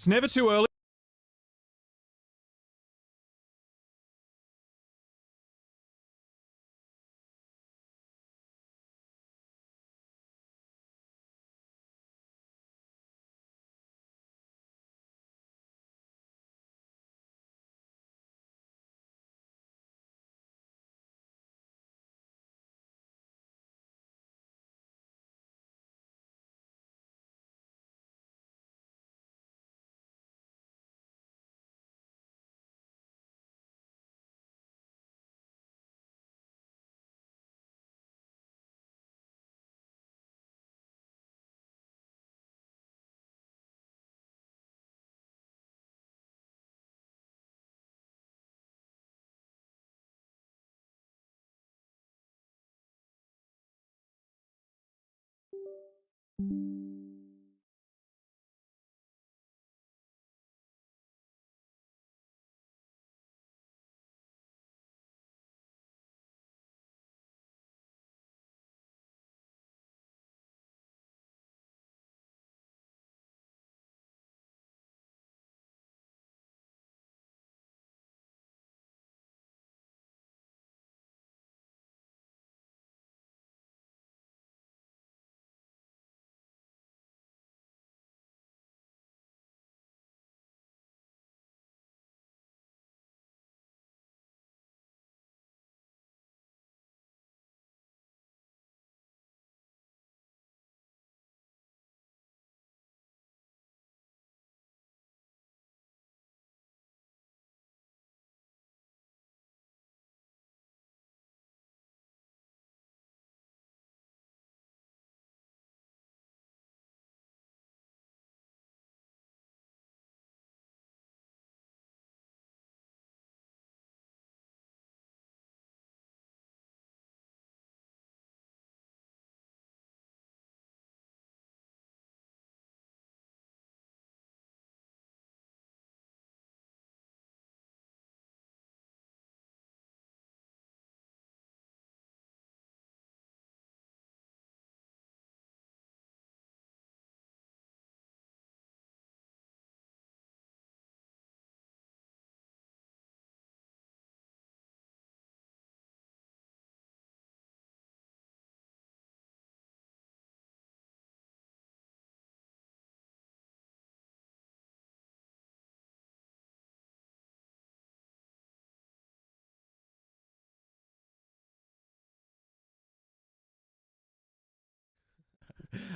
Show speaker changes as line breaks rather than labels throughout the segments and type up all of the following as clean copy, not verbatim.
It's never too early.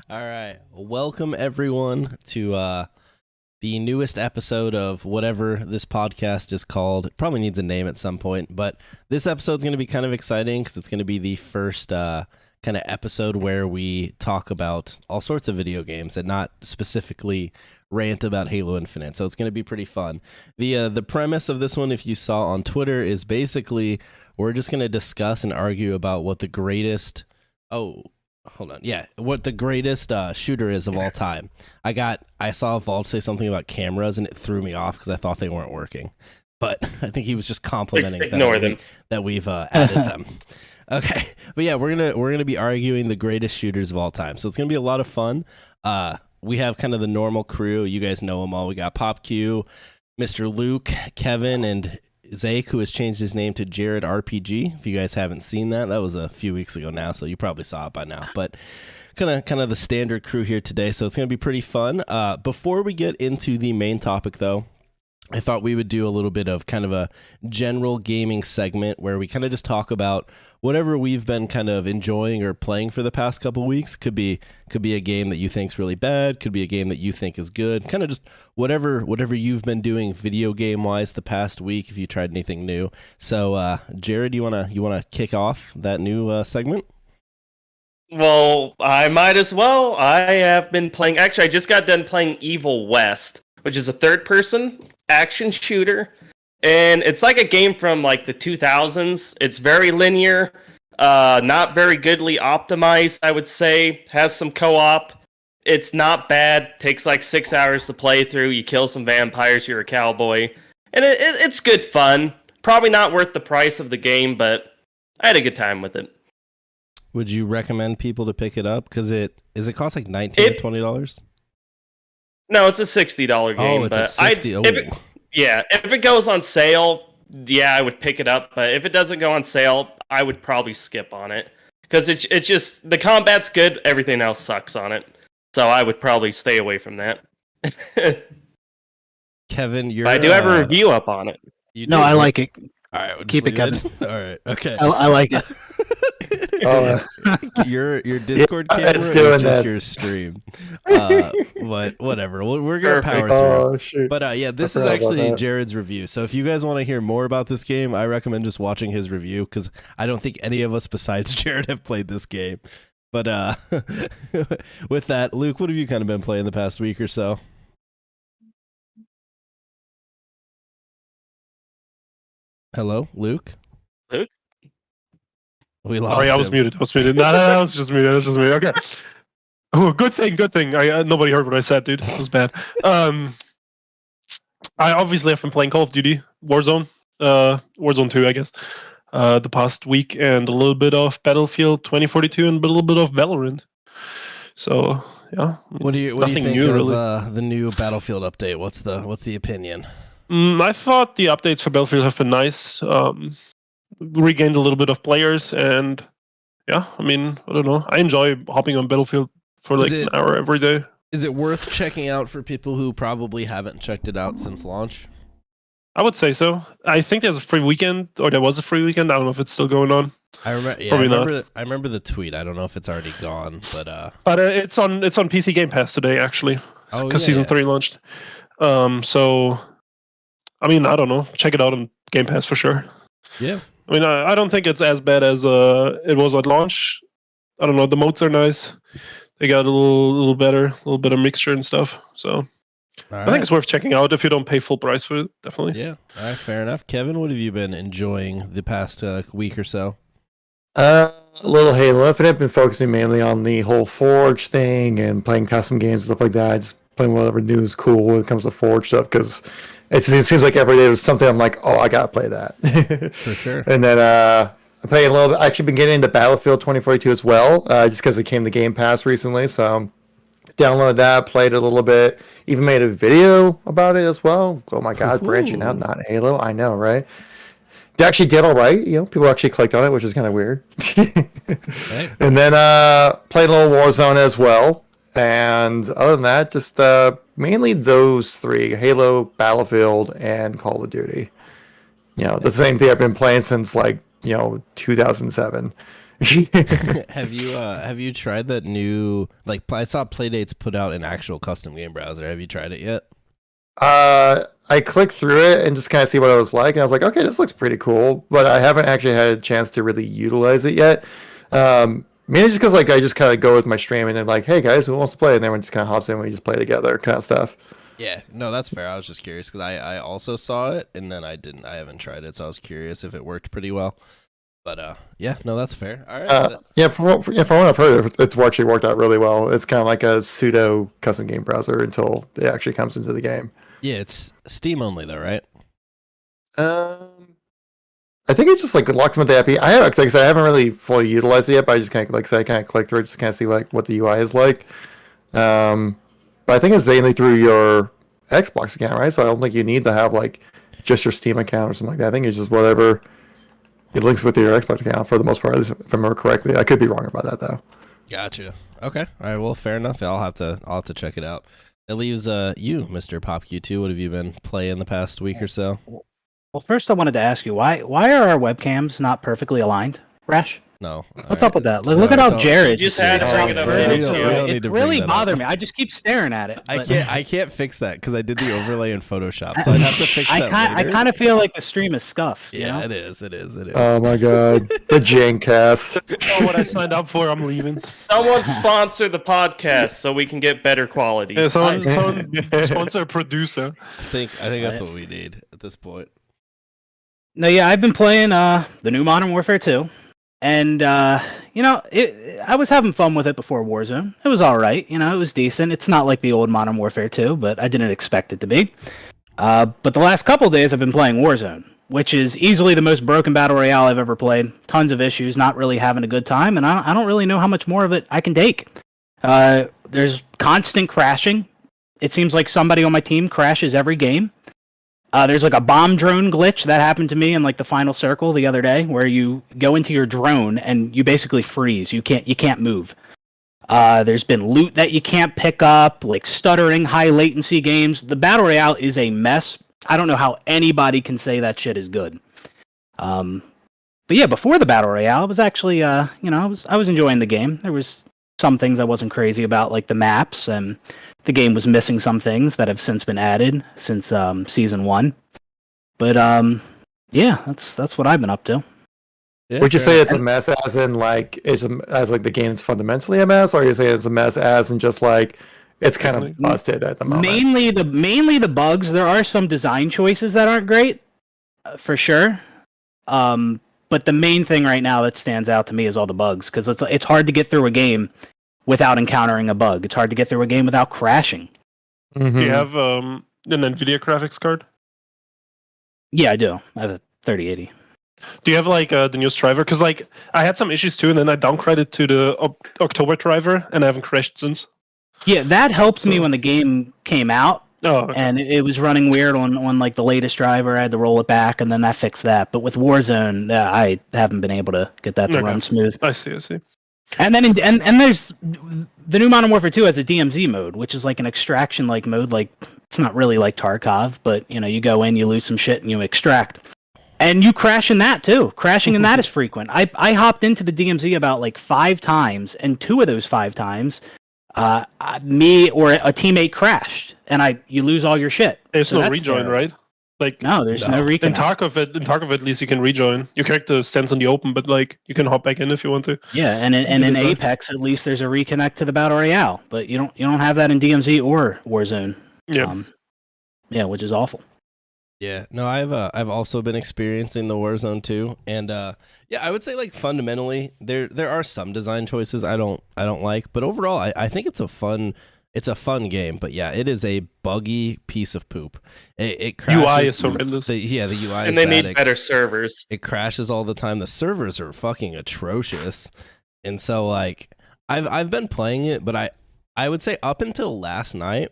All right. Welcome, everyone, to the newest episode of whatever this podcast is called. It probably needs a name at some point, but this episode is going to be kind of exciting because it's going to be the first kind of episode where we talk about all sorts of video games and not specifically rant about Halo Infinite. So it's going to be pretty fun. The premise of this one, if you saw on Twitter, is basically we're just going to discuss and argue about what the greatest... Oh, hold on. Yeah, what the greatest shooter is of all time. I saw Vault say something about cameras, and it threw me off because I thought they weren't working. But I think he was just complimenting that we've added them. Okay, but yeah, we're gonna be arguing the greatest shooters of all time. So it's gonna be a lot of fun. We have kind of the normal crew. You guys know them all. We got Pop Q, Mr. Luke, Kevin, and Zake, who has changed his name to Jared RPG. If you guys haven't seen that was a few weeks ago now, so you probably saw it by now. But kind of the standard crew here today, so it's going to be pretty fun. Before we get into the main topic, though, I thought we would do a little bit of kind of a general gaming segment where we kind of just talk about whatever we've been kind of enjoying or playing for the past couple of weeks. Could be a game that you think's really bad, could be a game that you think is good, kind of just whatever you've been doing video game wise the past week, if you tried anything new. So Jared, you wanna kick off that new segment?
Well, I might as well. I have been playing, actually I just got done playing Evil West, which is a third-person action shooter, and it's like a game from like the 2000s. It's very linear, not very goodly optimized, I would say. Has some co-op. It's not bad. Takes like 6 hours to play through. You kill some vampires, you're a cowboy, and it's good fun. Probably not worth the price of the game, but I had a good time with it.
Would you recommend people to pick it up? Because it cost like $19 or $20?
No, it's a $60 game.
Oh, it's a
but
60.
if it goes on sale, yeah, I would pick it up. But if it doesn't go on sale, I would probably skip on it because it's just the combat's good. Everything else sucks on it, so I would probably stay away from that.
Kevin,
I do have a review up on it.
No, I like it.
All right, we'll
keep it, Kevin.
All right, okay.
I like it.
Your Discord camera
it's
is
doing
just
this.
your stream. But whatever, we're gonna power through.
Oh, shoot.
But yeah, this
I
is
forgot about
actually
that.
Jared's review. So if you guys want to hear more about this game, I recommend just watching his review because I don't think any of us besides Jared have played this game. But with that, Luke, what have you kind of been playing the past week or so? Hello, Luke?
Luke?
We lost
Sorry, I was
him.
muted. No, I was just muted. Okay. Oh, good thing. Nobody heard what I said, dude. It was bad. I obviously have been playing Call of Duty, Warzone 2, I guess, the past week, and a little bit of Battlefield 2042, and a little bit of Valorant. So yeah.
What do you think
new,
of
really.
the new Battlefield update? What's the opinion?
I thought the updates for Battlefield have been nice. Regained a little bit of players, and yeah, I mean, I don't know. I enjoy hopping on Battlefield for like an hour every day.
Is it worth checking out for people who probably haven't checked it out since launch?
I would say so. I think there's a free weekend, or there was a free weekend. I don't know if it's still going on.
I remember.
Probably
I remember the tweet. I don't know if it's already gone, but
it's on PC Game Pass today, actually, because Season 3 launched. So, I mean, I don't know. Check it out on Game Pass for sure.
Yeah.
I mean, I don't think it's as bad as it was at launch. I don't know. The modes are nice. They got a little better, a little bit of mixture and stuff. So I think it's worth checking out if you don't pay full price for it. Definitely.
Yeah. All right. Fair enough. Kevin, what have you been enjoying the past week or so?
A little Halo Infinite. Been focusing mainly on the whole Forge thing and playing custom games and stuff like that. Just playing whatever new is cool when it comes to Forge stuff because it seems like every day there's something I'm like, oh, I gotta play that.
For sure.
And then I'm playing a little bit. I actually been getting into Battlefield 2042 as well, just because it came to Game Pass recently. So downloaded that, played it a little bit, even made a video about it as well. Oh my God, branching out, not Halo. I know, right? They actually did all right. You know, people actually clicked on it, which is kind of weird.
Right.
And then played a little Warzone as well. And other than that, just mainly those three: Halo, Battlefield, and Call of Duty. You know, the same thing I've been playing since 2007.
Have you tried that new, I saw Playdates put out an actual custom game browser. Have you tried it yet?
I clicked through it and just kind of see what it was like, and I was like, okay, this looks pretty cool, but I haven't actually had a chance to really utilize it yet. Mainly just because I just kind of go with my stream and then hey guys, who wants to play? And then everyone just kind of hops in and we just play together, kind of stuff.
Yeah, no, that's fair. I was just curious because I also saw it and then I haven't tried it, so I was curious if it worked pretty well. But yeah, no, that's fair. All right.
Yeah, from what I've heard, it's actually worked out really well. It's kind of like a pseudo custom game browser until it actually comes into the game.
Yeah, it's Steam only though, right?
I think it just locks them with the API. I haven't really fully utilized it yet, but I just kind of click through it just to kind of see what the UI is like. But I think it's mainly through your Xbox account, right? So I don't think you need to have just your Steam account or something like that. I think it's just whatever it links with your Xbox account for the most part, at least if I remember correctly. I could be wrong about that though.
Gotcha. Okay. All right. Well, fair enough. I'll have to check it out. It leaves you, Mr. PopQ2. What have you been playing the past week or so?
Well, first I wanted to ask you why are our webcams not perfectly aligned, Rash?
No.
What's up with that? Look at how Jared
You just had to bring it up.
It really bothered me. I just keep staring at it.
I can't fix that because I did the overlay in Photoshop, so I'd have to fix that later.
I kind of feel like the stream is scuffed.
Yeah,
you know?
it is.
Oh my God, the Jancast.
Oh, what I signed up for, I'm leaving.
Someone sponsor the podcast so we can get better quality.
Yeah, someone sponsor a producer.
I think that's what we need at this point.
No, yeah, I've been playing the new Modern Warfare 2. And, I was having fun with it before Warzone. It was all right. It was decent. It's not like the old Modern Warfare 2, but I didn't expect it to be. But the last couple days I've been playing Warzone, which is easily the most broken battle royale I've ever played. Tons of issues, not really having a good time, and I don't really know how much more of it I can take. There's constant crashing it seems like somebody on my team crashes every game. There's like a bomb drone glitch that happened to me in like the final circle the other day, where you go into your drone and you basically freeze. You can't move. There's been loot that you can't pick up, like stuttering, high latency games. The battle royale is a mess. I don't know how anybody can say that shit is good. But yeah, before the battle royale, I was actually, I was enjoying the game. There was some things I wasn't crazy about, like the maps, and the game was missing some things that have since been added since season 1. But yeah, that's what I've been up to.
Yeah,
Would you
fair
say
enough.
it's a mess as in like as like the game's fundamentally a mess, or you say it's a mess as in just like it's kind of busted at the moment?
Mainly the bugs. There are some design choices that aren't great, for sure. But the main thing right now that stands out to me is all the bugs, because it's hard to get through a game without encountering a bug. It's hard to get through a game without crashing.
Mhm.
Do you have an NVIDIA graphics card?
Yeah, I do. I have a 3080.
Do you have like the newest driver? Because like I had some issues too, and then I downgraded to the October driver, and I haven't crashed since.
Yeah, that helped me
So-
when the game came out,
Oh, okay.
and it was running weird on like the latest driver. I had to roll it back, and then that fixed that. But with Warzone, I haven't been able to get that to
Okay.
run smooth.
I see.
And then and there's the new Modern Warfare 2 has a DMZ mode, which is like an extraction like mode. Like it's not really like Tarkov, but you go in, you lose some shit, and you extract. And you crash in that too. Crashing in that is frequent. I hopped into the DMZ about like 5 times, and 2 of those 5 times, me or a teammate crashed, and you lose all your shit.
There's
So
no
that's
rejoin,
terrible.
right? Like
No, there's no
No.
in
reconnect.
Tarkov at least you can rejoin. Your character stands in the open, but like you can hop back in if you want to.
Yeah, and in
did that.
Apex at least there's a reconnect to the battle royale, but you don't have that in DMZ or Warzone.
Yeah.
Yeah, which is awful.
Yeah, no, I've also been experiencing the Warzone too, and yeah, I would say like fundamentally there are some design choices I don't like, but overall I think it's a fun game. But yeah, it is a buggy piece of poop. It crashes.
UI is horrendous.
The UI is
And they
bad.
need better servers.
It crashes all the time. The servers are fucking atrocious, and so like I've been playing it, but I would say up until last night,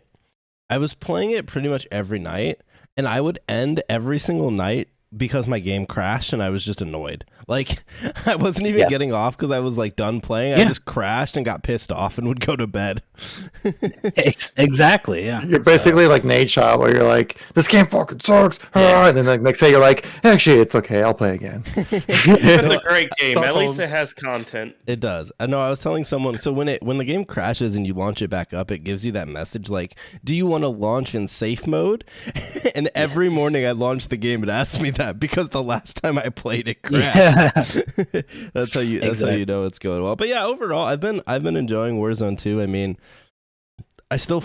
I was playing it pretty much every night. And I would end every single night because my game crashed and I was just annoyed. Like, I wasn't even getting off because I was like done playing. I
Yeah.
just crashed and got pissed off and would go to bed.
Exactly, yeah.
You're basically like Nate Shot, where you're like, this game fucking sucks.
Yeah.
And then like next day you're like, actually, it's okay. I'll play again.
It's a great game. At least it has content.
It does. I know. I was telling someone. So when the game crashes and you launch it back up, it gives you that message like, "Do you want to launch in safe mode?" And every morning I launch the game, it asks me that because the last time I played it crashed.
Yeah.
That's how you know it's going well. But yeah, overall, I've been enjoying Warzone 2. I mean, I suck.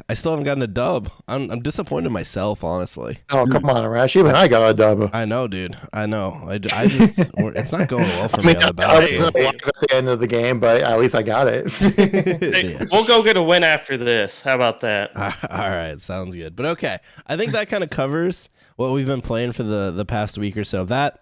I still haven't gotten a dub. I'm disappointed in myself, honestly.
Oh, come on, Arash. Even I got a dub.
I know, dude. I know. I just it's not going well for
I mean,
me on the
I was
battlefield.
alive at the end of the game, but at least I got it.
Hey,
Yeah.
we'll go get a win after this. How about that?
All right, sounds good. But okay, I think that kind of covers what we've been playing for the past week or so. That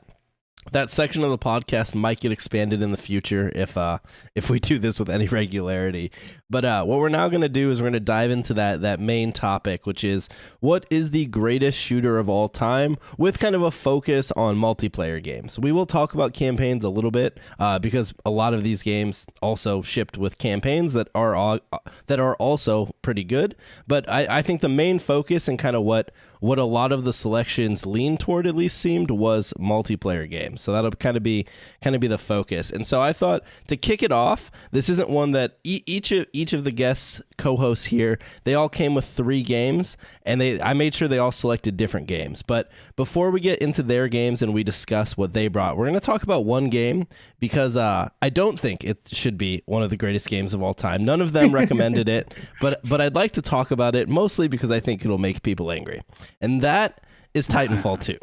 section of the podcast might get expanded in the future if we do this with any regularity. But what we're now going to do is we're going to dive into that main topic, which is what is the greatest shooter of all time, with kind of a focus on multiplayer games. We will talk about campaigns a little bit because a lot of these games also shipped with campaigns that are also pretty good. But I think the main focus and kind of what a lot of the selections lean toward, at least seemed, was multiplayer games. So that'll kind of be the focus. And so I thought to kick it off, this isn't one that each of the guests co-hosts here, they all came with 3 games, and I made sure they all selected different games. But before we get into their games and we discuss what they brought, we're going to talk about one game because I don't think it should be one of the greatest games of all time. None of them recommended it, but I'd like to talk about it mostly because I think it'll make people angry. And that is Titanfall 2.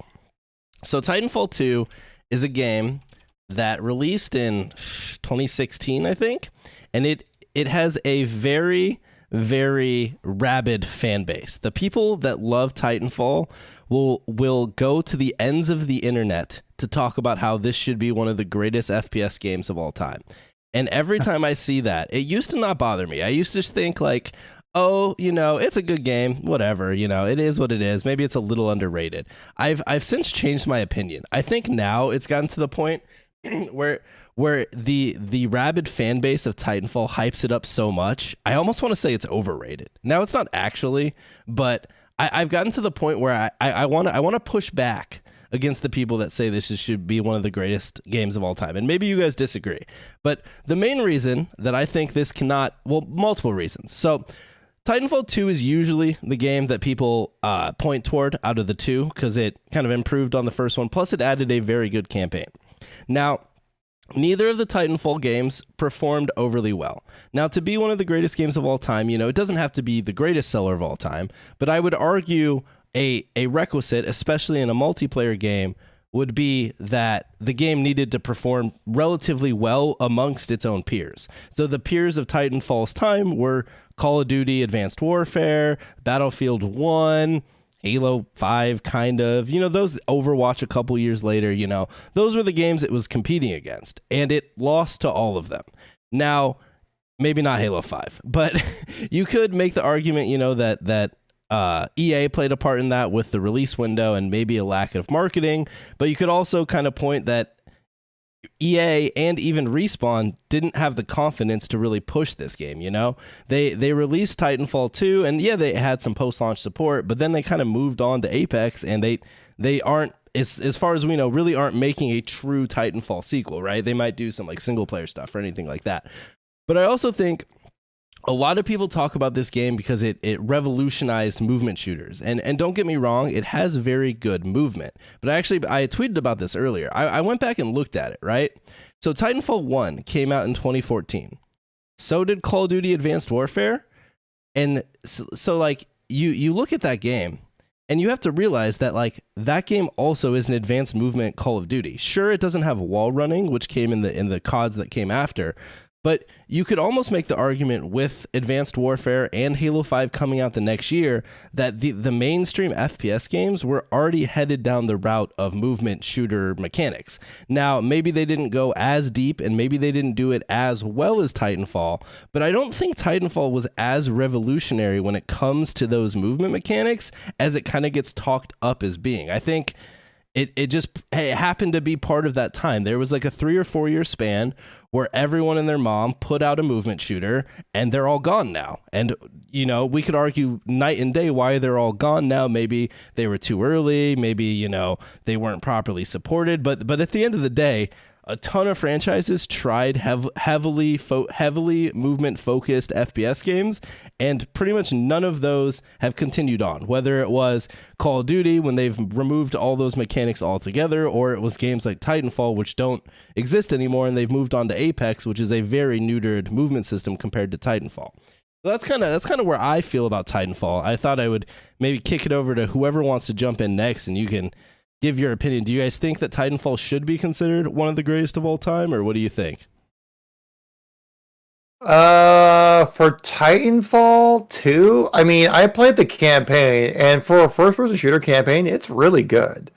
So Titanfall 2 is a game that released in 2016, I think, and it has a very, very rabid fan base. The people that love Titanfall will go to the ends of the internet to talk about how this should be one of the greatest FPS games of all time. And every time I see that, it used to not bother me. I used to just think like, oh, it's a good game, whatever, it is what it is. Maybe it's a little underrated. I've since changed my opinion. I think now it's gotten to the point where the rabid fan base of Titanfall hypes it up so much. I almost want to say it's overrated. Now it's not actually, but I've gotten to the point where I want to push back against the people that say should be one of the greatest games of all time. And maybe you guys disagree. But the main reason that I think this cannot, well, multiple reasons. So Titanfall 2 is usually the game that people point toward out of the two because it kind of improved on the first one. Plus, it added a very good campaign. Now, neither of the Titanfall games performed overly well. Now, to be one of the greatest games of all time, it doesn't have to be the greatest seller of all time, but I would argue a requisite, especially in a multiplayer game, would be that the game needed to perform relatively well amongst its own peers. So the peers of Titanfall's time were Call of Duty Advanced Warfare, Battlefield 1, Halo 5, kind of, those, Overwatch a couple years later, those were the games it was competing against, and it lost to all of them. Now, maybe not Halo 5, but you could make the argument, that EA played a part in that with the release window and maybe a lack of marketing, but you could also kind of point that EA and even Respawn didn't have the confidence to really push this game, They released Titanfall 2, and yeah, they had some post-launch support, but then they kind of moved on to Apex, and they aren't, as far as we know, really aren't making a true Titanfall sequel, right? They might do some like single-player stuff or anything like that. But I also think a lot of people talk about this game because it revolutionized movement shooters. And don't get me wrong, it has very good movement. But I tweeted about this earlier. I went back and looked at it, right? So Titanfall 1 came out in 2014. So did Call of Duty Advanced Warfare. And so like, you look at that game, and you have to realize that like that game also is an advanced movement Call of Duty. Sure, it doesn't have wall running, which came in the CODs that came after. But you could almost make the argument with Advanced Warfare and Halo 5 coming out the next year that the mainstream FPS games were already headed down the route of movement shooter mechanics. Now, maybe they didn't go as deep and maybe they didn't do it as well as Titanfall, but I don't think Titanfall was as revolutionary when it comes to those movement mechanics as it kind of gets talked up as being. I think it happened to be part of that time. There was like a 3 or 4 year span where everyone and their mom put out a movement shooter, and they're all gone now. And, we could argue night and day why they're all gone now. Maybe they were too early. Maybe, they weren't properly supported. But at the end of the day, a ton of franchises tried heavily movement-focused FPS games, and pretty much none of those have continued on. Whether it was Call of Duty, when they've removed all those mechanics altogether, or it was games like Titanfall, which don't exist anymore, and they've moved on to Apex, which is a very neutered movement system compared to Titanfall. So that's kind of where I feel about Titanfall. I thought I would maybe kick it over to whoever wants to jump in next, and you can give your opinion. Do you guys think that Titanfall should be considered one of the greatest of all time, or what do you think?
For Titanfall 2, I mean, I played the campaign, and for a first-person shooter campaign, it's really good.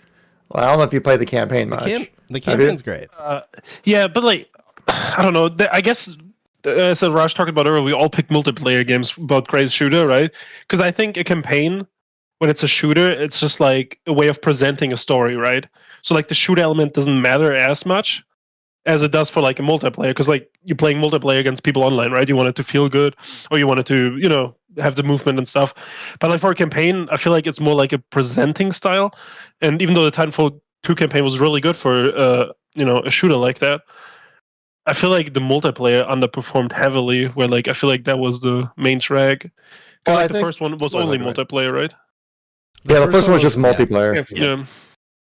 Well, I don't know if you played the campaign much.
The campaign's great.
Yeah, but like, I don't know. I guess, as Raj talked about earlier, we all pick multiplayer games about greatest shooter, right? Because I think a campaign, when it's a shooter, it's just like a way of presenting a story, right? So like the shoot element doesn't matter as much as it does for like a multiplayer, because like you're playing multiplayer against people online, right? You want it to feel good, or you want it to, have the movement and stuff. But like for a campaign, I feel like it's more like a presenting style. And even though the Titanfall 2 campaign was really good for a shooter like that, I feel like the multiplayer underperformed heavily, where like I feel like that was the main drag.
Well,
like the first one was only multiplayer, right?
The first one was just multiplayer.
Yeah.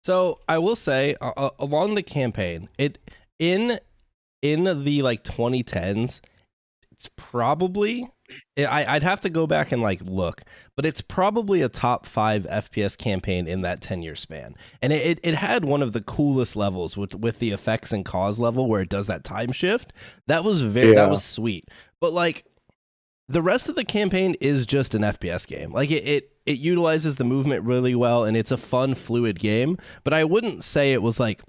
So I will say, along the campaign, in the like 2010s, it's probably, I'd have to go back and like look, but it's probably a top 5 FPS campaign in that 10-year span. And it had one of the coolest levels with the effects and cause level where it does that time shift. That was that was sweet. But like the rest of the campaign is just an FPS game. Like it utilizes the movement really well, and it's a fun, fluid game. But I wouldn't say it was like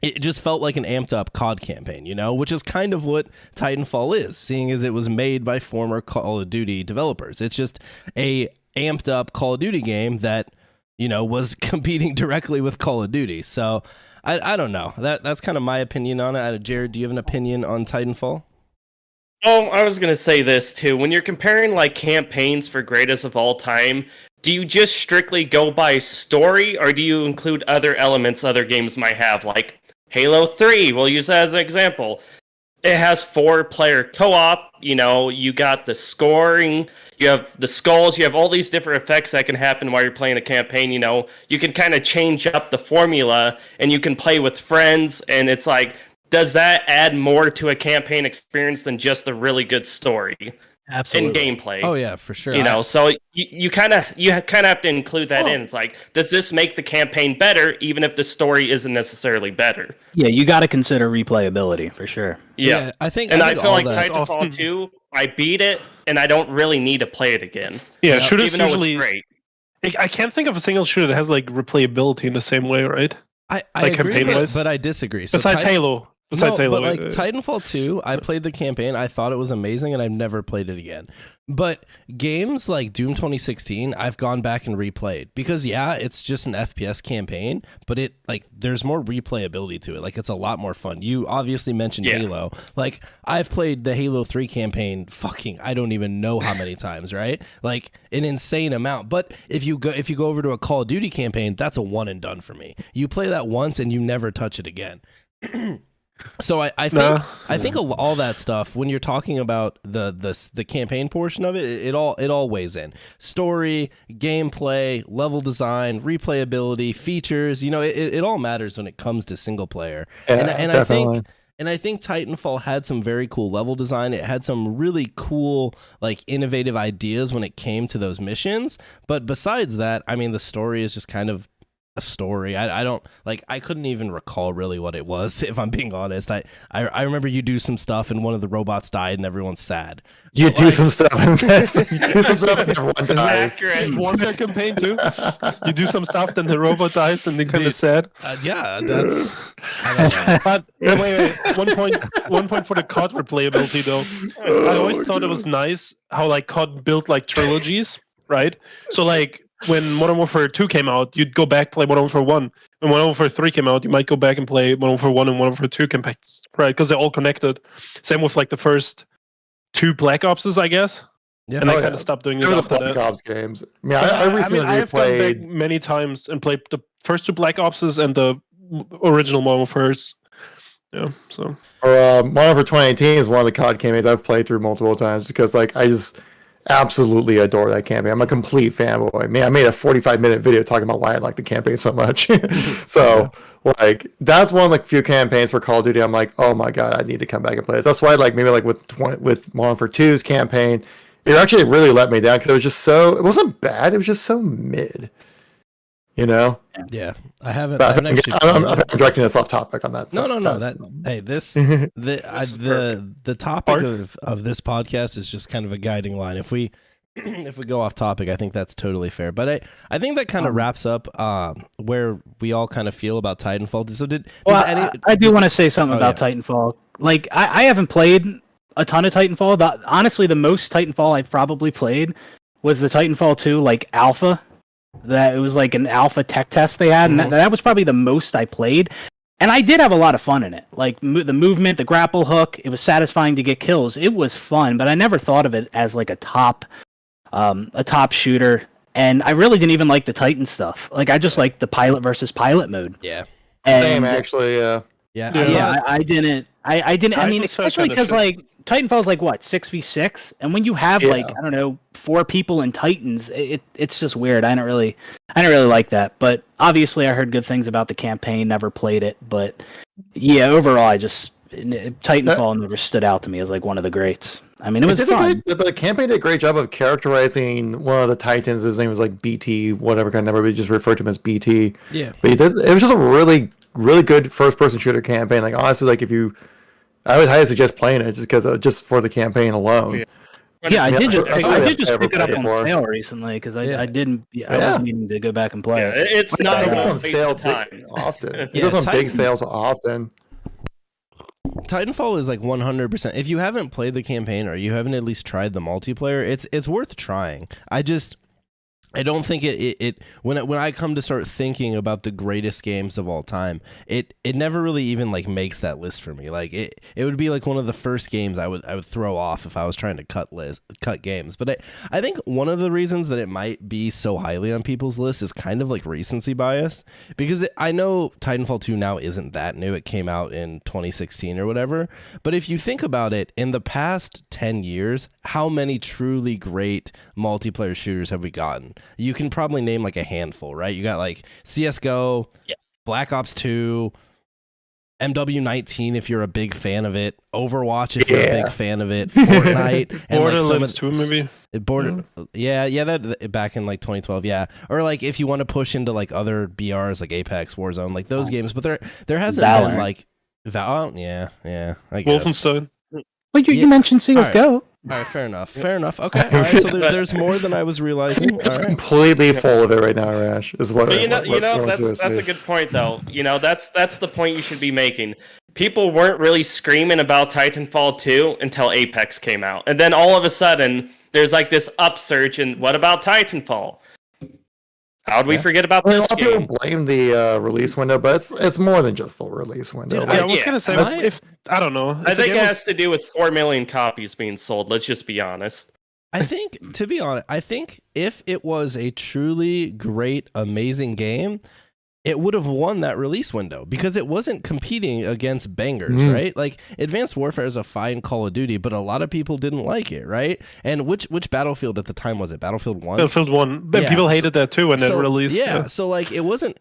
it just felt like an amped up COD campaign, you know, which is kind of what Titanfall is, seeing as it was made by former Call of Duty developers. It's just a amped up Call of Duty game that, you know, was competing directly with Call of Duty. So I don't know. That's kind of my opinion on it. Jared, do you have an opinion on Titanfall?
Oh, I was going to say this too. When you're comparing like campaigns for greatest of all time, do you just strictly go by story, or do you include other elements other games might have? Like Halo 3, we'll use that as an example. It has 4-player co-op, you know, you got the scoring, you have the skulls, you have all these different effects that can happen while you're playing a campaign, you know. You can kind of change up the formula, and you can play with friends, and it's like, does that add more to a campaign experience than just a really good story?
Absolutely.
In gameplay.
Oh yeah, for sure.
You know, so you kind of have to include that in. It's like, does this make the campaign better, even if the story isn't necessarily better?
Yeah, you got to consider replayability for sure.
Yeah,
I think
I
think
feel
all
like
that-
Titanfall 2, I beat it, and I don't really need to play it again.
Yeah,
Yeah,
shooters
Even though
usually.
it's great.
I can't think of a single shooter that has like replayability in the same way, right?
I
like
agree,
campaign-wise?
but I disagree. So
Besides Halo. Besides
no,
Halo.
but like Titanfall 2, I played the campaign. I thought it was amazing, and I've never played it again. But games like Doom 2016, I've gone back and replayed because yeah, it's just an FPS campaign, but it like there's more replayability to it. Like it's a lot more fun. You obviously mentioned Halo. Like I've played the Halo 3 campaign fucking I don't even know how many times, right? Like an insane amount. But if you go over to a Call of Duty campaign, that's a one and done for me. You play that once and you never touch it again. So I think all that stuff when you're talking about the campaign portion of it, it all weighs in. Story, gameplay, level design, replayability, features, you know, it all matters when it comes to single player.
Yeah,
and
definitely.
I think Titanfall had some very cool level design. It had some really cool, like, innovative ideas when it came to those missions. But besides that, I mean, the story is just kind of a story. I don't like. I couldn't even recall really what it was. If I'm being honest, I remember you do some stuff and one of the robots died and everyone's sad.
You do some stuff and everyone dies.
Accurate.
What's that campaign too? You do some stuff, then the robot dies, and they're kind of sad.
Yeah, that's. I don't know.
But wait. One point for the COD replayability though. I always thought it was nice how like COD built like trilogies, right? So like when Modern Warfare 2 came out, you'd go back play Modern Warfare 1. When Modern Warfare 3 came out, you might go back and play Modern Warfare 1 and Modern Warfare 2 campaigns, right? Because they're all connected. Same with like the first 2 Black Opses, I guess.
Yeah.
And I kind of stopped doing it
Those are
after
the Black
that.
Ops games. I mean, I recently
I've gone back
replayed.
many times and played the first 2 Black Opses and the original Modern Warfares. Yeah, so.
Or Modern Warfare 2018 is one of the COD campaigns I've played through multiple times because like I just absolutely adore that campaign. I'm a complete fanboy. Man, I made a 45-minute video talking about why I like the campaign so much. So like that's one of the few campaigns for Call of Duty I'm like, oh my god, I need to come back and play this. That's why like maybe like with Modern Warfare 2's campaign, it actually really let me down because it was just so it wasn't bad, it was just so mid. You know?
Yeah, I haven't.
But
actually.
I'm directing us off topic on that.
No. Hey, the topic of this podcast is just kind of a guiding line. If we go off topic, I think that's totally fair. But I think that kind of wraps up where we all kind of feel about Titanfall. So
I do want to say something about Titanfall. Like I haven't played a ton of Titanfall. Honestly, the most Titanfall I've probably played was the Titanfall 2 like alpha. That it was like an alpha tech test they had, and that was probably the most I played. And I did have a lot of fun in it. Like the movement, the grapple hook, it was satisfying to get kills. It was fun, but I never thought of it as like a top shooter. And I really didn't even like the Titan stuff. Like I just liked the pilot versus pilot mode.
Yeah.
And
Same actually, yeah.
I didn't. I mean,
was
especially
kinda
because like Titanfall's like what 6v6, and when you have like I don't know 4 people in Titans, it's just weird. I didn't really like that. But obviously, I heard good things about the campaign. Never played it, but yeah, overall, Titanfall never stood out to me as like one of the greats. I mean, it was fun.
The campaign did a great job of characterizing one of the Titans. His name was like BT, whatever kind of number. We just referred to him as BT.
Yeah,
but it was just a really, really good first-person shooter campaign. Like honestly, like I would highly suggest playing it just for the campaign alone.
Yeah, I did.
that's
I
what
did just
I've
pick it up
ever
on
played
sale recently because I
Yeah.
didn't. I
Yeah.
was meaning to go back and play
Yeah,
it.
it's
I
not
think it's
a
on
waste
sale
of time.
often. It
Yeah,
goes on
Titan-
big sales often.
Titanfall is like 100%. If you haven't played the campaign or you haven't at least tried the multiplayer, it's worth trying. I don't think it when I come to start thinking about the greatest games of all time, it never really even like makes that list for me. Like it would be like one of the first games I would throw off if I was trying to cut games. But I think one of the reasons that it might be so highly on people's list is kind of like recency bias, because I know Titanfall 2 now isn't that new. It came out in 2016 or whatever. But if you think about it, in the past 10 years, how many truly great multiplayer shooters have we gotten? You can probably name like a handful, right? You got like CSGO, Black Ops 2, MW19 if you're a big fan of it, Overwatch if you're a big fan of it, Fortnite, and like some
Borderlands 2 maybe.
That back in like 2012, yeah. Or like if you want to push into like other BRs like Apex, Warzone, like those games, but there hasn't
Valorant.
been like yeah, I guess.
Wolfenstein.
Well, you mentioned CS:GO.
All right, fair enough. Okay, all right. So there's more than I was realizing. All
It's
right.
completely full of it right now, Rash. Is what.
But
what
that's a good point though. That's the point you should be making. People weren't really screaming about Titanfall 2 until Apex came out, and then all of a sudden there's like this upsurge. And what about Titanfall? How'd we forget about
I mean, a
this
lot of
game?
people blame the release window, but it's more than just the release window.
Dude,
Yeah, I
Like,
was gonna say if I don't know.
I
if the
think
game
it
was-
has to do with 4 million copies being sold. Let's just be honest.
I think, to be honest, if it was a truly great, amazing game, it would have won that release window because it wasn't competing against bangers, right? Like Advanced Warfare is a fine Call of Duty, but a lot of people didn't like it, right? And which Battlefield at the time was it? Battlefield 1?
Battlefield 1. But
Yeah,
people hated that too when it released.
Yeah, so like it wasn't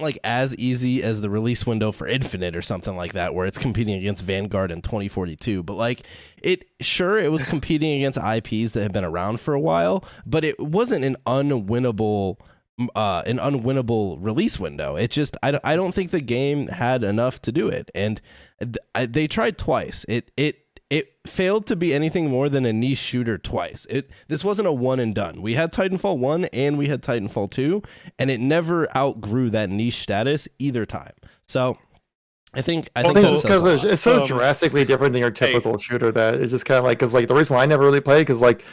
like as easy as the release window for Infinite or something like that, where it's competing against Vanguard in 2042. But like it was competing against IPs that had been around for a while, but it wasn't an unwinnable release window. It just I don't think the game had enough to do it, and they tried twice. It failed to be anything more than a niche shooter twice. This wasn't a one and done. We had Titanfall 1 and we had Titanfall 2, and it never outgrew that niche status either time. So I think
because
that says a lot.
it's so drastically different than your typical shooter that it's just kind of like, because like the reason why I never really played, because like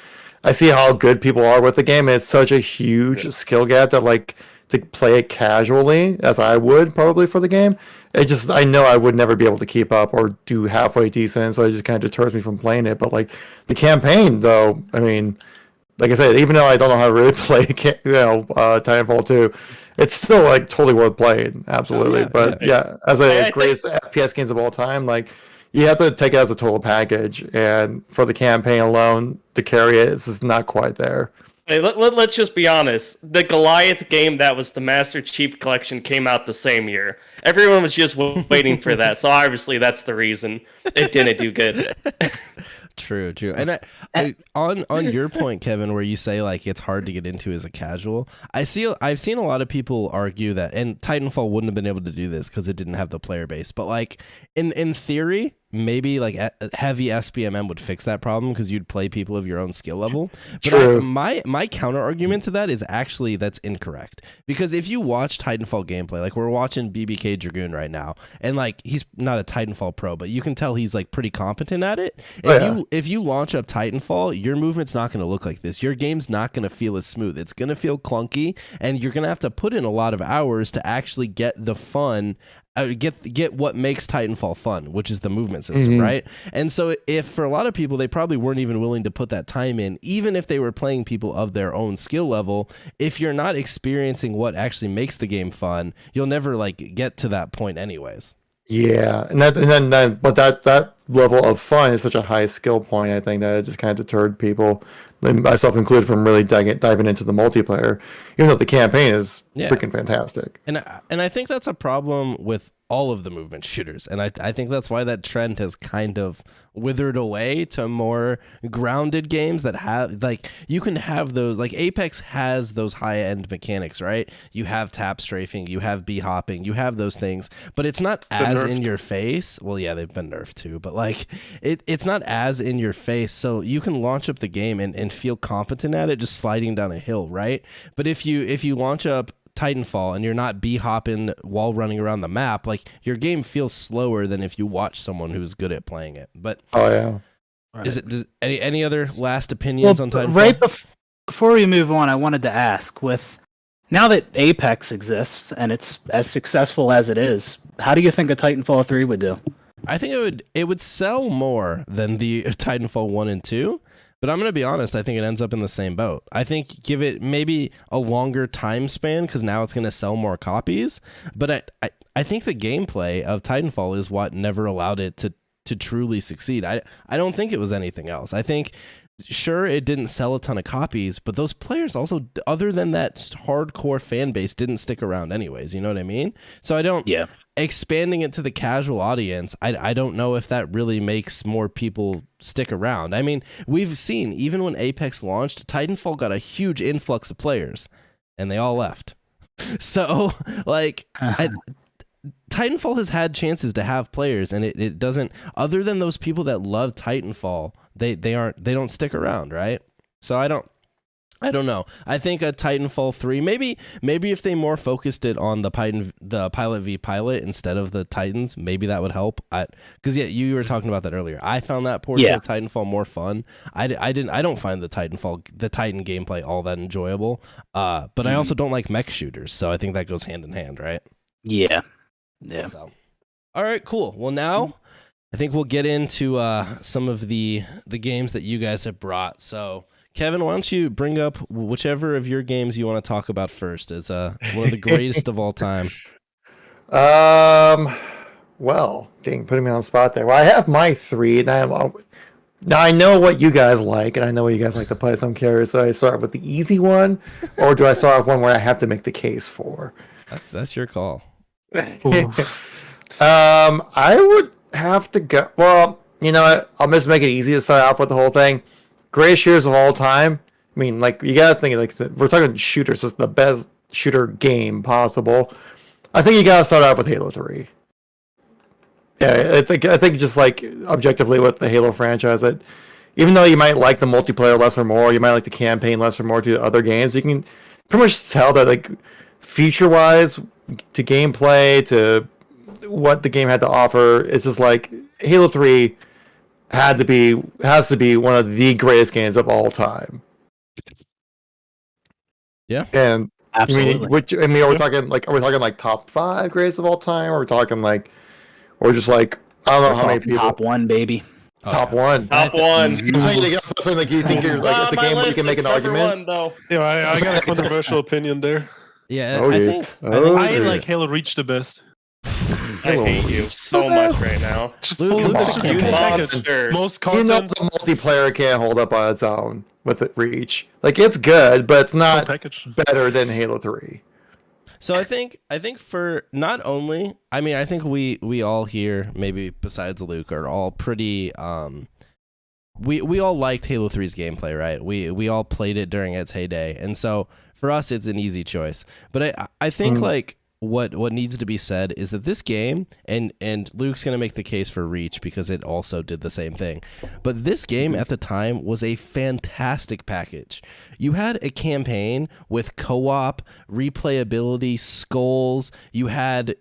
I see how good people are with the game, and it's such a huge skill gap that like to play it casually as I would probably for the game, I know I would never be able to keep up or do halfway decent, so it just kind of deters me from playing it. But like the campaign though, I mean, like I said, even though I don't know how to really play Titanfall 2, it's still like totally worth playing, absolutely. But as a greatest FPS games of all time, like you have to take it as a total package, and for the campaign alone to carry it, it's just not quite there.
Hey, let's just be honest. The Goliath game that was the Master Chief Collection came out the same year. Everyone was just waiting for that, so obviously that's the reason it didn't do good.
True. And on your point, Kevin, where you say like it's hard to get into as a casual, I've seen a lot of people argue that, and Titanfall wouldn't have been able to do this because it didn't have the player base. But like in theory, maybe like heavy SPMM would fix that problem because you'd play people of your own skill level. But
True.
My counter argument to that is actually that's incorrect, because if you watch Titanfall gameplay, like we're watching BBK Dragoon right now, and like he's not a Titanfall pro, but you can tell he's like pretty competent at it. If you launch up Titanfall, your movement's not going to look like this. Your game's not going to feel as smooth. It's going to feel clunky, and you're going to have to put in a lot of hours to actually get the fun. Get what makes Titanfall fun, which is the movement system, right? And so if for a lot of people, they probably weren't even willing to put that time in, even if they were playing people of their own skill level. If you're not experiencing what actually makes the game fun, you'll never like get to that point anyways.
Yeah, but that level of fun is such a high skill point, I think, that it just kind of deterred people, myself included, from really diving into the multiplayer, even though the campaign is freaking fantastic.
And I think that's a problem with all of the movement shooters. And I think that's why that trend has kind of withered away to more grounded games that have, like, you can have those, like Apex has those high-end mechanics, right? You have tap strafing, you have b-hopping, you have those things, but it's not as in your face. Well, yeah, they've been nerfed too, but like it's not as in your face, so you can launch up the game and feel competent at it just sliding down a hill, right? But if you launch up Titanfall and you're not b-hopping while running around the map, like your game feels slower than if you watch someone who's good at playing it. But does any other last opinions on Titanfall?
Right before we move on, I wanted to ask, with now that Apex exists and it's as successful as it is, how do you think a Titanfall 3 would do?
I think it would sell more than the Titanfall 1 and 2. But I'm going to be honest, I think it ends up in the same boat. I think give it maybe a longer time span because now it's going to sell more copies. But I think the gameplay of Titanfall is what never allowed it to truly succeed. I don't think it was anything else. I think, sure, it didn't sell a ton of copies, but those players also, other than that hardcore fan base, didn't stick around anyways. You know what I mean? So I don't...
Yeah.
Expanding it to the casual audience, I don't know if that really makes more people stick around. I mean, we've seen, even when Apex launched, Titanfall got a huge influx of players, and they all left. So, like, Titanfall has had chances to have players, and it doesn't, other than those people that love Titanfall, they don't stick around, right? So I don't know. I think a Titanfall 3, maybe if they more focused it on the pilot v pilot instead of the Titans, maybe that would help. Because you were talking about that earlier. I found that portion of Titanfall more fun. I don't find the Titan gameplay all that enjoyable. But I also don't like mech shooters, so I think that goes hand in hand, right?
Yeah.
So, all right, cool. Well, now I think we'll get into some of the games that you guys have brought. So, Kevin, why don't you bring up whichever of your games you want to talk about first as one of the greatest of all time?
Well, dang, putting me on the spot there. Well, I have my 3, and now I know what you guys like, and I know what you guys like to play, so I'm curious. So I start with the easy one, or do I start with one where I have to make the case for?
That's your call.
I would have to go. Well, you know what? I'll just make it easy to start off with the whole thing. Greatest shooters of all time. I mean, like, you gotta think, like, we're talking shooters. It's the best shooter game possible. I think you gotta start out with Halo 3. Yeah, I think just like objectively with the Halo franchise, that even though you might like the multiplayer less or more, you might like the campaign less or more to other games, you can pretty much tell that, like, feature-wise, to gameplay, to what the game had to offer, it's just like Halo 3 has to be one of the greatest games of all time.
Yeah,
and
absolutely.
Are we talking like top 5 greatest of all time? Or are we talking like, or just like, I don't know how many people?
Top 1, baby.
Top one.
Top one.
You think you're like it's a game where you can make an argument?
Yeah, I got a controversial opinion there.
Yeah,
I like Halo Reach the best.
I hate you so much right now.
Luke,
You monster.
Most
You know
content.
the multiplayer can't hold up on its own with it Reach. Like, it's good, but it's not better than Halo 3.
So I think for not only, I mean, I think we all here, maybe besides Luke, are all pretty we all liked Halo 3's gameplay, right? We all played it during its heyday. And so for us it's an easy choice. But I think like what needs to be said is that this game, and Luke's going to make the case for Reach because it also did the same thing, but this game at the time was a fantastic package. You had a campaign with co-op, replayability, skulls. You had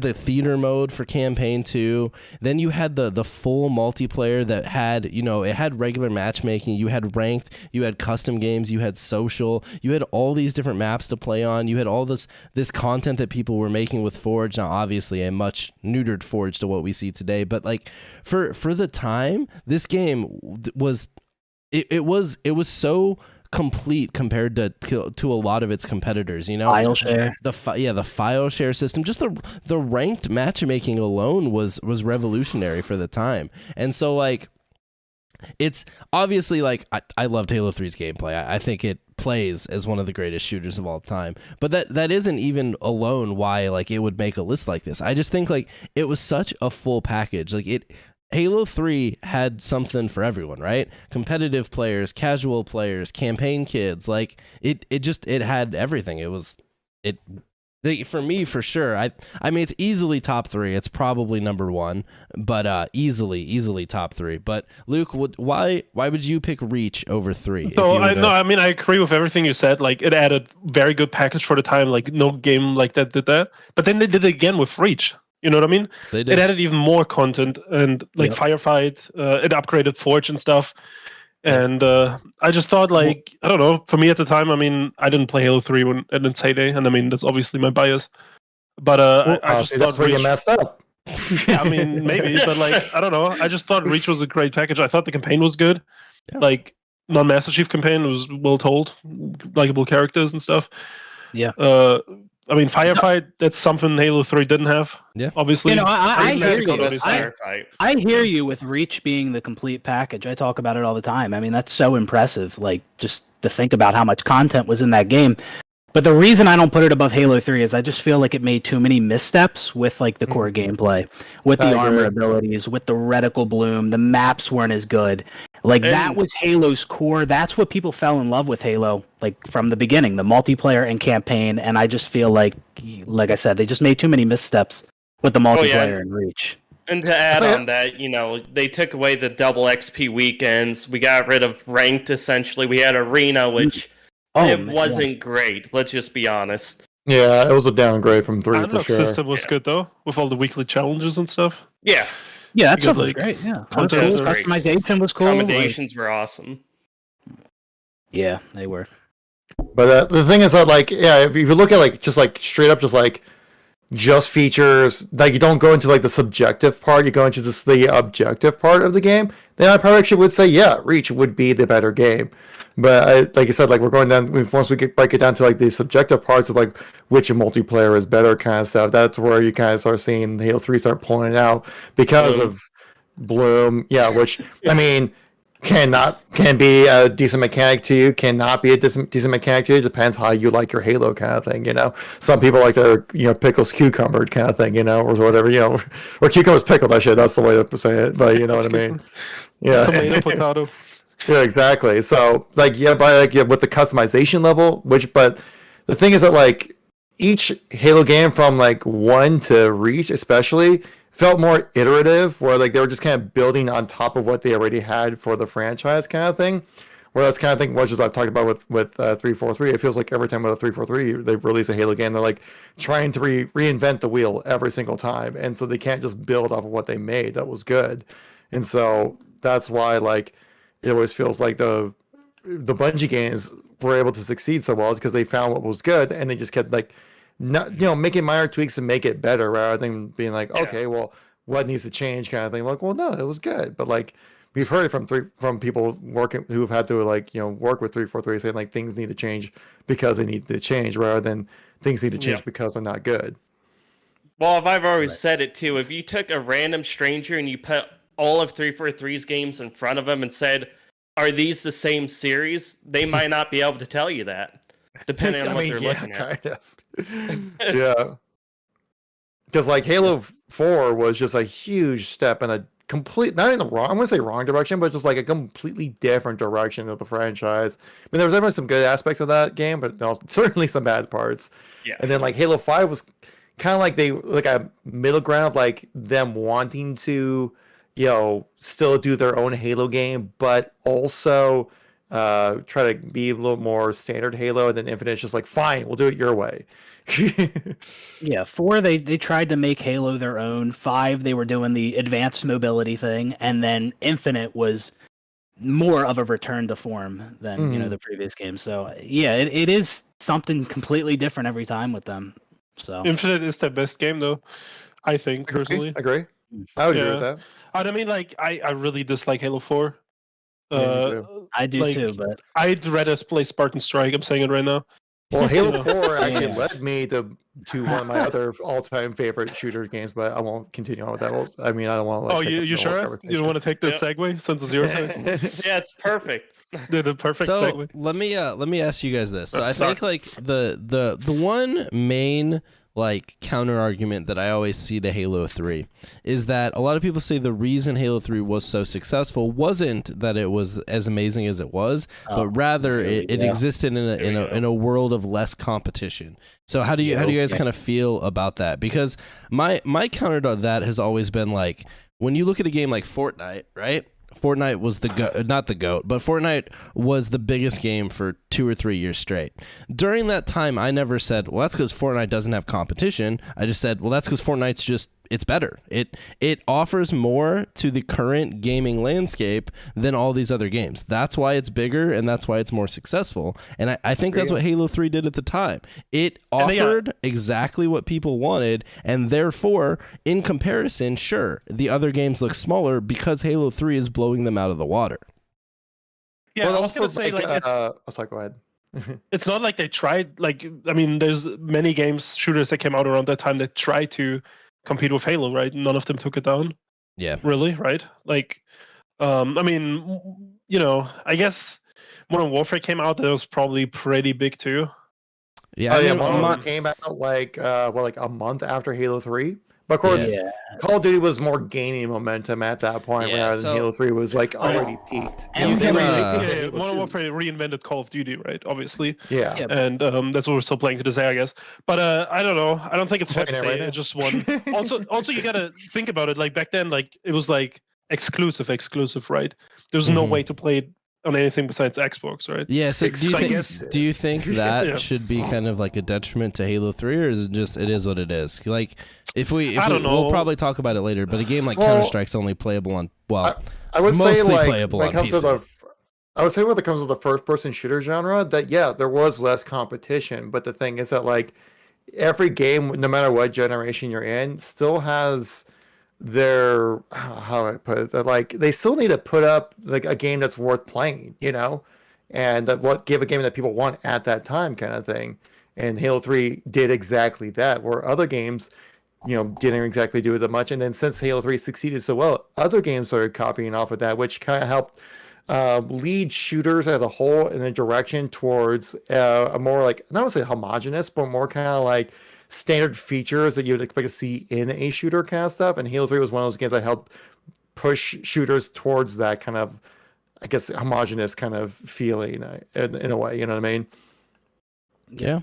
the theater mode for campaign 2. Then you had the full multiplayer that had, it had regular matchmaking, you had ranked, you had custom games, you had social, you had all these different maps to play on, you had all this content that people were making with Forge. Now obviously a much neutered Forge to what we see today, but like for the time, this game was so complete compared to a lot of its competitors,
File share.
The file share system, just the ranked matchmaking alone was revolutionary for the time. And so like it's obviously like I loved Halo 3's gameplay. I think it plays as one of the greatest shooters of all time. But that isn't even alone why like it would make a list like this. I just think like it was such a full package. Like Halo 3 had something for everyone, right? Competitive players, casual players, campaign kids. Like it had everything. For me, for sure. I mean, it's easily top 3. It's probably number 1, but easily top 3. But Luke, why would you pick Reach over 3?
So I mean, I agree with everything you said. Like, it added very good package for the time. Like, no game like that did that. But then they did it again with Reach. You know what I mean?
They did.
It added even more content and like Firefight. It upgraded Forge and stuff. And I just thought, like, I don't know. For me at the time, I mean, I didn't play Halo 3 when it's heyday, and I mean that's obviously my bias. But I just thought
that's where you messed up.
yeah, I mean maybe, but like I don't know. I just thought Reach was a great package. I thought the campaign was good.
Yeah.
Like non-Master Chief campaign was well told, likable characters and stuff.
Yeah.
I mean, Firefight, that's something Halo 3 didn't have.
Yeah.
Obviously.
I hear you.
Firefight.
I hear you with Reach being the complete package. I talk about it all the time. I mean, that's so impressive. Like, just to think about how much content was in that game. But the reason I don't put it above Halo 3 is I just feel like it made too many missteps with like the core gameplay, with the armor abilities, with the reticle bloom. The maps weren't as good. Like that was Halo's core. That's what people fell in love with Halo, like from the beginning, the multiplayer and campaign. And I just feel like I said, they just made too many missteps with the multiplayer and Reach.
And to add on that, you know, they took away the double XP weekends. We got rid of ranked, essentially. We had arena, which wasn't great. Let's just be honest.
Yeah, it was a downgrade from 3 for sure.
The system was good, though, with all the weekly challenges and stuff.
Yeah.
Yeah, that stuff was great. Yeah,
Content
cool. Customization was cool.
Accommodations were awesome.
Yeah, they were.
But the thing is that, like, yeah, if you look at like just like straight up, just features, like you don't go into like the subjective part, you go into just the objective part of the game, then I probably actually would say, yeah, Reach would be the better game. But like I said, like we're going down, once we break it down to like the subjective parts of like which multiplayer is better kind of stuff, that's where you kind of start seeing Halo 3 start pulling it out because of Bloom. Yeah, which, I mean, can be a decent mechanic to you, cannot be a decent mechanic to you. It depends how you like your Halo kind of thing, you know. Some people like their, pickles cucumbered kind of thing, you know, or whatever, or cucumbers pickled, that shit, that's the way to say it, but you know what I mean. Yeah.
Tomato, potato.
Yeah, exactly. So, with the customization level, but the thing is that, like, each Halo game from, like, 1 to Reach, especially, felt more iterative, where, like, they were just kind of building on top of what they already had for the franchise kind of thing. Whereas kind of thing, which is I've talked about with 343, it feels like every time with a 343, they release a Halo game, they're, like, trying to reinvent the wheel every single time. And so they can't just build off of what they made that was good. And so that's why, like, it always feels like the Bungie games were able to succeed so well is because they found what was good and they just kept like making minor tweaks to make it better rather than being like, okay, well, what needs to change kind of thing. Like, well, no, it was good, but like we've heard it from people working who have had to like work with 343 saying like things need to change because they need to change rather than things need to change because they're not good.
Well, I've always said it too. If you took a random stranger and you put all of 343's games in front of them and said, are these the same series? They might not be able to tell you that, depending on what they're looking at.
Kind of. Yeah. Because like Halo 4 was just a huge step in a complete, not in the wrong, I'm going to say wrong direction, but just like a completely different direction of the franchise. I mean, there was definitely some good aspects of that game, but certainly some bad parts.
Yeah.
And then like Halo 5 was kind of like a middle ground of like them wanting to still do their own Halo game, but also try to be a little more standard Halo. And then Infinite's just like, fine, we'll do it your way.
Yeah, 4, they tried to make Halo their own. 5, they were doing the advanced mobility thing. And then Infinite was more of a return to form than, the previous game. So, yeah, it is something completely different every time with them. So
Infinite is the best game, though, I think, personally.
Agree. I would agree with that.
I mean, like, I really dislike Halo 4.
I do too, but
I'd rather play Spartan Strike. I'm saying it right now.
Well, Halo 4 actually
Yeah.
led me to one of my other all-time favorite shooter games, but I won't continue on with that. Well, I mean, I don't want to. Like,
Oh,
take
you
up the whole
sure? You
conversation.
don't want to take this
Yeah.
segue since it's your turn?
Yeah, it's perfect.
The perfect
So
segue.
let me ask you guys this. So I
Sorry.
think like the one main like counter argument that I always see to Halo 3 is that a lot of people say the reason Halo 3 was so successful wasn't that it was as amazing as it was, but rather it existed in a world of less competition. So how do you guys kind of feel about that? Because my counter to that has always been like, when you look at a game like Fortnite, right? Fortnite was not the GOAT, but Fortnite was the biggest game for 2 or 3 years straight. During that time, I never said, well, that's because Fortnite doesn't have competition. I just said, well, that's because Fortnite's just, it's better. It offers more to the current gaming landscape than all these other games. That's why it's bigger, and that's why it's more successful. And I think that's what Halo 3 did at the time. It offered exactly what people wanted, and therefore, in comparison, sure, the other games look smaller because Halo 3 is blowing them out of the water.
Yeah,
Well,
I was gonna say like it's
sorry, go ahead.
it's not like they tried. Like, I mean, there's many games shooters that came out around that time that tried to compete with Halo, right? None of them took it down.
Yeah.
Really, right? Like, I mean, you know, I guess Modern Warfare came out. That was probably pretty big too.
Yeah,
Oh
I
yeah,
mean,
Modern
my-
Warfare came out like like a month after Halo 3. But of course,
Yeah.
Call of Duty was more gaining momentum at that point,
Yeah,
rather
so-
than Halo 3 was like already peaked.
And
You
they
can,
were-
Yeah, Modern Warfare reinvented Call of Duty, right? Obviously,
Yeah.
Yeah.
and that's what we're still playing to this day, I guess. But I don't know. I don't think it's fair to
Playing it
say
right now.
it just won. Also, you gotta think about it. Like back then, like it was like exclusive, right? There's no
Mhm.
way to play it on anything besides Xbox, right?
Yeah, so
I guess-
do you think that
Yeah.
should be kind of like a detriment to Halo 3, or is it just it is what it is? Like if
I don't
we'll
know.
probably talk about it later, but a game like
Well,
Counter-Strike's only playable on
I would say
mostly
like
playable
when
on
it comes to
PC.
I would say when it comes to the first-person shooter genre, that yeah, there was less competition. But the thing is that like every game, no matter what generation you're in, still has their how I put it, that, like they still need to put up like a game that's worth playing, you know, and that what give a game that people want at that time, kind of thing. And Halo 3 did exactly that, where other games, you know, didn't exactly do it that much. And then since Halo 3 succeeded so well, other games started copying off of that, which kind of helped lead shooters as a whole in a direction towards a more like, not to say homogenous, but more kind of like standard features that you would expect to see in a shooter kind of stuff. And Halo 3 was one of those games that helped push shooters towards that kind of, I guess, homogenous kind of feeling in a way, you know what I mean?
Yeah.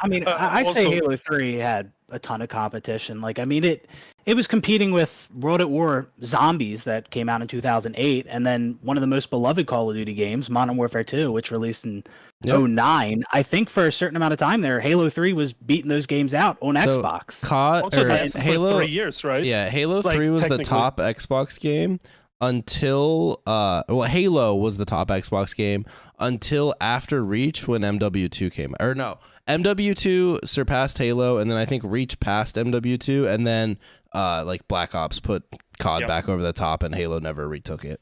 I mean, I say
Also-
Halo 3 had a ton of competition. Like, I mean, it was competing with World at War Zombies that came out in 2008, and then one of the most beloved Call of Duty games, Modern Warfare 2, which released in
Yep.
2009. I think for a certain amount of time there, Halo 3 was beating those games out on
So,
Xbox.
Also, it lasted
Halo
for 3 years, right?
Yeah, Halo
Like,
3 was the
technically.
top Xbox game until Halo was the top Xbox game until after Reach, when MW2 came. Or no, MW2 surpassed Halo, and then I think Reach passed MW2, and then like Black Ops put COD
Yep.
back over the top, and Halo never retook it.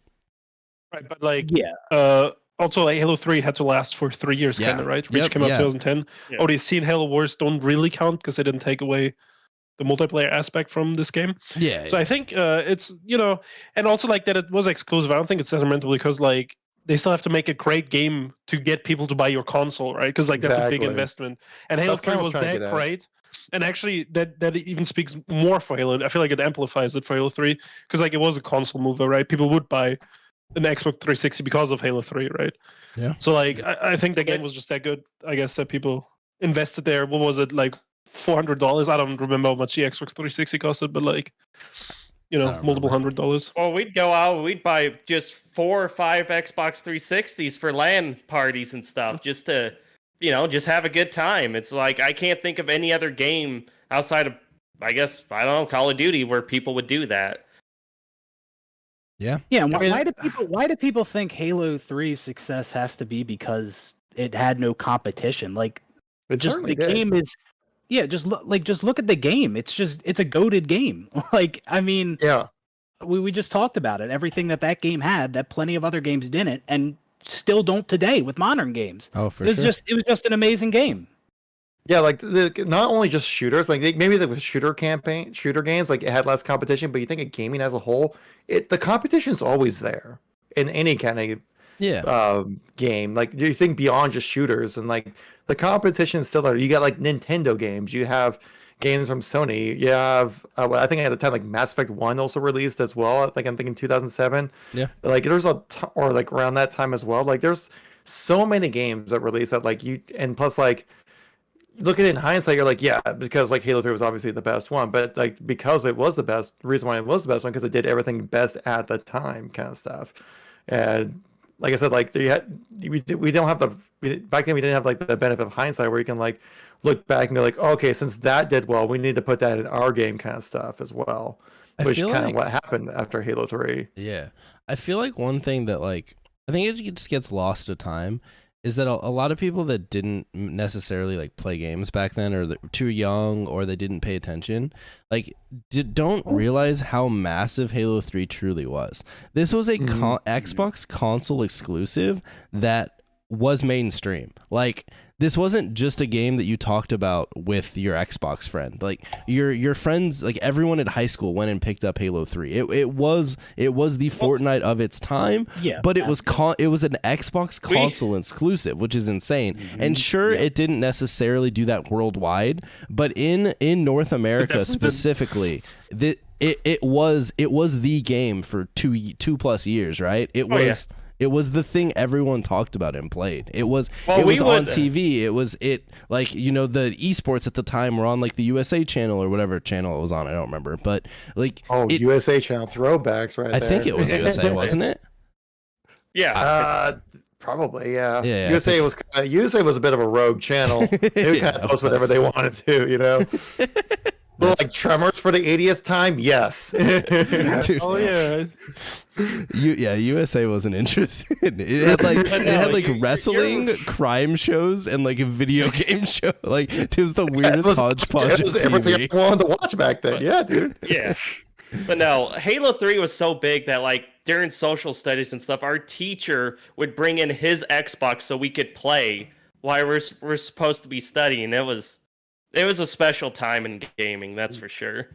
Right, but like,
Yeah.
also like Halo 3 had to last for 3 years,
Yeah.
kind of, right? Reach
Yep,
came out
yeah.
2010.
Yeah.
ODST and Halo Wars don't really count because they didn't take away the multiplayer aspect from this game.
Yeah.
So I think it's, you know, and also like that it was exclusive. I don't think it's detrimental because like they still have to make a great game to get people to buy your console, right? Because like that's a big
Exactly.
investment. And Halo
That's kinda
3
what I
was
was trying to
that
get at.
great. And actually that even speaks more for Halo. I feel like it amplifies it for Halo 3 because like it was a console mover, right? People would buy an Xbox 360 because of Halo 3, right?
Yeah.
So like I think the game was just that good. I guess that people invested there. What was it, like $400? I don't remember how much the Xbox 360 costed, but like, you know,
I don't
multiple
remember.
$100.
Well, we'd go out, we'd buy just 4 or 5 Xbox 360s for LAN parties and stuff, just to, you know, just have a good time. It's like I can't think of any other game outside of, I guess, I don't know, Call of Duty where people would do that.
Yeah.
Yeah, and
I mean-
why do people think Halo 3's success has to be because it had no competition? Like,
It
just
certainly
the
did.
game is, yeah, just look at the game. It's a goated game. Like, I mean,
Yeah.
we just talked about it. Everything that game had, that plenty of other games didn't, and still don't today with modern games.
Oh, for
It was
sure.
just an amazing game.
Yeah, like not only just shooters, but like maybe with shooter games, like it had less competition. But you think of gaming as a whole, the competition's always there in any kind of game. Like you think beyond just shooters, and like the competition's still there. You got like Nintendo games, you have games from Sony, you have I think at the time like Mass Effect 1 also released as well. Like I'm thinking 2007.
Yeah,
like there's or like around that time as well. Like there's so many games that released that like and plus like. Looking in hindsight, you're like, yeah, because like Halo 3 was obviously the best one, but like because it was the best, the reason why it was the best one because it did everything best at the time, kind of stuff. And like I said, like we don't have back then we didn't have like the benefit of hindsight where you can like look back and be like, oh, okay, since that did well, we need to put that in our game, kind of stuff as well, which kind of what happened after Halo 3.
Yeah, I feel like one thing that like I think it just gets lost to time is that a lot of people that didn't necessarily like play games back then, or that were too young, or they didn't pay attention, like don't realize how massive Halo 3 truly was. This was a Xbox console exclusive that was mainstream. Like this wasn't just a game that you talked about with your Xbox friend. Like your friends, like everyone at high school went and picked up Halo 3. It was the Fortnite of its time.
Yeah,
but it was an Xbox console exclusive, which is insane. And sure, it didn't necessarily do that worldwide, but in North America specifically, it was the game for two plus years, right? It was the thing everyone talked about and played. It was on TV. It was the esports at the time were on like the USA channel or whatever channel it was on. I don't remember, but like
USA channel throwbacks right there.
I think it was USA, wasn't it?
Yeah.
Probably, yeah.
USA
was a bit of a rogue channel. They would kind of post whatever they wanted to, you know. Like Tremors for the 80th time, yes.
Dude.
Oh yeah.
USA wasn't interested. It had like wrestling, crime shows, and like a video game show. Like it was the weirdest hodgepodge.
It was
of
everything
TV.
I wanted to watch back then. Yeah, dude.
Yeah. But no, Halo 3 was so big that like during social studies and stuff, our teacher would bring in his Xbox so we could play while we're supposed to be studying. It was a special time in gaming, that's for sure.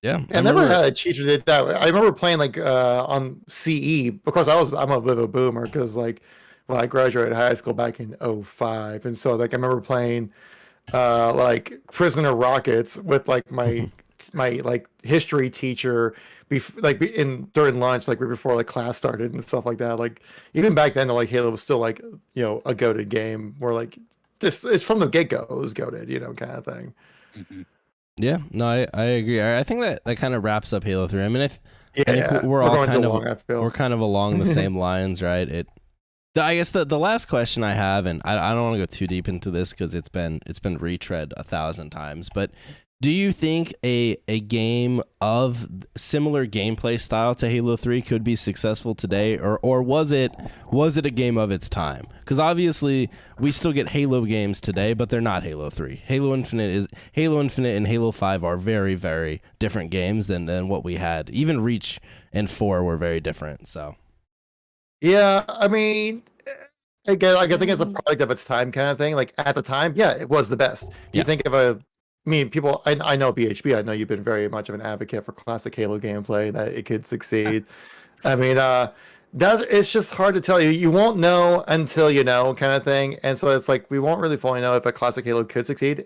Yeah,
I never had a teacher that did that. I remember playing like on CE. Of course, I'm a bit of a boomer because like when I graduated high school back in 2005, and so like I remember playing like Prisoner Rockets with like my like history teacher during lunch, like right before like class started and stuff like that. Like even back then, like Halo was still like a goated game where like it's from the get go it was goated, kind of thing.
Mm-hmm.
Yeah, no, I agree. I think that kind of wraps up Halo 3. I mean, I think
we're
all kind of along the same lines, right? I guess the last question I have, and I don't want to go too deep into this because it's been retread 1,000 times, but do you think a game of similar gameplay style to Halo 3 could be successful today, or was it a game of its time? Because obviously we still get Halo games today, but they're not Halo 3. Halo Infinite and Halo 5 are very, very different games than what we had. Even Reach and 4 were very different. So
yeah, I mean, again, like I think it's a product of its time kind of thing. Like at the time, yeah, it was the best. You think of people, I know BHB, I know you've been very much of an advocate for classic Halo gameplay, that it could succeed. I mean, it's just hard to tell you. You won't know until you know, kind of thing. And so it's like, we won't really fully know if a classic Halo could succeed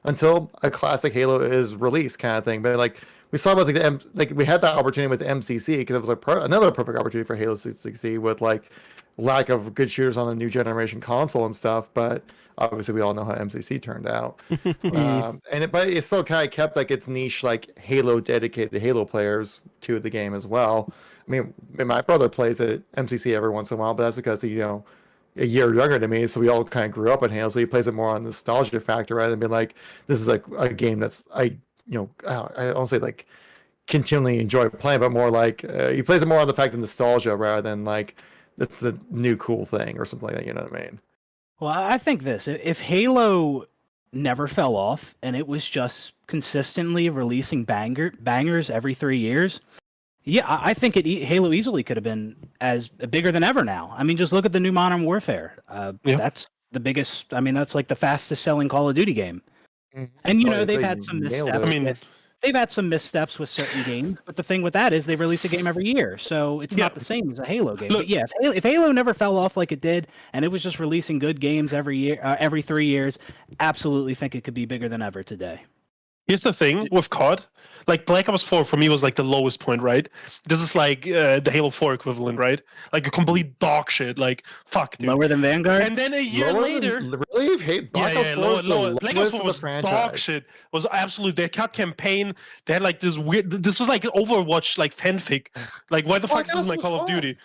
until a classic Halo is released, kind of thing. But like, we saw with we had that opportunity with the MCC because it was another perfect opportunity for Halo to succeed with like lack of good shooters on the new generation console and stuff, but obviously we all know how MCC turned out. But it still kind of kept like its niche, like Halo dedicated Halo players to the game as well. I mean, my brother plays it at MCC every once in a while, but that's because he's a year younger than me, so we all kind of grew up in Halo, so he plays it more on nostalgia factor rather than being like, this is like a game that's I don't say like continually enjoy playing, but more like he plays it more on the fact of nostalgia rather than like that's the new cool thing or something like that. You know what I mean?
Well, I think if Halo never fell off and it was just consistently releasing bangers every 3 years, yeah, I think Halo easily could have been as bigger than ever now. I mean, just look at the new Modern Warfare. That's the biggest. I mean, that's like the fastest selling Call of Duty game.
Mhm.
And
Oh,
they've
they
had some
nailed
missteps.
it.
I mean,
They've had some missteps with certain games, but the thing with that is they release a game every year, so it's
Yeah.
not the same as a Halo game.
Look-
But yeah, if Halo never fell off like it did, and it was just releasing good games every year, every 3 years, absolutely think it could be bigger than ever today.
here's the thing with COD. Like Black Ops 4 for me was like the lowest point, right? This is like the Halo 4 equivalent, right? Like a complete dog shit. Like fuck, dude.
Lower than Vanguard.
And then a year
Lower
later,
than, really? Hey, Black Ops 4
lower,
is the
lower. Black Ops
lowest
4
of the
was dog
franchise.
shit. Was absolute. They cut campaign. They had like this weird. This was like Overwatch, like fanfic. Like why the fuck
Black
is this
Ops
my
was
Call of
fun.
Duty?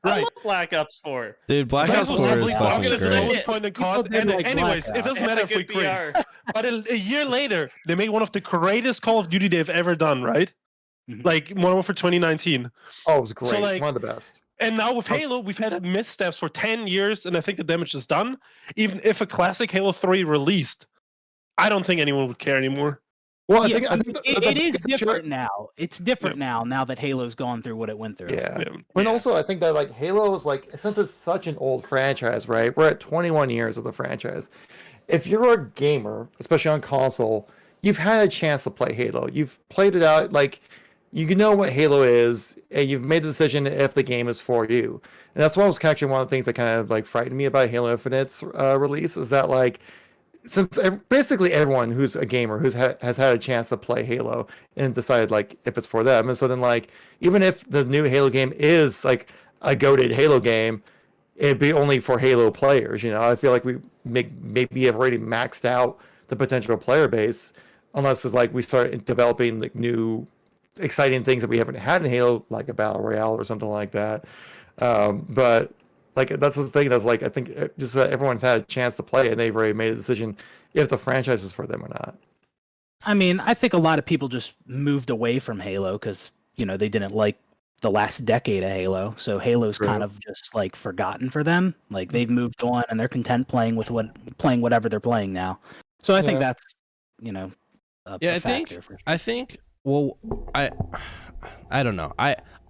I
Right.
love Black Ops 4.
Dude, Black
Black
Ops
Ops
4
was
is
the
fucking
gonna say
great.
lowest point in COD.
People did
And
like
anyways,
Black
it doesn't
Yeah,
matter if we
good
cringe.
PR.
But a year later, they made one of the greatest Call of Duty they've ever done, right?
Mhm.
Like Modern Warfare 2019.
Oh, it was great.
like-
One of the best.
And now with Halo, we've had missteps for 10 years, and I think the damage is done. Even if a classic Halo 3 released, I don't think anyone would care anymore.
Well, I
Yeah,
think
it is
it's sure-
different now. It's different now that Halo's gone through what it went through.
Yeah.
Yeah.
And also, I think that like Halo is like, since it's such an old franchise, right? We're at 21 years of the franchise. If you're a gamer, especially on console, you've had a chance to play Halo. You've played it out, like you know what Halo is, and you've made the decision if the game is for you. And that's what was actually one of the things that kind of like frightened me about Halo Infinite's release, is that like, since basically everyone who's a gamer has had a chance to play Halo and decided like if it's for them, and so then like even if the new Halo game is like a goated Halo game, it'd be only for Halo players. You know, I feel like we maybe have already maxed out the potential player base, unless it's like we start developing like new exciting things that we haven't had in Halo, like a battle royale or something like that. But like that's the thing, that's like I think just everyone's had a chance to play it, and they've already made a decision if the franchise is for them or not.
I mean, I think a lot of people just moved away from Halo because they didn't like the last decade of Halo, so Halo's
True.
kind of just like forgotten for them. Like they've moved on and they're content playing whatever they're playing now. So I think
Yeah.
that's a
Yeah, I
factor for sure.
I think. Well, I don't know.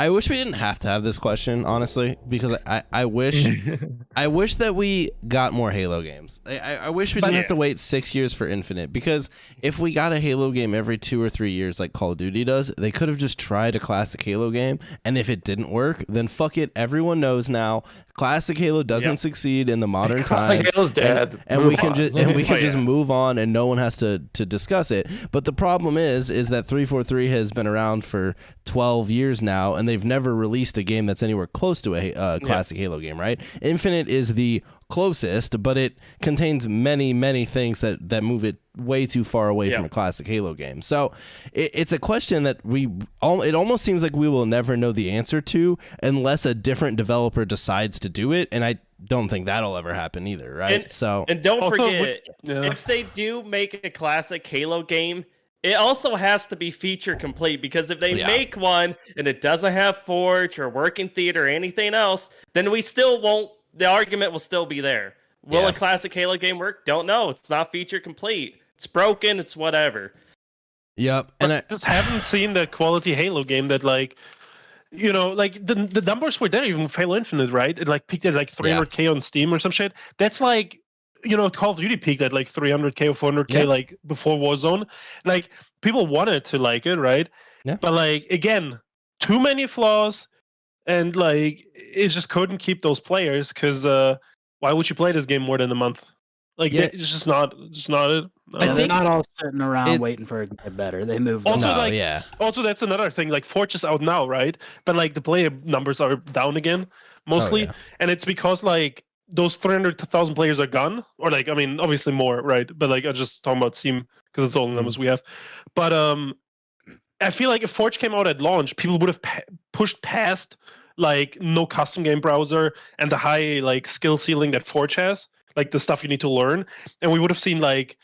I wish we didn't have to have this question, honestly, because I wish that we got more Halo games. I wish we didn't have to wait 6 years for Infinite, because if we got a Halo game every 2 or 3 years like Call of Duty does, they could have just tried a classic Halo game, and if it didn't work, then fuck it. Everyone knows now. Classic Halo doesn't succeed in the modern
Classic
times.
Halo's dead.
And
Move
we can
on.
just move on, and no one has to discuss it. But the problem is that 343 has been around for 12 years now, and they've never released a game that's anywhere close to a classic Halo game, right? Infinite is the closest, but it contains many things that move it way too far away from a classic Halo game. So it's a question that it almost seems like we will never know the answer to unless a different developer decides to do it, and I don't think that'll ever happen either, right?
And don't
Also,
forget,
yeah.
if they do make a classic Halo game, it also has to be feature complete, because if they make one and it doesn't have Forge or working theater or anything else, then we still won't. The argument will still be there. Will a classic Halo game work? Don't know. It's not feature complete. It's broken. It's whatever.
Yep.
But
And
I just haven't seen the quality Halo game that like the numbers were there even with Halo Infinite, right? It like peaked at like 300K on Steam or some shit. That's like Call of Duty peaked at like 300K or 400K like before Warzone. Like people wanted to like it, right?
Yeah.
But like again, too many flaws, and like it just couldn't keep those players, because why would you play this game more than a month? Like it's just not it.
They're not all sitting around waiting for it to get better. They moved on.
Also, also that's another thing. Like Forge is out now, right? But like the player numbers are down again, mostly, and it's because like those 300,000 players are gone, or like obviously more, right? But like I'm just talking about Steam because it's all the numbers we have. But I feel like if Forge came out at launch, people would have pushed past like no custom game browser and the high like skill ceiling that Forge has, like the stuff you need to learn, and we would have seen like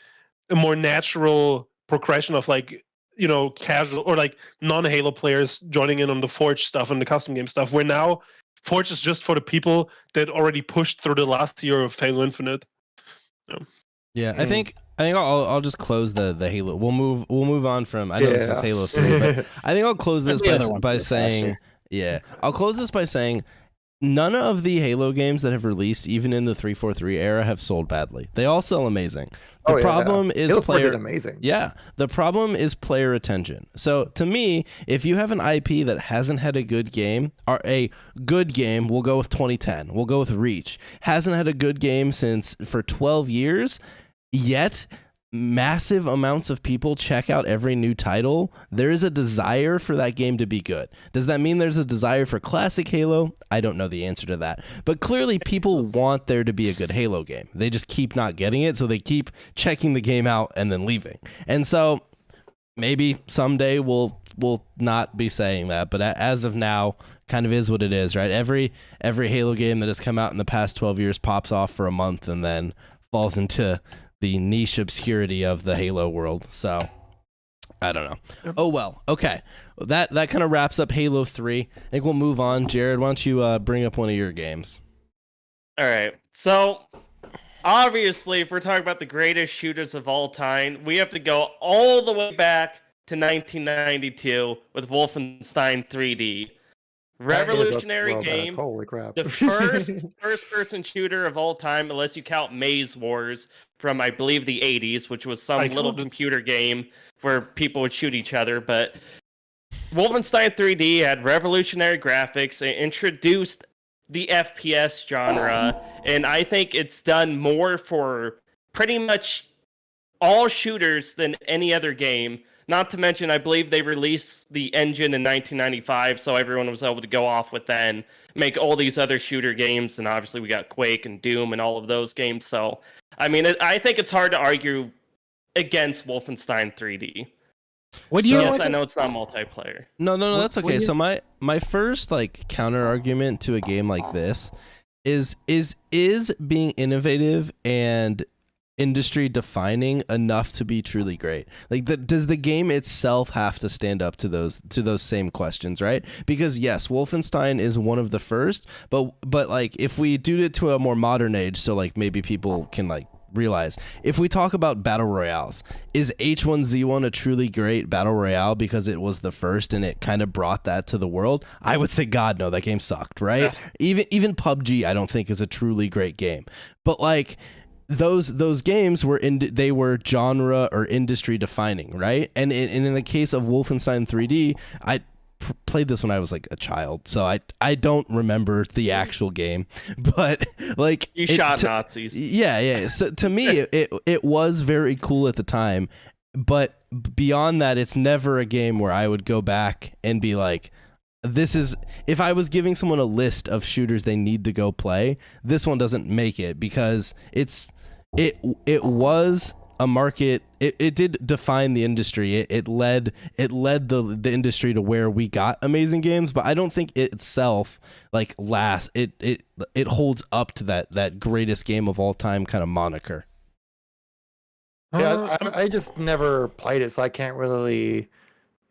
a more natural progression of like casual or like non-Halo players joining in on the Forge stuff and the custom game stuff, where now Forge is just for the people that already pushed through the last year of Halo Infinite.
Yeah, I think I'll just close the Halo. We'll move on from. I know this is Halo 3, but I think I'll close this by saying I'll close this by saying none of the Halo games that have released, even in the 343 era, have sold badly. They all sell amazing. The problem is
Halo 4
player.
did amazing.
Yeah, the problem is player retention. So to me, if you have an IP that hasn't had a good game, or a good game, we'll go with 2010. We'll go with Reach. Hasn't had a good game for 12 years, yet massive amounts of people check out every new title. There is a desire for that game to be good. Does that mean there's a desire for classic Halo? I don't know the answer to that. But clearly people want there to be a good Halo game. They just keep not getting it, so they keep checking the game out and then leaving. And so maybe someday we'll not be saying that, but as of now, kind of is what it is, right? Every Halo game that has come out in the past 12 years pops off for a month and then falls into the niche obscurity of the Halo world. So I don't know.
Yep.
Oh well. Okay. That kind of wraps up Halo 3. I think we'll move on. Jared, why don't you bring up one of your games?
All right. So, obviously, if we're talking about the greatest shooters of all time, we have to go all the way back to 1992 with Wolfenstein 3D. Revolutionary game.
Holy crap.
The first-person shooter of all time, unless you count Maze Wars from, I believe, the 80s, which was some little computer game where people would shoot each other. But Wolfenstein 3D had revolutionary graphics. It introduced the FPS genre, and I think it's done more for pretty much all shooters than any other game. Not to mention, I believe they released the engine in 1995, so everyone was able to go off with that and make all these other shooter games. And obviously, we got Quake and Doom and all of those games. So, I mean, I think it's hard to argue against Wolfenstein 3D. Yes, I know it's not multiplayer.
No, that's okay. So my first counter argument to a game like this is being innovative and industry defining enough to be truly great. Does the game itself have to stand up to those same questions, right? Because yes, Wolfenstein is one of the first, but if we do it to a more modern age, so maybe people can realize, if we talk about battle royales, is H1Z1 a truly great battle royale because it was the first and it kind of brought that to the world? I would say God no, that game sucked, right? Yeah. Even PUBG I don't think is a truly great game. But those games were they were genre or industry defining, right? And in the case of Wolfenstein 3D, I played this when I was a child, so I don't remember the actual game, but
you shot Nazis.
Yeah. So to me, it was very cool at the time, but beyond that, it's never a game where I would go back and be like, this is, if I was giving someone a list of shooters they need to go play, this one doesn't make it because it was a market. It did define the industry. It led the industry to where we got amazing games, but I don't think it itself it holds up to that greatest game of all time kind of moniker.
Yeah, I just never played it, so I can't really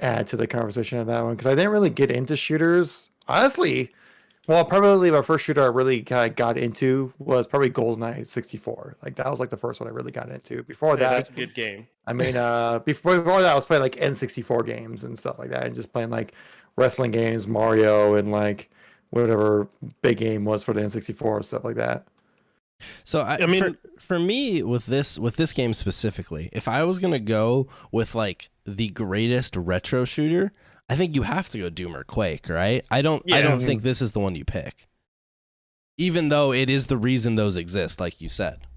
add to the conversation on that one because I didn't really get into shooters. Honestly, well, probably my first shooter I really kind of got into was probably GoldenEye 64. That was the first one I really got into. Before that,
that's a good game.
I mean, before that, I was playing N64 games and stuff like that, and just playing wrestling games, Mario, and whatever big game was for the N64 and stuff like that.
So I mean, for me with this game specifically, if I was gonna go with the greatest retro shooter, I think you have to go Doom or Quake, right? I don't think this is the one you pick, even though it is the reason those exist, like you said.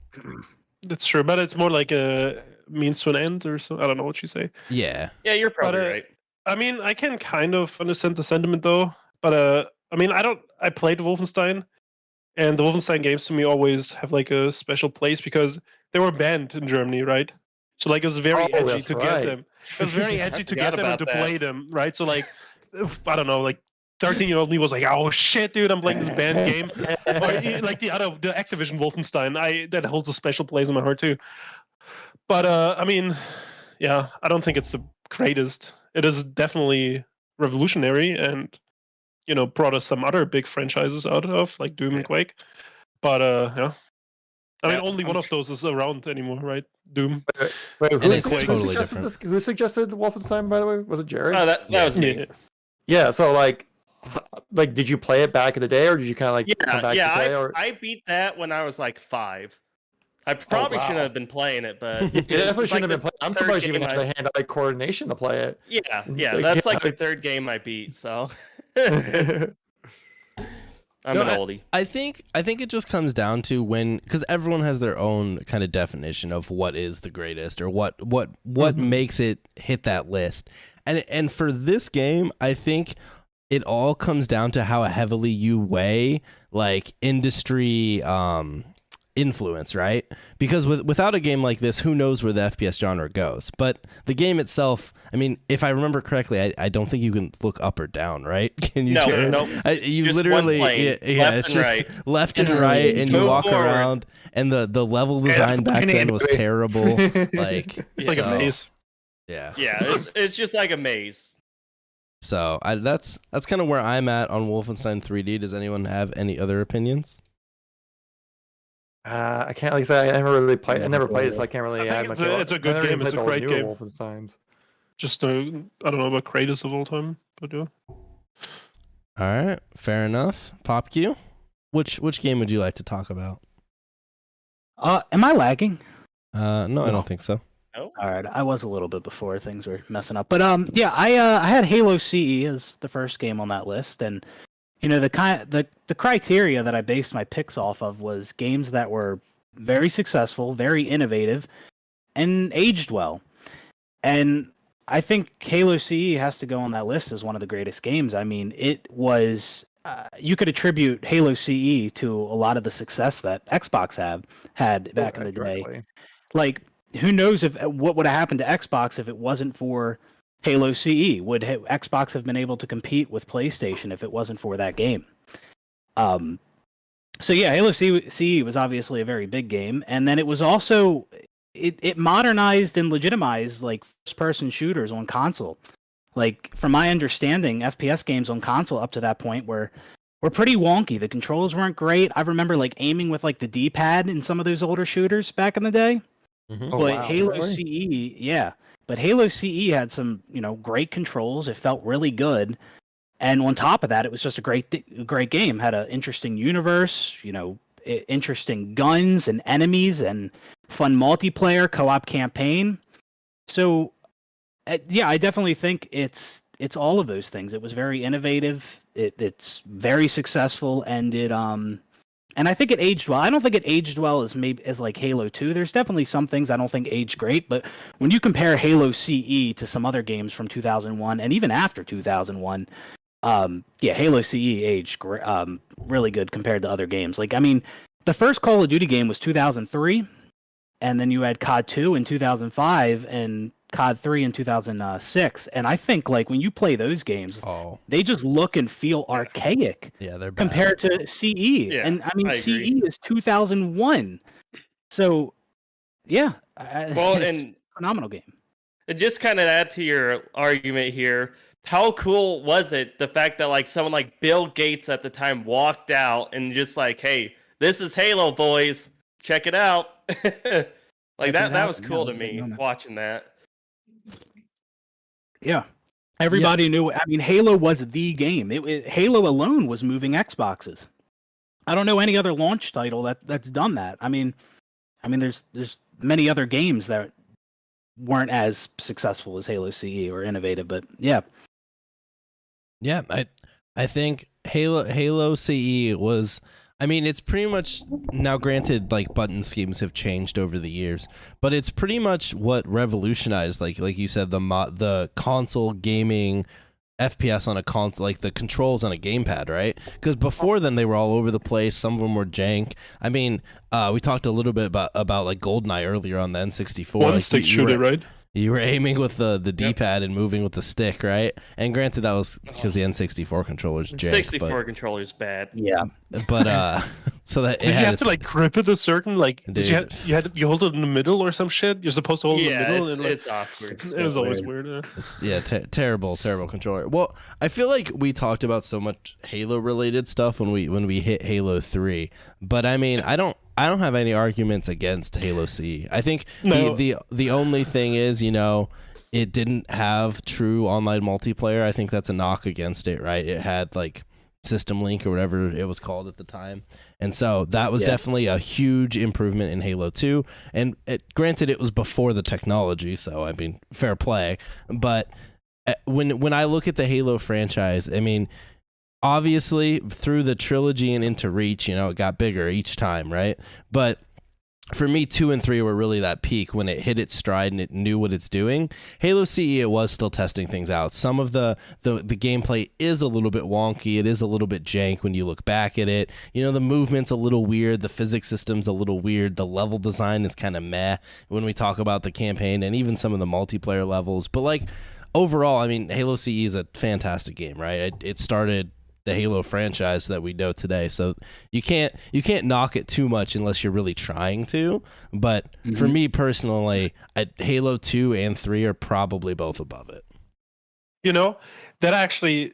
That's true, but it's more like a means to an end or so. I don't know what you say.
Yeah,
you're probably right.
I mean, I can kind of understand the sentiment though, but I mean, I played Wolfenstein, and the Wolfenstein games to me always have a special place because they were banned in Germany, right? So it was very edgy to get them. It was very edgy to get them and to play them, right? So I don't know, 13-year-old me was like, oh shit, dude, I'm playing this banned game. Or the Activision Wolfenstein, that holds a special place in my heart too. But I mean, yeah, I don't think it's the greatest. It is definitely revolutionary and brought us some other big franchises out of Doom and Quake. But yeah. I mean, only one of those is around anymore, right? Doom.
Wait,
who suggested
Who suggested Wolfenstein, by the way? Was it Jared?
No, that was me.
Yeah, so like, did you play it back in the day, or did you kind of like come back to play?
I beat that when I was like 5. I probably
wow.
shouldn't have been playing it, but
You definitely
it's
shouldn't have been
the
playing. I'm
third
surprised you even
game
had the hand-eye coordination to play it.
Yeah,
Like,
that's like the
yeah.
third game I beat. So I'm
No,
an oldie.
I think it just comes down to because everyone has their own kind of definition of what is the greatest or what makes it hit that list. And for this game, I think it all comes down to how heavily you weigh like industry influence, right? Because without a game like this, who knows where the FPS genre goes? But the game itself, I mean, if I remember correctly, I don't think you can look up or down, right? Can you?
No.
You
Just
literally,
one plane,
it's just
right.
left and right, and you
Move
walk
forward.
around, and the level
that's
design back
fucking
then was
anime.
terrible. Like
It's like a maze.
Yeah.
Yeah, it's just like a maze.
So that's kind of where I'm at on Wolfenstein 3D. Does anyone have any other opinions?
I can't like say I never really played. I never played it, so I can't really
I
add
think
much.
it's a good
I never
game.
even
It's a
played the
great
newer
game.
Wolfensteins.
Just I don't know about greatest of all time, but yeah.
All right, fair enough. Pop Q, which game would you like to talk about?
Am I lagging?
No, I don't think so.
Oh,
All right, I was a little bit before things were messing up, but yeah, I had Halo CE as the first game on that list, and you know the criteria that I based my picks off of was games that were very successful, very innovative, and aged well, and I think Halo CE has to go on that list as one of the greatest games. I mean, it was. You could attribute Halo CE to a lot of the success that Xbox had back in the day.
Directly.
Like, who knows what would have happened to Xbox if it wasn't for Halo CE? Would Xbox have been able to compete with PlayStation if it wasn't for that game? So yeah, Halo CE was obviously a very big game, and then it was also it modernized and legitimized like first-person shooters on console. Like, from my understanding, FPS games on console up to that point were pretty wonky. The controls weren't great. I remember like aiming with like the D-pad in some of those older shooters back in the day.
Mm-hmm.
Oh,
But
wow,
Halo
really?
CE, yeah. But Halo CE had some, great controls. It felt really good. And on top of that, it was just a great game. Had an interesting universe, interesting guns and enemies and fun multiplayer co-op campaign. So, yeah, I definitely think it's all of those things. It was very innovative. It's very successful, and and I think it aged well. I don't think it aged well as like Halo 2. There's definitely some things I don't think aged great, but when you compare Halo CE to some other games from 2001 and even after 2001, yeah, Halo CE aged really good compared to other games. Like, I mean, the first Call of Duty game was 2003, and then you had COD 2 in 2005 and COD 3 in 2006, and I think like when you play those games, they just look and feel archaic.
Yeah, they're bad.
Compared to CE,
Yeah,
and I mean
I
CE
agree.
is 2001, so yeah,
Well,
it's
and
a phenomenal game.
just kind of add to your argument here. How cool was it the fact that like someone like Bill Gates at the time walked out and just like, hey, this is Halo, boys, check it out. Like that was cool to me watching that.
Yeah, everybody knew. I mean, Halo was the game. Halo alone was moving Xboxes. I don't know any other launch title that's done that. I mean, there's many other games that weren't as successful as Halo CE or innovative, but yeah.
Yeah, I think Halo CE was. I mean, it's pretty much now. Granted, like button schemes have changed over the years, but it's pretty much what revolutionized, like you said, the console gaming FPS on a console, like the controls on a gamepad, right? Because before then they were all over the place. Some of them were jank. I mean, we talked a little bit about like GoldenEye earlier on the N64.
One
like,
stick shooter, right?
You were aiming with the D-pad and moving with the stick, right? And granted, that was because the N64 controller's jank.
64 controller's bad.
Yeah,
but so that it
Did you
had
have
its,
to like grip it a certain like?
Dude.
You hold it in the middle or some shit. You're supposed to hold it in the
Yeah,
middle. And, like,
it's awkward.
it was always weird.
terrible controller. Well, I feel like we talked about so much Halo related stuff when we hit Halo 3, but I mean, I don't have any arguments against Halo C. I think
No.
the only thing is, it didn't have true online multiplayer. I think that's a knock against it, right? It had like System Link or whatever it was called at the time. And so that was definitely a huge improvement in Halo 2. And granted, it was before the technology, so I mean, fair play. But when I look at the Halo franchise, I mean, obviously through the trilogy and into Reach, it got bigger each time, right? But for me, 2 and 3 were really that peak when it hit its stride and it knew what it's doing. Halo CE, it was still testing things out. Some of the gameplay is a little bit wonky. It is a little bit jank when you look back at it. The movement's a little weird. The physics system's a little weird. The level design is kind of meh when we talk about the campaign and even some of the multiplayer levels. But like overall, I mean, Halo CE is a fantastic game, right? It started the Halo franchise that we know today, so you can't knock it too much unless you're really trying to. But for me personally, Halo 2 and 3 are probably both above it.
That actually,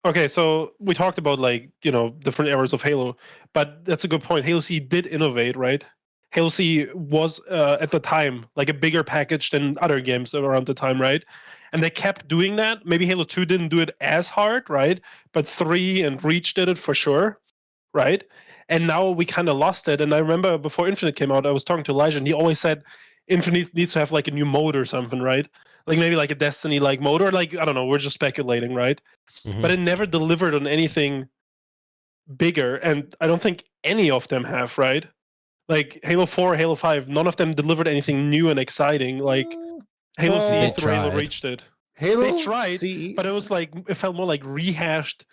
okay, so we talked about like different eras of Halo, but that's a good point. Halo C did innovate, right? Halo C was at the time like a bigger package than other games around the time, right? And they kept doing that. Maybe Halo 2 didn't do it as hard, right? But 3 and Reach did it for sure, right? And now we kind of lost it. And I remember before Infinite came out, I was talking to Elijah, and he always said Infinite needs to have like a new mode or something, right? Like maybe like a Destiny-like mode, or like, I don't know, we're just speculating, right? But it never delivered on anything bigger, and I don't think any of them have, right? Like Halo 4, Halo 5, none of them delivered anything new and exciting like Halo CE through Halo Reach did. They tried, but it was like it felt more like rehashed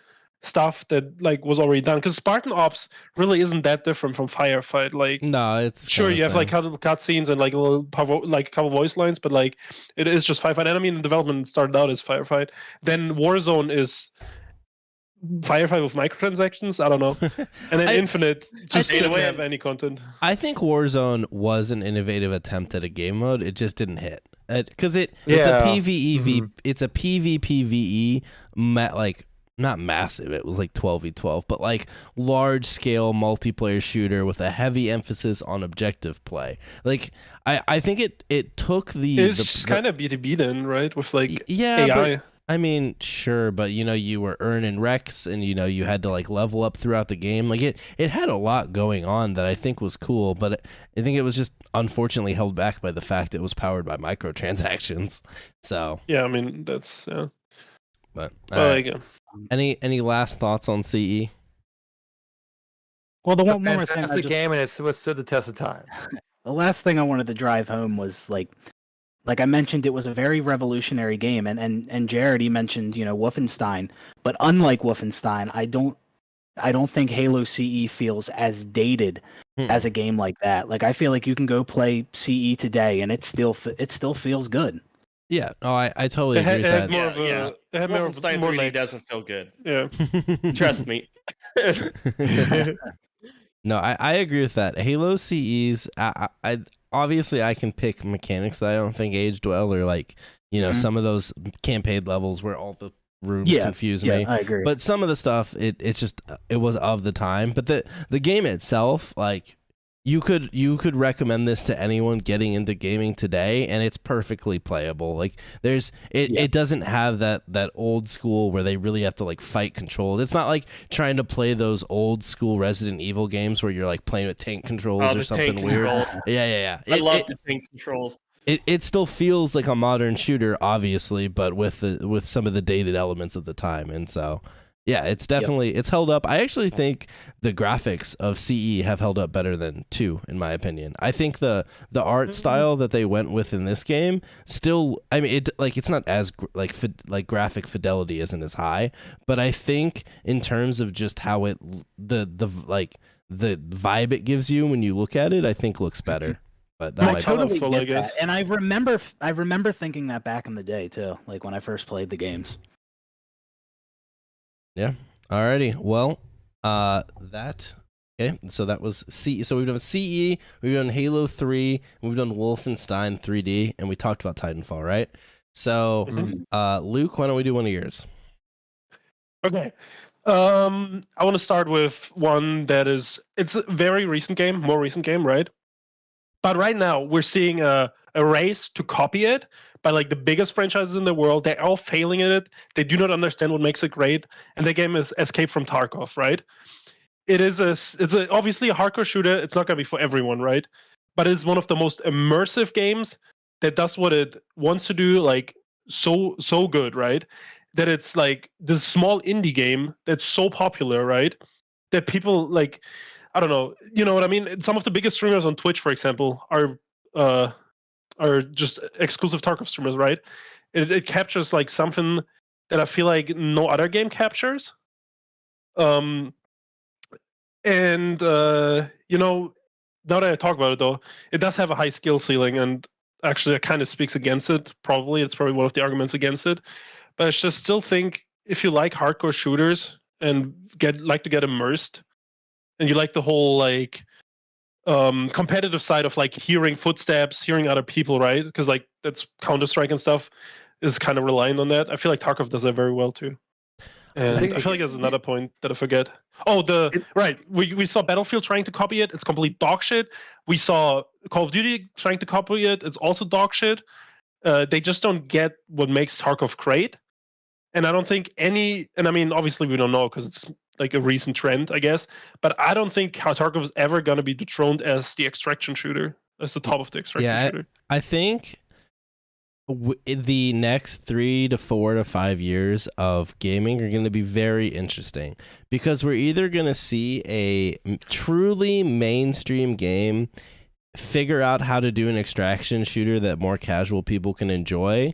stuff that like was already done. Because Spartan Ops really isn't that different from Firefight. Like,
no, it's
sure you have like cutscenes and like a little couple voice lines, but like it is just Firefight. And I mean, the development started out as Firefight. Then Warzone is Firefight with microtransactions. I don't know. And then Infinite just didn't have any content.
I think Warzone was an innovative attempt at a game mode. It just didn't hit. Because it's a PvEV, it's a PvPvE, like not massive. It was like 12v12, but like large scale multiplayer shooter with a heavy emphasis on objective play. Like I think it took
it's just kind of B2B then, right? With like AI.
But, I mean, sure, but you were earning Rex and you had to like level up throughout the game. Like it had a lot going on that I think was cool, but I think it was just unfortunately held back by the fact it was powered by microtransactions. So
yeah, I mean that's
But
there you go.
Any last thoughts on CE?
Well, the one more thing,
it's a game and it's stood the test of time.
The last thing I wanted to drive home was like I mentioned, it was a very revolutionary game, and Jared, he mentioned Wolfenstein, but unlike Wolfenstein, I don't think Halo CE feels as dated as a game like that. Like I feel like you can go play CE today and it still feels good.
Yeah, I totally agree with that.
Wolfenstein 3D doesn't feel good.
Yeah,
trust me.
No, I agree with that. Halo CEs, I obviously I can pick mechanics that I don't think aged well, or like some of those campaign levels where all the rooms confuse me.
I agree.
But some of the stuff, it was of the time. But the game itself, like you could recommend this to anyone getting into gaming today, and it's perfectly playable. Like it doesn't have that old school where they really have to like fight control. It's not like trying to play those old school Resident Evil games where you're like playing with tank controls or something weird. Yeah.
I love the tank controls.
It still feels like a modern shooter, obviously, but with some of the dated elements of the time, and so. Yeah, it's definitely it's held up. I actually think the graphics of CE have held up better than 2, in my opinion. I think the art style that they went with in this game still, I mean, it's not as like graphic fidelity isn't as high, but I think in terms of just how the vibe it gives you when you look at it, I think looks better. But that
I totally get that. And I remember thinking that back in the day too, like when I first played the games.
Yeah. Alrighty. Well, okay. So that was CE. So we've done CE, we've done Halo 3, we've done Wolfenstein 3D, and we talked about Titanfall, right? So, Luke, why don't we do one of yours?
Okay. I want to start with one it's a very recent game, more recent game, right? But right now we're seeing a a race to copy it by like the biggest franchises in the world. They're all failing at it. They do not understand what makes it great. And the game is Escape from Tarkov, right? It's obviously a hardcore shooter. It's not going to be for everyone, right? But it's one of the most immersive games that does what it wants to do, like so good, right? That it's like this small indie game that's so popular, right? That people like, I don't know, you know what I mean? Some of the biggest streamers on Twitch, for example, are just exclusive Tarkov streamers, right? It captures like something that I feel like no other game captures. You know, now that I talk about it though, it does have a high skill ceiling, and actually that kind of speaks against it. It's probably one of the arguments against it. But I just still think if you like hardcore shooters and like to get immersed, and you like the whole like competitive side of like hearing footsteps, hearing other people, right? Because like that's Counter-Strike and stuff is kind of reliant on that. I feel like Tarkov does that very well too. And I feel like there's another point that I forget. Oh, we saw Battlefield trying to copy it. It's complete dog shit. We saw Call of Duty trying to copy it. It's also dog shit. They just don't get what makes Tarkov great. And I don't think and I mean, obviously we don't know because it's like a recent trend, I guess. But I don't think Tarkov is ever going to be dethroned as the extraction shooter, as the top of the extraction shooter.
I think the next 3 to 4 to 5 years of gaming are going to be very interesting because we're either going to see a truly mainstream game figure out how to do an extraction shooter that more casual people can enjoy,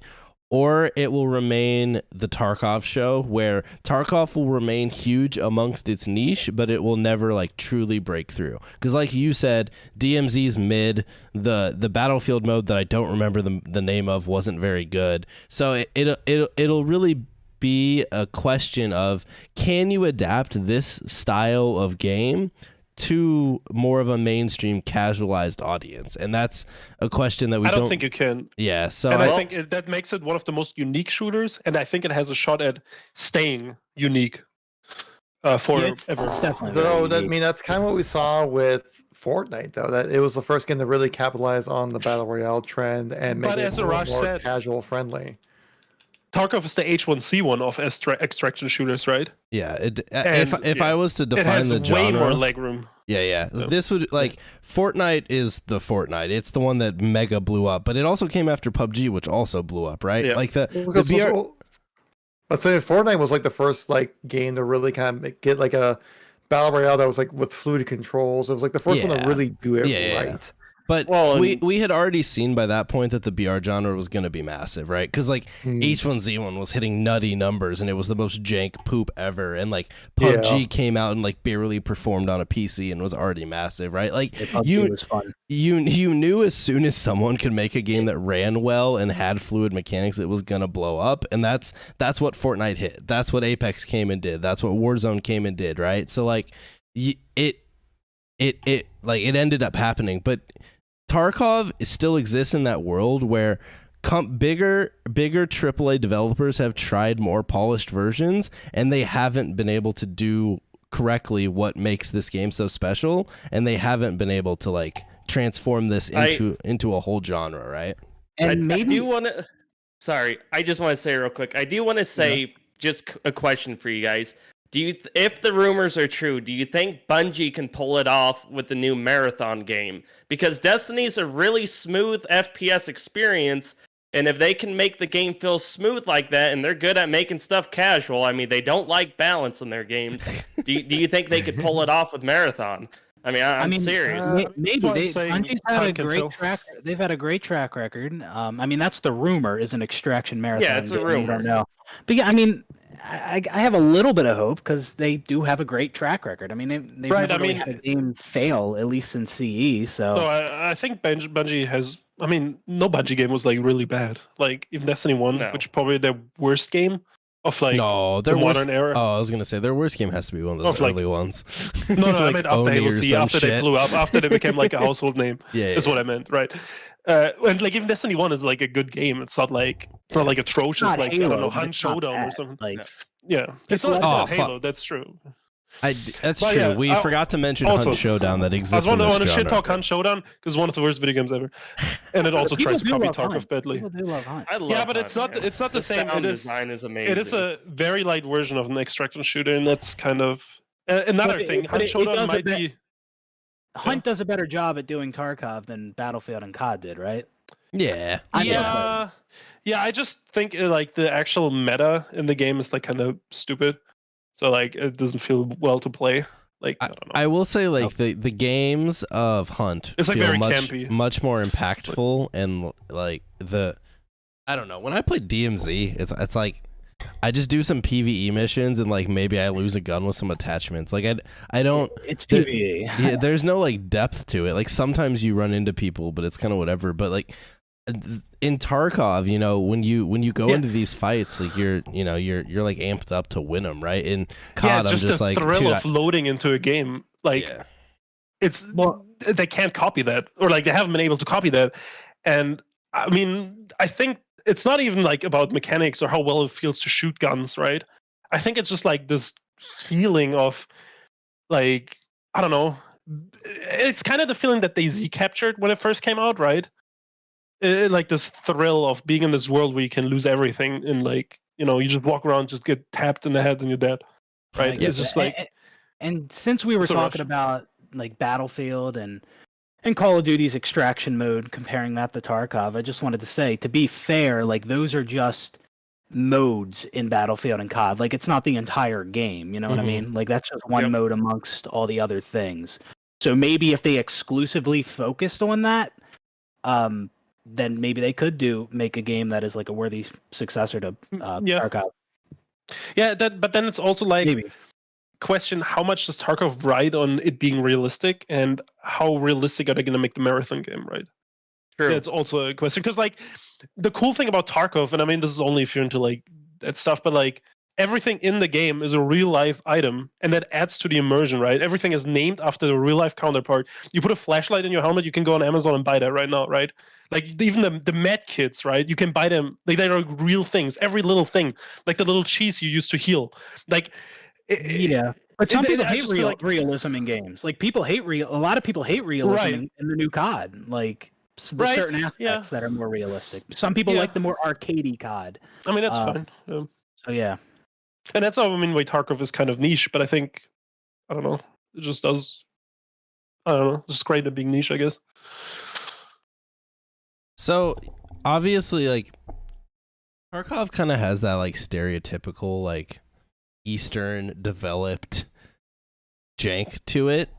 or it will remain the Tarkov show where Tarkov will remain huge amongst its niche, but it will never like truly break through. Because like you said, DMZ's mid, the Battlefield mode that I don't remember the name of wasn't very good. So it'll really be a question of, can you adapt this style of game to more of a mainstream casualized audience? And that's a question that I don't
think you can.
Yeah, so
I think that makes it one of the most unique shooters, and I think it has a shot at staying unique forever.
It's definitely
Though I mean that's kind of what we saw with Fortnite, though, that it was the first game to really capitalize on the battle royale trend and make it more casual friendly.
Tarkov is the H1C1 of extraction shooters, right?
Yeah. If I was to define the genre,
way more legroom.
Yeah.
So,
this would like Fortnite is the Fortnite. It's the one that mega blew up, but it also came after PUBG, which also blew up, right?
Yeah.
Like the
BR. Let's say Fortnite was like the first like game to really kind of get like a battle royale that was like with fluid controls. It was like the first one to really do it right.
Yeah. But we had already seen by that point that the BR genre was going to be massive, right? Because like H1Z1 was hitting nutty numbers and it was the most jank poop ever. And like PUBG came out and like barely performed on a PC and was already massive, right? Like
PUBG was fun.
You knew as soon as someone could make a game that ran well and had fluid mechanics, it was going to blow up. And that's what Fortnite hit. That's what Apex came and did. That's what Warzone came and did, right? So like it ended up happening, but Tarkov still exists in that world where bigger AAA developers have tried more polished versions and they haven't been able to do correctly what makes this game so special, and they haven't been able to like transform this into a whole genre, right?
And
I do want to. Sorry, I just want to say real quick. I do want to say just a question for you guys. If the rumors are true, do you think Bungie can pull it off with the new Marathon game? Because Destiny's a really smooth FPS experience, and if they can make the game feel smooth like that, and they're good at making stuff casual, I mean, they don't like balance in their games. do you think they could pull it off with Marathon? I mean, serious.
Maybe Bungie's had a great track. They've had a great track record. I mean, that's the rumor is an extraction marathon.
Yeah, it's a rumor.
I don't know. But yeah, I mean, I have a little bit of hope because they do have a great track record. I mean, they've never really had a game fail, at least in CE. So
I think Bungie has. I mean, no Bungie game was like really bad. Like even Destiny 1, which is probably their worst game of like
their
modern era.
Oh, I was gonna say their worst game has to be one of those early ones.
No,
like
I meant after Halo C, after they blew up, after they became like a household name. Is what I meant, right? And like even Destiny 1 is like a good game. It's not like atrocious like Halo, I don't know, Hunt Showdown or something.
Like
it's not Halo. That's true.
That's
But
true.
yeah,
We forgot to mention
also,
Hunt Showdown that
I
exists
was
in this
want to shit
genre.
talk Hunt Showdown because it's one of the worst video games ever, and it also
People
tries to
do
copy
love
Tarkov
Hunt.
badly.
People do love Hunt.
I love
Yeah, but
Hunt,
it's not.
man.
It's not the same.
Sound
It is.
design is amazing.
It is a very light version of an extraction shooter, and that's kind of another
But
thing.
it
Hunt
does
Showdown
a
might
bit-
be.
Hunt does a better job at doing Tarkov than Battlefield and COD did, right?
Yeah.
Yeah. I just think like the actual meta in the game is like kind of stupid, so like it doesn't feel well to play. Like I don't know.
I will say like the games of Hunt
It's, like,
feel
very
much
campy.
much more impactful and like I don't know, when I play DMZ it's like I just do some PvE missions and like maybe I lose a gun with some attachments. Like I don't.
It's
there-
PvE.
Yeah, there's no like depth to it. Like sometimes you run into people, but it's kind of whatever. But like in Tarkov, you know, when you go into these fights, like you're like amped up to win them, right? In COD,
just
I'm just
the
like,
thrill
dude,
of loading into a game. Like
yeah.
it's they can't copy that, or like they haven't been able to copy that. And I mean, I think it's not even like about mechanics or how well it feels to shoot guns, right? I think it's just like this feeling of like, I don't know. It's kind of the feeling that DayZ captured when it first came out, right? Like this thrill of being in this world where you can lose everything and like, you know, you just walk around, just get tapped in the head and you're dead, right?
Yeah,
It's just like
and since we were
It's a
talking
rush.
about like Battlefield and Call of Duty's extraction mode, comparing that to Tarkov, I just wanted to say, to be fair, like those are just modes in Battlefield and COD. Like it's not the entire game, you know what I
Mhm.
mean? Like that's just one
Yep.
mode amongst all the other things. So maybe if they exclusively focused on that, then maybe they could make a game that is like a worthy successor to
Yeah.
Tarkov.
yeah, but then it's also like
Maybe.
question, how much does Tarkov ride on it being realistic, and how realistic are they going to make the marathon game, right?
True.
That's also a question, because like the cool thing about Tarkov, and I mean this is only if you're into like that stuff, but like everything in the game is a real life item, and that adds to the immersion, right? Everything is named after the real life counterpart. You put a flashlight in your helmet, you can go on Amazon and buy that right now, right? Like even the med kits, right? You can buy them. Like they are real things. Every little thing, like the little cheese you use to heal, like.
Yeah, but some people
I
hate
just feel like-
realism in games. Like people hate a lot of people hate realism
Right.
in the new COD. Like there's
Right,
certain aspects
yeah.
that are more realistic. Some people
Yeah.
like the more arcadey COD.
I mean that's
Uh,
fine. Yeah.
So yeah,
And that's how I mean why Tarkov is kind of niche, but I think I don't know. It just does. I don't know. It's just great at being niche, I guess.
So obviously, like Tarkov kind of has that like stereotypical like Eastern developed jank to it.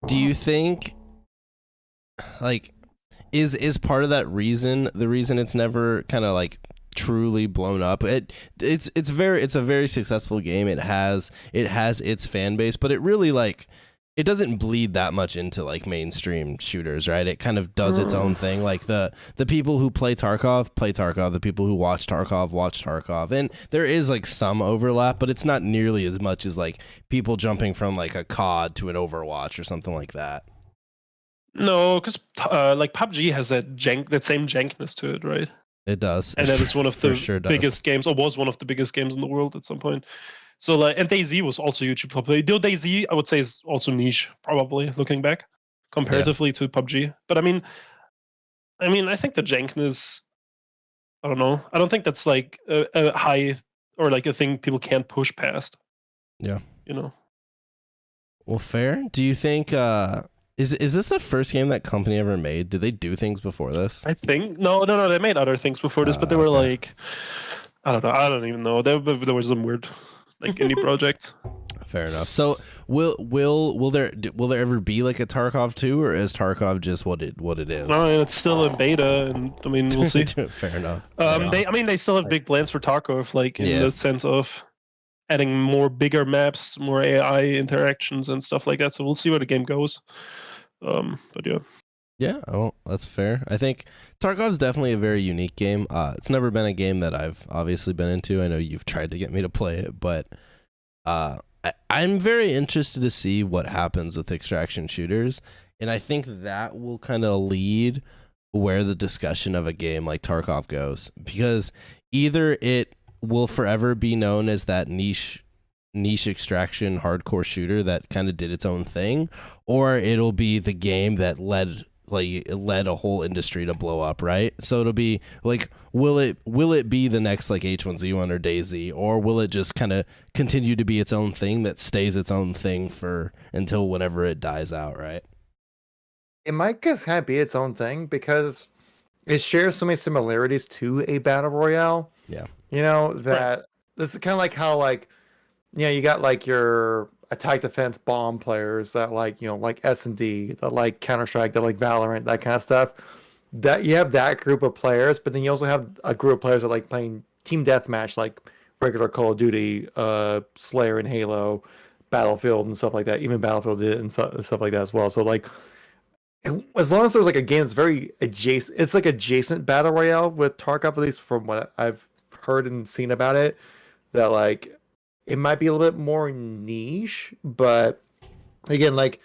Do you think like is part of that reason the reason it's never kind of like truly blown up? It's a very successful game. It has its fan base, but it really like it doesn't bleed that much into like mainstream shooters, right? It kind of does its own thing. Like the people who play Tarkov, the people who watch Tarkov. And there is like some overlap, but it's not nearly as much as like people jumping from like a COD to an Overwatch or something like that.
No, because like PUBG has that same jankness to it, right?
It does.
And that is one of
For
the
sure does.
biggest games, or was one of the biggest games in the world at some point. So like, and DayZ was also hugely popular. Though DayZ, I would say, is also niche, probably looking back, comparatively to PUBG. But I mean, I think the jankness. I don't know. I don't think that's like a high or like a thing people can't push past.
Yeah.
You know.
Well, fair. Do you think is this the first game that company ever made? Did they do things before this?
I think no. They made other things before this, but they were
Okay.
like, I don't know. I don't even know. There were some weird, like indie projects.
Fair enough. So will there ever be like a Tarkov 2, or is Tarkov just what it is?
No, it's still in beta, and I mean, we'll see.
Fair enough. Fair enough.
They still have big plans for Tarkov, like in
Yeah.
the sense of adding more bigger maps, more AI interactions and stuff like that. So we'll see where the game goes. But yeah.
Yeah, well, that's fair. I think Tarkov's definitely a very unique game. It's never been a game that I've obviously been into. I know you've tried to get me to play it, but I'm very interested to see what happens with extraction shooters, and I think that will kind of lead where the discussion of a game like Tarkov goes, because either it will forever be known as that niche niche extraction hardcore shooter that kind of did its own thing, or it'll be the game that led a whole industry to blow up, right? So it'll be like, will it be the next like H1Z1 or DayZ, or will it just kind of continue to be its own thing that stays its own thing for until whenever it dies out, right?
It might just kind of be its own thing because it shares so many similarities to a battle royale.
Yeah.
You know, that this is kind of like how, like, you know, you got like your attack defense bomb players that like, you know, like S&D, that like Counter-Strike, that like Valorant, that kind of stuff. That you have that group of players, but then you also have a group of players that like playing team deathmatch, like regular Call of Duty, Slayer and Halo, Battlefield and stuff like that. Even Battlefield did it and stuff like that as well. So like, as long as there's like a game that's very adjacent, it's like adjacent battle royale with Tarkov, at least from what I've heard and seen about it, that like it might be a little bit more niche, but again, like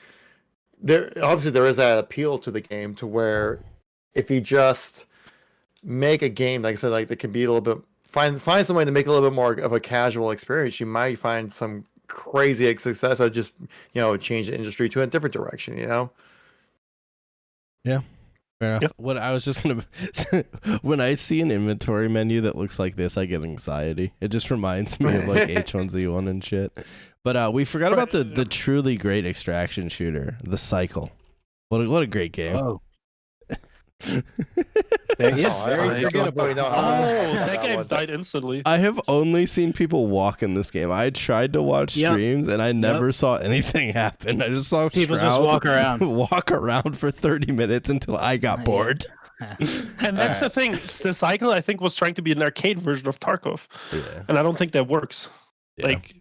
there is that appeal to the game to where if you just make a game, like I said, like that can be a little bit find some way to make it a little bit more of a casual experience, you might find some crazy success that just, you know, change the industry to a different direction, you know.
Yeah, fair enough.
Yep.
What I was just gonna, when I see an inventory menu that looks like this, I get anxiety. It just reminds me of like H1Z1 and shit. But we forgot about the truly great extraction shooter, The Cycle. What a great game.
Oh. Very
forgettable.
That game died instantly.
I have only seen people walk in this game. I tried to watch streams and I never saw anything happen. I just saw
people
Shroud
just
walk around for 30 minutes until I got bored.
And that's the thing. The Cycle, I think, was trying to be an arcade version of Tarkov.
Yeah.
And I don't think that works.
Yeah.
Like,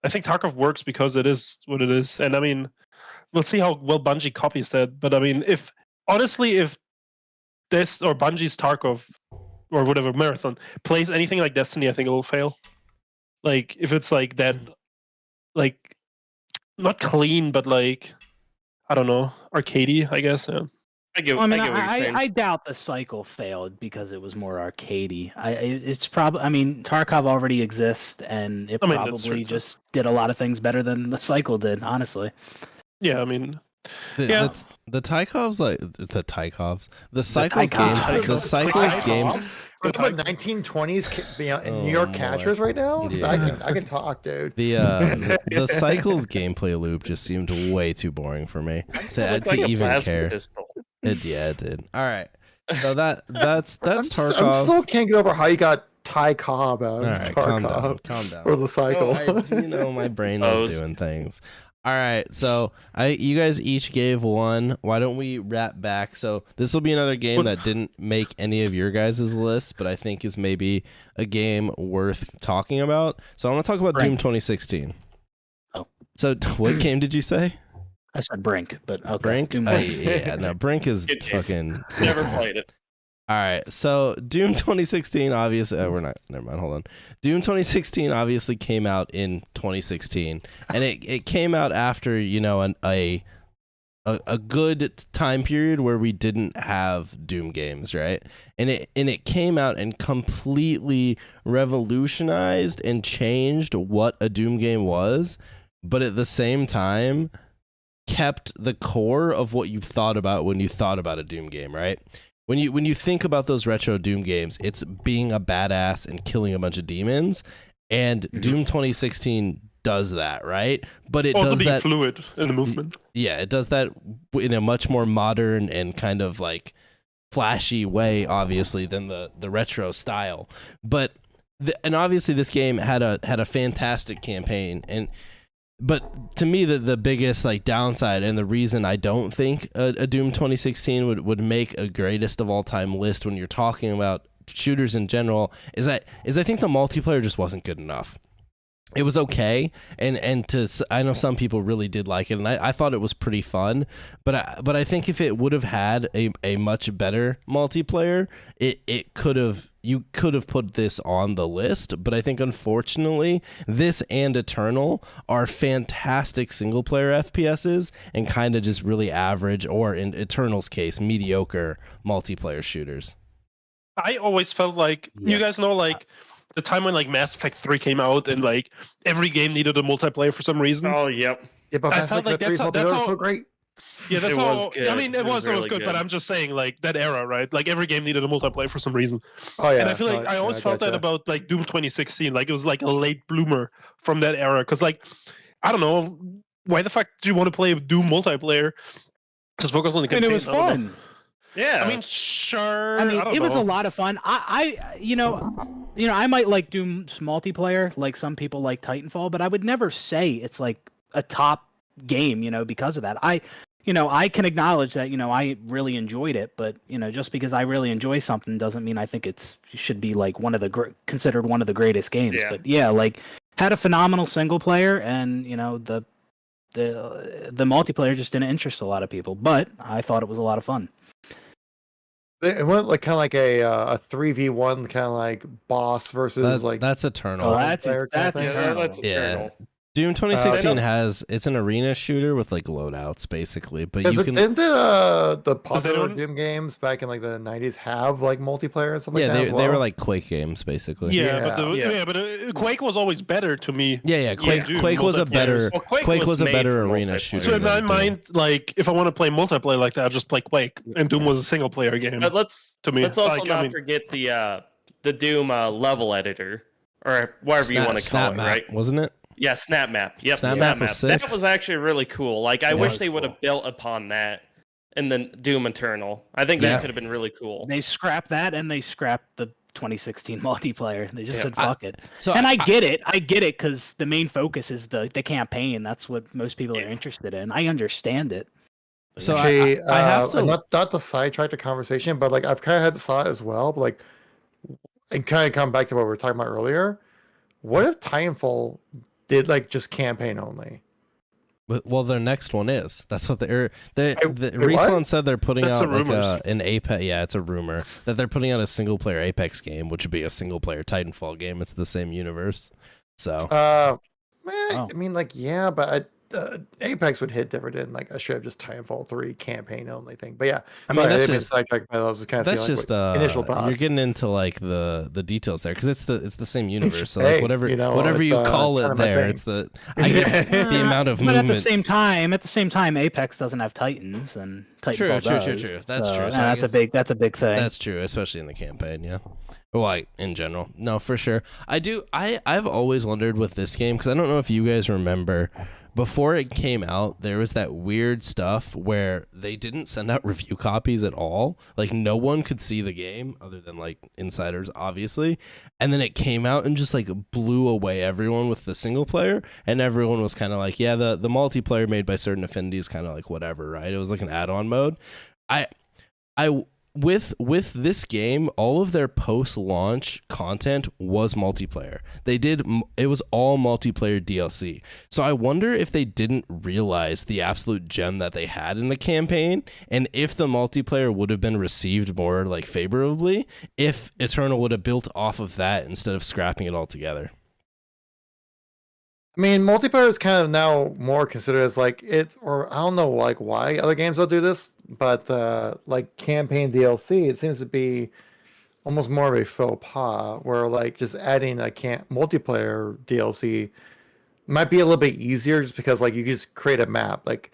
I think Tarkov works because it is what it is. And I mean, we'll see how well Bungie copies that. But I mean, if this or Bungie's Tarkov or whatever Marathon plays anything like Destiny, I think it will fail. Like, if it's like that, like, not clean, but like, I don't know, arcadey, I guess. Yeah.
I get what you're saying.
I doubt the Cycle failed because it was more arcadey. It's probably. I mean, Tarkov already exists, and it probably just did a lot of things better than the Cycle did. Honestly.
Yeah, I mean,
the Tykov's like the Tykovs. The Cycle's game. The Cycle's game.
We're talking about 1920s New York catchers right now.
Yeah.
I can talk, dude.
The Cycle's gameplay loop just seemed way too boring for me to even care. It did. All right. So that's Tarkov.
I still can't get over how you got Ty Cobb out of
Tarkov. Calm down.
Or the Cycle.
My brain was doing things. All right, so you guys each gave one. Why don't we wrap back? So this will be another game that didn't make any of your guys' lists, but I think is maybe a game worth talking about. So I want to talk about Doom 2016.
Oh.
So what game did you say?
I said Brink, but okay.
Brink? Yeah, no, Brink is fucking...
Never played it.
All right, so Doom 2016, obviously, never mind, hold on. Doom 2016 obviously came out in 2016, and it came out after, you know, a good time period where we didn't have Doom games, right? And it came out and completely revolutionized and changed what a Doom game was, but at the same time kept the core of what you thought about when you thought about a Doom game, right? When you think about those retro Doom games, it's being a badass and killing a bunch of demons, and Doom 2016 does that, right? But it does that
fluid in the movement.
Yeah, it does that in a much more modern and kind of like flashy way, obviously, than the retro style. But and obviously this game had a fantastic campaign, but to me, the biggest like downside and the reason I don't think a Doom 2016 would make a greatest of all time list when you're talking about shooters in general is I think the multiplayer just wasn't good enough. It was okay, and I know some people really did like it, and I thought it was pretty fun. But I think if it would have had a much better multiplayer, you could have put this on the list. But I think unfortunately, this and Eternal are fantastic single player FPSs and kind of just really average, or in Eternal's case, mediocre multiplayer shooters.
I always felt like, you guys know, like the time when like Mass Effect 3 came out and like every game needed a multiplayer for some reason.
Oh, yep.
Yeah, but
I
Mass
felt
Effect
like
3's
that's
multiplayer was
how-
so great.
Yeah, that's
It
how.
was good.
I mean, it was
really
good, but I'm just saying like that era, right? Like every game needed a multiplayer for some reason.
Oh yeah,
And I feel like I always felt that
gotcha.
about like Doom 2016. Like it was like a late bloomer from that era. Because like, I don't know, why the fuck do you want to play Doom multiplayer? Just focus on the
And
campaign.
it was
I don't know.
fun.
Yeah.
I mean, sure.
I mean,
don't
it was a
know.
lot of fun. You know, I might like Doom's multiplayer, like some people like Titanfall, but I would never say it's like a top game, because of that. I can acknowledge that, I really enjoyed it, but just because I really enjoy something doesn't mean I think it should be like considered one of the greatest games.
Yeah.
But yeah, like had a phenomenal single player, and the multiplayer just didn't interest a lot of people, but I thought it was a lot of fun.
It went like kind of like a 3v1 kind of like boss versus like
that's Eternal.
Oh, that's
player kind of thing.
Eternal.
that's Eternal.
Doom 2016
Uh,
it's an arena shooter with like loadouts basically, but
Because
you can
didn't the popular
don't-
Doom games back in like the 90s have like multiplayer and stuff like
yeah
that
they,
as well?
they were like Quake games basically.
Yeah, but Quake was always better to me.
Yeah, Quake,
Doom
Quake was a
multiplayer.
better
Well,
Quake was a
made
better
for
arena
multiplayer.
shooter.
So in my
than Doom.
mind, like if I want to play multiplayer like that, I'll just play Quake, and Doom was a single player game.
But let's
To me,
let's also
like, I
not
mean-
forget the Doom level editor, or whatever you want to call
Snap
it,
map,
right?
wasn't it?
Yeah, Snap Map. Yep,
Snap
Snap,
Map was sick.
That was actually really cool. Like, I
It
wish
was
they would
cool.
have built upon that and then Doom Eternal. I think
Yeah.
that could have been really cool.
They scrapped that, and they scrapped the 2016 multiplayer. They just
Yeah.
said fuck it.
So
And I get it because the main focus is the campaign. That's what most people are
Yeah.
interested in. I understand it.
So
Actually,
I have to
not to sidetrack the conversation, but like I've kind of had this thought as well. But like, and kind of come back to what we were talking about earlier. What if Titanfall did like just campaign only?
well, their next one is. That's what the
wait,
Respawn
what?
said they're putting
That's
out
the
like
rumors.
an Apex. Yeah, it's a rumor that they're putting out a single player Apex game, which would be a single player Titanfall game. It's the same universe. So
Oh.
I mean, like, yeah, but Apex would hit different than like a straight up just Titanfall 3 campaign only thing. But yeah,
I mean,
sorry,
that's
didn't mean to
just-
sidetrack, but I was just kind of
that's
seeing,
just
like, initial thoughts.
you're getting into like the details there because it's the same universe. So
Hey,
like whatever
you know,
whatever
it's,
you call
kind
it
of my
there,
thing.
it's the I guess the amount of
But
movement.
at the same time, Apex doesn't have Titans, and Titanfall
True.
does.
That's
so,
true.
and
So I
that's a
guess-
big thing.
That's true, especially in the campaign, yeah. Well, like in general, no, for sure. I've always wondered with this game because I don't know if you guys remember. Before it came out, there was that weird stuff where they didn't send out review copies at all. Like no one could see the game other than like insiders, obviously. And then it came out and just like blew away everyone with the single player. And everyone was kind of like, yeah, the multiplayer made by Certain Affinity is kind of like whatever, right? It was like an add-on mode. With this game, all of their post-launch content was multiplayer. It was all multiplayer DLC. So I wonder if they didn't realize the absolute gem that they had in the campaign, and if the multiplayer would have been received more like favorably, if Eternal would have built off of that instead of scrapping it all together.
I mean, multiplayer is kind of now more considered as like or I don't know like why other games will do this, but like campaign DLC, it seems to be almost more of a faux pas where like just adding a multiplayer DLC might be a little bit easier just because like you just create a map. Like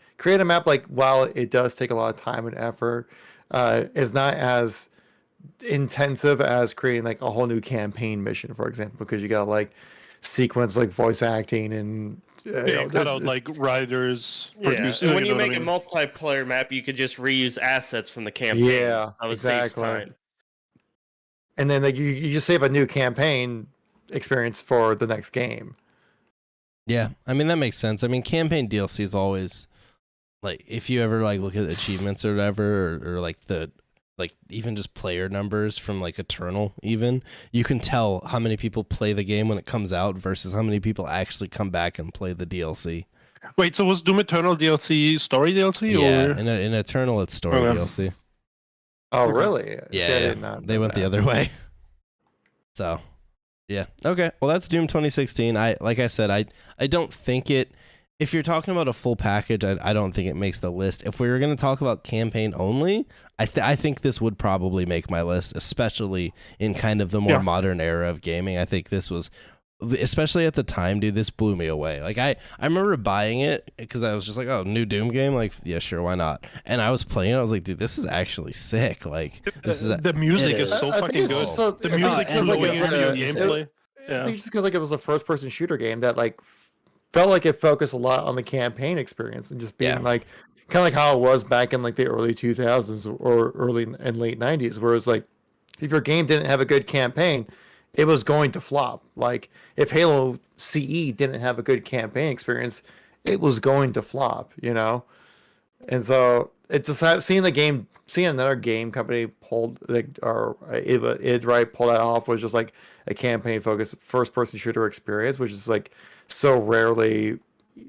while it does take a lot of time and effort, is not as intensive as creating like a whole new campaign mission, for example, because you got like sequence like voice acting and
cut out like writers,
Yeah,
producers.
and when you
know what
make
I
a
mean?
multiplayer map, you could just reuse assets from the campaign.
Yeah,
So it saves
exactly.
time.
and then like you just save a new campaign experience for the next game.
Yeah, I mean that makes sense. I mean campaign DLC is always like if you ever like look at achievements or whatever or like even just player numbers from like Eternal even, you can tell how many people play the game when it comes out versus how many people actually come back and play the DLC.
Wait, so was Doom Eternal DLC story DLC?
Yeah,
Or?
in Eternal it's story
Okay.
DLC.
Oh,
Okay.
really? See, I
Yeah,
did not
they
know
went the
that.
other way. So, yeah. Okay. Well, that's Doom 2016. Like I said, I don't think it if you're talking about a full package, I don't think it makes the list. If we were going to talk about campaign only, I think this would probably make my list, especially in kind of the more modern era of gaming. I think this was, especially at the time, dude, this blew me away. Like I remember buying it because I was just like, oh, new Doom game, like yeah, sure, why not? And I was playing it, I was like, dude, this is actually sick. Like this is
the music is so fucking good. The music flowing into your gameplay.
I think just because like it was a first-person shooter game that like felt like it focused a lot on the campaign experience and just being like kind of like how it was back in like the early 2000s or early and late 90s, where it's like if your game didn't have a good campaign, it was going to flop. Like if Halo CE didn't have a good campaign experience, it was going to flop, you know? And so it just seeing another game company pulled like or id right pull that off was just like a campaign focused first person shooter experience, which is like so rarely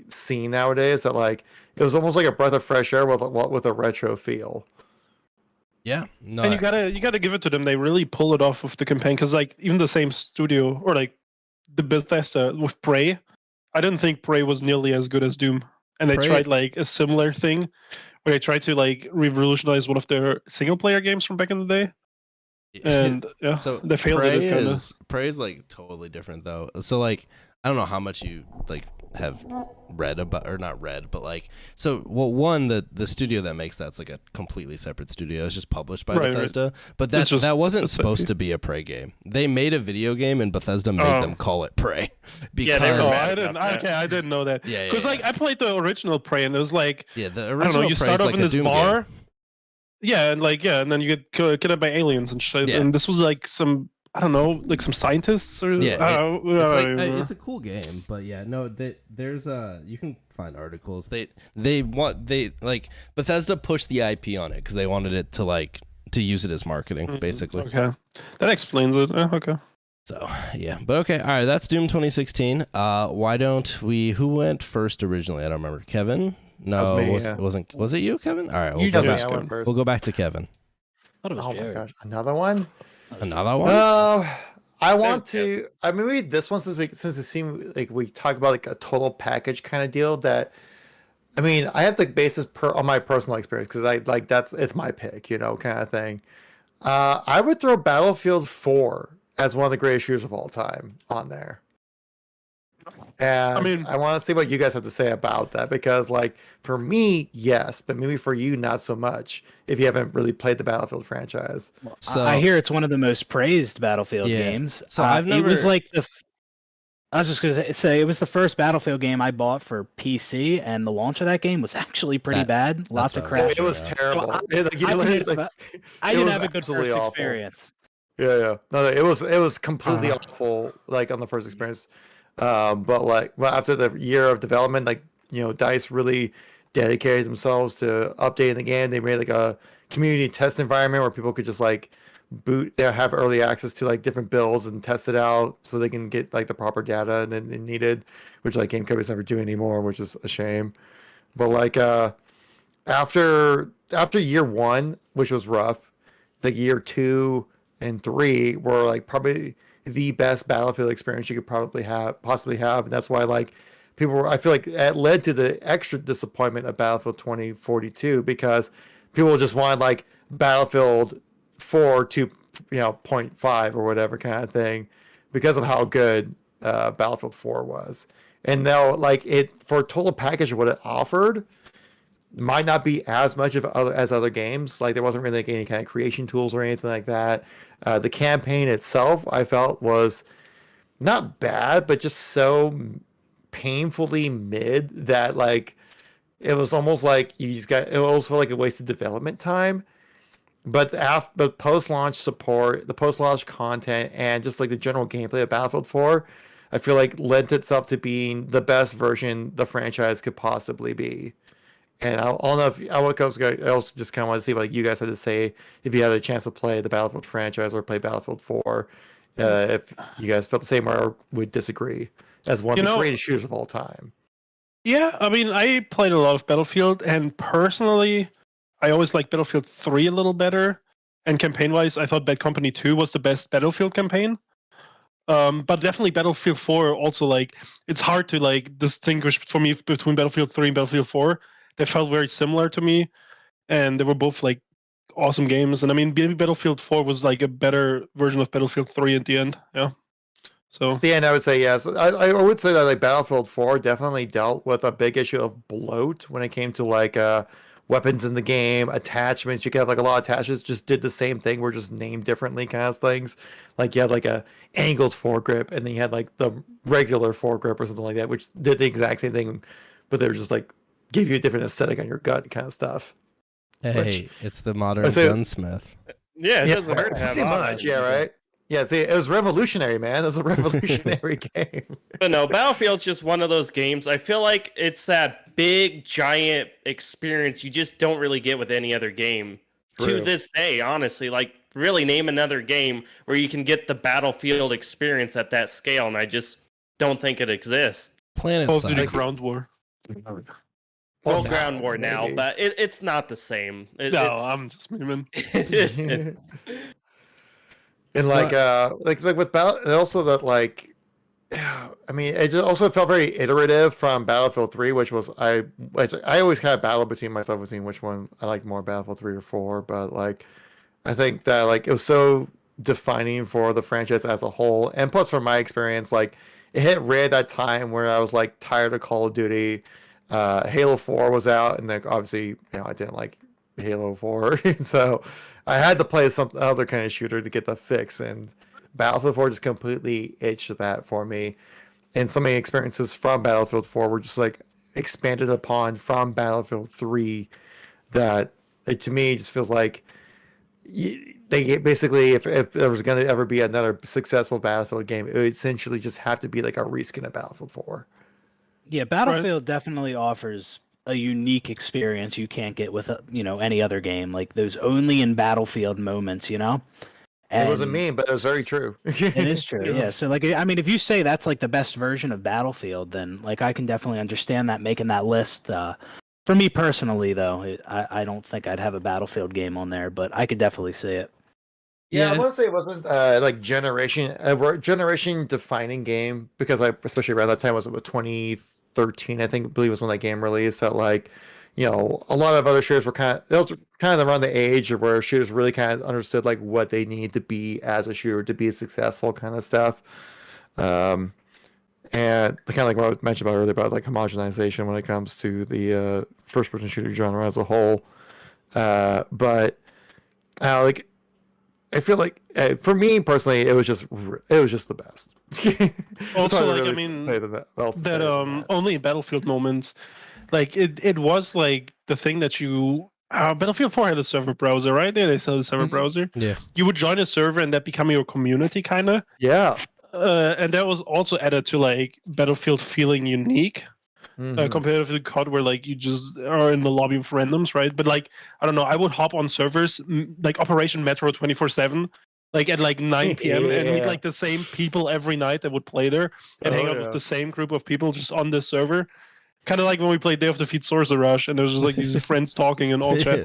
seen nowadays that like it was almost like a breath of fresh air with a retro feel.
Yeah, no,
and you gotta give it to them. They really pull it off with the campaign because like even the same studio or like the Bethesda with Prey, I didn't think Prey was nearly as good as Doom, and they tried like a similar thing where they tried to like revolutionize one of their single player games from back in the day. And
so
they failed at it. Kinda.
Prey is like totally different though. So like I don't know how much you like have read about or not read, but like so well one the studio that makes that's like a completely separate studio. It's just published by Bethesda. But that wasn't supposed to be a Prey game. They made a video game and Bethesda made them call it Prey. Because
I didn't know that. Because like I played the original Prey and it was like
the original
you start off in this bar. Game. Yeah, and and then you get kidnapped by aliens and shit. And this was like some I don't know, like some scientists or
it's a cool game, but there's you can find articles. They like Bethesda pushed the IP on it because they wanted it to use it as marketing, basically.
Okay, that explains it. Okay.
So but okay, all right. That's Doom 2016. Why don't we? Who went first originally? I don't remember. Kevin? No, wasn't. Was it you, Kevin? All right, we'll go back to Kevin.
Oh my gosh, another one.
Another one?
I want to. I mean, maybe this one since it seemed like we talk about like a total package kind of deal. That I mean, I have the basis on my personal experience because I like it's my pick, you know, kind of thing. I would throw Battlefield 4 as one of the greatest shooters of all time on there. And I mean, I want to see what you guys have to say about that because, like, for me, yes, but maybe for you, not so much. If you haven't really played the Battlefield franchise,
so I hear it's one of the most praised Battlefield games. So I've never. It was like I was just gonna say it was the first Battlefield game I bought for PC, and the launch of that game was actually pretty bad. Lots of crashes.
It was terrible.
I didn't have a good first experience.
Yeah. No, it was completely awful. Like on the first experience. But like after the year of development, like, you know, DICE really dedicated themselves to updating the game. They made like a community test environment where people could just like have early access to like different builds and test it out so they can get like the proper data and then needed, which like game companies never do anymore, which is a shame. But like after year one, which was rough, like year 2 and 3 were like probably the best Battlefield experience you could possibly have, and that's why like I feel like it led to the extra disappointment of Battlefield 2042 because people just wanted like Battlefield 4 2.5 or whatever kind of thing because of how good Battlefield 4 was, and now like it for a total package of what it offered might not be as much as other games. Like there wasn't really like any kind of creation tools or anything like that. The campaign itself, I felt, was not bad, but just so painfully mid that like it was almost like it almost felt like a wasted development time. But post-launch support, the post-launch content, and just like the general gameplay of Battlefield 4, I feel like lent itself to being the best version the franchise could possibly be. And I don't know if I also just kind of want to see what you guys had to say if you had a chance to play the Battlefield franchise or play Battlefield 4, if you guys felt the same or would disagree as one of the greatest shooters of all time.
Yeah, I mean, I played a lot of Battlefield, and personally, I always liked Battlefield 3 a little better. And campaign-wise, I thought Bad Company 2 was the best Battlefield campaign. But definitely Battlefield 4 also, like, it's hard to like distinguish for me between Battlefield 3 and Battlefield 4. They felt very similar to me, and they were both like awesome games. And I mean, maybe Battlefield 4 was like a better version of Battlefield 3 at the end. Yeah. So
At the end, I would say yes. I would say that like Battlefield 4 definitely dealt with a big issue of bloat when it came to like weapons in the game, attachments. You could have like a lot of attachments just did the same thing, were just named differently kind of things. Like you had like a angled foregrip, and then you had like the regular foregrip or something like that, which did the exact same thing, but they were just like give you a different aesthetic on your gun kind of stuff.
Hey, it's the modern
I'd say-
gunsmith.
Yeah, it doesn't hurt to have
pretty
auto.
much, yeah, right. Yeah, see, it was revolutionary, man. It was a revolutionary game.
But no, Battlefield's just one of those games. I feel like it's that big, giant experience you just don't really get with any other game.
True.
To this day, honestly, like really name another game where you can get the Battlefield experience at that scale, and I just don't think it exists.
Planet
Call of Duty
side.
Ground War.
Well,
now,
Ground War now,
maybe.
but it's not the same.
No, I'm just memeing.
And like with Battle, and also that like, I mean, it just also felt very iterative from Battlefield 3, which I always kind of battled between myself between which one I like more, Battlefield 3 or 4, but like, I think that like it was so defining for the franchise as a whole, and plus from my experience, like it hit right at that time where I was like tired of Call of Duty. Halo 4 was out, and like obviously, I didn't like Halo 4, so I had to play some other kind of shooter to get the fix, and Battlefield 4 just completely itched that for me. And so many experiences from Battlefield 4 were just like expanded upon from Battlefield 3 that to me just feels like they basically, if there was going to ever be another successful Battlefield game, it would essentially just have to be like a reskin of Battlefield 4.
Yeah, Battlefield definitely offers a unique experience you can't get with any other game. Like those only in Battlefield moments, And
It wasn't mean, but it was very true.
It is true, yeah. So like, I mean, if you say that's like the best version of Battlefield, then like I can definitely understand that making that list. For me personally, though, I don't think I'd have a Battlefield game on there, but I could definitely see it.
Yeah, I want to say it wasn't like generation defining game, because especially around that time was about 2013, I believe was when that game released. That like, a lot of other shooters were kind of around the age of where shooters really kind of understood like what they need to be as a shooter to be successful, kind of stuff. And kind of like what I mentioned about earlier about like homogenization when it comes to the first-person shooter genre as a whole. But like, I feel like for me personally, it was just the best.
Also, like, I mean, that only Battlefield moments, like it was like the thing that you Battlefield 4 had a server browser, right? Yeah, they still had a server browser.
Yeah.
You would join a server and that become your community, kind of.
Yeah.
And that was also added to like Battlefield feeling unique. Compared to the COD where like you just are in the lobby with randoms, right? But like, I don't know, I would hop on servers like Operation Metro 24/7, like at like 9 p.m. and meet like the same people every night that would play there and hang out with the same group of people just on this server. Kind of like when we played Day of Defeat Sorcerer Rush, and there's just like these friends talking and all chat.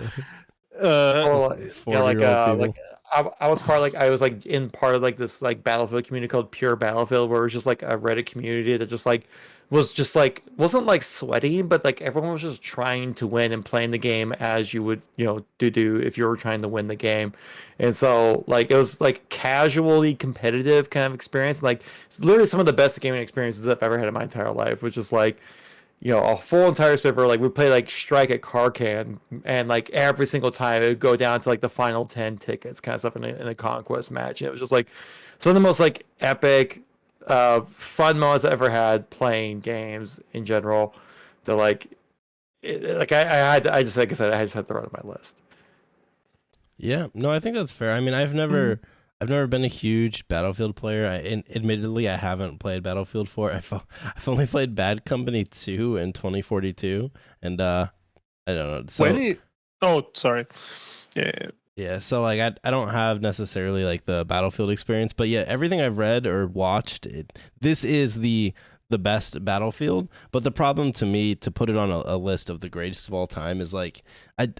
I was in part of like this like Battlefield community called Pure Battlefield, where it was just like a Reddit community that just like wasn't like sweating, but like everyone was just trying to win and playing the game as you would do if you were trying to win the game. And so like it was like casually competitive kind of experience. Like it's literally some of the best gaming experiences I've ever had in my entire life, which is like a full entire server. Like we play like Strike at Carcan, and like every single time it would go down to like the final 10 tickets kind of stuff in a conquest match. And it was just like some of the most like epic fun moments I ever had playing games in general. That like I just like I said, I just had to run on my list.
Yeah, no, I think that's fair. I mean, I've never been a huge Battlefield player. Admittedly, I haven't played Battlefield 4. I've only played Bad Company 2 in 2042, and I don't know. So,
sorry. Yeah.
Yeah, so like I don't have necessarily like the Battlefield experience, but yeah, everything I've read or watched, this is the the best Battlefield, but the problem to me to put it on a list of the greatest of all time is like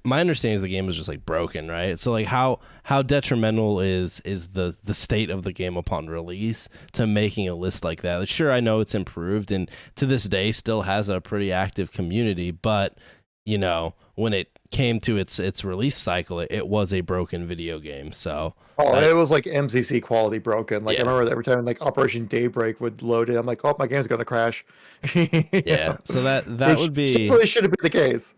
my understanding is the game was just like broken, right? So like how detrimental is the state of the game upon release to making a list like that? Like, sure, I know it's improved and to this day still has a pretty active community, but you know, when it came to its release cycle, it was a broken video game. So
it was like MCC quality broken. Like,
Yeah.
I remember every time like Operation Daybreak would load it, I'm like, oh, my game's gonna crash.
yeah, so that would be
really should have been the case.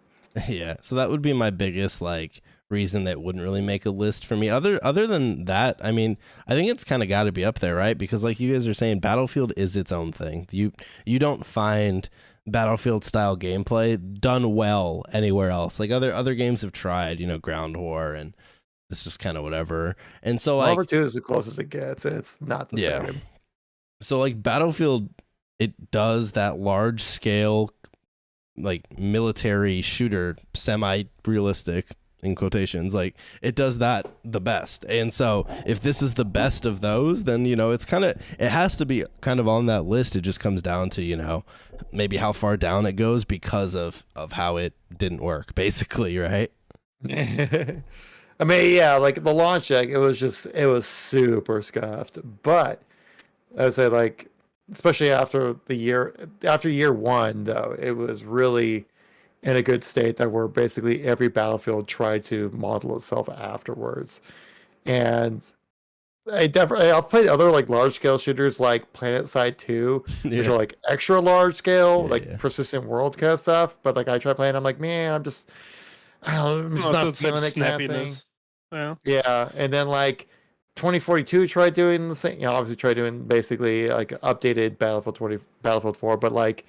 yeah. So that would be my biggest like reason that wouldn't really make a list for me. Other than that, I mean, I think it's kind of got to be up there, right? Because like you guys are saying, Battlefield is its own thing. You don't find Battlefield style gameplay done well anywhere else. Like other games have tried, you know, Ground War, and it's just kind of whatever. And so like
Number 2 is the closest it gets, and it's not the same.
So like Battlefield, it does that large scale like military shooter, semi-realistic in quotations, like it does that the best. And so if this is the best of those, then you know it has to be kind of on that list. It just comes down to, you know, maybe how far down it goes because of how it didn't work, basically, right?
I mean, yeah, like the launch deck, it was super scuffed. But I would say, like, especially after year one, though, it was really in a good state that where basically every Battlefield tried to model itself afterwards. And I've played other like large scale shooters like PlanetSide 2, which are like extra large scale, persistent world kind of stuff. But like I try playing, I'm like, man, I'm just not feeling it kind of thing. Yeah. And then like 2042 tried doing the same, obviously tried doing basically like updated Battlefield 4, but like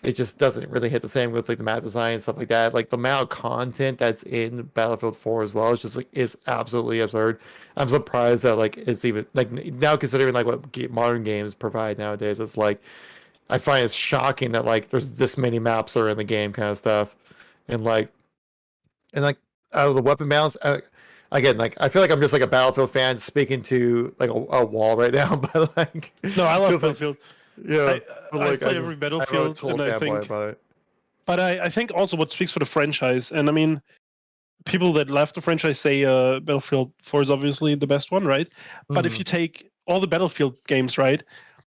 it just doesn't really hit the same with like the map design and stuff like that. Like the amount of content that's in Battlefield 4 as well is just like is absolutely absurd. I'm surprised that like it's even like now considering like what modern games provide nowadays. It's like I find it's shocking that like there's this many maps are in the game kind of stuff, and like out of the weapon balance. Again, like I feel like I'm just like a Battlefield fan speaking to like a wall right now, but like
no, I love Battlefield.
Yeah,
I play every Battlefield, and I think, but I think also what speaks for the franchise, and I mean, people that left the franchise say Battlefield 4 is obviously the best one, right? But if you take all the Battlefield games, right,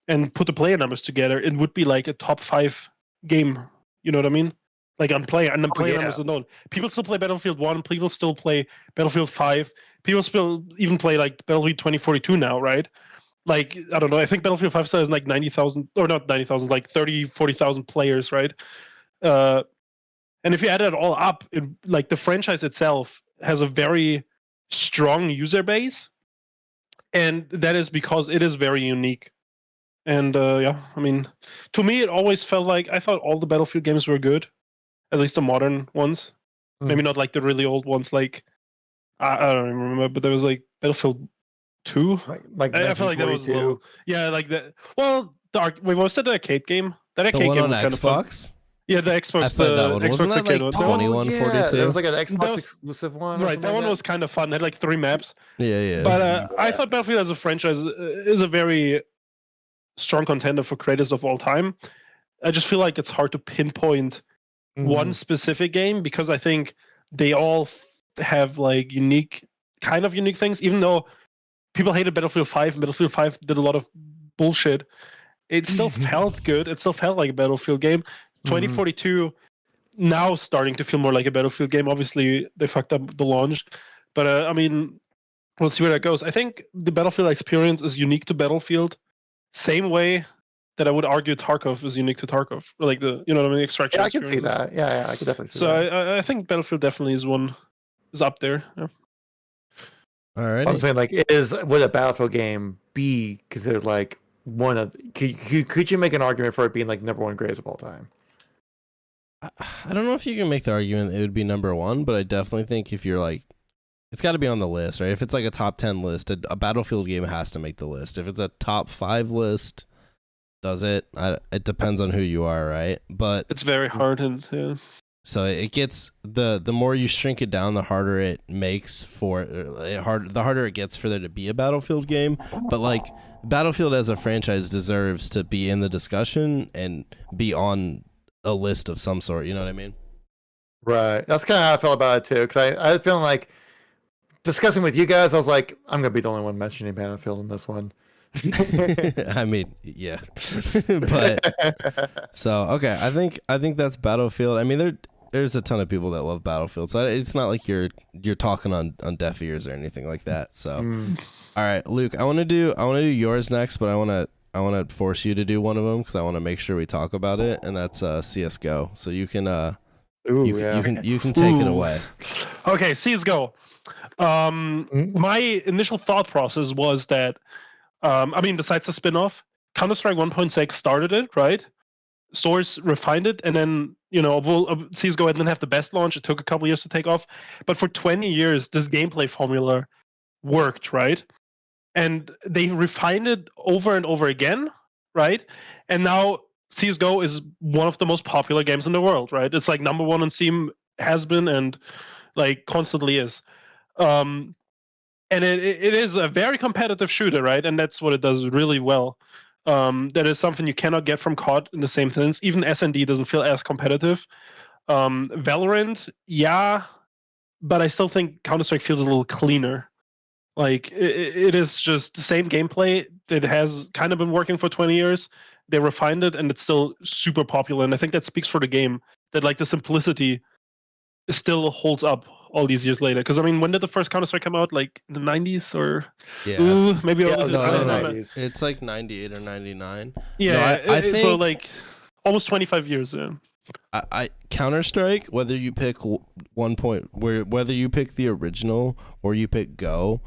and put the player numbers together, it would be like a top 5 game. You know what I mean? Like on player numbers alone. People still play Battlefield 1. People still play Battlefield 5. People still even play like Battlefield 2042 now, right? Like, I don't know, I think Battlefield 5 still has like 90,000, or not 90,000, like 30, 40,000 players, right? And if you add it all up, like the franchise itself has a very strong user base. And that is because it is very unique. And yeah, I mean, to me, it always felt like I thought all the Battlefield games were good, at least the modern ones. Maybe not like the really old ones, like, I don't even remember, but there was like Battlefield 2.
Like
I feel like that was a little, yeah, like that. Well, wait, was that the arcade game? That arcade game was kind of fun. Yeah, the Xbox.
I played that one. Wasn't that like 2142?
It was like an Xbox exclusive one.
Right, that one was kind of fun. It had like 3 maps.
Yeah.
But I thought Battlefield as a franchise is a very strong contender for creators of all time. I just feel like it's hard to pinpoint one specific game because I think they all have like unique things, even though people hated Battlefield 5. Battlefield 5 did a lot of bullshit. It still felt good. It still felt like a Battlefield game. 2042 now starting to feel more like a Battlefield game. Obviously, they fucked up the launch. But, I mean, we'll see where that goes. I think the Battlefield experience is unique to Battlefield. Same way that I would argue Tarkov is unique to Tarkov. Like the, you know what I mean? Extraction.
Yeah, I can see that. Yeah, I can definitely see that.
So I think Battlefield definitely is up there. Yeah.
All right.
I'm saying, like, would a Battlefield game be considered like one of? Could you make an argument for it being like number 1 greatest of all time?
I don't know if you can make the argument it would be number 1, but I definitely think if you're like, it's got to be on the list, right? If it's like a top 10 list, a Battlefield game has to make the list. If it's a top 5 list, does it? It depends on who you are, right? But
it's very hard, and yeah.
So it gets the more you shrink it down, the harder it makes the harder it gets for there to be a Battlefield game. But like Battlefield as a franchise deserves to be in the discussion and be on a list of some sort. You know what I mean?
Right. That's kind of how I felt about it too. Because I feel like discussing with you guys, I was like, I'm gonna be the only one mentioning Battlefield in this one.
I mean, yeah. But so okay, I think that's Battlefield. I mean, there's a ton of people that love Battlefield, so it's not like you're talking on deaf ears or anything like that. So, all right, Luke, I want to do yours next, but I want to force you to do one of them because I want to make sure we talk about it, and that's CS:GO. So you can you can take it away.
Okay, CS:GO. My initial thought process was that, I mean, besides the spin-off, Counter-Strike 1.6 started it, right? Source refined it, and then, CSGO didn't have the best launch. It took a couple years to take off. But for 20 years, this gameplay formula worked, right? And they refined it over and over again, right? And now CSGO is one of the most popular games in the world, right? It's like number one on Steam, has been, and like constantly is. And it is a very competitive shooter, right? And that's what it does really well. That is something you cannot get from COD in the same sense. Even S&D doesn't feel as competitive. Valorant, yeah, but I still think Counter-Strike feels a little cleaner. Like, it is just the same gameplay that has kind of been working for 20 years. They refined it, and it's still super popular. And I think that speaks for the game, that like the simplicity still holds up all these years later. Because I mean, when did the first Counter-Strike come out? Like in the 90s or maybe
Yeah,
over
it was
the
early
90s.
It's like 98 or 99.
Yeah,
no, I think
so like almost 25 years. Yeah.
I Counter-Strike, whether you pick whether you pick the original or you pick Go,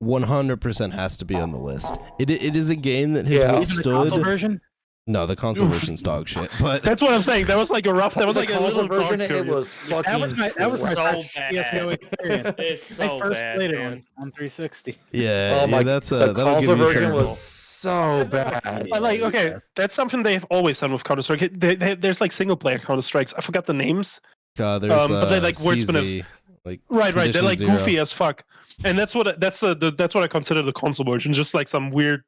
100% has to be on the list. It is a game that has
Even
withstood.
the console version?
No, the console version's dog shit. But
That's what I'm saying. That was like a rough. That was
The
like a
console
little
version.
dark
It
period.
was fucking.
That was my
So
first
bad.
CS:GO experience.
It's
I
so
first
bad,
played
man.
it on 360.
yeah,
Oh my!
that's
the
that'll give
console
you
version
some.
was so bad.
But like, okay, that's something they've always done with Counter-Strike. There's like single-player Counter-Strikes. I forgot the names.
There's
but they like
CZ, like
Right. They're
Condition
like
Zero.
goofy as fuck, and that's what I consider the console version. Just like some weird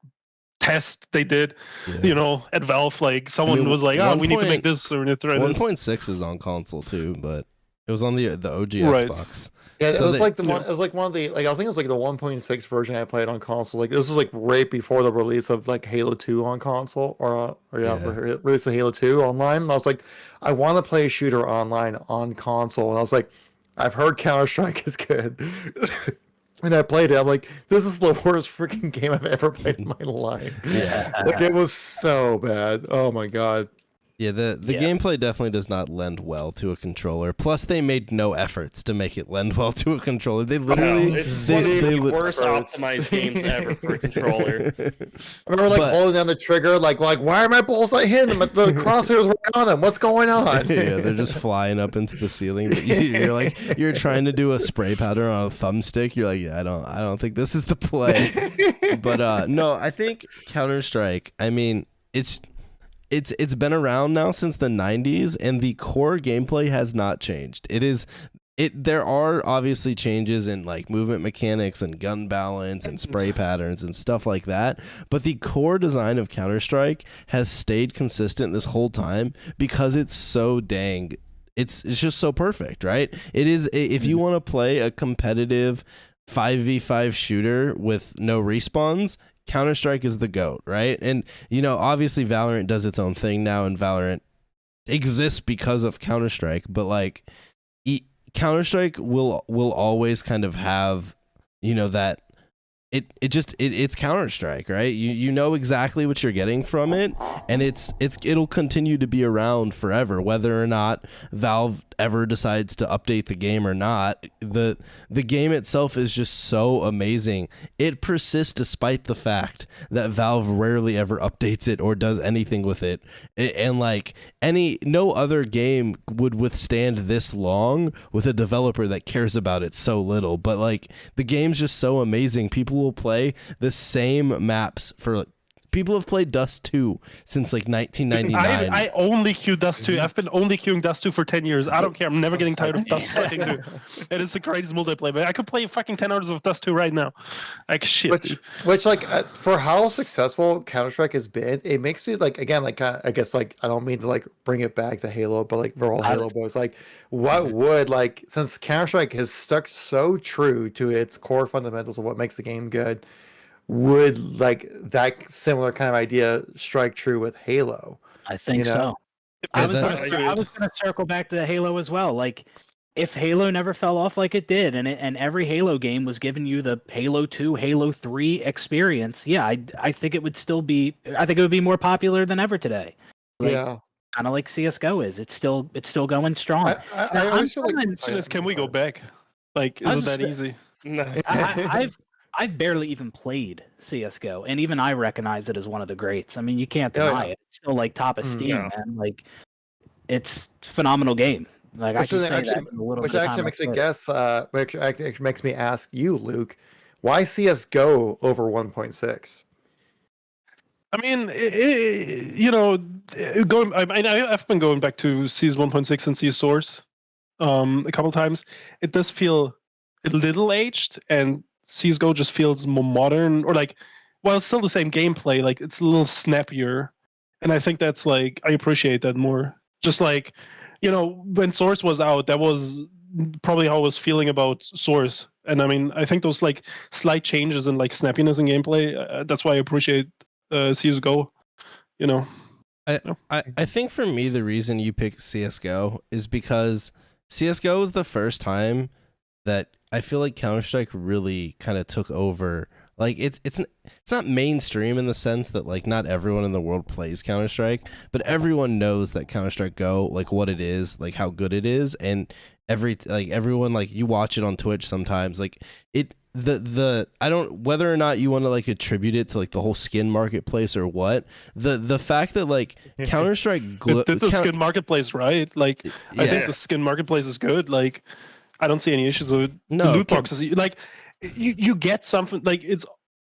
test they did,
Yeah.
at Valve. Like someone was like, we need to make this or we need to try this.
1.6 is on console too, but it was on the OG
Right.
Xbox.
Yeah,
So
it was
they-
like the one. It was like one of the I think it was like the 1.6 version I played on console. Like this was like right before the release of like Halo 2 on console, release of Halo 2 online. And I was like, I want to play a shooter online on console, and I was like, I've heard Counter-Strike is good. And I played it. I'm like, this is the worst freaking game I've ever played in my life.
Yeah.
Like it was so bad. Oh my god.
Yeah, the gameplay definitely does not lend well to a controller. Plus, they made no efforts to make it lend well to a controller. They literally,
It's
they,
one of
they
the
li-
worst optimized games ever for a controller.
I remember like
But-
holding down the trigger, like why are my bullseye hitting them? The crosshairs were on them. What's going on?
yeah, they're just flying up into the ceiling. But you're trying to do a spray pattern on a thumbstick. You're like, yeah, I don't think this is the play. But no, I think Counter-Strike. I mean, it's been around now since the 90s, and the core gameplay has not changed. There are obviously changes in like movement mechanics and gun balance and spray patterns and stuff like that, but the core design of Counter-Strike has stayed consistent this whole time because it's so dang it's just so perfect, right? It is, if you want to play a competitive 5v5 shooter with no respawns, Counter-Strike is the GOAT, right? And, obviously Valorant does its own thing now, and Valorant exists because of Counter-Strike, but like Counter-Strike will always kind of have, that it's Counter-Strike, right? You know exactly what you're getting from it, and it'll continue to be around forever, whether or not Valve ever decides to update the game or not. The game itself is just so amazing. It persists despite the fact that Valve rarely ever updates it or does anything with it. And like no other game would withstand this long with a developer that cares about it so little. But like the game's just so amazing. People will play the same maps for People have played Dust 2 since like 1999.
I only queue Dust 2. I've been only queuing Dust 2 for 10 years. I don't care. I'm never getting tired of Dust fucking 2. It is the greatest multiplayer. But I could play fucking 10 hours of Dust 2 right now. Like shit.
Which like for how successful Counter-Strike has been, it makes me like again like I guess like I don't mean to like bring it back to Halo, but like we're all Halo boys. Like what would like since Counter-Strike has stuck so true to its core fundamentals of what makes the game good, would like that similar kind of idea strike true with Halo?
I think so. I was gonna circle back to Halo as well. Like, if Halo never fell off like it did, and every Halo game was giving you the Halo 2, Halo 3 experience, yeah, I think it would still be. I think it would be more popular than ever today. Like,
yeah,
kind of like CS:GO is. It's still going strong.
I always feel like
Can we go back? Like, is it that easy?
No.
I've barely even played CS:GO, and even I recognize it as one of the greats. I mean, you can't deny it. It's still like top of Steam, man. Like, it's a phenomenal game. Like, I can say that in a little
which
bit of
actually
time
makes me guess. Which actually makes me ask you, Luke, why CS:GO over 1.6?
I mean, I've been going back to CS 1.6 and CS Source a couple times. It does feel a little aged, and CS:GO just feels more modern, or like, well, it's still the same gameplay. Like, it's a little snappier, and I think that's like I appreciate that more. Just like, when Source was out, that was probably how I was feeling about Source, and I mean, I think those like slight changes in like snappiness in gameplay. That's why I appreciate CS:GO.
I think for me the reason you pick CS:GO is because CS:GO is the first time that I feel like Counter-Strike really kind of took over. Like it's not mainstream in the sense that like not everyone in the world plays Counter-Strike, but everyone knows that Counter-Strike Go, like what it is, like how good it is, and everyone, like you watch it on Twitch sometimes, like I don't, whether or not you want to like attribute it to like the whole skin marketplace or what, the fact that like Counter-Strike
did the skin marketplace right, like I think the skin marketplace is good. Like, I don't see any issues with loot boxes. Like, you get something, like it's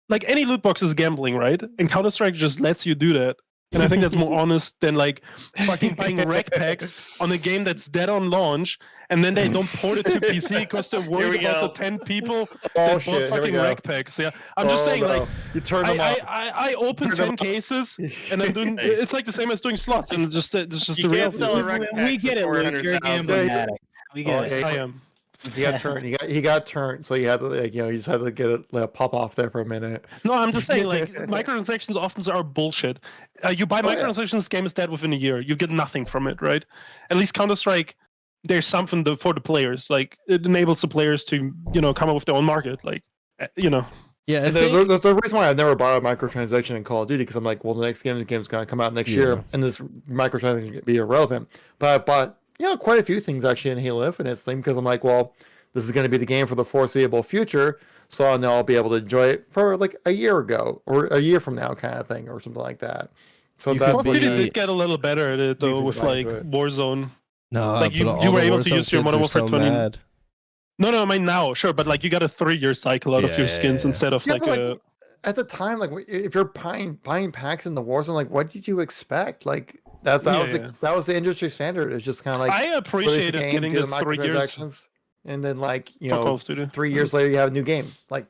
like any loot box is gambling, right? And Counter-Strike just lets you do that. And I think that's more honest than like fucking buying rec packs on a game that's dead on launch, and then they don't port it to PC because they're worried about the 10 people that bought fucking rec packs. Yeah, I'm just saying, like,
you turn them off.
I open 10 cases, and I'm doing. It's like the same as doing slots, and it's just the real.
We get it, Luke. You're a gambling addict. We get it.
I am.
He got turned. He got turned. So you had to, like, you just had to get it pop off there for a minute.
No, I'm just saying, like, microtransactions often are bullshit. You buy microtransactions, this game is dead within a year. You get nothing from it, right? At least Counter-Strike, there's something for the players. Like, it enables the players to, come up with their own market. Like,
Yeah,
the reason why I've never bought a microtransaction in Call of Duty, because I'm like, well, the next game's going to come out next year, and this microtransaction can be irrelevant. But I bought quite a few things actually in Halo Infinite Slim, because I'm like, well, this is going to be the game for the foreseeable future, so now I'll be able to enjoy it for like a year ago or a year from now, kind of thing, or something like that. So that's
what you did get a little better at it though with like Warzone.
No,
like you were able to use your Modern Warfare 20. No, I mean now, sure, but like you got a 3-year cycle out of your skins instead of like a.
At the time, like if you're buying packs in the Warzone, like what did you expect? Like that was the industry standard. It's just kind of like
I appreciated getting the 3 years,
and then like 3 years later you have a new game. Like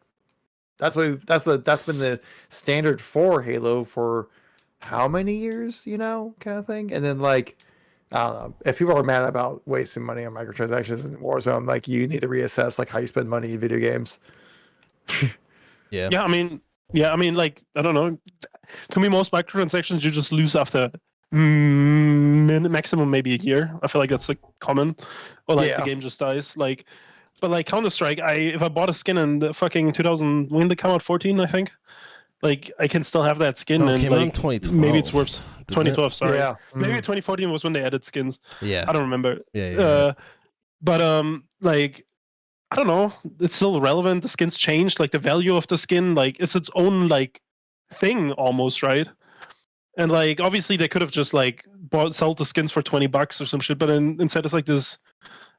that's been the standard for Halo for how many years, kind of thing. And then like I don't know, if people are mad about wasting money on microtransactions in Warzone, like you need to reassess like how you spend money in video games.
I mean, like, I don't know. To me, most microtransactions you just lose after maximum maybe a year. I feel like that's like common, or like the game just dies. Like, but like Counter-Strike, if I bought a skin in the fucking 2000, when did it come out? 14, I think. Like, I can still have that skin, and like
2012.
maybe it's worth 2012. Sorry,
yeah.
Maybe 2014 was when they added skins.
Yeah,
I don't remember.
Yeah.
But like, I don't know. It's still relevant. The skin's changed. Like the value of the skin, like it's its own like thing almost, right? And like obviously they could have just like sold the skins for $20 or some shit, but instead it's like this.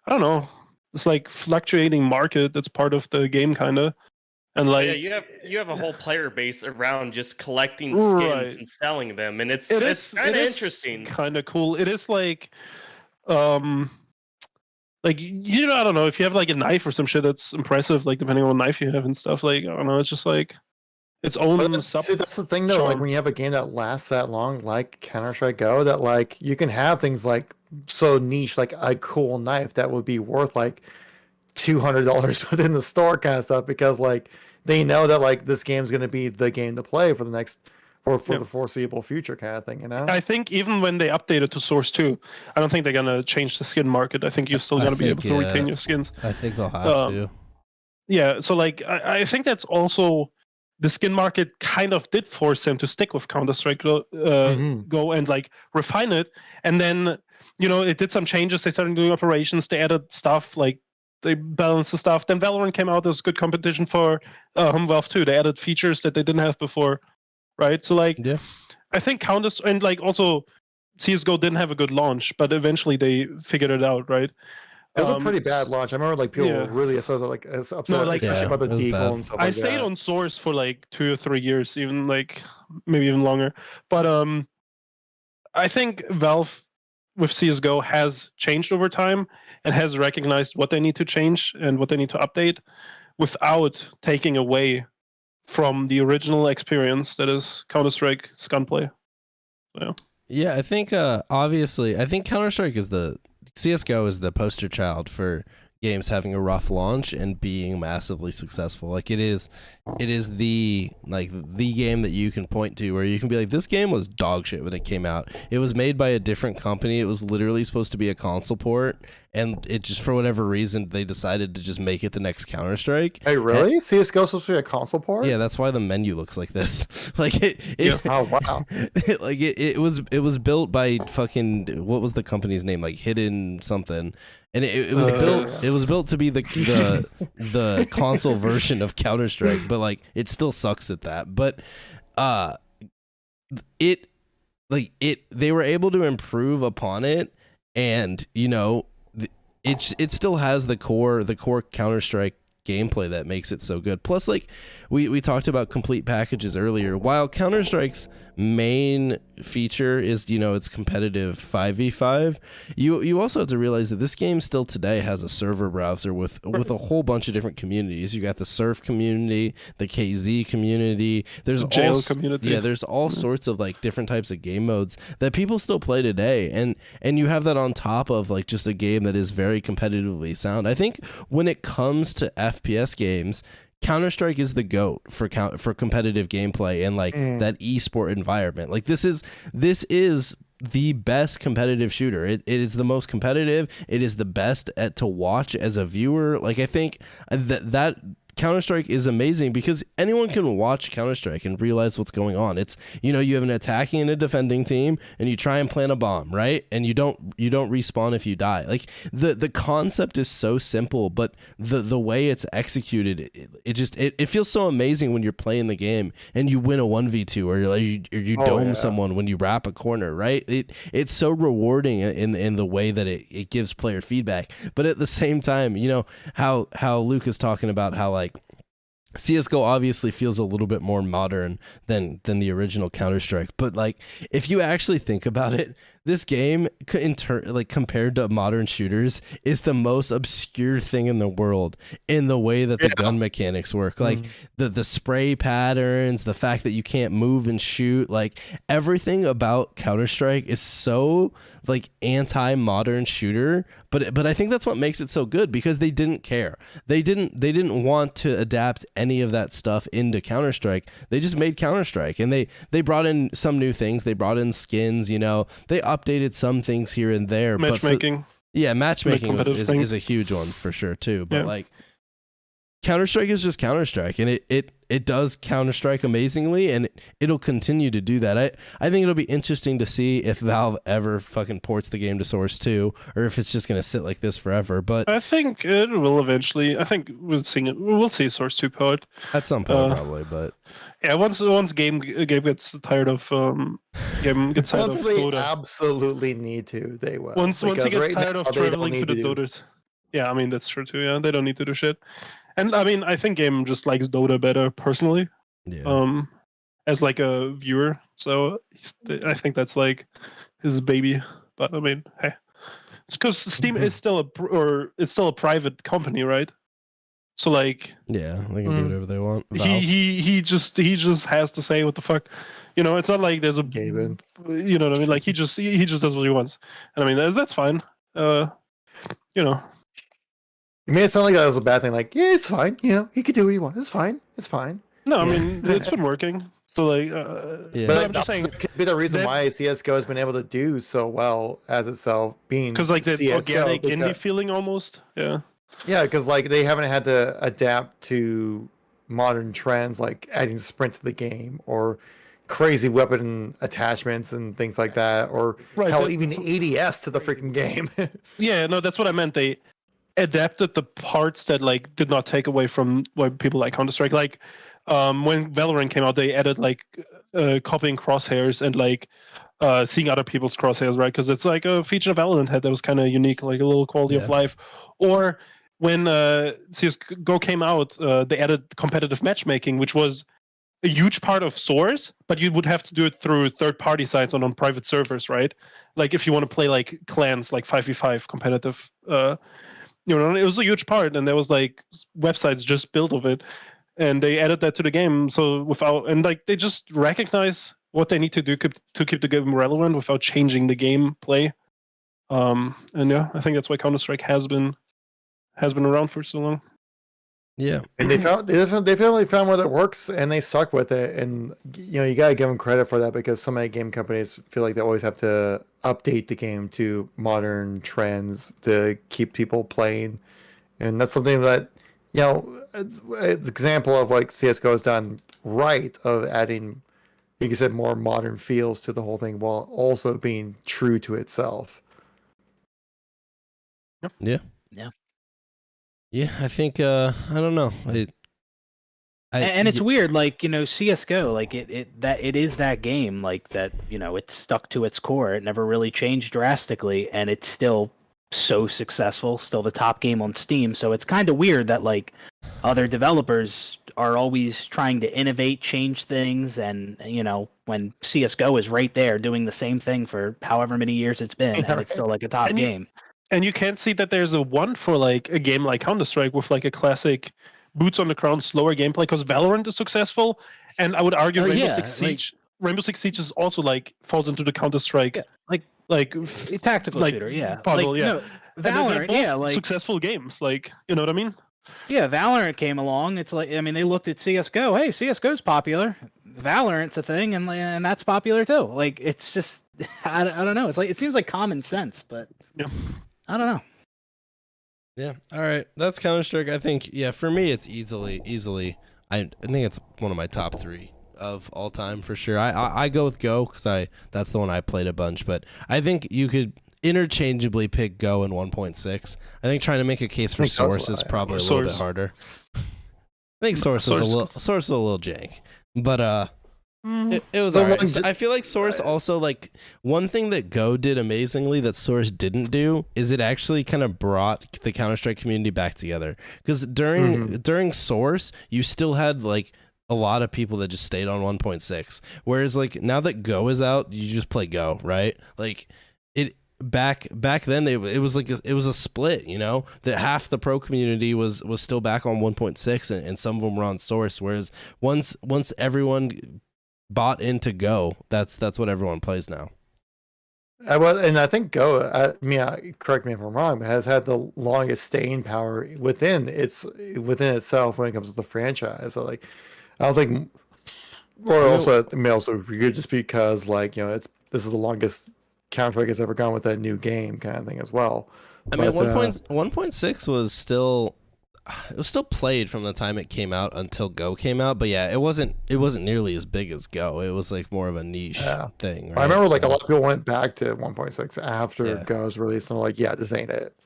I don't know. It's like fluctuating market that's part of the game, kind of. And like,
yeah, you have a whole player base around just collecting skins and selling them, and it's kind of interesting.
Kind of cool. It is like, like, you know, I don't know, if you have like a knife or some shit that's impressive, like depending on what knife you have and stuff, like, I don't know, it's just like its own sub.
See, that's the thing though, like when you have a game that lasts that long, like Counter-Strike Go, that like you can have things like so niche, like a cool knife that would be worth like $200 within the store kind of stuff, because like they know that like this game's going to be the game to play for the next or for the foreseeable future kind of thing, you know.
I think even when they update it to Source 2, I don't think they're gonna change the skin market. I think you're still gonna be able to retain your skins.
I think they'll have to.
Yeah, so like I think that's also the skin market kind of did force them to stick with Counter-Strike Go and like refine it, and then you know it did some changes. They started doing operations. They added stuff like they balanced the stuff. Then Valorant came out as good competition for Valve too. They added features that they didn't have before. Right, so like, I think Counter and like also CS:GO didn't have a good launch, but eventually they figured it out, right?
It was a pretty bad launch. I remember like people were really upset, especially about the deagle and stuff.
I stayed on Source for like 2 or 3 years, even like maybe even longer. But I think Valve with CS:GO has changed over time and has recognized what they need to change and what they need to update without taking away from the original experience that is Counter-Strike gunplay.
Yeah, I think obviously, I think Counter-Strike is CS:GO is the poster child for games having a rough launch and being massively successful. Like it is the game that you can point to where you can be like, this game was dog shit when it came out. It was made by a different company. It was literally supposed to be a console port, and it just, for whatever reason, they decided to just make it the next Counter-Strike.
Hey, really? CS:GO supposed to be a console port?
Yeah, that's why the menu looks like this. Like
oh wow.
It was built by fucking, what was the company's name? Like Hidden something. And it was built. It was built to be the console version of Counter-Strike, but like it still sucks at that. But they were able to improve upon it, and you know, it still has the core Counter-Strike gameplay that makes it so good. Plus, like we talked about complete packages earlier. While Counter-Strike's main feature is, you know, it's competitive 5v5, you also have to realize that this game still today has a server browser with a whole bunch of different communities. You got the Surf community, the KZ community, there's
jail community.
Yeah, there's all sorts of like different types of game modes that people still play today, and you have that on top of like just a game that is very competitively sound. I think when it comes to FPS games, Counter-Strike is the GOAT for competitive gameplay and like that esport environment. Like this is the best competitive shooter. It is the most competitive. It is the best to watch as a viewer. Like I think that Counter-Strike is amazing because anyone can watch Counter-Strike and realize what's going on. It's, you know, you have an attacking and a defending team, and you try and plant a bomb, right? And you don't respawn if you die. Like the concept is so simple, but the way it's executed, it feels so amazing when you're playing the game and you win a 1v2 or you dome someone when you wrap a corner, right? It's so rewarding in the way that it gives player feedback. But at the same time, you know how Luke is talking about how like CS:GO obviously feels a little bit more modern than the original Counter-Strike, but like if you actually think about it, this game compared to modern shooters is the most obscure thing in the world in the way that the gun mechanics work. Like the spray patterns, the fact that you can't move and shoot, like everything about Counter-Strike is so like anti-modern shooter, but I think that's what makes it so good because they didn't care. They didn't want to adapt any of that stuff into Counter-Strike. They just made Counter-Strike, and they brought in some new things. They brought in skins, you know. They updated some things here and there.
Matchmaking.
Matchmaking is a huge one for sure too. But like Counter-Strike is just Counter-Strike, and it does Counter-Strike amazingly, and it'll continue to do that. I think it'll be interesting to see if Valve ever fucking ports the game to Source 2, or if it's just going to sit like this forever. But
I think it will eventually. I think we'll see Source 2 port
at some point probably. But
yeah, once game gets tired of gets tired
once
of
they
Dota.
Absolutely need to, they will.
Once he gets tired of traveling to the Dotas. Yeah, I mean that's true too. Yeah, they don't need to do shit. And I mean, I think Game just likes Dota better personally,
Yeah.
as like a viewer. So I think that's like his baby. But I mean, hey, it's because Steam is still it's still a private company, right? So like,
Yeah, they can do whatever they want.
he just has to say what the fuck, It's not like there's a,
Gave in.
you know what I mean? Like he just does what he wants, and I mean that's fine. You know,
You made it sound like that was a bad thing. Like, yeah, it's fine. He could do what he wants. It's fine. It's fine.
no, I
Yeah.
mean it's been working. So like,
Yeah.
but
But
I'm just saying
could be the reason
that-
why CS:GO has been able to do so well as itself, being
because like the
CS:GO,
organic indie
because-
feeling almost, yeah.
Yeah, because like they haven't had to adapt to modern trends like adding sprint to the game or crazy weapon attachments and things like that, or
Right,
hell,
that-
even ADS to the freaking game.
Yeah, no, that's what I meant. They adapted the parts that like did not take away from what people like Counter-Strike. Like when Valorant came out, they added like copying crosshairs and like seeing other people's crosshairs, right? Because it's like a feature Valorant had that was kind of unique, like a little quality of
Yeah.
life. Or when CS:GO came out, they added competitive matchmaking, which was a huge part of Source, but you would have to do it through third-party sites on private servers, right? Like if you want to play like clans, like 5v5 competitive, it was a huge part, and there was like websites just built of it, and they added that to the game. So they just recognize what they need to do to keep the game relevant without changing the gameplay. And yeah, I think that's why Counter-Strike has been around for so long.
Yeah.
And they finally found one that works, and they stuck with it. And you gotta give them credit for that, because so many game companies feel like they always have to update the game to modern trends to keep people playing, and that's something that it's an example of like CS:GO has done right, of adding, like you said, more modern feels to the whole thing while also being true to itself.
Yeah.
Yeah.
Yeah, I think I don't know.
And it's weird, like CS:GO, like it is that game, like that, it's stuck to its core. It never really changed drastically, and it's still so successful, still the top game on Steam. So it's kind of weird that like other developers are always trying to innovate, change things, and when CS:GO is right there doing the same thing for however many years it's been, and it's still like a top game.
And you can't see that there's a one for like a game like Counter-Strike with like a classic boots on the ground, slower gameplay, because Valorant is successful, and I would argue Rainbow Six Siege is also like falls into the Counter-Strike like
A tactical shooter, yeah.
puzzle, yeah.
No, Valorant,
they're both successful games, like, you know what I mean?
Yeah, Valorant came along. It's like, I mean, they looked at CS:GO. Hey, CS:GO's popular. Valorant's a thing, and that's popular too. Like, it's just, I don't know. It's like, it seems like common sense, but
Yeah.
I don't know.
Yeah. All right. That's Counter-Strike. I think, yeah, for me, it's easily. I think it's one of my top 3 of all time for sure. I go with Go because that's the one I played a bunch, but I think you could interchangeably pick Go and 1.6. I think trying to make a case for Source is probably a little bit harder. I think Source is a little jank, but it was alright. I feel like Source also, like, one thing that Go did amazingly that Source didn't do is it actually kind of brought the Counter-Strike community back together, because during Source you still had like a lot of people that just stayed on 1.6, whereas like now that Go is out, you just play Go, right? Like it back then it was like it was a split, that half the pro community was still back on 1.6 and some of them were on Source, whereas once everyone bought into Go, that's what everyone plays now.
And I think Go, correct me if I'm wrong, but has had the longest staying power within itself when it comes to the franchise. So like, I don't think, or also it may also be just because like this is the longest Counter-Strike has ever gone with that new game kind of thing as well.
I mean, 1.6 was still. It was still played from the time it came out until Go came out, but yeah, it wasn't nearly as big as Go. It was like more of a niche thing. Right?
I remember like a lot of people went back to 1.6 after Go was released, and were like, yeah, this ain't it.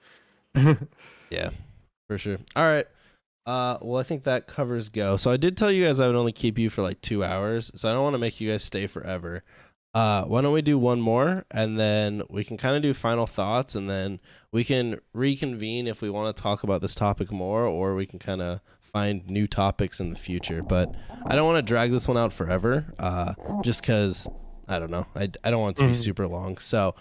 Yeah, for sure. All right. Well, I think that covers Go. So I did tell you guys I would only keep you for like 2 hours, so I don't want to make you guys stay forever. Why don't we do one more, and then we can kind of do final thoughts, and then we can reconvene if we want to talk about this topic more, or we can kind of find new topics in the future. But I don't want to drag this one out forever, just because I don't know. I don't want it to be super long. So,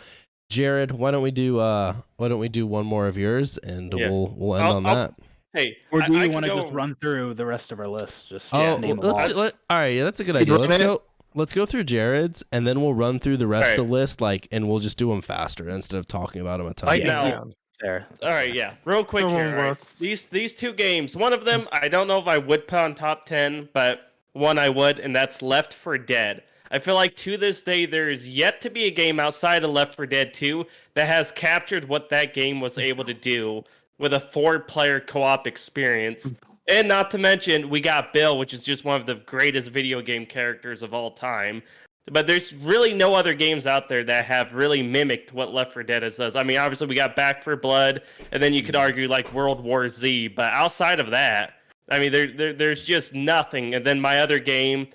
Jared, why don't we do one more of yours, and we'll end on that.
Hey,
Or do you want to just run through the rest of our list? Just name them all.
All right, yeah, that's a good idea. Let's go through Jared's, and then we'll run through the rest of the list, and we'll just do them faster instead of talking about them a ton.
There.
All right, yeah. Real quick here. Right. These two games, one of them I don't know if I would put on top 10, but one I would, and that's Left 4 Dead. I feel like to this day there is yet to be a game outside of Left 4 Dead 2 that has captured what that game was able to do with a 4-player co-op experience. And not to mention, we got Bill, which is just one of the greatest video game characters of all time. But there's really no other games out there that have really mimicked what Left 4 Dead does. I mean, obviously we got Back 4 Blood, and then you could argue like World War Z. But outside of that, I mean, there's just nothing. And then my other game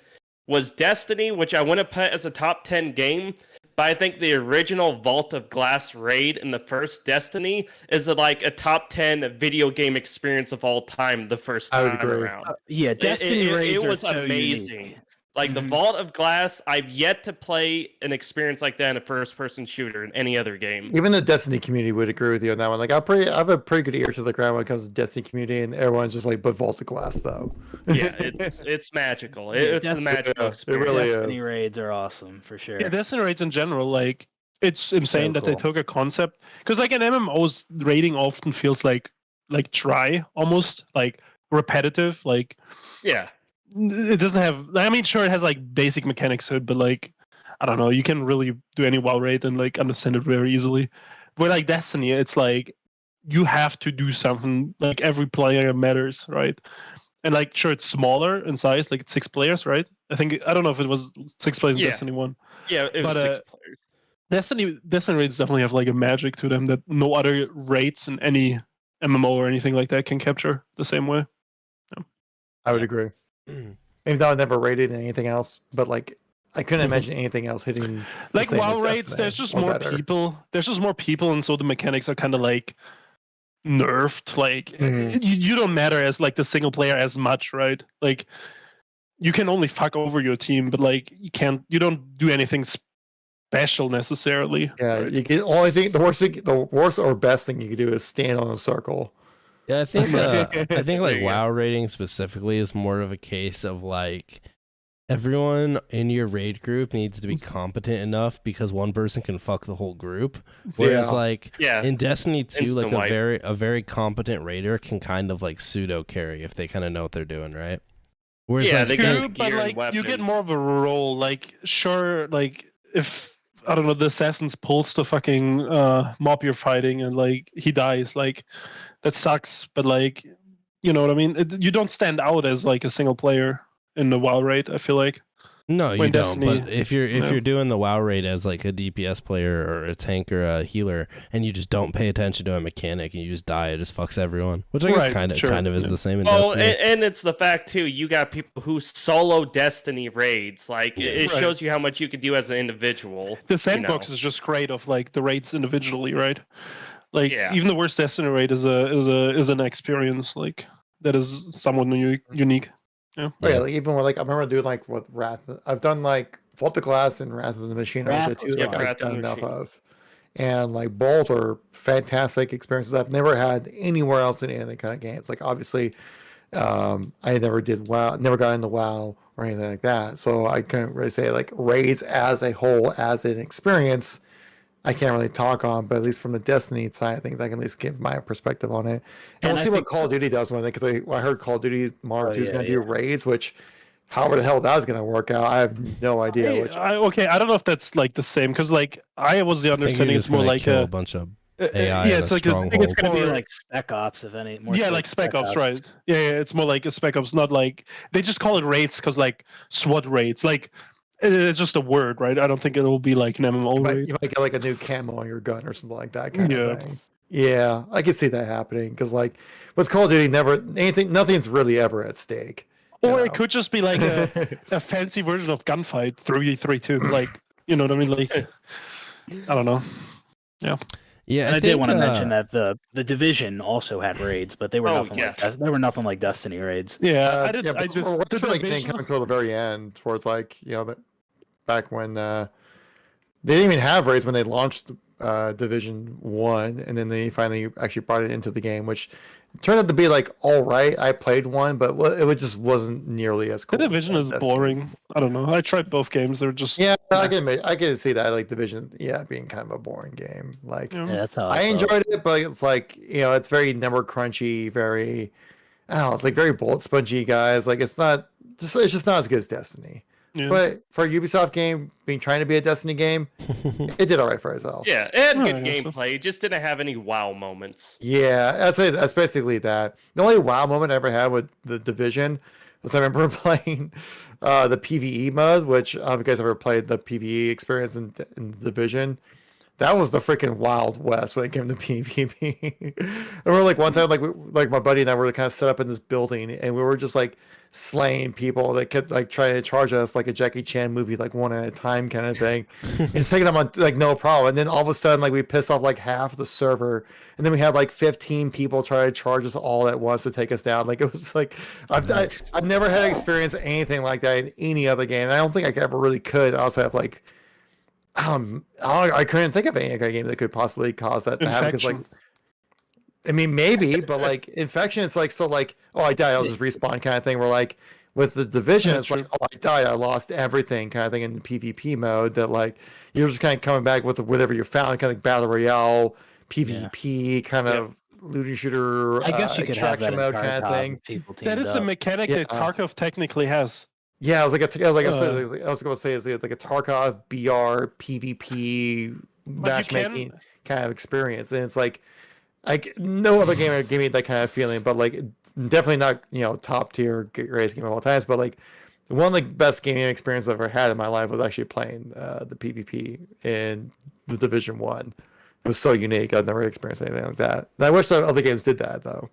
was Destiny, which I wouldn't put as a top 10 game. But I think the original Vault of Glass raid in the first Destiny is like a top 10 video game experience of all time the first time around.
Destiny raids
it was
are so
amazing.
Unique.
Like the Vault of Glass, I've yet to play an experience like that in a first-person shooter in any other game.
Even the Destiny community would agree with you on that one. Like, I have a pretty good ear to the ground when it comes to Destiny community, and everyone's just like, but Vault of Glass, though.
Yeah, it's magical. It's a magical experience.
It really
Destiny
is.
raids are awesome, for sure.
Yeah, Destiny raids in general, like, it's insane that they took a concept. Because, like, in MMOs, raiding often feels like dry, almost, like, repetitive, like...
Yeah.
It doesn't have. I mean, sure, it has like basic mechanics to it, but like, I don't know. You can really do any WoW raid and like understand it very easily. But like Destiny, it's like you have to do something. Like every player matters, right? And like, sure, it's smaller in size. Like it's 6 players, right? I don't know if it was 6 players in Destiny 1.
Yeah, it was 6 players.
Destiny raids definitely have like a magic to them that no other raids in any MMO or anything like that can capture the same way. Yeah.
I would agree. Even though I never rated anything else, but like I couldn't imagine anything else hitting.
Like WoW raids, there's just more people. There's just more people, and so the mechanics are kind of like nerfed. Like you don't matter as like the single player as much, right? Like you can only fuck over your team, but like you don't do anything special necessarily.
Yeah,
right?
you can only think the worst or best thing you can do is stand on a circle.
Yeah, I think like WoW rating specifically is more of a case of like everyone in your raid group needs to be competent enough because one person can fuck the whole group. Whereas in Destiny 2, like a very competent raider can kind of like pseudo carry if they kind of know what they're doing, right? Whereas
they get
but like you get more of a role. Like sure, like if I don't know, the assassins pulls the fucking mob you're fighting and like he dies, like that sucks, but like you know what I mean? You don't stand out as like a single player in the WoW raid, I feel like.
No, you don't. But if you're doing the WoW raid as like a DPS player or a tank or a healer, and you just don't pay attention to a mechanic and you just die, it just fucks everyone. Which I guess kind of is the same in Destiny.
And it's the fact too. You got people who solo Destiny raids. Like it shows you how much you can do as an individual.
The sandbox is just great of like the raids individually, right? Like even the worst Destiny raid is an experience like that is somewhat unique. Yeah.
Like, even with, like I remember doing like with Wrath. I've done like Vault of Glass and Wrath of the Machine. I've done enough of, and like both are fantastic experiences I've never had anywhere else in any other kind of games. Like obviously, I never did WoW, never got into WoW or anything like that. So I can't really say like raids as a whole as an experience. I can't really talk on, but at least from the Destiny side of things, I can at least give my perspective on it. And we'll see what Call of Duty does with it, because I heard Call of Duty Modern 2 is going to do raids, which, however the hell that's going to work out, I have no idea.
I don't know if that's like the same, because like I was the understanding it's more like
a bunch of AI.
Yeah, it's like
I think it's going to be like Spec Ops, if any.
More like Spec Ops, right? Yeah, it's more like a Spec Ops, not like they just call it raids because like SWAT raids, like. It's just a word, right? I don't think it will be like an MMO.
You might get like a new camo on your gun or something like that kind of thing. Yeah, I could see that happening because, like, with Call of Duty, nothing's really ever at stake.
Or it could just be like a fancy version of Gunfight 3v3 too. Like, you know what I mean? Like, I don't know. Yeah.
Yeah,
And I,
think,
did want to mention that the Division also had raids, but they were
Oh,
nothing
yeah.
they were nothing like Destiny raids.
Yeah,
But
I just the
it's really didn't
Division.
come until the very end, towards like back when they didn't even have raids when they launched Division 1, and then they finally actually brought it into the game, which turned out to be like all right. I played one, but it just wasn't nearly as
The
cool. as
Division is
Destiny.
boring. I don't know. I tried both games. They're just
Yeah, I can see that, like Division, being kind of a boring game. Like
Yeah, that's how
I
I felt.
enjoyed it, but it's like it's very number crunchy, very it's like very bullet spongy, guys. Like it's just not as good as Destiny.
Yeah.
But for a Ubisoft game trying to be a Destiny game, it did all right for itself.
Yeah, it had
Oh,
good
I guess so.
gameplay. It just didn't have any wow moments.
Yeah, that's basically that. The only WoW moment I ever had with the Division was I remember playing the PvE mode, which if you guys ever played the PvE experience in Division, that was the freaking Wild West when it came to PvP. And we're like one time, like my buddy and I were kind of set up in this building, and we were just like slaying people that kept like trying to charge us like a Jackie Chan movie, like one at a time kind of thing. It's taking them on like no problem. And then all of a sudden, like we pissed off like half the server, and then we had like 15 people try to charge us all at once to take us down. Like it was like I've never had experience anything like that in any other game. And I don't think I ever really could. I also have like I couldn't think of any other game that could possibly cause that to happen. Because like, I mean, maybe, but like infection, it's like oh, I died, I'll just respawn kind of thing. Where like with the Division, it's like, oh, I died, I lost everything kind of thing in the PvP mode. That like you're just kind of coming back with whatever you found, kind of like battle royale, PvP kind of looting shooter.
I guess you could have that
extraction mode kind of thing.
That is a mechanic that Tarkov technically has.
Yeah, I was going to say it's like a Tarkov BR PvP matchmaking kind of experience, and it's like no other game gave me that kind of feeling. But like definitely not top tier greatest game of all times. But like one of the best gaming experiences I've ever had in my life was actually playing the PvP in the Division 1. It was so unique. I've never experienced anything like that. And I wish that other games did that though.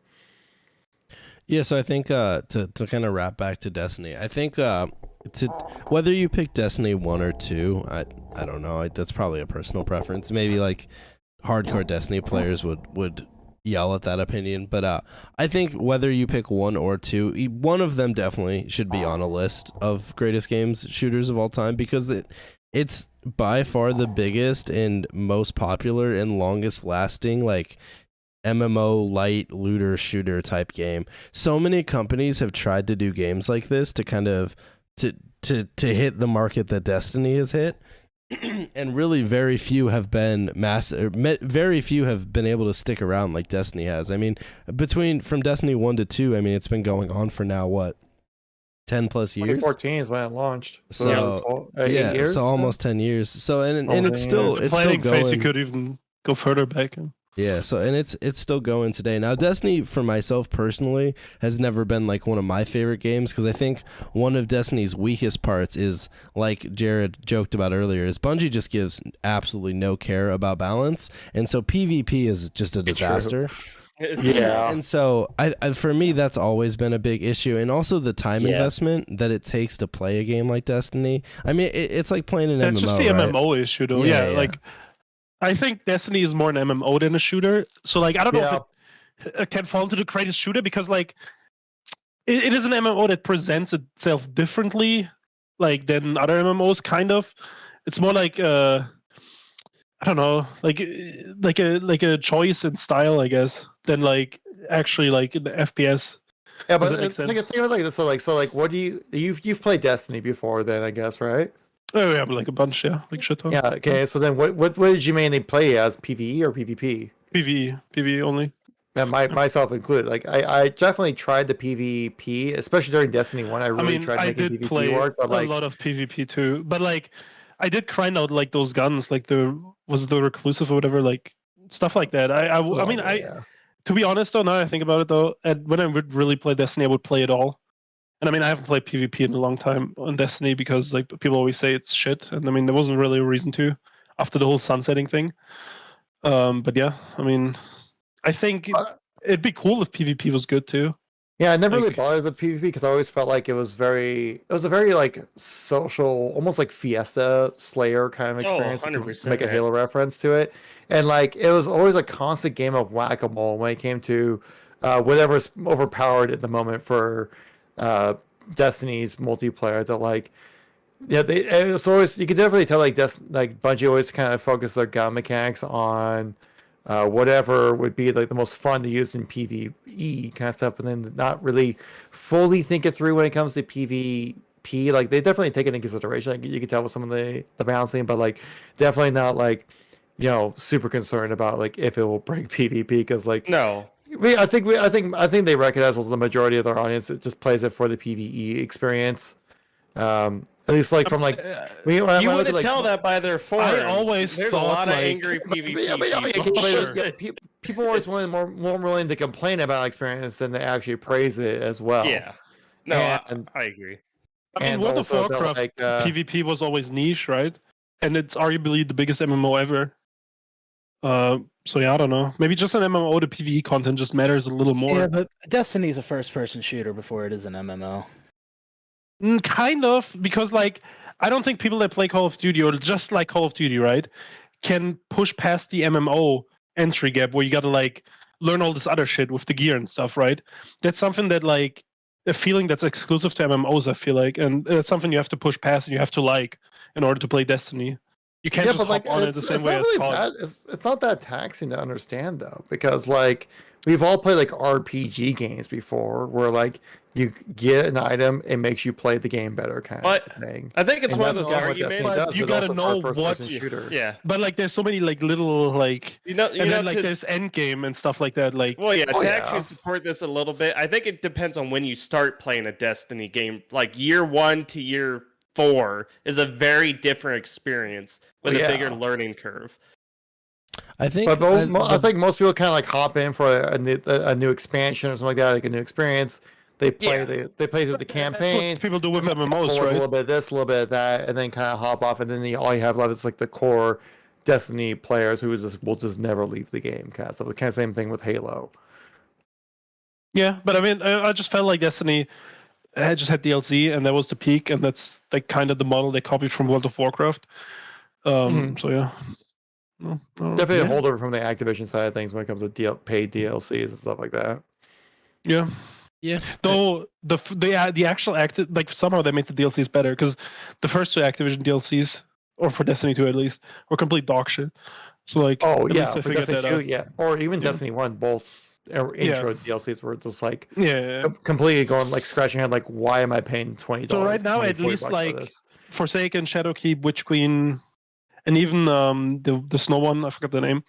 Yeah, so I think to kind of wrap back to Destiny, I think whether you pick Destiny 1 or 2, I don't know. That's probably a personal preference. Maybe like hardcore Destiny players would yell at that opinion, but I think whether you pick 1 or 2, one of them definitely should be on a list of greatest games shooters of all time, because it's by far the biggest and most popular and longest lasting like MMO light looter shooter type game. So many companies have tried to do games like this to kind of to hit the market that Destiny has hit, and really very few have been very few have been able to stick around like Destiny has. I mean, from Destiny 1 to 2, I mean, it's been going on for now what, 10 plus years.
2014 is when it launched.
So
8 years,
so almost 10 years. So and it's still
planning
going.
phase, you could even go further back.
Yeah, so and it's still going today. Now, Destiny, for myself personally, has never been like one of my favorite games, because I think one of Destiny's weakest parts is, like Jared joked about earlier, is Bungie just gives absolutely no care about balance, and so PvP is just a disaster.
Yeah,
and so I for me that's always been a big issue, and also the time investment that it takes to play a game like Destiny. I mean, it's like playing an MMO.
It's just the
right?
MMO issue, though. Yeah, like. I think Destiny is more an MMO than a shooter. So, like, I don't know if it can fall into the greatest shooter, because, like, it is an MMO that presents itself differently, like, than other MMOs, kind of. It's more like, I don't know, like a choice in style, I guess, than, like, actually, like, in the FPS.
Yeah, but think of it like this. So like, what do you've played Destiny before then, I guess, right?
Oh yeah, like a bunch, yeah, like shit ton.
Yeah, okay. So then, what did you mainly play as, PvE or PvP?
PvE only.
Yeah, myself included. Like, I definitely tried the PvP, especially during Destiny 1. I tried making PvP work, but like
a lot of PvP too. But like, I did grind out like those guns, like the reclusive or whatever, like stuff like that. To be honest though, now I think about it though, and when I would really play Destiny, I would play it all. And I mean, I haven't played PvP in a long time on Destiny, because like people always say it's shit, and I mean there wasn't really a reason to after the whole sunsetting thing. But yeah, I mean, I think it'd be cool if PvP was good too.
Yeah, I never really
Like-
bothered with PvP because I always felt like it was a very like social, almost like Fiesta Slayer kind of experience. To
100%,
make a
man.
Halo reference to it, and like it was always a constant game of whack-a-mole when it came to whatever's overpowered at the moment for Destiny's multiplayer. That like, yeah, it's always, you can definitely tell like like Bungie always kind of focus their gun mechanics on whatever would be like the most fun to use in PvE kind of stuff, and then not really fully think it through when it comes to PvP. Like they definitely take it into consideration. Like, you can tell with some of the balancing, but like definitely not like, you know, super concerned about like if it will break PvP, because like
No.
I think they recognize the majority of their audience that just plays it for the PvE experience. At least like from like when
You
when I look
wouldn't
at, like,
tell that by their forums.
I always
There's a
thought,
lot of
like-
angry PvP
Yeah, but
people.
Sure.
people are always more willing to complain about experience than to actually praise it as well.
Yeah. No,
And-
I agree.
I mean,
and
World of
also that,
Warcraft
like,
PvP was always niche, right? And it's arguably the biggest MMO ever. So yeah, I don't know. Maybe just an MMO, the PvE content just matters a little more.
Yeah, but Destiny's a first-person shooter before it is an MMO.
Kind of, because like I don't think people that play Call of Duty or just like Call of Duty, right, can push past the MMO entry gap where you gotta like learn all this other shit with the gear and stuff, right? That's something that like a feeling that's exclusive to MMOs, I feel like, and it's something you have to push past and you have to like in order to play Destiny. You can't just hop on it the same way
not
as
really
COD.
it's not that taxing to understand though, because like we've all played like RPG games before, where like you get an item, it makes you play the game better, kind
But
of thing.
I think it's
And
one of
that's
those
not what Destiny
arguments.
does,
You
but
gotta
also
know
for a
what
first-person
you-
shooter.
Yeah.
But like there's so many like little like
You know,
and then like
to-
there's end game and stuff like that. Like
Well, yeah,
Oh,
to
yeah.
actually support this a little bit, I think it depends on when you start playing a Destiny game. Like year 1 to year 4 is a very different experience with
Well,
a
yeah.
bigger learning curve.
I think.
But I think most people kind of like hop in for a new expansion or something like that, like a new experience. They play
Yeah.
they play through the
that's
campaign.
what people do with
dabble
MMOs,
with a
right?
little bit of this, a little bit of that, and then kind of hop off, and then all you have left is like the core Destiny players who will just never leave the game, kind of stuff. The kind of same thing with Halo.
Yeah, but I mean, I just felt like Destiny had just had DLC, and that was the peak, and that's like kind of the model they copied from World of Warcraft. So yeah, no,
Definitely
yeah.
a holdover from the Activision side of things when it comes to paid DLCs and stuff like that.
Yeah.
Yeah.
Though the actual active, like somehow they made the DLCs better, because the first two Activision DLCs, or for Destiny 2 at least, were complete dog shit. So like,
Oh
at
yeah,
least they
for
figured
Destiny
that
2,
out.
yeah, or even
Yeah.
Destiny 1, both intro DLCs were just like
Yeah.
completely going like scratching your head, like why am I paying $20?
So right now, at least like Forsaken, Shadowkeep, Witch Queen, and even the Snow one, I forgot the name.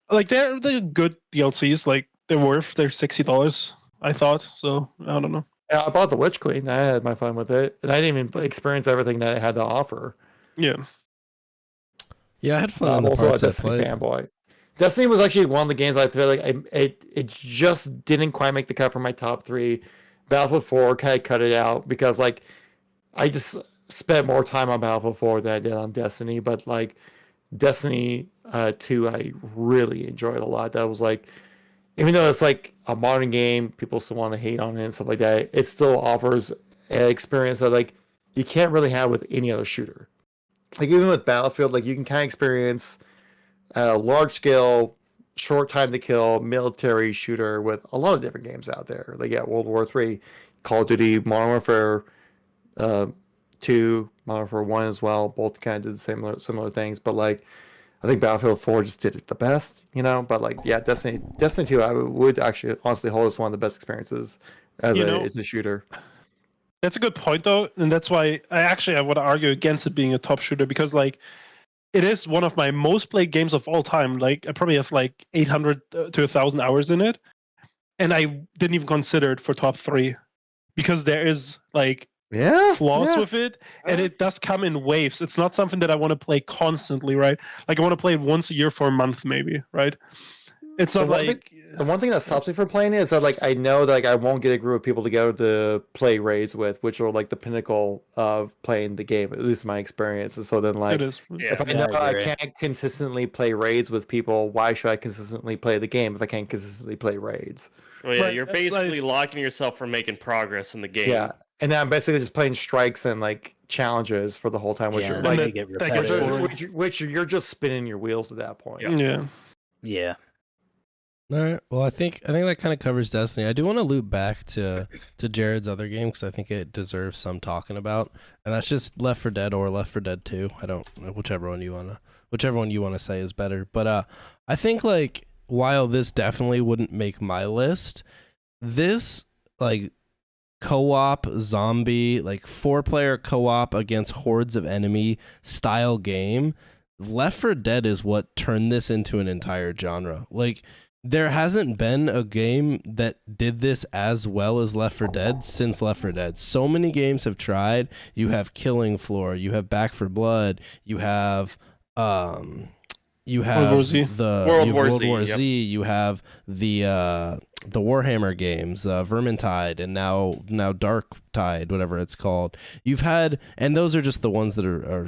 Like they're good DLCs. Like they're $60, I thought. So I don't know.
Yeah, I bought the Witch Queen. I had my fun with it, and I didn't even experience everything that it had to offer.
Yeah.
Yeah, I had fun in
I'm
the
also a
parts I
Destiny
played.
fanboy. Destiny was actually one of the games I feel like it just didn't quite make the cut for my top 3. Battlefield 4 kind of cut it out because like I just spent more time on Battlefield 4 than I did on Destiny. But like Destiny 2, I really enjoyed a lot. That was like, even though it's like a modern game, people still want to hate on it and stuff like that. It still offers an experience that like you can't really have with any other shooter. Like even with Battlefield, like you can kind of experience a large scale, short time to kill military shooter with a lot of different games out there. Like World War III, Call of Duty, Modern Warfare 2, Modern Warfare 1 as well. Both kind of did the similar things, but like I think Battlefield 4 just did it the best, you know. But like Destiny 2, I would actually honestly hold as one of the best experiences as a shooter.
That's a good point though, and that's why I want to argue against it being a top shooter, because like it is one of my most played games of all time. Like I probably have like 800 to 1,000 hours in it, and I didn't even consider it for top 3 because there is like flaws with it, and it does come in waves. It's not something that I want to play constantly, right? Like I want to play it once a year for a month maybe, right? It's not like
The one thing that stops me from playing it is that like I know that like I won't get a group of people together to play raids with, which are like the pinnacle of playing the game, at least in my experience. And so then like
it is.
if I
Yeah,
know
I
I
agree.
can't consistently play raids with people, why should I consistently play the game if I can't consistently play raids?
Well, yeah,
Right,
you're
that's
basically
like-
locking yourself from making progress in the game.
Yeah. And then I'm basically just playing strikes and like challenges for the whole time, which
Yeah,
are
and
like
they
that-
get
that gets
repetitive.
boring.
which you're just spinning your wheels at that point.
Yeah.
Yeah.
All right. Well, I think that kind of covers Destiny. I do want to loop back to Jared's other game because I think it deserves some talking about, and that's just Left 4 Dead or Left 4 Dead 2. I don't whichever one you wanna say is better. But I think like while this definitely wouldn't make my list, this like co-op zombie like 4-player co-op against hordes of enemy style game, Left 4 Dead is what turned this into an entire genre. Like there hasn't been a game that did this as well as Left 4 Dead since Left 4 Dead. So many games have tried. You have Killing Floor, you have Back 4 Blood, you have
World War Z.
World War
World
Z,
War
yep.
Z, you have the Warhammer games, Vermintide, and now Dark Tide, whatever it's called. You've had, and those are just the ones that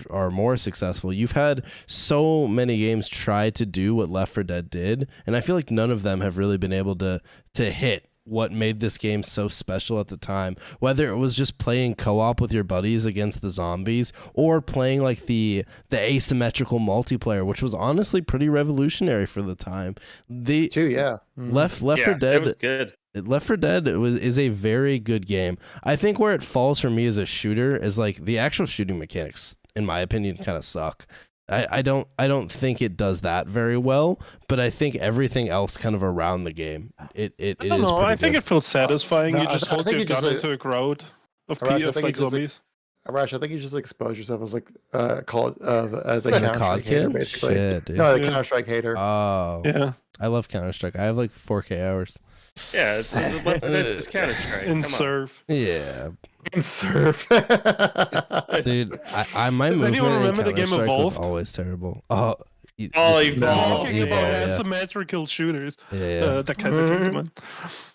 are more successful. You've had so many games try to do what Left 4 Dead did, and I feel like none of them have really been able to hit what made this game so special at the time, whether it was just playing co-op with your buddies against the zombies or playing like the asymmetrical multiplayer, which was honestly pretty revolutionary for the time.
Too, yeah. Mhm.
Left 4
It
Dead
was good.
Left 4 Dead is a very good game. I think where it falls for me as a shooter is like the actual shooting mechanics, in my opinion, kind of suck. I don't think it does that very well, but I think everything else kind of around the game it
I
is
don't know.
pretty
I think
good.
it feels satisfying.
No,
you just
I
hold
think
your
you just,
gun into a crowd of,
Arash, I think
of
you
like
just,
zombies.
Arash, I think you just expose yourself as like call it as a
Like a
Counter
COD
Strike hater,
kid?
basically.
Shit, dude.
No, a
Yeah.
Counter Strike hater.
Oh,
Yeah,
I love Counter-Strike. I have like 4K hours.
Yeah, it's Left 4 Dead is Counter Strike.
in
Come on.
Surf.
Yeah,
And surf.
dude. I my
Does
movement
anyone
in
remember the game
Counter-Strike was
Evolved?
always terrible. Oh,
Oh,
just-
Evolved.
Talking about
yeah.
asymmetrical shooters.
Yeah.
That kind of thing, man.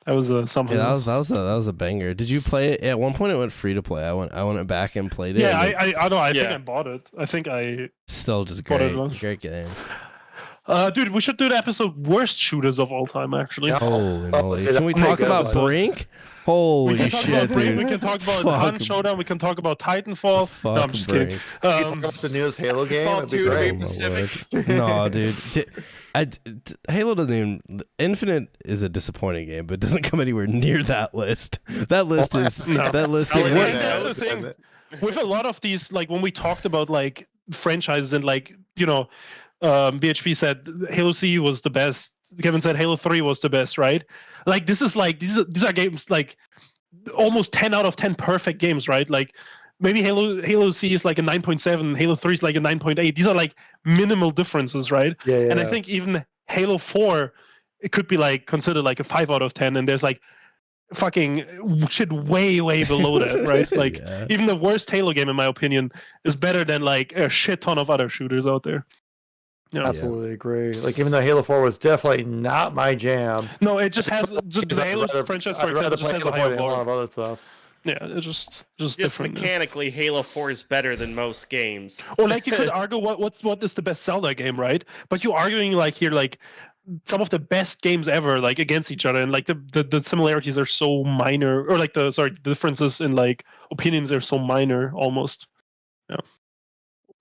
That was something.
Yeah,
else.
that was a banger. Did you play it? At one point, it went free to play. I went back and played it.
Yeah,
and it's
I know. I think
Yeah.
I bought it. I think I.
still just
bought it
great,
once.
great game.
Dude, we should do the episode worst shooters of all time. Actually,
Yeah.
Holy
Oh,
moly!
yeah,
Can we
that might
talk
go
about
like-
Brink? Holy
we can talk
shit,
about Brink,
dude!
we can talk about
Fuck.
Hunt Showdown. We can talk about Titanfall.
Fuck
No, I'm just
Brink.
kidding.
You talk about the newest Halo game?
Fall
It'd be
2 to be
great.
Oh, my
specific.
word. No, dude. Halo doesn't even. Infinite is a disappointing game, but it doesn't come anywhere near that list. That list is.
No.
That list
No,
is.
it
And
is.
that's the thing. With a lot of these, like when we talked about like franchises and like BHP said Halo C was the best. Kevin said Halo 3 was the best, right? Like this is like these are games like almost 10 out of 10 perfect games, right? Like maybe Halo C is like a 9.7, Halo 3 is like a 9.8. These are like minimal differences, right?
Yeah, yeah.
And I think even Halo 4 it could be like considered like a 5 out of 10, and there's like fucking shit way below that, right? Like
Yeah.
even the worst Halo game in my opinion is better than like a shit ton of other shooters out there. Yeah.
Absolutely agree. Like even though Halo 4 was definitely not my jam.
No, it just has just
Because
the
I'd
Halo
rather-
franchise, for
I'd rather
example, just
play
has a
Halo 4
higher
than a lot of
bar.
other stuff.
Yeah, it's just
Just
different.
mechanically, Halo 4 is better than most games.
Or like you could argue what is the best Zelda game, right? But you're arguing like here like some of the best games ever like against each other, and like the similarities are so minor, or like the differences in like opinions are so minor almost.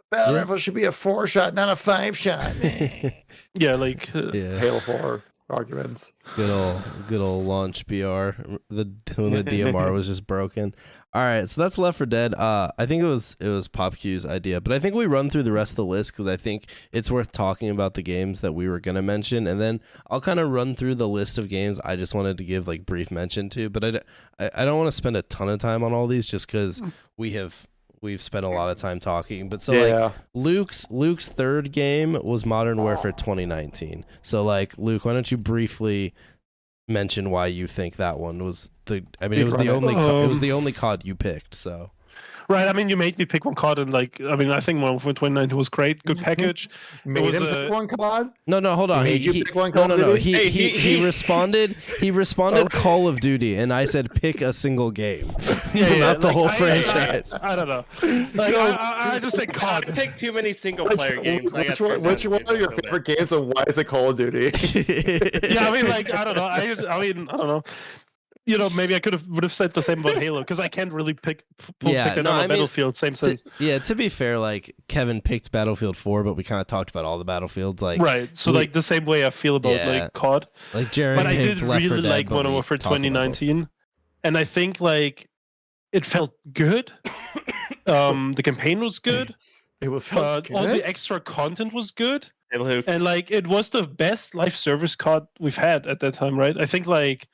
Battle
Yeah.
Rifle should be a 4-shot, not a 5-shot, man.
Yeah, like
Yeah.
Halo 4 arguments.
Good old launch BR. When the DMR was just broken. All right, so that's Left 4 Dead. I think it was Pop Q's idea, but I think we run through the rest of the list because I think it's worth talking about the games that we were gonna mention, and then I'll kind of run through the list of games I just wanted to give like brief mention to. But I don't want to spend a ton of time on all these just because we've spent a lot of time talking. But so like
Yeah.
Luke's third game was Modern Warfare 2019. So like Luke, why don't you briefly mention why you think that one was it was the only
runner.
it was the only COD you picked. So
Right. I mean, you made me pick one COD, and like, I mean, I think Modern Warfare 2019 was great. Good package.
Made him pick one COD?
No, hold on.
Made you pick one
no,
Call of
no.
Duty?
He responded. He responded Call of Duty, and I said pick a single game, not the
like,
whole franchise.
I don't know. Like, I just said
I
COD.
picked too many single player games.
Which one are your favorite games, and why is it Call of Duty?
Yeah, I mean, like, I don't know. I mean, I don't know. You know, maybe I would have said the same about Halo because I can't really pick another Battlefield. Same sense.
To be fair, like Kevin picked Battlefield 4, but we kind of talked about all the Battlefields, like
right. So like the same way I feel about like COD.
Like Jared,
but I did
picked Left 4
really
Dead,
like
but
Modern
we
Warfare
talked about
2019, and I think like it felt good. The campaign was good.
It was
All the extra content was good.
Hey, Luke.
And like it was the best live service COD we've had at that time, right? I think like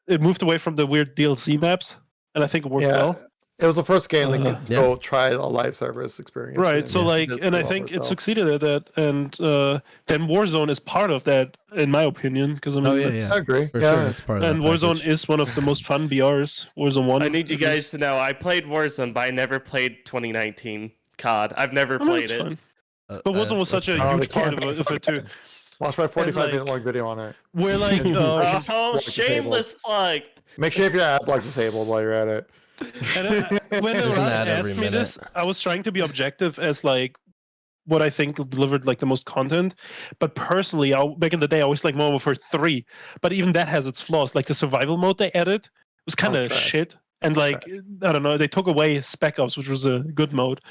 it moved away from the weird DLC maps, and I think it worked well.
It was the first game that could
Yeah.
go try a live service experience.
Right. So like,
It did
and I
well
think
for
it
itself.
succeeded at that, and then Warzone is part of that, in my opinion, because I mean,
Oh, yeah,
that's-
I agree.
for
yeah.
sure, it's part of
and
that
Warzone
package.
is one of the most fun BRs. Warzone 1.
I need you
at
guys
least.
to know I played Warzone, but I never played 2019 COD. I've never
I mean,
played
it's
it.
fine. But Warzone was such a
Oh,
huge
the
part of
campaign
it too.
Watch my 45
like-
minute long video on it.
Where like,
Oh,
Like
shameless plug!
Make sure if your ad block disabled while you're at it.
and when
There's an
Rod
ad every
asked me
minute.
this, I was trying to be objective as like what I think delivered like the most content. But personally, back in the day, I always like Modern Warfare 3. But even that has its flaws. Like the survival mode they added was kind of
trash.
shit. And like, I don't know, they took away Spec Ops, which was a good mode.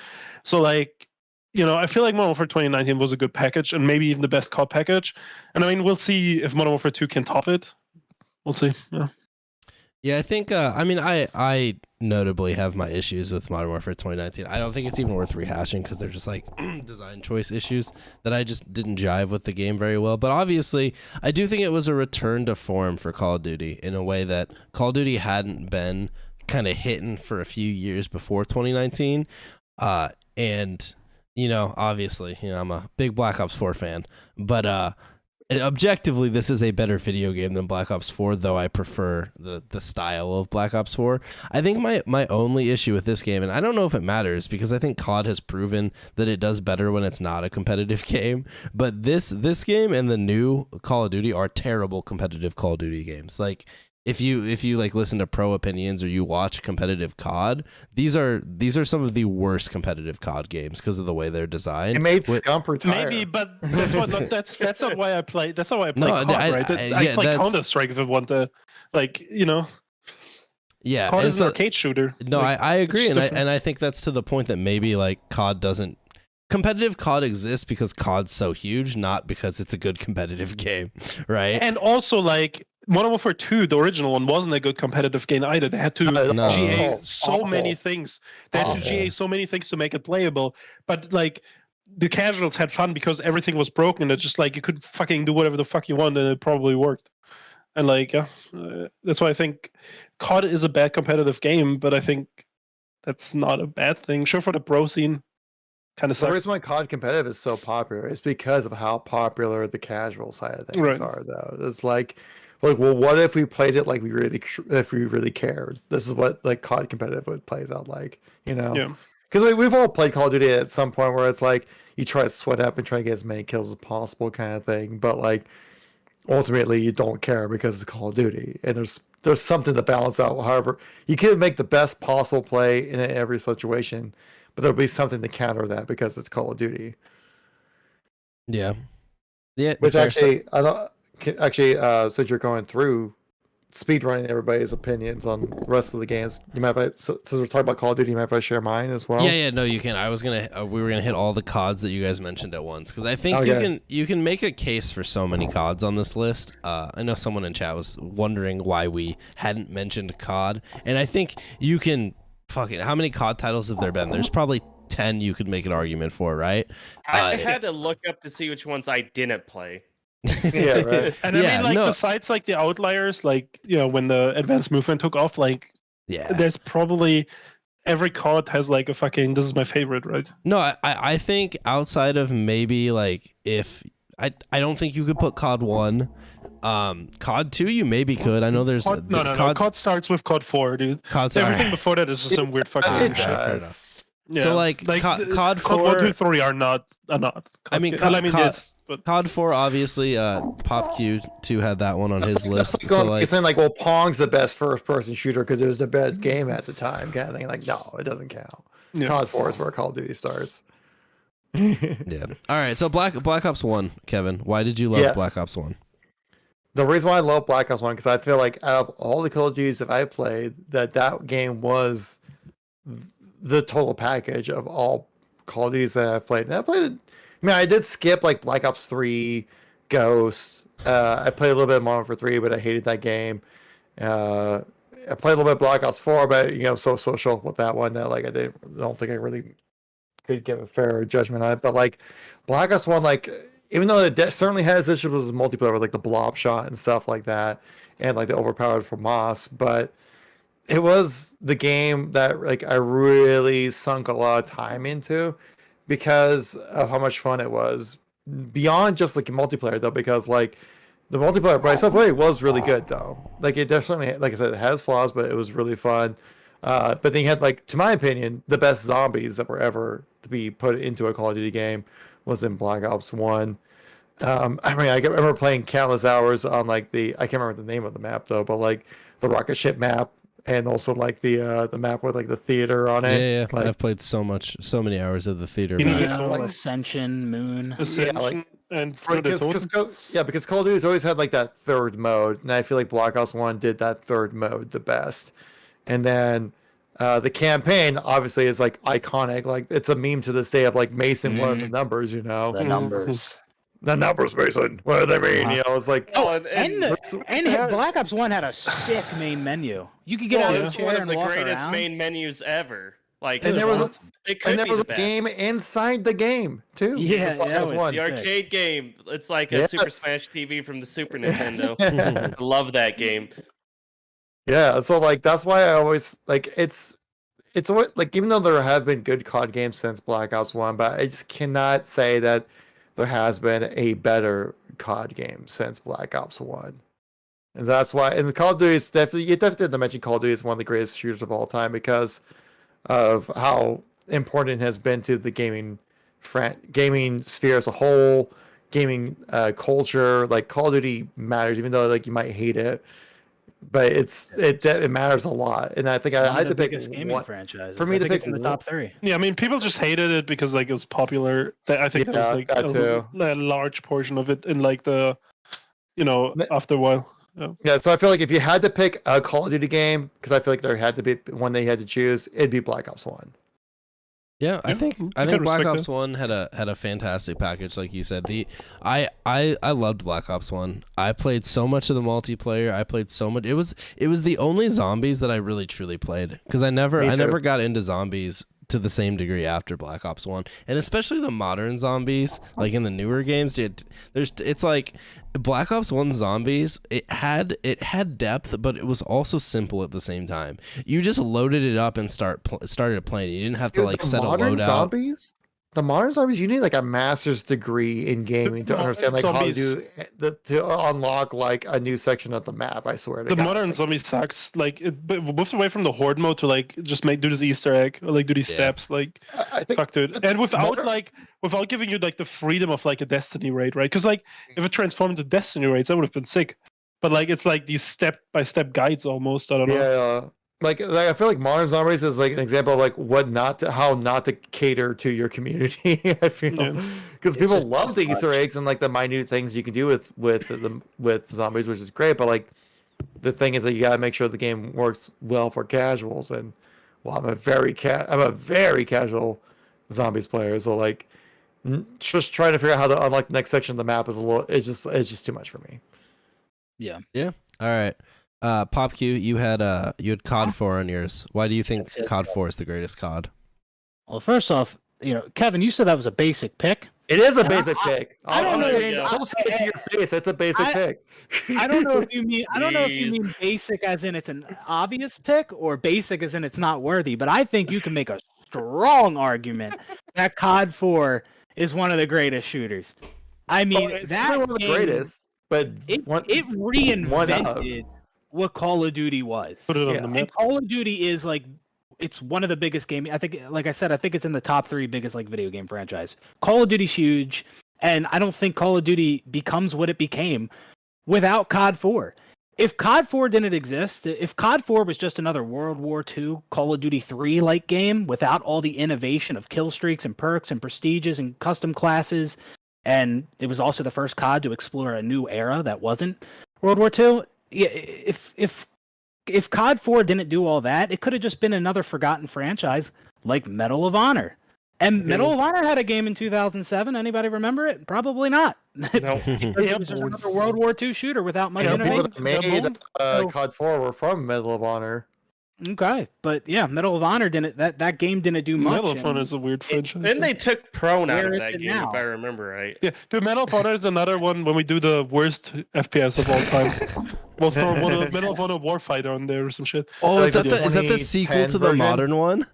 So like, you know, I feel like Modern Warfare 2019 was a good package, and maybe even the best COD package. And I mean, we'll see if Modern Warfare 2 can top it. We'll see. Yeah.
Yeah, I think. I mean, I notably have my issues with Modern Warfare 2019. I don't think it's even worth rehashing because they're just like design choice issues that I just didn't jive with the game very well. But obviously, I do think it was a return to form for Call of Duty in a way that Call of Duty hadn't been kind of hitting for a few years before 2019. And you know, obviously, you know, I'm a big Black Ops 4 fan, but and objectively, this is a better video game than Black Ops 4, though I prefer the style of Black Ops 4. I think my only issue with this game, and I don't know if it matters because I think COD has proven that it does better when it's not a competitive game, but this game and the new Call of Duty are terrible competitive Call of Duty games. Like, if you like listen to pro opinions or you watch competitive COD, these are some of the worst competitive COD games because of the way they're designed.
It made Scump retire.
Maybe, but that's not why I play. That's not why I play COD, right? I play
that's-
Counter Strike if I want to, like, you know.
Yeah,
COD
and
is an
so-
arcade shooter.
No,
Like,
I agree,
it's
and
different.
I think that's to the point that maybe like COD doesn't. Competitive COD exists because COD's so huge, not because it's a good competitive game, right?
And also, like, Modern Warfare 2, the original one, wasn't a good competitive game either. They had to
No.
GA so
Awful.
many things. They had to
Awful.
GA so many things to make it playable. But like, the casuals had fun because everything was broken. It's just like you could fucking do whatever the fuck you want, and it probably worked. And like, yeah, that's why I think COD is a bad competitive game. But I think that's not a bad thing. Sure, for the pro scene, kind of
The
sucks.
reason why COD competitive is so popular is because of how popular the casual side of things
Right.
are. Though it's like, well, what if we played it like if we really cared? This is what like COD competitive would plays out like, you know?
Yeah.
Because we've all played Call of Duty at some point where it's like you try to sweat up and try to get as many kills as possible, kind of thing. But like ultimately, you don't care because it's Call of Duty, and there's something to balance out. However, you can make the best possible play in every situation, but there'll be something to counter that because it's Call of Duty.
yeah, yeah.
Which
fair.
since you're going through speedrunning everybody's opinions on the rest of the games, you might since we're talking about Call of Duty, you might if I share mine as well.
Yeah, no, you can. I was gonna, we were gonna hit all the CODs that you guys mentioned at once because I think
Okay.
you can make a case for so many CODs on this list. I know someone in chat was wondering why we hadn't mentioned COD, and I think you can. Fucking, how many COD titles have there been? There's probably 10 you could make an argument for, right?
I had to look up to see which ones I didn't play.
Yeah, right.
And
Yeah,
I mean, like,
no.
besides like the outliers, like, you know, when the advanced movement took off, like,
Yeah.
there's probably every COD has like a fucking this is my favorite, right?
No, I think outside of maybe like if I don't think you could put COD 1 COD 2, you maybe could. I know there's
No. COD starts with COD 4, dude.
COD
Everything before that is just some weird fucking
It
shit.
fair
does.
enough.
Yeah.
So like COD 4,
1, 2, 3 are not.
I mean,
yes, but
COD 4 obviously. Pop Q2 had that one on his list.
That's
So
like,
like,
you're saying like, well, Pong's the best first-person shooter because it was the best game at the time, kind of thing. Like, no, it doesn't count.
Yeah.
COD 4 is where Call of Duty starts.
yeah. All right. So Black Ops 1, Kevin. Why did you love
Yes.
Black Ops 1?
The reason why I love Black Ops 1 because I feel like out of all the Call of Duties that I played, that game was the total package of all Call of Duties that I've played. And I did skip like Black Ops 3, Ghost. I played a little bit of Modern Warfare 3, but I hated that game. I played a little bit of Black Ops 4, but so social with that one that like I don't think I really could give a fair judgment on it. But like Black Ops 1, like even though it certainly has issues with multiplayer, with like the blob shot and stuff like that, and like the overpowered FAMAS, but it was the game that like I really sunk a lot of time into because of how much fun it was. Beyond just like multiplayer though, because like the multiplayer by itself was really good though. Like it definitely, like I said, it has flaws, but it was really fun. But then you had like, to my opinion, the best zombies that were ever to be put into a Call of Duty game was in Black Ops 1. I mean, I remember playing countless hours on like I can't remember the name of the map though, but like the rocket ship map, and also like the map with like the theater on it.
Yeah.
Like,
I've played so many hours of the theater.
You know,
map.
like-
Ascension, Moon.
Ascension and
because Call of Duty's always had like that third mode, and I feel like Black Ops 1 did that third mode the best. And then the campaign obviously is like iconic, like it's a meme to this day of like Mason, what are the numbers,
The
Mhm.
numbers.
the numbers, Mason, what do they mean? It's like
And Black Ops 1 had a sick main menu. You could get out of the
it's
chair
one of
and
the
walk
greatest
around.
main menus ever. Like,
And there was a-
it could
and there
be
was
the
a
best.
game inside the game too.
Yeah,
Black
that
Ops
was
1.
The
sick.
arcade game. It's like a Super
Yes.
Smash TV from the Super Nintendo. I love that game.
Yeah, so like that's why I always like it's what, like, even though there have been good COD games since Black Ops 1, but I just cannot say that there has been a better COD game since Black Ops 1. And that's why, and Call of Duty is definitely, you definitely have to mention Call of Duty is one of the greatest shooters of all time because of how important it has been to the gaming sphere as a whole, gaming culture. Like Call of Duty matters, even though like you might hate it, but it matters a lot. And I think I had
the
to pick
biggest gaming
one
franchise.
for me
I
to
think it's
pick
in the top 3.
Yeah, I mean, people just hated it because like it was popular. I think
Yeah,
that was like
that too.
a large portion of it in like the,
Ne-
after a while. Yeah.
Yeah, so I feel like if you had to pick a Call of Duty game, because I feel like there had to be one they had to choose, it'd be Black Ops 1.
Yeah, I
Yeah,
think
I can
Black
respect
Ops 1 had a fantastic package, like you said. I loved Black Ops 1. I played so much of the multiplayer. I played so much. It was the only zombies that I really truly played, because I
Me
never
too.
got into zombies to the same degree after Black Ops 1. And especially the modern zombies, like in the newer games, it's like Black Ops 1 zombies, it had depth, but it was also simple at the same time. You just loaded it up and started playing. You didn't have to like
the
set a
modern
loadout.
zombies? The modern zombies, you need like a master's degree in gaming to
modern
understand like how to
zombies-
to unlock like a new section of the map. I swear to
The
God.
modern zombie sucks. Like it moves away from the horde mode to like just do this Easter egg or like do these
Yeah.
steps. Like
I think
fuck, dude. And without
modern-
without giving you like the freedom of like a Destiny raid, right? Because like if it transformed into Destiny raids, that would have been sick. But like it's like these step by step guides almost. I don't know.
yeah, like I feel like modern zombies is like an example of like how not to cater to your community. I feel
Yeah.
because
It's
people
just
love the
too much.
Easter eggs and like the minute things you can do with zombies, which is great. But like the thing is that you gotta make sure the game works well for casuals. And well, I'm a very casual zombies player, so like just trying to figure out how to unlock the next section of the map is it's just too much for me.
Yeah.
All right. Pop Q, you had COD 4 on yours. Why do you think
That's it.
COD 4 is the greatest COD?
Well, first off, Kevin, you said that was a basic pick.
It is a
And
basic pick.
I don't
I'm
know-
saying, don't say it to your face. It's a basic pick.
I don't know if you mean
Jeez.
mean basic as in it's an obvious pick or basic as in it's not worthy, but I think you can make a strong argument that COD 4 is one of the greatest shooters. I mean,
It's
that
not one of the
game-
greatest. but
It
one
reinvented what Call of Duty was.
Put it on
Yeah.
the
And
map.
Call of Duty is like, it's one of the biggest game. I think, like I said, I think it's in the top 3 biggest like video game franchise. Call of Duty's huge, and I don't think Call of Duty becomes what it became without COD 4. If COD 4 didn't exist, if COD 4 was just another World War II Call of Duty 3 like game without all the innovation of kill streaks and perks and prestiges and custom classes, and it was also the first COD to explore a new era that wasn't World War II. If COD 4 didn't do all that, it could have just been another forgotten franchise like Medal of Honor. And Medal of Honor had a game in 2007. Anybody remember it? Probably not.
No.
It was just another World War II shooter without much
people
innovation.
that made COD 4 were from Medal of Honor.
Okay, but yeah, Medal of Honor didn't. That game didn't do much.
Medal of Honor is a weird franchise.
Then they took Prone out
Where
of
is
that
it
game,
now?
if I remember right.
Yeah, dude, Medal of Honor is another one when we do the worst FPS of all time. We'll throw Medal of Honor Warfighter on there or some shit.
Oh,
Like
is
the
that the sequel
2010
to the
version?
modern one?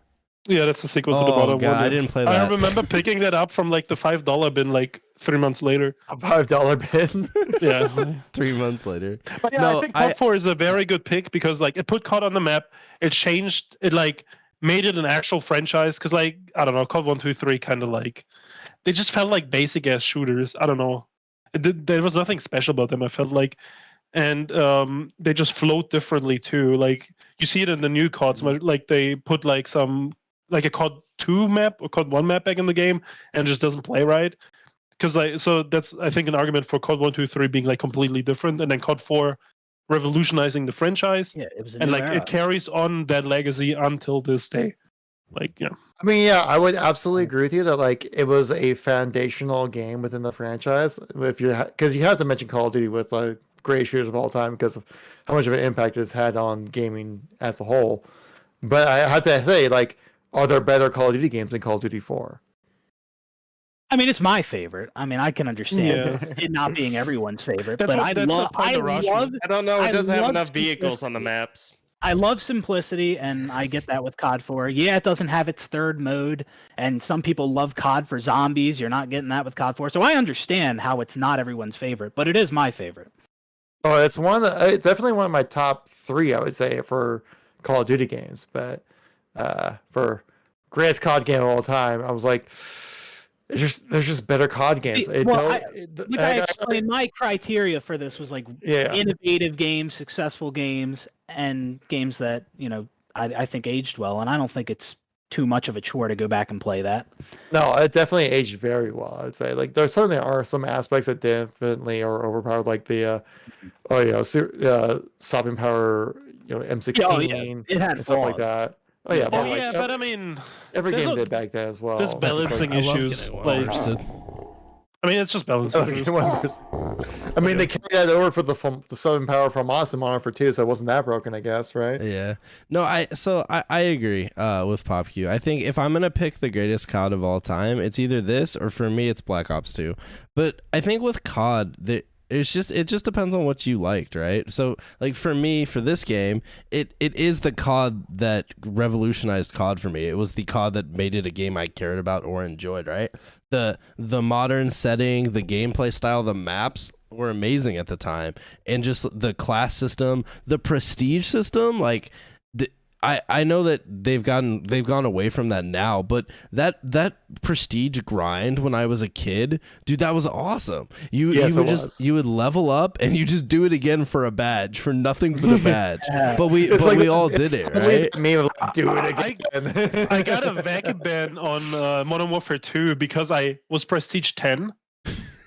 Yeah, that's the sequel to the
Oh
modern
god,
one.
I didn't play
I
that.
remember picking that up from like the $5 bin like 3 months later.
A $5 bin.
Yeah.
3 months later.
But yeah,
No,
I think COD 4 is a very good pick because like it put COD on the map. It changed it, like made it an actual franchise. Because like I don't know, COD 1, 2, 3 kind of like they just felt like basic ass shooters. I don't know. There was nothing special about them. I felt like, and they just float differently too. Like you see it in the new CODs, like they put like some like a COD 2 map or COD 1 map back in the game, and it just doesn't play right. Because like so that's I think an argument for COD 1, 2, 3 being like completely different, and then COD 4 revolutionizing the franchise,
Yeah, it was a
and
new
like
era.
it carries on that legacy until this day. Like yeah,
I mean, yeah, I would absolutely agree with you that like it was a foundational game within the franchise. If you're because you had to mention Call of Duty with like greatest shooters of all time because of how much of an impact it's had on gaming as a whole. But I have to say, like, are there better Call of Duty games than Call of Duty 4?
I mean, it's my favorite. I mean, I can understand
Yeah.
it not being everyone's favorite,
That's
but
what-
I
that's the
love.
point
I
of Rush,
love.
I don't know. It
I
doesn't have
love
enough vehicles on the
simplicity.
maps.
I love simplicity, and I get that with COD 4. Yeah, it doesn't have its third mode, and some people love COD for zombies. You're not getting that with COD 4, so I understand how it's not everyone's favorite, but it is my favorite.
Oh, it's it's definitely one of my top 3, I would say, for Call of Duty games. But for greatest COD game of all time, I was like, there's just better COD games.
Like I explained, my criteria for this was like
Yeah.
innovative games, successful games, and games that I think aged well. And I don't think it's too much of a chore to go back and play that.
No, it definitely aged very well. I would say like there certainly are some aspects that definitely are overpowered, like the stopping power, M16,
Oh, yeah. It had
and stuff like
flaws.
that. Oh yeah,
oh
but like,
yeah, but I mean,
every
there's
game
a-
did back then as well.
there's
It's
balancing
I love
issues.
getting
Like,
roasted.
I mean, it's just balancing
Okay,
issues.
I mean, they carried that over for the stopping power from Austin Modern for 2, so it wasn't that broken, I guess, right?
Yeah. No, I agree with PopQ. I think if I'm gonna pick the greatest COD of all time, it's either this or for me it's Black Ops 2. But I think with COD, it just depends on what you liked, right? So like for me, for this game, it is the COD that revolutionized COD for me. It was the COD that made it a game I cared about or enjoyed, right? The modern setting, the gameplay style, the maps were amazing at the time, and just the class system, the prestige system, like I know that they've gone away from that now, but that prestige grind when I was a kid, dude, that was awesome. You would level up and you just do it again for a badge, for nothing but a badge. but we all did it, right?
Me of like, do it again.
I got a vacuum ban on Modern Warfare 2 because I was Prestige 10.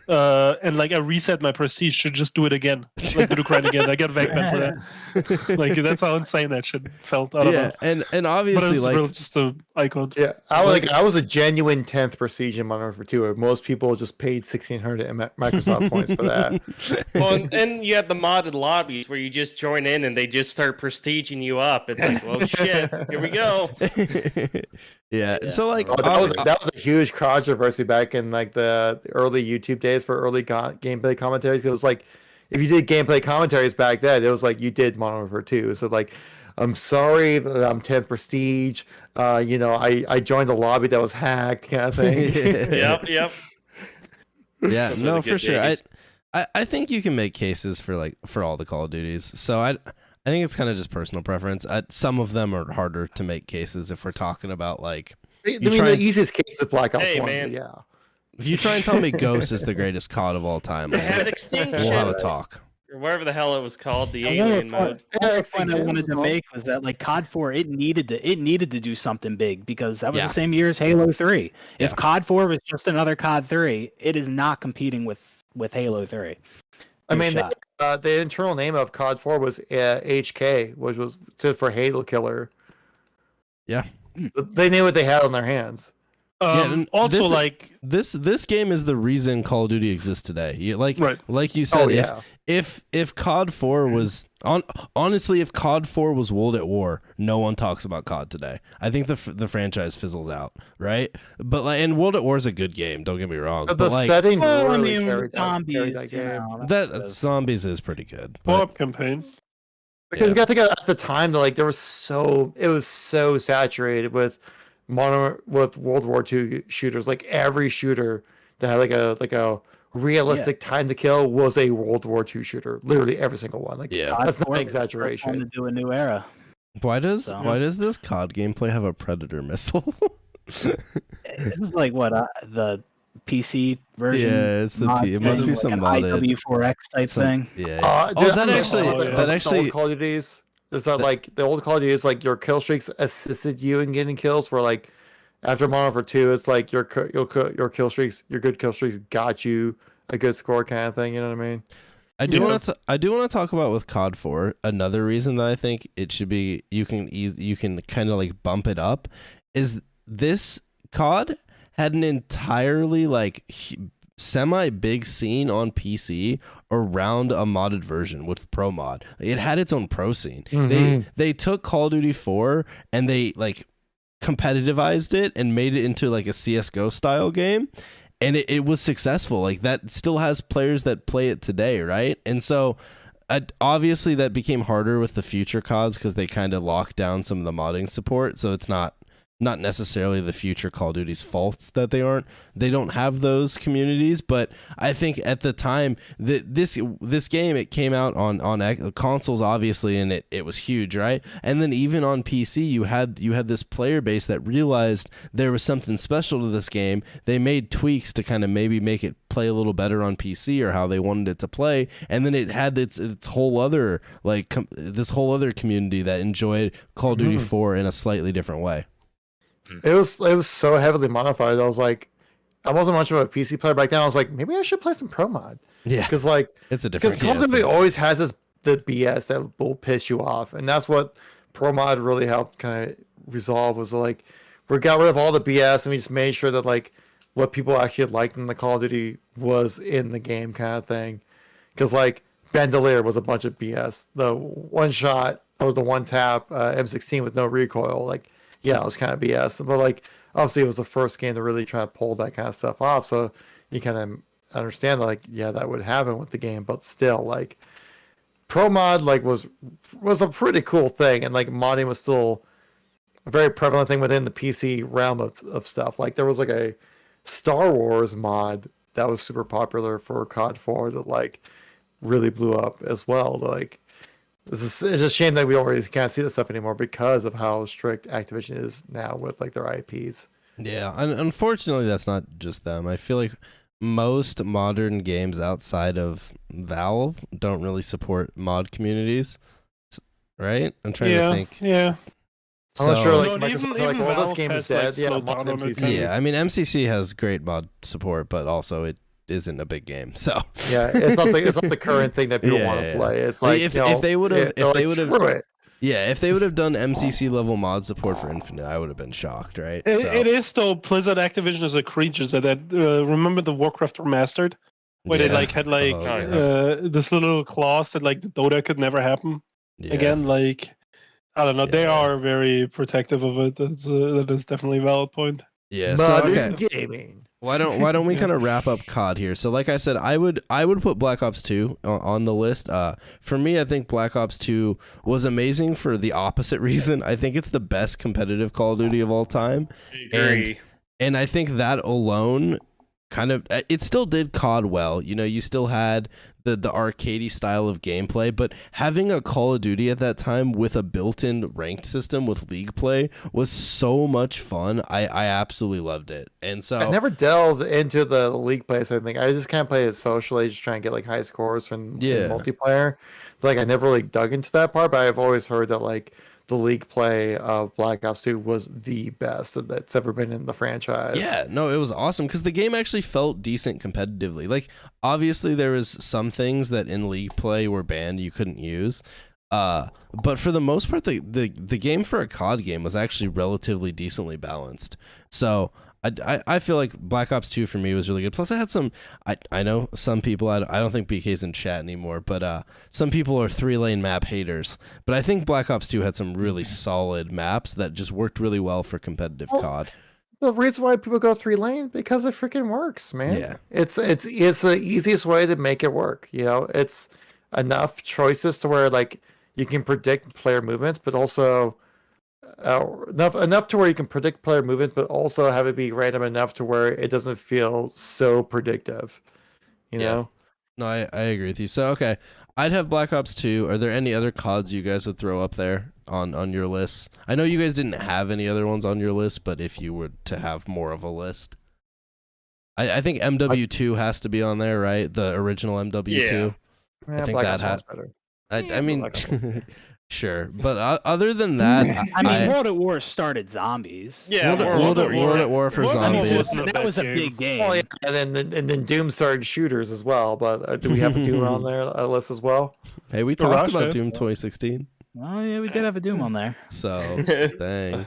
And like I reset my prestige to just do it again, like do the grind again. I got vac ban for that. Like that's how insane that shit felt. I don't know.
and
But
obviously
it's
like
really just a icon.
Yeah, I was a genuine 10th prestige in Modern Warfare 2. Most people just paid 1,600 Microsoft points for that.
Well, and you have the modded lobbies where you just join in and they just start prestiging you up. It's like, well, shit, here we go.
yeah. So like
Oh, that was a huge controversy back in like the early YouTube days for early gameplay commentaries. It was like if you did gameplay commentaries back then, it was like you did Modern Warfare 2. So like, I'm sorry, but I'm 10th prestige. I joined a lobby that was hacked, kind of thing.
Yep.
yeah,
Those were
no,
the
for
good
sure.
days.
I think you can make cases for all the Call of Duties. So I think it's kind of just personal preference. Some of them are harder to make cases if we're talking about like.
The easiest case is Black Ops 1.
man.
Yeah.
If you try and tell me Ghost is the greatest COD of all time,
They had Extinction.
we'll have a talk.
Or whatever the hell it was called, the
Another
alien mode.
point I wanted to make was that like COD 4, it needed to do something big because that was the same year as Halo 3. If
Yeah.
COD 4 was just another COD 3, it is not competing with Halo 3.
I mean, the internal name of COD 4 was HK, which was stood for Halo Killer.
Yeah.
They knew what they had on their hands.
And
Also,
this-
like,
This game is the reason Call of Duty exists today. Like you said,
Oh, yeah.
if COD 4 was honestly, if COD 4 was World at War, no one talks about COD today. I think the franchise fizzles out, right? But like, and World at War is a good game. Don't get me wrong.
The
But like
setting
Well, I
really
mean,
carried
zombies,
that
you
game.
know,
that Zombies is pretty good.
co-op
But
campaign.
Because you got to think at the time, like it was so saturated with World War II shooters. Like every shooter that had like a realistic time to kill was a World War II shooter. Literally every single one. Like
yeah,
COD
that's not
4
an
was the first
exaggeration.
one to do a new era.
why does
So-
this COD gameplay have a Predator missile?
This is like what the PC version.
Yeah, it's the
mod
It must
thing,
be
like
some
an
modded
IW4X type thing.
Yeah.
Dude,
that
I'm
actually-
like,
that
the
actually-
old Call of Duties. Is that like the old Call of Duties? Like your kill streaks assisted you in getting kills. Where like after Modern Warfare 2, it's like your kill streaks, your good kill streaks got you a good score kind of thing. You know what I mean?
I do want to talk about with COD 4. Another reason that I think it should be you can kind of like bump it up is this COD had an entirely like semi big scene on PC around a modded version with pro mod. It had its own pro scene. They took Call of Duty 4 and they like competitivized it and made it into like a CS:GO style game. And it was successful. Like that still has players that play it today, right? And so obviously that became harder with the future CODs because they kind of locked down some of the modding support. So it's not necessarily the future Call of Duty's faults that they don't have those communities. But I think at the time that this game, it came out on consoles obviously, and it was huge, right? And then even on PC, you had this player base that realized there was something special to this game. They made tweaks to kind of maybe make it play a little better on PC or how they wanted it to play, and then it had its whole other like this whole other community that enjoyed Call of Duty 4 in a slightly different way.
It was so heavily modified. I was like, I wasn't much of a PC player back then. I was like, maybe I should play some pro mod.
Yeah,
Because like
it's a different.
Call of Duty always has the BS that will piss you off, and that's what pro mod really helped kind of resolve. Was like we got rid of all the BS and we just made sure that like what people actually liked in the Call of Duty was in the game kind of thing. Because like Bandolier was a bunch of BS. The one shot or the one tap M16 with no recoil, like. Yeah, it was kind of BS, but like obviously it was the first game to really try to pull that kind of stuff off. So you kind of understand that, like, yeah, that would happen with the game, but still, like, pro mod like was a pretty cool thing, and like modding was still a very prevalent thing within the PC realm of stuff. Like there was like a Star Wars mod that was super popular for COD 4 that like really blew up as well. Like. It's a shame that we always can't see this stuff anymore because of how strict Activision is now with like their IPs.
Yeah, unfortunately, that's not just them. I feel like most modern games outside of Valve don't really support mod communities, right? I'm trying to think.
Yeah.
I'm not sure, like,
No,
Microsoft,
even
like, well, this
Valve
game is
has, like,
dead. Yeah,
slowed
mod
down on
MCC.
it.
Yeah, I mean MCC has great mod support, but also it isn't a big game. So
Yeah, it's not the current thing that people
Yeah,
want to
yeah.
play. It's like
If
you know,
they would've-
they're like, screw it.
yeah, if they would have done MCC level mod support for Infinite, I would have been shocked, right?
It is though. Blizzard Activision is a creature that remember the Warcraft Remastered, where they like had like this little clause that like the Dota could never happen again. Like I don't know, they are very protective of it. That is definitely a valid point.
Yeah. So
Modern
okay.
gaming.
Why don't we kind of wrap up COD here? So like I said, I would put Black Ops 2 on the list. For me, I think Black Ops 2 was amazing for the opposite reason. I think it's the best competitive Call of Duty of all time.
I agree.
And I think that alone kind of it still did COD well. You know, you still had the arcadey style of gameplay, but having a Call of Duty at that time with a built-in ranked system with league play was so much fun. I absolutely loved it. And so
I never delved into the league play side thing. I just kind of play it socially, just trying to get like high scores in multiplayer. Like I never really dug into that part, but I've always heard that like the league play of Black Ops 2 was the best that's ever been in the franchise.
Yeah, no, it was awesome because the game actually felt decent competitively. Like, obviously, there was some things that in league play were banned you couldn't use. But for the most part, the game for a COD game was actually relatively decently balanced. So I feel like Black Ops 2 for me was really good. Plus, I had some. I know some people. I don't think BK's in chat anymore, but some people are 3-lane map haters. But I think Black Ops 2 had some really solid maps that just worked really well for competitive COD.
The reason why people go 3-lane because it freaking works, man.
Yeah,
it's the easiest way to make it work. You know, it's enough choices to where like you can predict player movements, but also. Enough to where you can predict player movements, but also have it be random enough to where it doesn't feel so predictive. You know?
No, I agree with you. So okay, I'd have Black Ops 2. Are there any other CODs you guys would throw up there on your list? I know you guys didn't have any other ones on your list, but if you were to have more of a list, I think MW2 has to be on there, right? The original MW2.
Yeah,
I think
Black
that
Ops better.
I mean. Sure, but other than that,
I mean, World at War started zombies.
Yeah,
World at War for zombies.
That was a big game.
Oh, yeah. And then Doom started shooters as well. But do we have a Doom on there list as well?
Hey, we talked about Doom 2016.
Oh yeah, we did have a Doom on there.
So dang.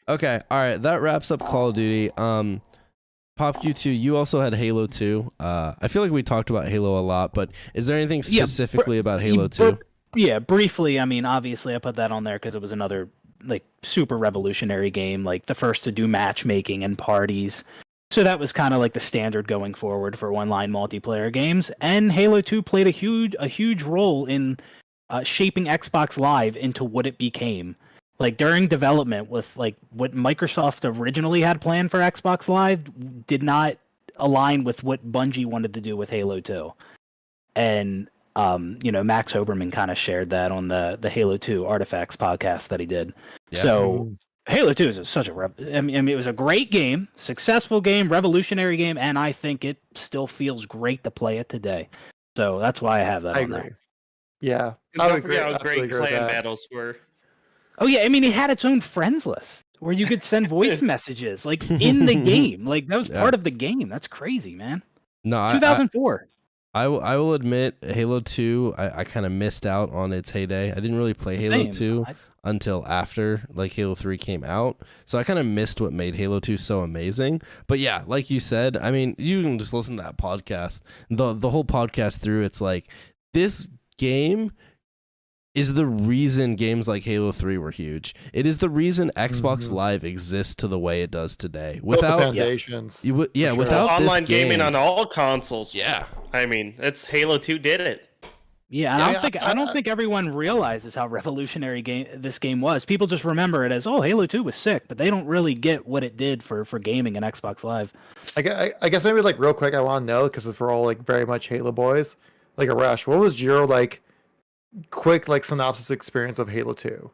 Okay, all right, that wraps up Call of Duty. PopQ2, you also had Halo 2. I feel like we talked about Halo a lot, but is there anything specifically about Halo 2?
Yeah, briefly. I mean, obviously, I put that on there because it was another like super revolutionary game, like the first to do matchmaking and parties. So that was kind of like the standard going forward for online multiplayer games. And Halo 2 played a huge role in shaping Xbox Live into what it became. Like during development, with like what Microsoft originally had planned for Xbox Live did not align with what Bungie wanted to do with Halo 2. And Max Hoberman kind of shared that on the Halo 2 Artifacts podcast that he did. Yeah. So Halo 2 is such a I mean, it was a great game, successful game, revolutionary game, and I think it still feels great to play it today. So that's why I have that on there.
Yeah.
Don't forget how great clan battles were.
Oh yeah, I mean, it had its own friends list where you could send voice messages like in the game. Like that was part of the game. That's crazy, man.
No,
2004.
I will admit, Halo 2, I kind of missed out on its heyday. I didn't really play Halo 2 until after like Halo 3 came out. So I kind of missed what made Halo 2 so amazing. But yeah, like you said, I mean, you can just listen to that podcast. The whole podcast through, it's like, this game is the reason games like Halo 3 were huge. It is the reason Xbox Live exists to the way it does today. Without
the foundations.
Without
online
this game,
gaming on all consoles.
Yeah.
I mean, Halo 2 did it.
Yeah, I don't think everyone realizes how revolutionary this game was. People just remember it as, oh, Halo 2 was sick, but they don't really get what it did for gaming and Xbox Live.
I guess maybe like real quick, I want to know, because we're all like very much Halo boys. Like Arash, what was your like quick like synopsis experience of Halo 2?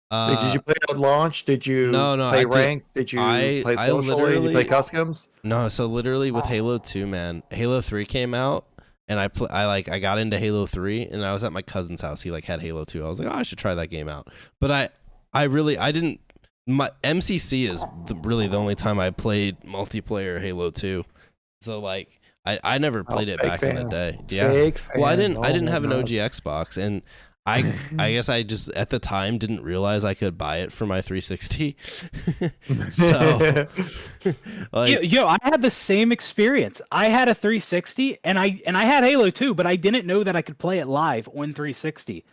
Did you play at launch? Did you play ranked? Did you play social? Did you play customs?
No, so literally with Halo 2, man, Halo 3 came out, and I got into Halo 3, and I was at my cousin's house. He like had Halo 2. I was like, oh, I should try that game out. But I didn't. My MCC is really the only time I played multiplayer Halo 2. So like I never played it back in the day. Yeah. Well, I didn't have an OG Xbox, and I guess I just at the time didn't realize I could buy it for my 360. So like,
I had the same experience. I had a 360 and I had Halo 2, but I didn't know that I could play it live on 360.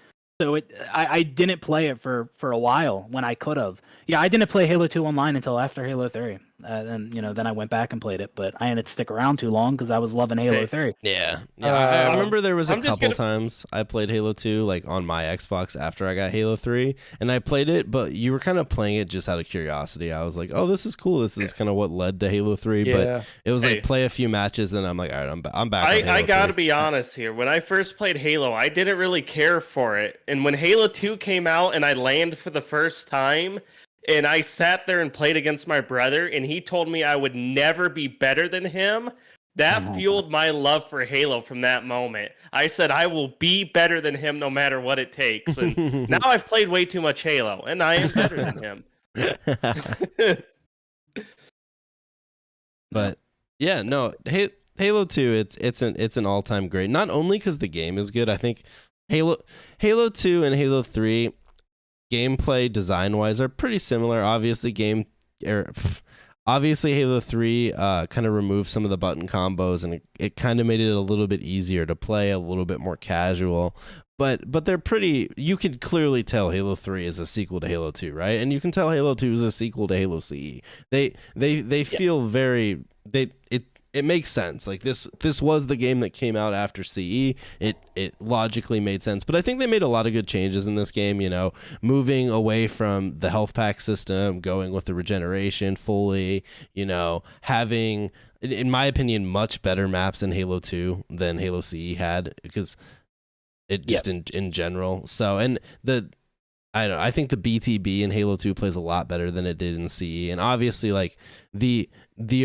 So I didn't play it for a while when I could have. Yeah, I didn't play Halo 2 online until after Halo 3. and then I went back and played it, but I didn't stick around too long because I was loving Halo
Hey.
3.
Yeah. I remember there was a
I'm just
couple
gonna-
times I played Halo 2 like on my Xbox after I got Halo 3, and I played it, but you were kind of playing it just out of curiosity. I was like, oh, this is cool. This is kind of what led to Halo 3,
Yeah.
but it was
Hey.
like play a few matches, then I'm like, all right, I'm back on Halo
I gotta
3.
be honest here. When I first played Halo, I didn't really care for it. And when Halo 2 came out and I landed for the first time, and I sat there and played against my brother, and he told me I would never be better than him, that fueled my love for Halo from that moment. I said, I will be better than him no matter what it takes. And now I've played way too much Halo, and I am better than him.
But yeah, no, Halo 2, it's an all-time great. Not only because the game is good, I think Halo 2 and Halo 3 gameplay design-wise are pretty similar. Obviously Halo 3 kind of removed some of the button combos, and it kind of made it a little bit easier to play, a little bit more casual. But they're pretty. You can clearly tell Halo 3 is a sequel to Halo 2, right? And you can tell Halo 2 is a sequel to Halo CE. They feel very. It makes sense. Like this was the game that came out after CE. It logically made sense. But I think they made a lot of good changes in this game, moving away from the health pack system, going with the regeneration fully, having, in my opinion, much better maps in Halo 2 than Halo CE had, because it just in general. So, and I think the BTB in Halo 2 plays a lot better than it did in CE. And obviously, like the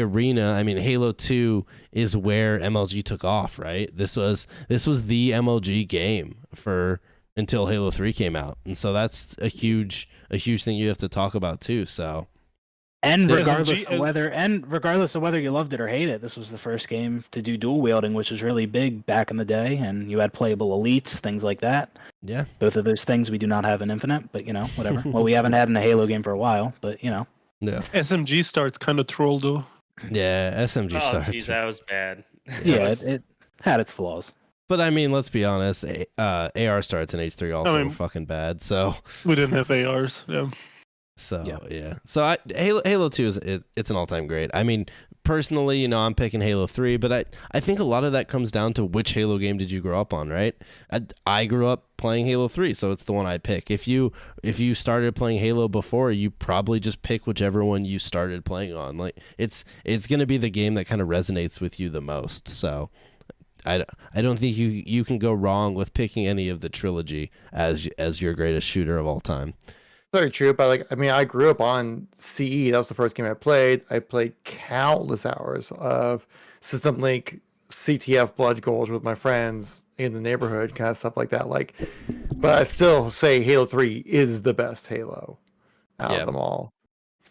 arena, I mean, Halo 2 is where MLG took off, right? This was the MLG game until Halo 3 came out. And so that's a huge thing you have to talk about too. So,
And
Yeah,
regardless
SMG
of whether you loved it or hated it, this was the first game to do dual wielding, which was really big back in the day, and you had playable elites, things like that.
yeah.
Both of those things we do not have in Infinite, but whatever. Well, we haven't had in a Halo game for a while, but
Yeah.
SMG starts kind of troll though.
Yeah, SMG
Oh,
starts.
jeez, that was bad.
yeah, it had its flaws.
But I mean, let's be honest, AR starts in H3 also fucking bad. So
We didn't have ARs. Yeah.
Yeah. So Halo 2 it's an all-time great. I mean, personally, I'm picking Halo 3, but I think a lot of that comes down to which Halo game did you grow up on, right? I grew up playing Halo 3, so it's the one I'd pick. If you started playing Halo before, you probably just pick whichever one you started playing on. Like it's going to be the game that kind of resonates with you the most. So I don't think you can go wrong with picking any of the trilogy as your greatest shooter of all time.
Very true, but I grew up on CE. That was the first game I played. I played countless hours of System Link, CTF Blood Gulch with my friends in the neighborhood, kind of stuff like that. But I still say Halo 3 is the best Halo out of them all.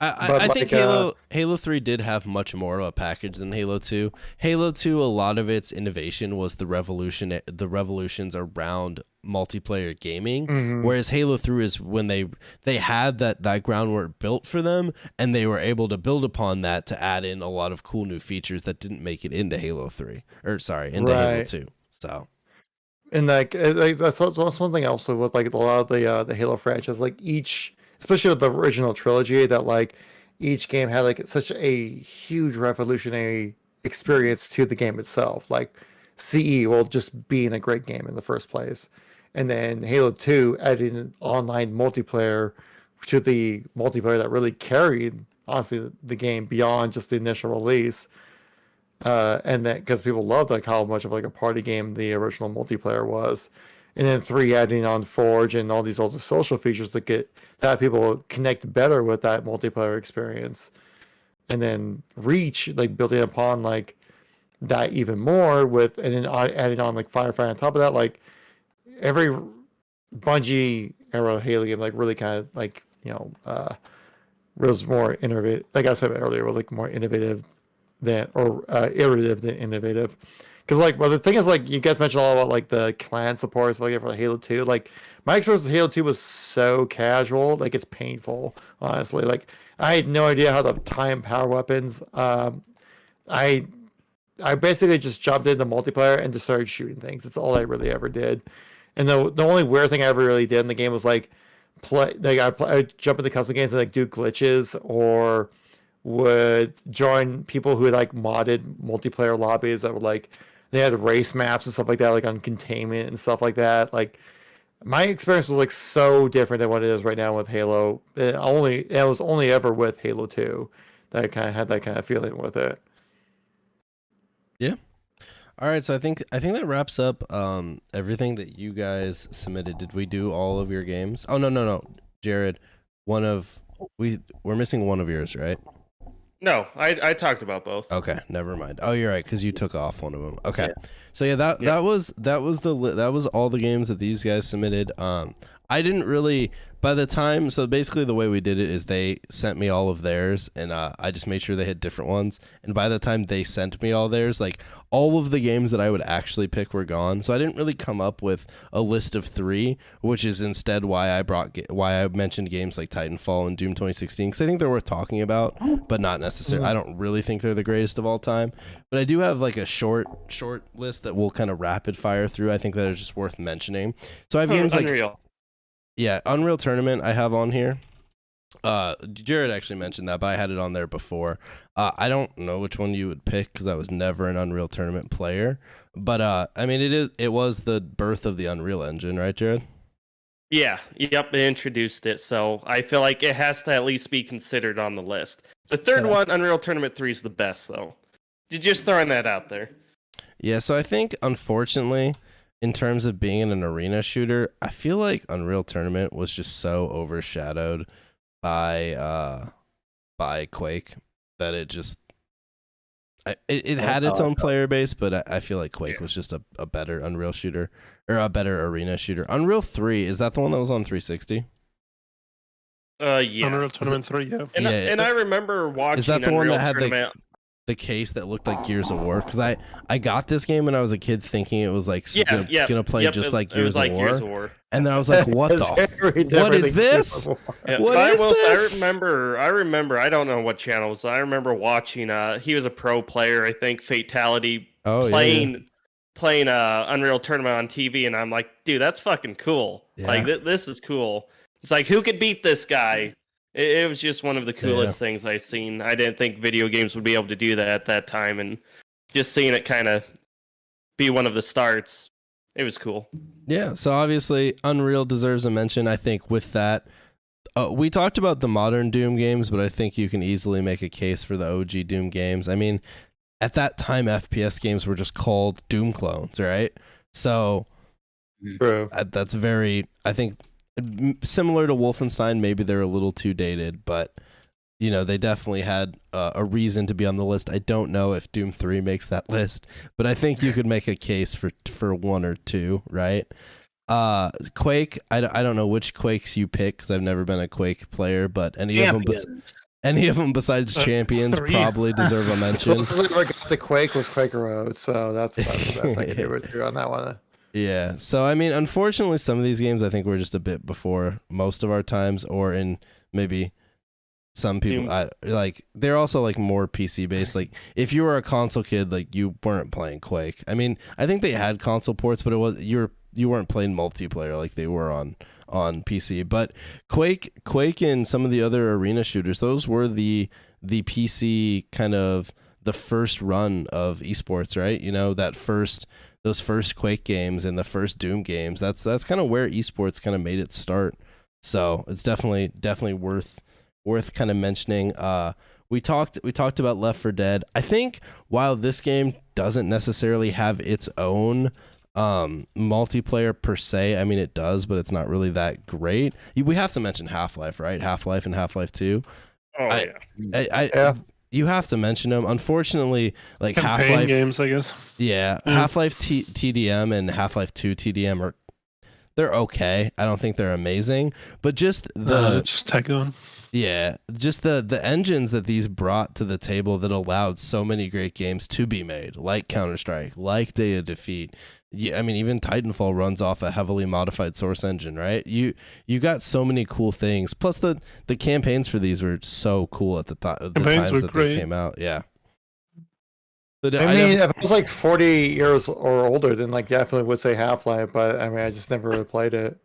I think Halo 3 did have much more of a package than Halo 2. Halo 2, a lot of its innovation was the revolutions around multiplayer gaming, whereas Halo 3 is when they had that groundwork built for them, and they were able to build upon that to add in a lot of cool new features that didn't make it into Halo 3, into Halo 2. So,
and that's something else with a lot of the Halo franchise, especially with the original trilogy, that each game had such a huge revolutionary experience to the game itself. Like CE, just being a great game in the first place, and then Halo 2 adding online multiplayer to the multiplayer that really carried, honestly, the game beyond just the initial release. And that because people loved how much of a party game the original multiplayer was. And then 3 adding on Forge and all these other social features that people connect better with that multiplayer experience. And then Reach, building upon that even more and then adding on Firefight on top of that. Every Bungie era Halo game really kind of was more innovative. Like I said earlier, was more innovative than iterative than innovative. Because the thing is, you guys mentioned all about the clan support for Halo 2. My experience with Halo 2 was so casual, it's painful, honestly. I had no idea how to time power weapons. I basically just jumped into multiplayer and just started shooting things. That's all I really ever did. And the only weird thing I ever really did in the game was I jump into custom games and do glitches or would join people who like modded multiplayer lobbies that were like they had race maps and stuff like that, like on containment and stuff like that. Like my experience was like so different than what it is right now with Halo. It was only ever with Halo 2 that I kind of had that kind of feeling with it.
Yeah. All right, so I think that wraps up everything that you guys submitted. Did we do all of your games? Oh no, Jared, we're missing one of yours, right?
No, I talked about both.
Okay, never mind. Oh, you're right, because you took off one of them. Okay,
Yeah.
so yeah, that was all the games that these guys submitted. I didn't really by the time. So basically, the way we did it is they sent me all of theirs, and I just made sure they had different ones. And by the time they sent me all theirs, like all of the games that I would actually pick were gone. So I didn't really come up with a list of 3, which is instead why I mentioned games like Titanfall and Doom 2016, because I think they're worth talking about, but not necessarily. I don't really think they're the greatest of all time. But I do have like a short list that we'll kind of rapid fire through. I think that is just worth mentioning. So I have games like Unreal Tournament I have on here. Jared actually mentioned that, but I had it on there before. I don't know which one you would pick because I was never an Unreal Tournament player. But I mean, it was the birth of the Unreal Engine, right, Jared?
Yeah, yep, they introduced it, so I feel like it has to at least be considered on the list. The third one, Unreal Tournament 3, is the best, though. You're just throwing that out there.
Yeah, so I think, unfortunately, in terms of being an arena shooter, I feel like Unreal Tournament was just so overshadowed by Quake that it just it had its own player base, but I feel like Quake was just a better Unreal shooter or a better arena shooter. Unreal 3, is that the one that was on 360?
Yeah.
Unreal Tournament 3, yeah.
And I remember watching
Is that the
Unreal
one that had
Tournament.
the case that looked like Gears of War? Because I got this game when I was a kid thinking it was like gonna play just like Gears of War. And then I was like, what what is this?
Yeah,
What is this?
I remember, I don't know what channel it was. I remember watching, he was a pro player, I think, Fatality, playing Unreal Tournament on TV, and I'm like, dude, that's fucking cool.
Yeah.
Like, this is cool. It's like, who could beat this guy? It was just one of the coolest things I've seen. I didn't think video games would be able to do that at that time, and just seeing it kind of be one of the starts, it was cool.
Yeah, so obviously Unreal deserves a mention. I think with that, we talked about the modern Doom games, but I think you can easily make a case for the OG Doom games. I mean, at that time, FPS games were just called Doom clones, right? So that's very, I think, similar to Wolfenstein. Maybe they're a little too dated, but you know, they definitely had a reason to be on the list. I don't know if Doom 3 makes that list, but I think you could make a case for 1 or 2, right? Quake, I don't know which Quakes you pick because I've never been a Quake player, but any of them besides Champions
3.
probably deserve a mention.
The Quake was Quake Road, so that's about the best I can do with you on that one.
Yeah, so I mean, unfortunately, some of these games I think were just a bit before most of our times, or in maybe some people like they're also like more PC based. Like if you were a console kid, like you weren't playing Quake. I mean, I think they had console ports, but it was you weren't playing multiplayer like they were on PC. But Quake and some of the other arena shooters, those were the PC kind of the first run of esports, right? You know, those first Quake games and the first Doom games. That's kind of where esports kind of made its start. So it's definitely worth kind of mentioning. We talked about Left 4 Dead. I think while this game doesn't necessarily have its own multiplayer per se, I mean it does, but it's not really that great. We have to mention Half-Life, right? Half-Life and Half-Life 2.
Yeah.
You have to mention them. Unfortunately, like
Campaign
Half-Life
games, I guess.
Yeah, Half-Life TDM and Half-Life 2 TDM they're okay. I don't think they're amazing, but just
just tag on.
Yeah, just the engines that these brought to the table that allowed so many great games to be made, like Counter-Strike, like Day of Defeat. Yeah, I mean, even Titanfall runs off a heavily modified Source engine, right? You got so many cool things. Plus, the campaigns for these were so cool at the times that they came out. Yeah.
But I mean, if it was like 40 years or older, then like definitely would say Half-Life. But I mean, I just never really played it.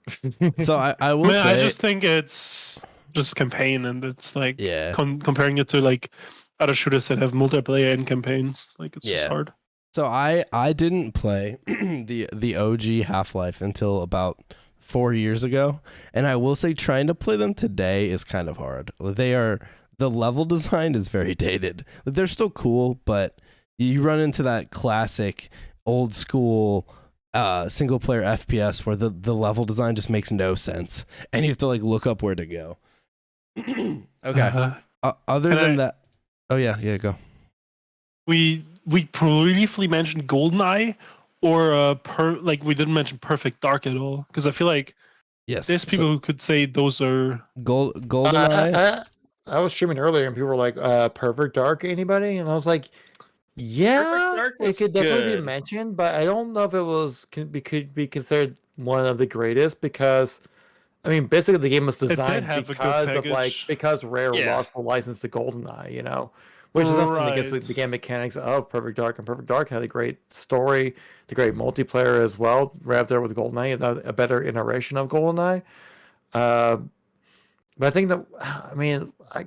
So I will say,
I just think it's just campaign, and it's like
Yeah.
comparing it to like other shooters that have multiplayer and campaigns, like it's just
Yeah.
hard.
So I didn't play the OG Half-Life until about 4 years ago, and I will say trying to play them today is kind of hard. The level design is very dated. They're still cool, but you run into that classic old school single player FPS where the level design just makes no sense, and you have to like look up where to go. Okay. Other than that, oh yeah, go.
We briefly mentioned GoldenEye, or we didn't mention Perfect Dark at all, because I feel like
Yes,
there's people who could say those are
GoldenEye.
I was streaming earlier and people were like, Perfect Dark, anybody? And I was like, yeah,
Dark
it
was
could definitely be
good.
mentioned, but I don't know if it could be considered one of the greatest because, I mean, basically the game was designed
have a good package.
because Rare
Yeah.
lost the license to GoldenEye, you know, which is something against the game mechanics of Perfect Dark, and Perfect Dark had a great story, the great multiplayer as well, wrapped there with GoldenEye, a better iteration of GoldenEye. But I think that, I mean, I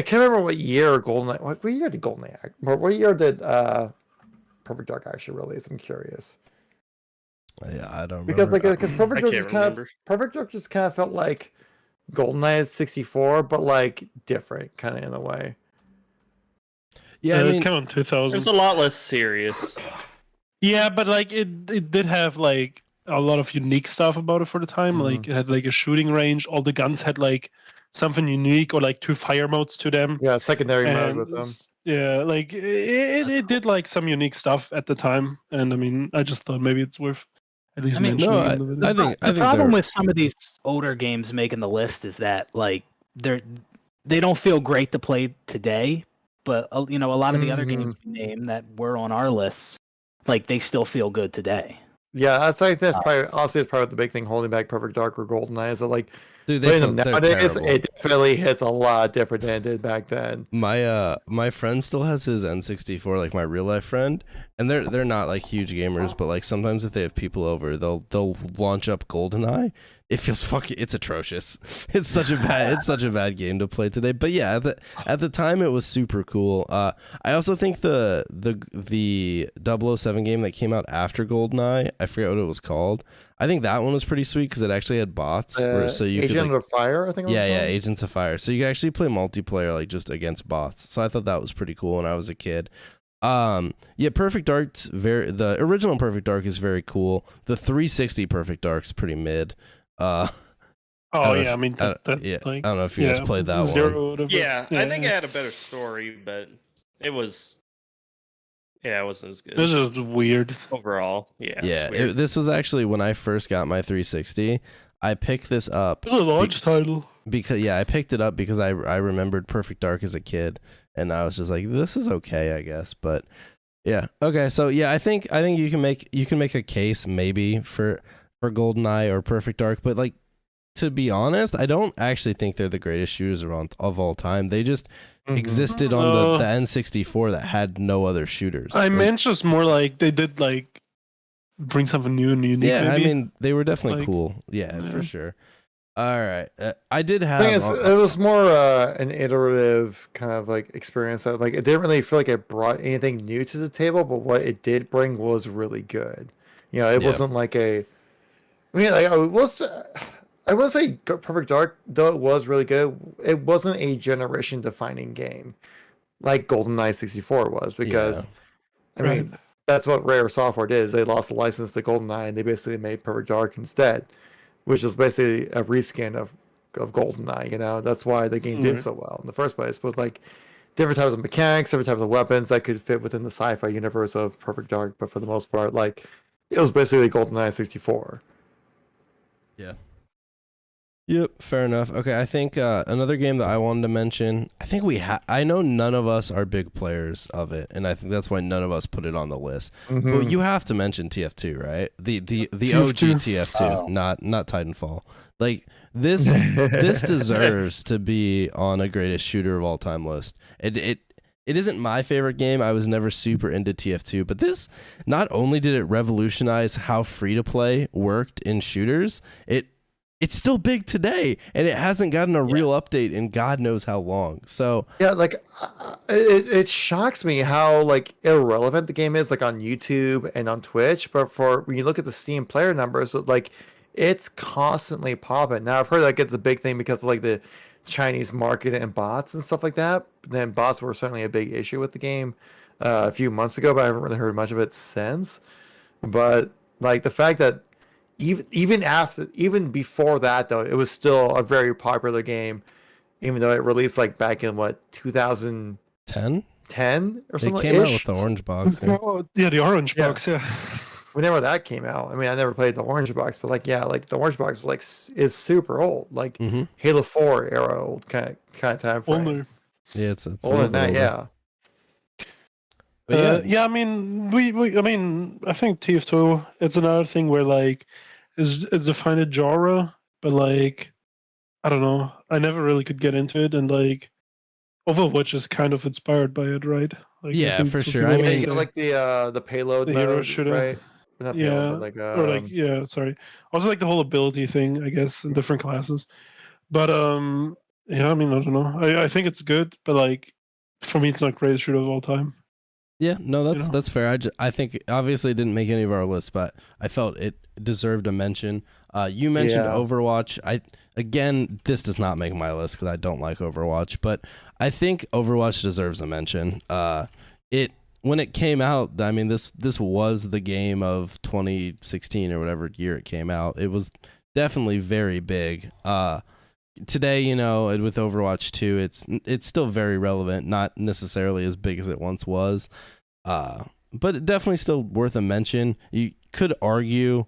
can't remember what year GoldenEye. What year did GoldenEye? What year did Perfect Dark actually release? I'm curious.
Yeah, I don't
Because
remember.
because Perfect Dark
can't remember.
Perfect Dark just kind of felt like GoldenEye 64, but like different, kind of in a way.
Yeah, I mean,
it came out in 2000.
It was a lot less serious.
Yeah, but like it did have like a lot of unique stuff about it for the time.
Mhm.
Like it had like a shooting range. All the guns had like something unique, or like 2 fire modes to them.
Yeah, secondary mode
And
with them.
yeah, like it did like some unique stuff at the time. And I mean, I just thought maybe it's worth at least
I mean,
mentioning.
no,
in the video.
I think
the problem
they're-
with some of these older games making the list is that like they don't feel great to play today, but you know, a lot of the other games we named that were on our lists, like they still feel good today.
Yeah, that's probably honestly it's probably the big thing holding back Perfect Dark or GoldenEye is that like
dude,
playing them
they're
nowadays,
terrible.
it definitely hits a lot different than it did back then.
My friend still has his N64, like my real life friend, and they're not like huge gamers, but like sometimes if they have people over, they'll launch up GoldenEye. It feels it's atrocious. It's such a bad game to play today. But yeah, at the time it was super cool. I also think the 007 game that came out after GoldenEye, I forget what it was called. I think that one was pretty sweet because it actually had bots, so you
Agent
could like,
of Fire, I think.
yeah, Agents of Fire. So you could actually play multiplayer like just against bots. So I thought that was pretty cool when I was a kid. Yeah, Perfect Dark's the original Perfect Dark is very cool. The 360 Perfect Dark's pretty mid.
I mean,
I don't know if you guys played that one.
Yeah, I think it had a better story, but it wasn't as good.
This is weird.
Overall. Yeah.
Yeah, this was actually when I first got my 360. I picked this up.
It's a launch title.
Because I picked it up because I remembered Perfect Dark as a kid, and I was just like, this is okay, I guess. But yeah, okay. So yeah, I think you can make a case maybe for GoldenEye or Perfect Dark, but like to be honest, I don't actually think they're the greatest shooters of all time. They just existed on the N64 that had no other shooters.
I meant just more like they did like bring something new and unique.
Yeah,
maybe.
I mean they were definitely
Like,
cool. Yeah, for
yeah.
sure. All right, I did
I
have.
think it was more an iterative kind of like experience. That, like it didn't really feel like it brought anything new to the table, but what it did bring was really good. You know, it wasn't like a. I mean, like I will say Perfect Dark, though it was really good, it wasn't a generation-defining game like GoldenEye 64 was, because I mean that's what Rare Software did. Is they lost the license to GoldenEye and they basically made Perfect Dark instead, which is basically a reskin of GoldenEye. You know, that's why the game did so well in the first place. With like different types of mechanics, different types of weapons that could fit within the sci-fi universe of Perfect Dark, but for the most part, like it was basically GoldenEye 64.
Yeah. Yep, fair enough. Okay, I think another game that I wanted to mention, I think I know none of us are big players of it, and I think that's why none of us put it on the list. But you have to mention TF2, right? The OG TF2, not Titanfall. Like this deserves to be on a greatest shooter of all time list. It isn't my favorite game. I was never super into TF2, but this, not only did it revolutionize how free to play worked in shooters, it it's still big today, and it hasn't gotten a real update in God knows how long. So
Yeah, like it shocks me how like irrelevant the game is, like on YouTube and on Twitch. But for when you look at the Steam player numbers, like it's constantly popping. Now I've heard that gets a big thing because of like the Chinese market and bots and stuff like that. Then bots were certainly a big issue with the game a few months ago, but I haven't really heard much of it since. But like the fact that even before that though, it was still a very popular game, even though it released like back in what 2010
10?
or
It
something.
came out with the orange box. Yeah.
Oh, yeah, the orange box. Yeah.
Whenever that came out. I mean, I never played the orange box, but like yeah, like the orange box is like is super old, like
Mhm.
Halo 4 era old kind of time frame.
Older.
Yeah, it's
Older
a
than that,
little
yeah.
But
Yeah, I mean, I mean, I think TF2. It's another thing where like, it's a fine genre, but like, I don't know. I never really could get into it, and like, Overwatch is kind of inspired by it, right? Like, I
Yeah,
think
for
some
sure.
people
I
would
mean,
Yeah, you
say
got like the payload
the hero
mode,
shooter.
right? Not
Yeah,
payload, but like
or like yeah, sorry. Also like the whole ability thing, I guess, in different classes. But yeah, I mean, I don't know. I think it's good, but like, for me, it's not greatest shooter of all time.
yeah, no,
you know?
that's fair. I think obviously it didn't make any of our lists, but I felt it deserved a mention. You mentioned
Yeah.
Overwatch. Again, this does not make my list because I don't like Overwatch, but I think Overwatch deserves a mention. When it came out, I mean, this was the game of 2016 or whatever year it came out. It was definitely very big. Today, you know, with Overwatch 2, it's still very relevant, not necessarily as big as it once was, but definitely still worth a mention. You could argue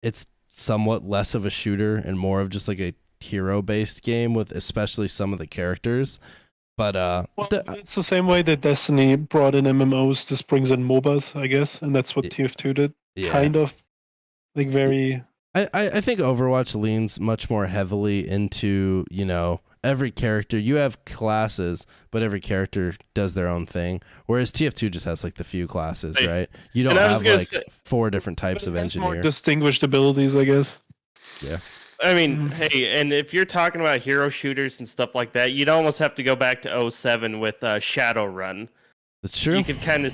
it's somewhat less of a shooter and more of just like a hero-based game with especially some of the characters. But
Well, it's the same way that Destiny brought in MMOs. This brings in MOBAs, I guess, and that's what TF2 did.
yeah.
Kind of, like very.
I think Overwatch leans much more heavily into, you know, every character. You have classes, but every character does their own thing. Whereas TF2 just has like the few classes,
Right.
right? You don't
And I was
have
gonna
like
say-
4 different types of
It's more
engineer.
distinguished abilities, I guess.
Yeah.
I mean, hey, and if you're talking about hero shooters and stuff like that, you'd almost have to go back to 07 with Shadowrun.
That's true.
You could kind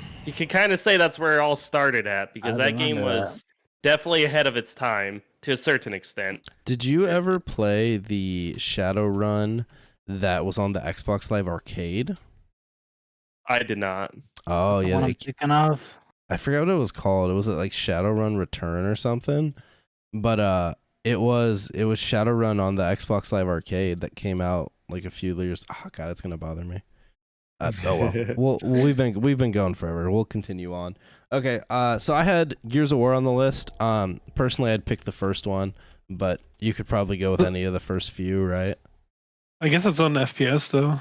of say that's where it all started at, because
I
that game
remember
was definitely ahead of its time to a certain extent.
Did you ever play the Shadowrun that was on the Xbox Live Arcade?
I did not.
Oh
The
yeah,
one I'm thinking of.
I forgot what it was called. It was like Shadowrun Return or something. But it was Shadowrun on the Xbox Live Arcade that came out like a few years. Oh god, it's gonna bother me. Oh well. we've been going forever. We'll continue on. Okay. So I had Gears of War on the list. Personally, I'd pick the first one, but you could probably go with any of the first few, right?
I guess it's on FPS though.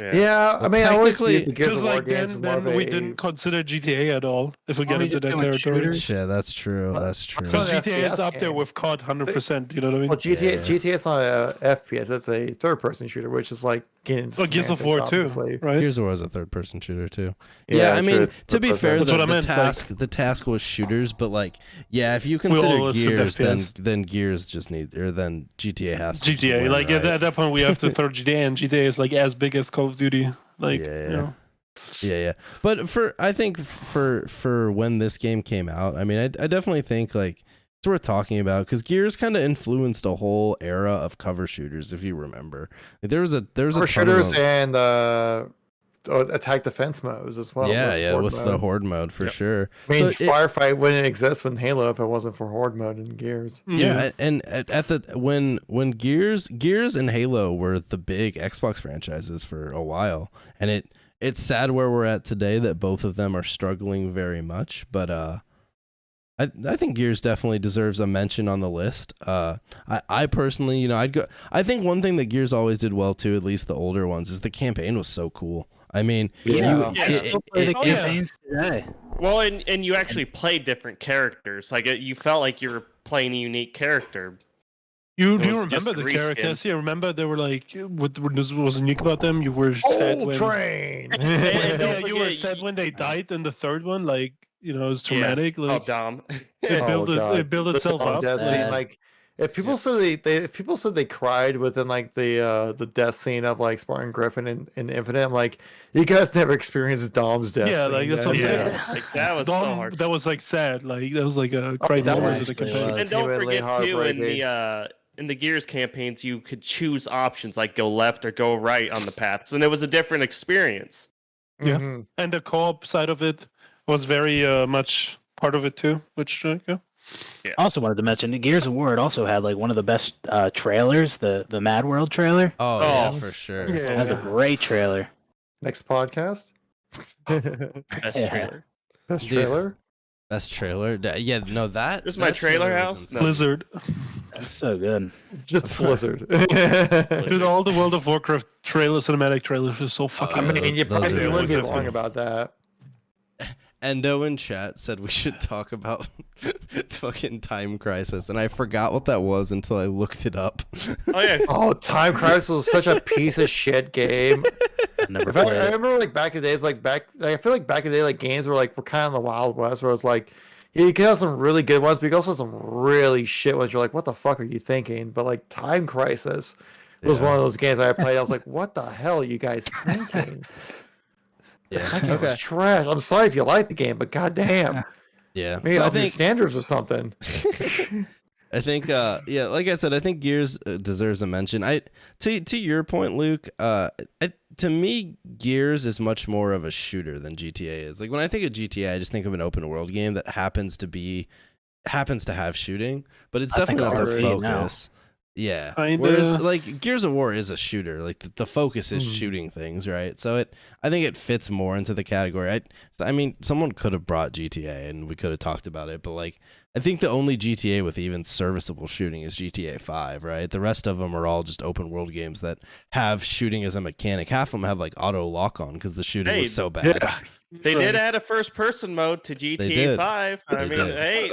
Yeah, I mean, I always
technically-
viewed the Gears
Because
of War
like
games as more
then
of
we
a-
didn't consider GTA at all. If we get
we
into
just
that
doing
territory.
shooters?
Yeah, that's true. That's true.
It's not
Because
an
GTA is
FPS
up there
game.
with COD 100%. You know what I mean?
Well,
Yeah.
GTA is not a FPS. It's a third-person shooter, which is like getting.
Oh, Gears of
semantics,
War too,
obviously.
right?
Gears of War is a third-person shooter too. Yeah, I
true,
mean,
it's
to be
third-person.
fair,
That's what I
the
meant,
the task was shooters, but like, yeah, if you
all
consider
listed
Gears,
FPS.
then Gears just need, or then GTA has to just
GTA,
win,
like
right?
at that point we have to throw GTA, and GTA is like as big as Call of Duty. Like,
Yeah.
you know.
Yeah. But I think for when this game came out, I mean, I definitely think like it's worth talking about because Gears kind of influenced a whole era of cover shooters, if you remember. Like, there was a
For
ton of
shooters
them.
and attack defense modes as well.
yeah,
Horde
with the
mode.
horde mode for
Yep.
sure.
I mean,
So it-
firefight wouldn't exist with Halo if it wasn't for Horde mode and Gears.
Yeah, and at the when Gears and Halo were the big Xbox franchises for a while, and it's sad where we're at today that both of them are struggling very much. But I think Gears definitely deserves a mention on the list. I personally, you know, I'd go. I think one thing that Gears always did well too, at least the older ones, is the campaign was so cool. I mean,
Yeah.
Yeah.
I still play the
Oh, yeah.
campaigns today.
Well, and you actually played different characters. Like you felt like you were playing a unique character.
You
It
do you
was
remember
just
the
a reskin.
characters? Yeah, remember they were like what was unique about them? You were sad when
Train.
And
yeah,
don't
you were
forget,
sad when they died in the third one. Like, you know, it was
Yeah.
traumatic.
Oh,
Like
Dom.
it built
God.
itself up.
Destiny,
Sad.
like If people said they cried within like the death scene of like Spartan Griffin in Infinite, I'm like, you guys never experienced Dom's death.
Yeah,
scene,
like, that's what I'm
guys.
saying.
Yeah, like, that was so
Dom,
hard.
that was like sad. Like that was like a great
that
moment
was
of the
actually
campaign.
And don't
Genuinely
forget too,
heartbreaking.
in the Gears campaigns, you could choose options like go left or go right on the paths, and it was a different experience.
Yeah.
Mhm.
And the co-op side of it was very much part of it too, which yeah.
I also wanted to mention the Gears of War. It also had like one of the best trailers, the Mad World trailer.
Oh,
Oh,
yeah, for sure.
Yeah.
It has a great trailer.
Next podcast.
Best
Yeah.
trailer.
Best
Dude.
trailer.
Best trailer. Yeah, no, that.
There's my
that
trailer
was
house?
insane.
No.
Blizzard.
That's so good.
Just Blizzard.
Dude, all the World of Warcraft cinematic trailers are so fucking.
I mean, you
Those
probably
are
wouldn't be
really
wrong
good.
about that.
Endo in chat said we should talk about fucking Time Crisis, and I forgot what that was until I looked it up.
Oh yeah,
Oh, Time Crisis was such a piece of shit game.
I've never
In fact,
played
I
it.
remember like back in the days, I feel like back in the day, like games were kind of in the Wild West, where it's like, yeah, you can have some really good ones, but you can also have some really shit ones. You're like, what the fuck are you thinking? But like Time Crisis was
Yeah.
one of those games I played. I was like, what the hell are you guys thinking?
Yeah.
That game
Okay.
was trash. I'm sorry if you like the game, but goddamn,
Yeah.
maybe
So I
up your
think
standards or something.
yeah, like I said, I think Gears deserves a mention. To your point, Luke, to me, Gears is much more of a shooter than GTA is. Like when I think of GTA, I just think of an open world game that happens to have shooting, but it's
I think
definitely not the
RPG now.
focus. Yeah.
Kinda.
Whereas like Gears of War is a shooter. Like the focus is
Mhm.
shooting things, right? So I think it fits more into the category. I mean, someone could have brought GTA and we could have talked about it, but like I think the only GTA with even serviceable shooting is GTA 5, right? The rest of them are all just open world games that have shooting as a mechanic. Half of them have like auto lock on because the shooting
Hey,
was so bad.
they did add a first person mode to
They
GTA
did.
5. I
They
mean,
did.
hey,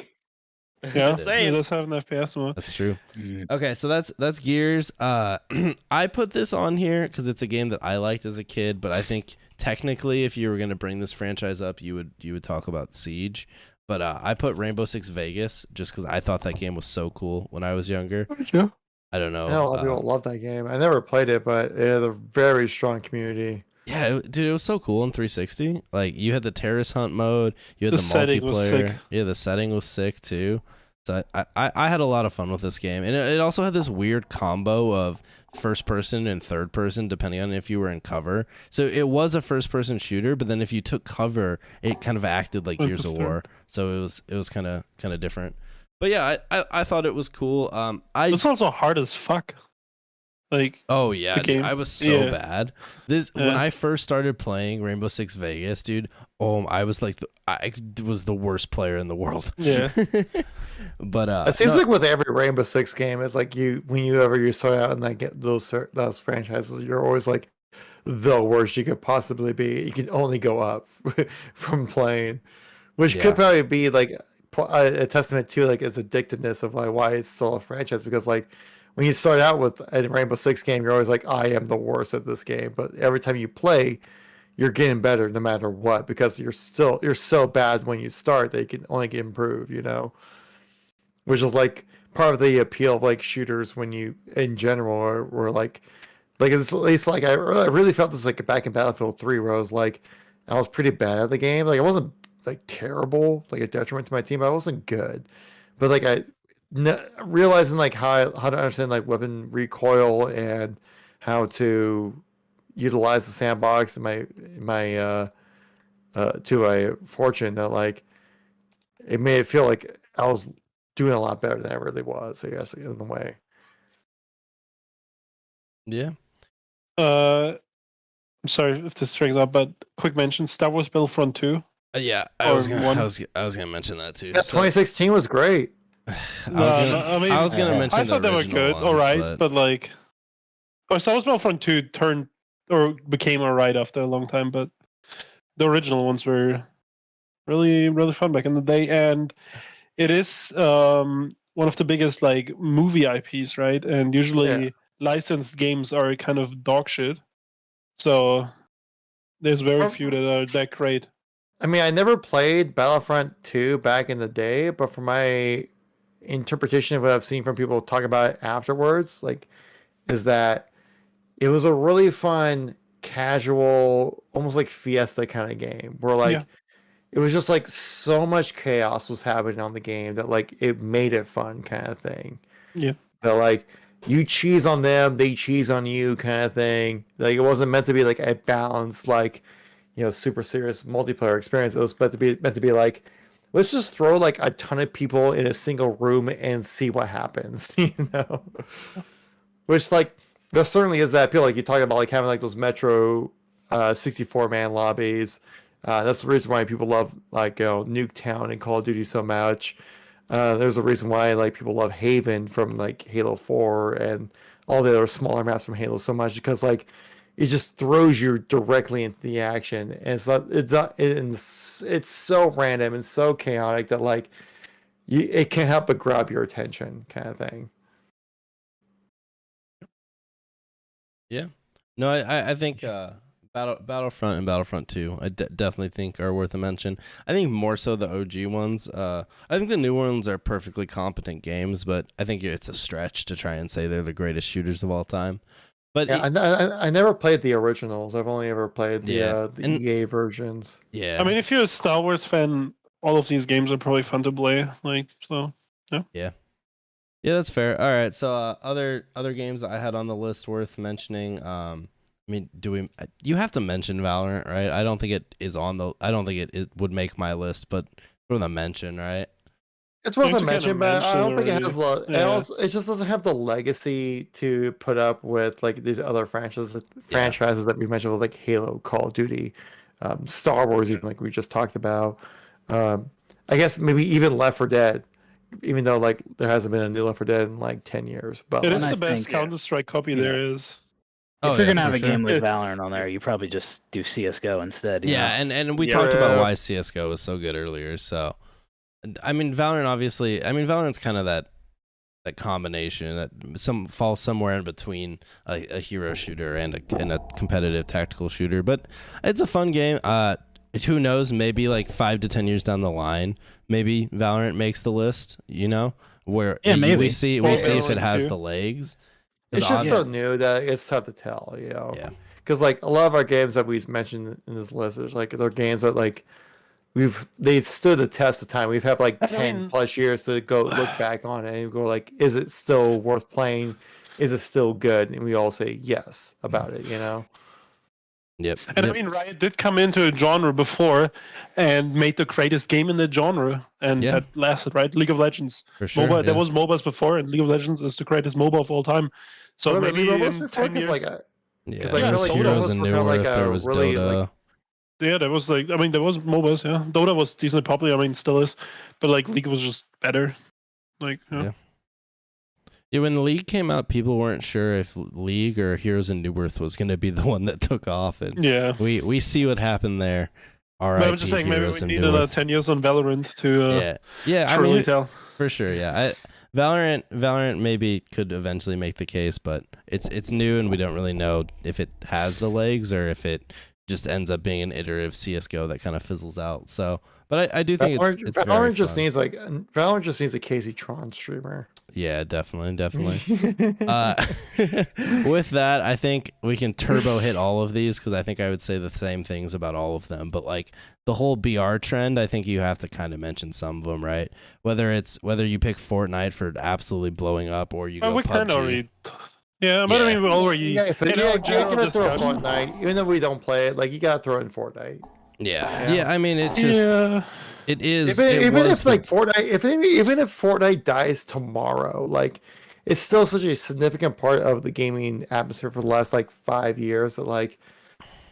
Yeah,
just
it
saying.
does have an FPS mode.
That's true.
Mm.
Okay, so that's Gears. I put this on here because it's a game that I liked as a kid, but I think technically, if you were going to bring this franchise up, you would talk about Siege. But I put Rainbow Six Vegas just because I thought that game was so cool when I was younger.
Yeah.
I don't know.
I know a lot of people love that game. I never played it, but it had a very strong community.
Yeah, dude, it was so cool in 360. Like you had the terrorist hunt mode, you had
The
the
setting was
multiplayer.
sick.
Yeah, the setting was sick too. So I had a lot of fun with this game, and it also had this weird combo of first person and third person depending on if you were in cover. So it was a first person shooter, but then if you took cover, it kind of acted like Gears of War. So it was kind of different. But yeah, I thought it was cool.
It's also hard as fuck. Like,
Oh yeah,
the
dude,
game.
I was so
Yeah.
bad. When
Yeah.
I first started playing Rainbow Six Vegas, dude, I was like I was the worst player in the world.
yeah.
But
It seems
no,
like with every Rainbow Six game, it's like when you start out and like get those franchises, you're always like the worst you could possibly be. You can only go up from playing, which
Yeah.
could probably be like a testament to like its addictiveness of like why it's still a franchise. Because like when you start out with a Rainbow Six game, you're always like, I am the worst at this game. But every time you play, you're getting better no matter what, because you're so bad when you start that you can only get improved, which is like part of the appeal of like shooters when you in general were like it's at least like I really felt this like back in Battlefield 3 where I was like I was pretty bad at the game. Like I wasn't like terrible, like a detriment to my team. I wasn't good, but like realizing like how to understand like weapon recoil and how to utilize the sandbox and my to my fortune, that like it made it feel like I was doing a lot better than I really was, I guess, in a way.
yeah.
I'm sorry if this strings up, but quick mention: Star Wars Battlefront 2.
Yeah,
Or
I was gonna
one-
mention that too.
Yeah, 2016 was great.
I was gonna mention.
I thought
the
they were
original
good,
ones,
all right, but like, Star Wars Battlefront 2 turned or became alright after a long time, but the original ones were really, really fun back in the day, and it is one of the biggest like movie IPs, right? And usually
Yeah.
licensed games are kind of dog shit, so there's very few that are that great.
I mean, I never played Battlefront 2 back in the day, but from my interpretation of what I've seen from people talk about it afterwards, like, is that it was a really fun, casual, almost like Fiesta kind of game where like it was just like so much chaos was happening on the game that like it made it fun kind of thing.
Yeah.
That like you cheese on them, they cheese on you kind of thing. Like it wasn't meant to be like a balanced, like, super serious multiplayer experience. It was meant to be like, let's just throw like a ton of people in a single room and see what happens, Which like there certainly is that appeal. Like you talk about like having like those Metro 64-man lobbies. That's the reason why people love like Nuketown and Call of Duty so much. There's a reason why like people love Haven from like Halo 4 and all the other smaller maps from Halo so much, because like it just throws you directly into the action, and it's so random and so chaotic that like it can't help but grab your attention kind of thing.
Yeah. No, I think Battlefront and Battlefront 2 I definitely think are worth a mention. I think more so the OG ones. I think the new ones are perfectly competent games, but I think it's a stretch to try and say they're the greatest shooters of all time. But
yeah, I never played the originals. I've only ever played the EA versions.
Yeah.
I mean, if you're a Star Wars fan, all of these games are probably fun to play. Like, so, yeah.
Yeah. Yeah, that's fair. All right. So other games that I had on the list worth mentioning. I mean, you have to mention Valorant, right? I don't think it is on the. I don't think it would make my list, but for the mention, right?
It's worth a mention, but I don't think it has. It just doesn't have the legacy to put up with like these other franchises that we mentioned, like Halo, Call of Duty, Star Wars, even like we just talked about. I guess maybe even Left 4 Dead, even though like there hasn't been a new Left 4 Dead in like 10 years. But
it is the best Counter-Strike copy there is.
If you're gonna have a game like Valorant on there, you probably just do CS:GO instead.
And we talked about why CS:GO was so good earlier. So, I mean, Valorant obviously. I mean, Valorant's kind of that combination that falls somewhere in between a hero shooter and a competitive tactical shooter. But it's a fun game. Who knows? Maybe like 5 to 10 years down the line, maybe Valorant makes the list. Where
maybe
we see if it has the legs.
It's just so new that it's tough to tell,
Yeah.
Because like a lot of our games that we've mentioned in this list, there's like they're games that like they stood the test of time. We've had like 10 plus years to go look back on it and go like, is it still worth playing? Is it still good? And we all say yes about it,
Yep.
And I mean, Riot did come into a genre before and made the greatest game in the genre, and that lasted, right? League of Legends.
For sure.
MOBA, there was MOBAs before, and League of Legends is the greatest MOBA of all time. So maybe in 10 years...
there was Heroes and New Earth, there was Dota.
There was like, I mean, there was MOBAs, yeah. Dota was decently popular, I mean, still is. But like, League was just better. Like,
Yeah, when the League came out, people weren't sure if League or Heroes and New Earth was going to be the one that took off, and we see what happened there. All right,
I'm just saying, maybe we needed 10 years on Valorant to truly tell.
For sure, yeah. Valorant maybe could eventually make the case, but it's new, and we don't really know if it has the legs or if it just ends up being an iterative CS:GO that kind of fizzles out. So, but I do think it's
Valorant just needs a Casey Tron streamer.
Yeah, definitely. With that, I think we can turbo hit all of these because I think I would say the same things about all of them. But like the whole BR trend, I think you have to kind of mention some of them, right? Whether you pick Fortnite for absolutely blowing up or you go
we
PUBG.
Kind of already. Yeah, but I mean, we already.
Yeah, if you gotta throw Fortnite, even though we don't play it, like you gotta throw in Fortnite.
Yeah. I mean, it's just it is.
Even if Fortnite dies tomorrow, like it's still such a significant part of the gaming atmosphere for the last like 5 years that like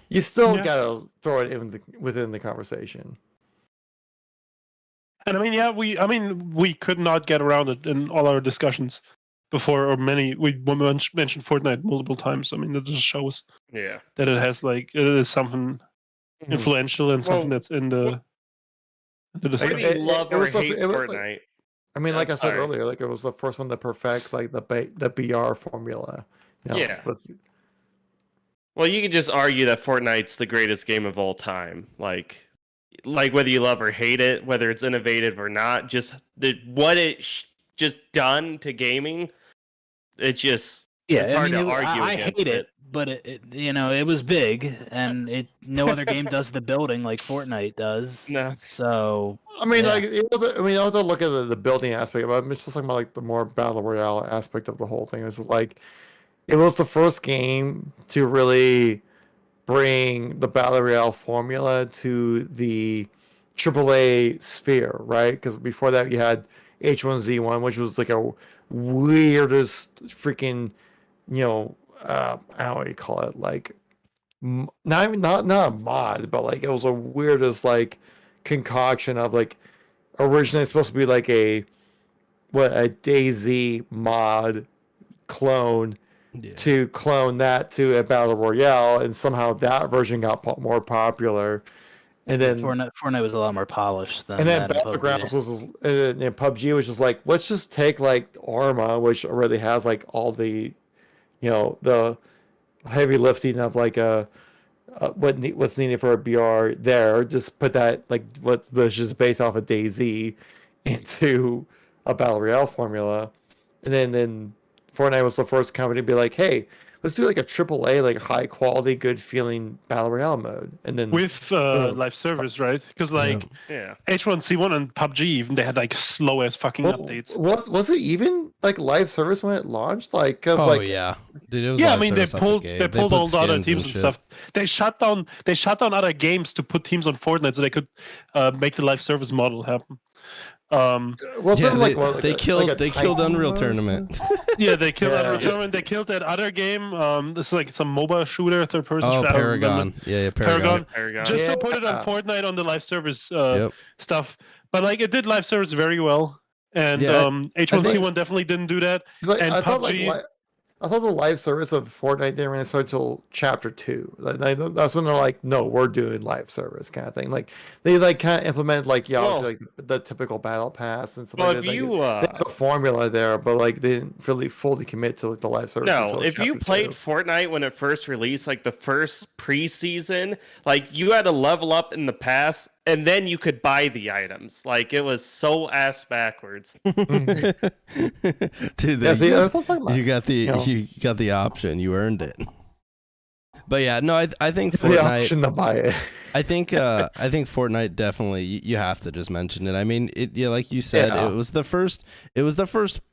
you still gotta throw it within the conversation.
And I mean, we could not get around it in all our discussions before, or we mentioned Fortnite multiple times. I mean, it just shows that it has like it is something influential and something that's in the discussion.
Maybe love or hate Fortnite.
I mean, like I said earlier, like it was the first one to perfect like the BR formula.
Well, you could just argue that Fortnite's the greatest game of all time. Like whether you love or hate it, whether it's innovative or not, just what it just done to gaming, it's
Yeah,
hard to
I
argue
I
against
hate it, but it was big, and no other game does the building like Fortnite does.
No.
So
I mean,
yeah.
like, I have to look at the building aspect, but I'm just talking about like the more battle royale aspect of the whole thing. It's like it was the first game to really bring the battle royale formula to the AAA sphere, right? Because before that, you had H1Z1, which was like a weirdest freaking, I don't know what you call it, like not a mod, but like it was a weirdest like concoction of like originally it's supposed to be like a DayZ mod clone to clone that to a battle royale, and somehow that version got more popular. And then
Fortnite was a lot more polished than
and then
that.
Battlegrounds was and PUBG was just like, let's just take like Arma, which already has like all the the heavy lifting of like what's needed for a BR there, just put that like what was just based off of DayZ into a battle royale formula, and then Fortnite was the first company to be like, hey, let's do like a AAA, like high quality, good feeling battle royale mode, and then
with live service, right? Because like H1Z1 and PUBG, even they had like slow as fucking updates.
Was it even like live service when it launched? Like, cause
yeah, dude, it was
yeah. I
live
mean, they
service
pulled all the other
skins
teams and stuff. They shut down other games to put teams on Fortnite so they could make the live service model happen.
They killed Unreal Tournament.
Yeah, they killed Unreal Tournament. They killed that other game. This is like some MOBA shooter, third person.
Oh, Paragon. Yeah, Paragon.
Just to put it on Fortnite on the live service stuff. But like it did live service very well, and H1Z1 definitely didn't do that. And PUBG.
I thought the live service of Fortnite didn't really start until Chapter 2. That's when they're like, no, we're doing live service kind of thing. Like they like kind of implemented obviously like the typical battle pass and stuff like that. They had a formula there, but like they didn't really fully commit to like the live service.
No, if you played Fortnite when it first released, like the first preseason, like you had to level up in the pass and then you could buy the items. Like it was so ass backwards.
Dude, you got the option. You earned it. But yeah, no, I think Fortnite.
The option to buy it.
I think Fortnite definitely you have to just mention it. I mean, like you said, it was the first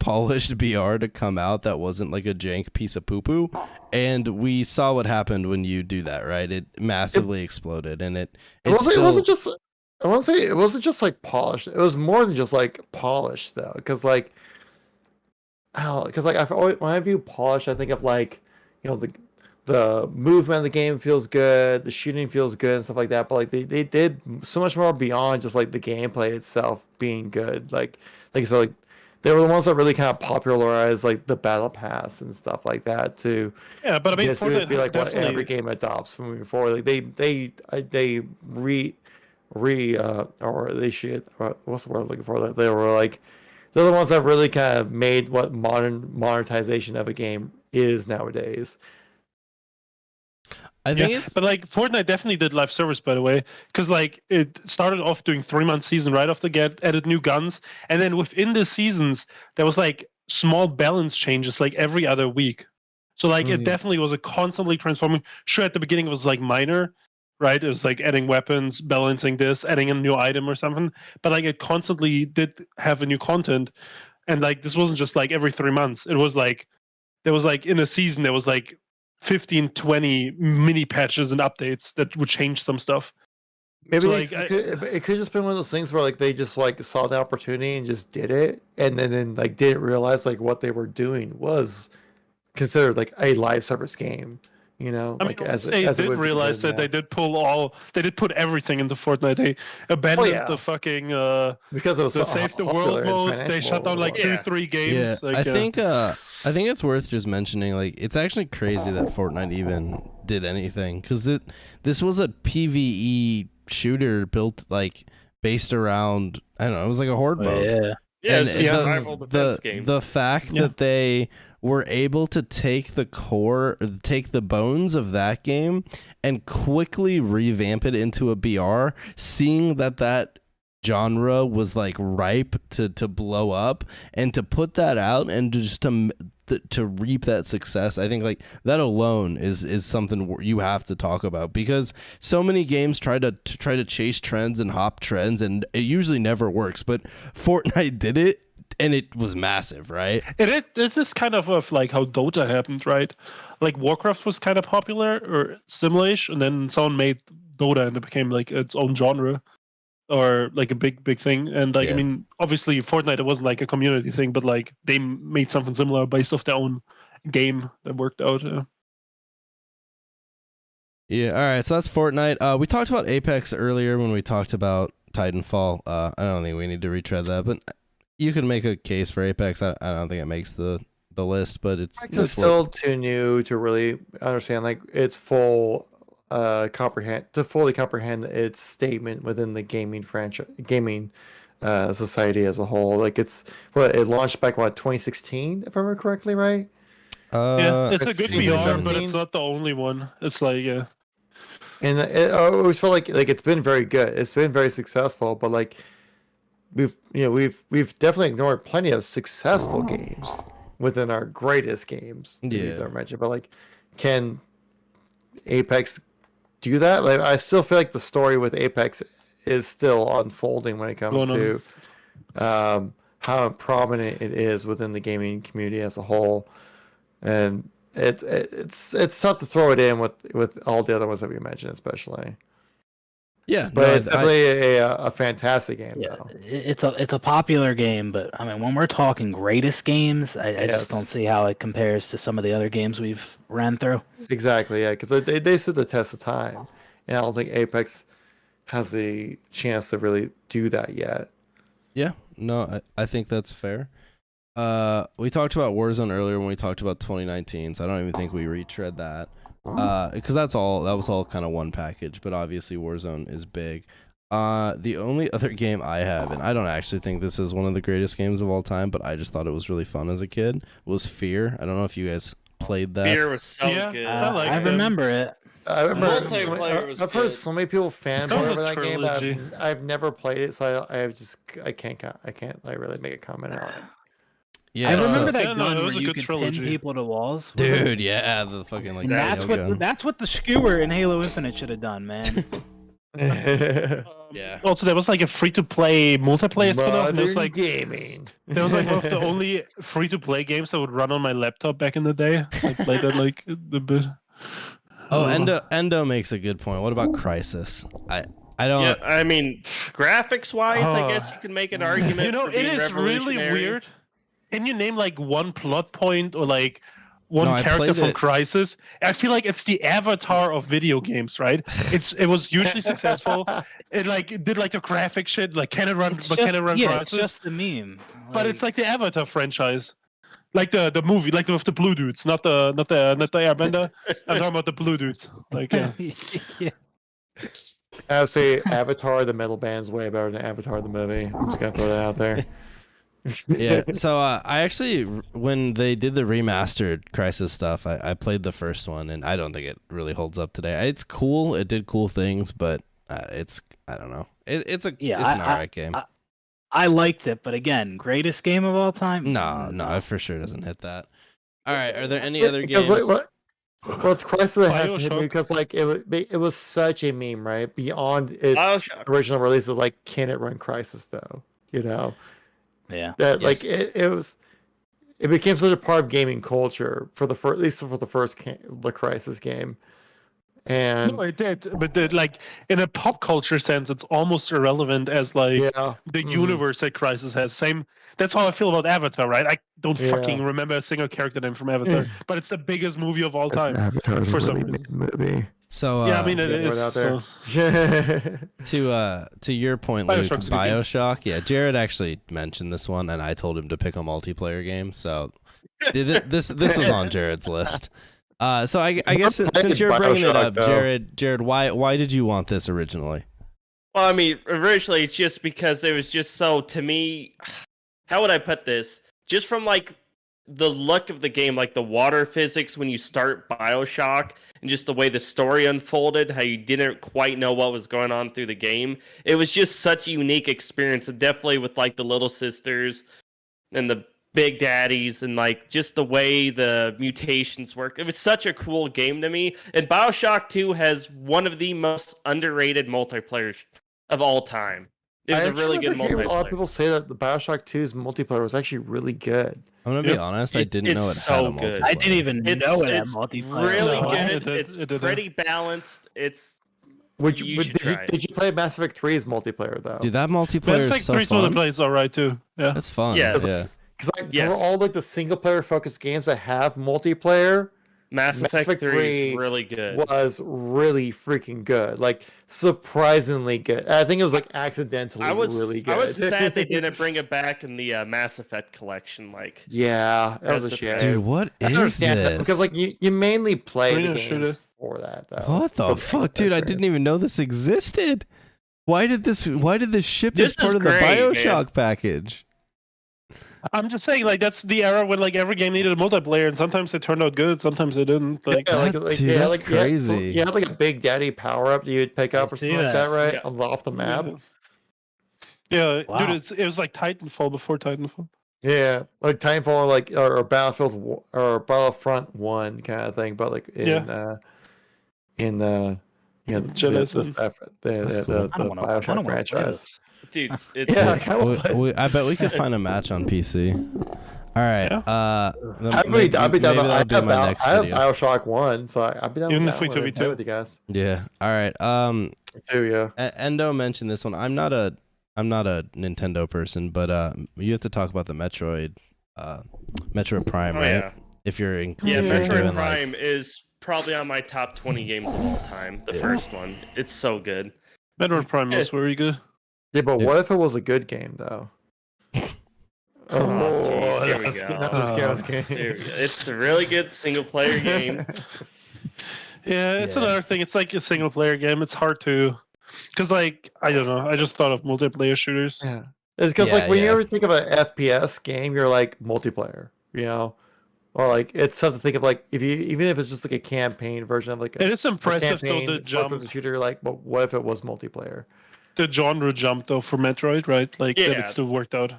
polished BR to come out that wasn't like a jank piece of poo poo, and we saw what happened when you do that, right? It massively exploded, and it wasn't just. I want to say it wasn't just like polished. It was more than just like polished though, because when I view polished, I think of like the movement of the game feels good, the shooting feels good and stuff like that. But like they did so much more beyond just like the gameplay itself being good. Like I said, like they were the ones that really kind of popularized like the battle pass and stuff like that too.
Yeah, but I mean,
it would be like what every game adopts from moving forward. Like they what's the word I'm looking for? They were like they're the ones that really kind of made what modern monetization of a game is nowadays.
I think
but like Fortnite definitely did live service, by the way, because like it started off doing 3-month season right off the get, added new guns, and then within the seasons there was like small balance changes like every other week. So like it definitely was a constantly transforming. Sure, at the beginning it was like minor, right? It was like adding weapons, balancing this, adding a new item or something. But like it constantly did have a new content, and like this wasn't just like every 3 months. It was like there was like in a season there was like 15-20 mini patches and updates that would change some stuff.
Maybe so it could just been one of those things where like they just like saw the opportunity and just did it, and then like didn't realize like what they were doing was considered like a live service game. You know,
I mean, they did realize that they did put everything into Fortnite. They abandoned the fucking
because it was
the save the world mode. They shut down like 2-3 games.
Yeah,
like,
I think it's worth just mentioning. Like, it's actually crazy that Fortnite even did anything, because this was a PvE shooter built like based around, I don't know, it was like a horde mode.
Yeah,
it's
a survival defense game.
The fact that they were able to take the bones of that game and quickly revamp it into a BR, seeing that genre was like ripe to blow up, and to put that out and just to reap that success, I think like that alone is something you have to talk about, because so many games try to chase trends and hop trends, and it usually never works, but Fortnite did it, and it was massive, right?
It is kind of like how Dota happened, right? Like Warcraft was kind of popular or similar-ish, and then someone made Dota and it became like its own genre, or like a big thing. And like,
Yeah.
I mean, obviously Fortnite, it wasn't like a community thing, but like they made something similar based off their own game that worked out.
Yeah, all right, so that's Fortnite. We talked about Apex earlier when we talked about Titanfall. I don't think we need to retread that, but you can make a case for Apex. I don't think it makes the list, but it's
still too new to really understand like its full fully comprehend its statement within the gaming society as a whole. Like it launched back 2016, if I remember correctly, right?
Yeah, it's a good
16,
VR, but
17.
it's not the only one. It's like
And it always felt like it's been very good. It's been very successful, but like we've definitely ignored plenty of successful games within our greatest games that we've ever mentioned. But like, can Apex do that? Like, I still feel like the story with Apex is still unfolding when it comes to how prominent it is within the gaming community as a whole, and it's tough to throw it in with all the other ones that we mentioned, especially.
Yeah,
But it's definitely a fantastic game,
Yeah,
though.
it's a popular game, but I mean, when we're talking greatest games, I just don't see how it compares to some of the other games we've ran through.
Exactly, yeah, because they stood the test of time, and I don't think Apex has the chance to really do that yet.
Yeah, no, I think that's fair. We talked about Warzone earlier when we talked about 2019, so I don't even think we retread that. Because that was all kind of one package, but obviously Warzone is big. The only other game I have, and I don't actually think this is one of the greatest games of all time, but I just thought it was really fun as a kid, was Fear. I don't know if you guys played that.
Fear was so
Yeah,
good.
I remember it.
I remember
Multiplayer was
I've heard
good.
so many people fanboy
was a
over that game, but
trilogy.
I've never played it, so I can't like really make a comment on it.
Yeah,
I remember
so-
that
Yeah, no,
gun
it
where
was a
you
good
could
trilogy.
pin people to walls.
dude, yeah, the fucking like
And that's
nail gun.
what the skewer in Halo Infinite should have done, man.
Yeah.
Also, there was like a free-to-play multiplayer spin-off, and it was
Modern
like
gaming.
that was like one of the only free-to-play games that would run on my laptop back in the day. I played that like the bit.
Oh, Endo makes a good point. What about Crisis? I don't.
Yeah, I mean, graphics-wise, I guess you can make an argument.
You know,
for
it
being
is really
revolutionary.
weird. Can you name like one plot point or like one
No, I
character
played
from
it.
Crisis? I feel like it's the avatar of video games, right? It was hugely successful. It like did like the graphic shit, like can it run
It's
Crisis?
it's just the meme.
But it's like the Avatar franchise. Like the movie, like with the blue dudes, not the Airbender. I'm talking about the blue dudes. Like yeah.
yeah.
I would say Avatar the metal band's way better than Avatar the movie. I'm just gonna throw that out there.
Yeah. So I actually, when they did the remastered Crisis stuff, I played the first one, and I don't think it really holds up today. It's cool. It did cool things, but I don't know. It's an alright game.
I liked it, but again, greatest game of all time?
No, it for sure doesn't hit that. All right. Are there any other
Because,
games?
well, Crisis has to hit
BioShock.
me because like it was such a meme, right? Beyond its
BioShock.
original releases, like can it run Crisis though? You know
Yeah.
that
Yes.
like it became such a part of gaming culture for the first, at least for the first the Crisis game, and
No, it did, but like in a pop culture sense, it's almost irrelevant as like
yeah,
the universe that Crisis has. Same. That's how I feel about Avatar, right? I don't
Yeah.
fucking remember a single character name from Avatar, but it's the biggest movie of all time.
Avatar
for some reason.
movie.
So
Yeah, I mean it
Get the word
is.
out
So.
there.
to your point, Luke,
BioShock's a good game.
BioShock. Yeah, Jared actually mentioned this one, and I told him to pick a multiplayer game. So this was on Jared's list. So I guess since you're bringing it
BioShock,
up,
though.
Jared, why did you want this originally?
Well, I mean, originally it's just because it was just so, to me, how would I put this? Just from like the look of the game, like the water physics when you start BioShock, and just the way the story unfolded, how you didn't quite know what was going on through the game. It was just such a unique experience, and definitely with like the little sisters and the big daddies, and like just the way the mutations work. It was such a cool game to me. And BioShock 2 has one of the most underrated multiplayers of all time. It was a really good multiplayer.
A lot of people say that the BioShock 2's multiplayer was actually really good.
I'm gonna be honest, I didn't know it had a multiplayer.
I didn't even know it had multiplayer.
Really
No,
good. It's pretty balanced. It's
Did
should
you
try it.
play Mass Effect 3's multiplayer though?
Dude, that multiplayer
Mass
is
Effect
so
3's
fun.
multiplayer is alright too. Yeah.
That's fun.
Yeah.
Yeah.
Because like
Yes.
for all like the single player focused games that have multiplayer,
Mass Effect 3 is really good.
was really freaking good. Like surprisingly good. I think it was like accidentally really good.
I was sad they didn't bring it back in the Mass Effect collection. Like,
Yeah, that was a
That's
shame.
Dude, what
I
is
understand that
this?
because like you mainly play the
Arena
games
shooter.
for that though.
What the
For
fuck, dude? I
adventures.
didn't even know this existed. Why did this ship
This
as part
is
of the
great, man.
BioShock package?
I'm just saying, like that's the era when like every game needed a multiplayer, and sometimes it turned out good, sometimes it didn't. Like,
Yeah,
Dude, that's crazy.
You had like a big daddy power up that you'd pick up or
see
something like that,
that.
right?
Yeah.
Off the map.
Yeah,
Wow.
dude, it was like Titanfall before Titanfall.
Yeah, like Titanfall, or Battlefield or Battlefront 1 kind of thing, but like in
Genesis.
That's
the
cool.
I don't want to.
BioShock franchise.
dude, it's
Yeah, I kinda wanna play-
I bet we could find a match on PC. All right.
Yeah.
I'd be down.
maybe that'll be my next
I have
video.
BioShock 1, so I'd be down.
Even
with
if we
that one
2v2.
and play with you guys.
Yeah. All right.
Too, yeah.
Endo mentioned this one. I'm not a Nintendo person, but you have to talk about the Metroid Prime,
Oh
right?
yeah,
If you're
yeah.
including
Metroid Prime is probably on my top 20 games of all time. The first one, it's so good.
Metroid Prime was very good.
Yeah, but
Yeah.
what if it was a good game though?
geez, here we
that's
go.
good. No, I'm just kidding.
There we go. It's a really good single player game.
Yeah, it's
Yeah.
another thing. It's like a single player game. It's hard to, because like I don't know. I just thought of multiplayer shooters.
Yeah, it's because
Yeah,
like when you
yeah.
ever think of an FPS game, you're like multiplayer, or like it's tough to think of like even if it's just like a campaign version of like
It is
a
impressive though
campaign
the
first-person
jump,
shooter. Like, but what if it was multiplayer?
the genre jump though for Metroid, right? Like that
Yeah.
it still worked out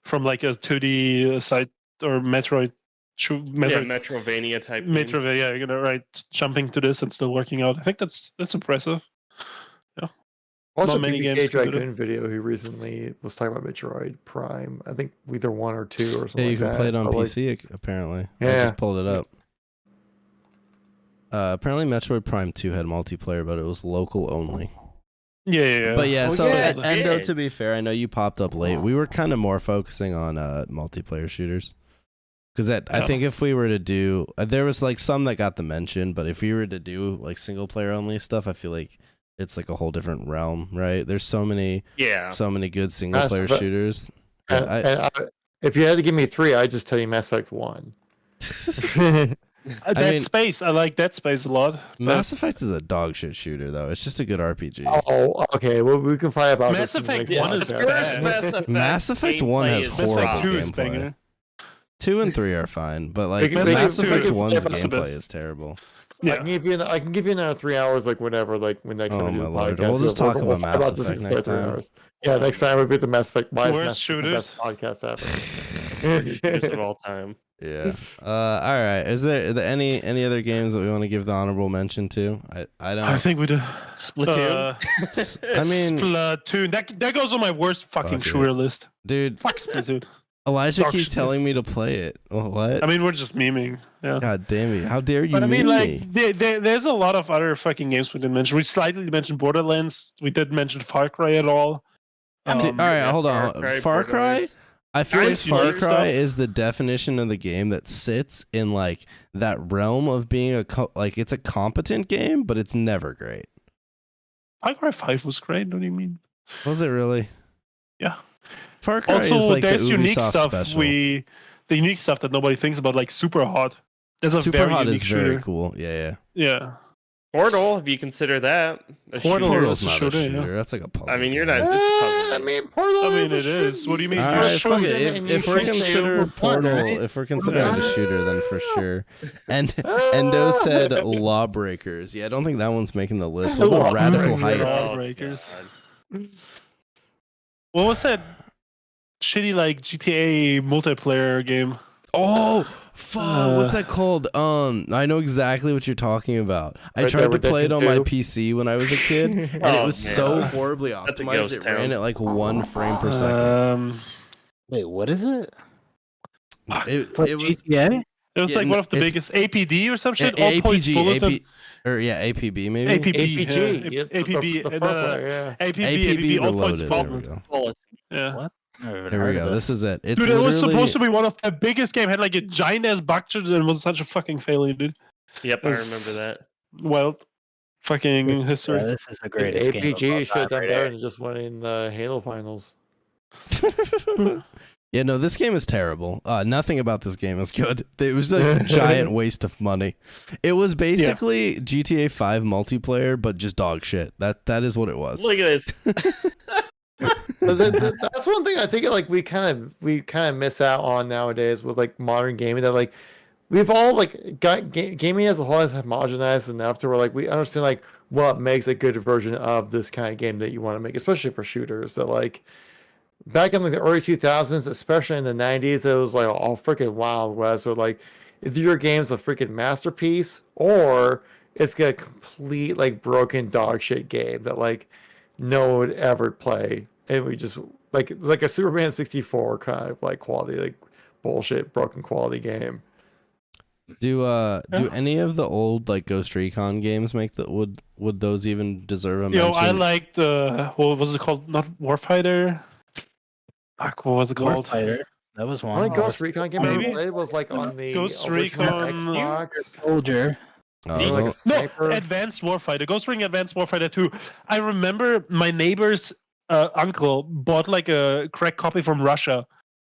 from like a 2D side or Metroid,
Yeah,
Metroid,
Metrovania type. game.
Metroid. Yeah, you're gonna right jumping to this and still working out. I think that's impressive.
Also,
Not many games
BBK
can do
Dragoon video who recently was talking about Metroid Prime. I think either 1 or 2 or something.
Yeah, you
like
can
that.
play it on
But, like,
PC apparently. I
Yeah.
just pulled it up. Apparently Metroid Prime 2 had multiplayer, but it was local only.
Yeah.
But yeah,
Oh,
so
yeah,
Endo,
did.
to be fair, I know you popped up late. We were kind of more focusing on multiplayer shooters. Because I
Yeah.
think if we were to do, there was like some that got the mention, but if we were to do like single player only stuff, I feel like it's like a whole different realm, right? There's so many
Yeah.
good single player
Mass Effect-
shooters.
if you had to give me 3, I'd just tell you Mass Effect 1.
Dead
mean-
Space. I like Dead Space a lot.
Mass Effect is a dog shit shooter though. It's just a good RPG.
Oh, okay. Well, we can fight about
Mass
this in the
Effect
next
1 is
podcast.
First
bad.
Mass Effect.
Mass Effect 1 has
gameplay is
Mass
horrible
Effect 2 is
gameplay.
banger.
2 and 3 are fine, but like
can-
Mass
we can-
Effect
we can
1's
flip us a bit.
gameplay is terrible.
I can give you another 3 hours, like whenever, like when next time
Oh
we do
my
the
lord.
podcast.
We'll just talk about
fight
Mass
this
Effect
for
next
3
time.
hours. Yeah, next time we beat the Mass Effect. Why is
Worst
Mass Effect the best podcast ever?
Shooters of all time.
Yeah. All right. Is there any other games that we want to give the honorable mention to? I don't.
I think we do.
Splatoon.
I mean,
Splatoon. That goes on my worst fucking
Fuck it.
shooter list.
dude,
Fuck Splatoon.
Elijah
Dog
keeps
shit.
telling me to play it. What?
I mean, we're just memeing. Yeah.
God damn it! How dare you
But I mean,
meme
like,
me?
there's a lot of other fucking games we didn't mention. We slightly mentioned Borderlands. We didn't mention Far Cry at all.
I mean,
All right,
Yeah,
hold on. Far Cry.
Borderlands.
I feel like
Guys, you
Far
like
Cry
stuff?
is the definition of the game that sits in like that realm of being like it's a competent game, but it's never great.
Far Cry 5 was great. What do you mean?
Was it really?
Yeah.
Far Cry
Also,
is like the
there's unique
Ubisoft
stuff.
special.
The unique stuff that nobody thinks about, like Super Hot. There's a
Super
very
Hot
unique
is
shooter.
very cool. Yeah, yeah.
Yeah.
Portal, if you consider that. A
Portal
shooter.
Portal's
is a
not
shooter,
a
yeah.
shooter. That's like a puzzle.
I mean, you're not.
game.
It's a puzzle
I
game.
mean, Portal.
I mean,
is a
it is.
shooter.
What do you mean?
All
You're
right, fuck
chosen
it.
and
If
you
we're
shoot
consider
for fun,
Portal,
right?
if we're considering
Yeah.
it a shooter, then for sure. And Endo said Lawbreakers. Yeah, I don't think that one's making the list. What about Radical
Lawbreakers.
Heights?
Lawbreakers.
God.
What was that shitty like GTA multiplayer game?
Oh, fuck! What's that called? I know exactly what you're talking about. I
Red
tried
Dead
to play it on my
Redemption
PC when I was a kid, and it
Oh,
was
man.
so horribly
That's a
optimized.
ghost
It
town.
ran at like 1 frame per second.
Wait, what is it?
It
It's like
was
GTA?
It was
Yeah,
like one of the
it's-
biggest APD or some shit. All points
APG,
bulletin.
APB maybe.
APB,
APG.
yeah. APB,
The
and,
player, yeah.
APB, all points
Reloaded. There we
bulletin.
go.
Yeah.
What? Never even
Here we
heard
go.
of it.
This is it. It's
Dude, it was
literally-
supposed to be one of the biggest game. Had like a giant ass bug and was such a fucking failure, dude.
Yep, I
It's-
remember that.
Wild fucking
Yeah,
history.
this is the greatest game.
APG
of all
should have done
time right
better
here.
than just winning the Halo finals.
Yeah, no, this game is terrible. Nothing about this game is good. It was a giant waste of money. It was basically GTA 5 multiplayer, but just dog shit. That is what it was.
Look at this.
But that's one thing I think like we kind of miss out on nowadays with like modern gaming, that like we've all like got gaming as a whole has homogenized enough to where like we understand like what makes a good version of this kind of game that you want to make, especially for shooters. That like back in like the early 2000s, especially in the 90s, it was like all freaking Wild West. So like either your game's a freaking masterpiece or it's got a complete like broken dog shit game that like no one would ever play. And we just like it's like a Superman 64 kind of like quality, like bullshit broken quality game.
Do any of the old like Ghost Recon games make that would those even deserve a mention?
Yo, I liked what was it called? Not Warfighter. Fuck, what was it called?
Warfighter. That was
The
one.
only Ghost Recon game I ever
Maybe.
played was like on the
Ghost
original
Recon-
Xbox.
Soldier.
Oh,
Like
well,
a sniper.
No, Advanced Warfighter. Ghost Ring Advanced Warfighter 2. I remember my neighbor's uncle bought like a cracked copy from Russia.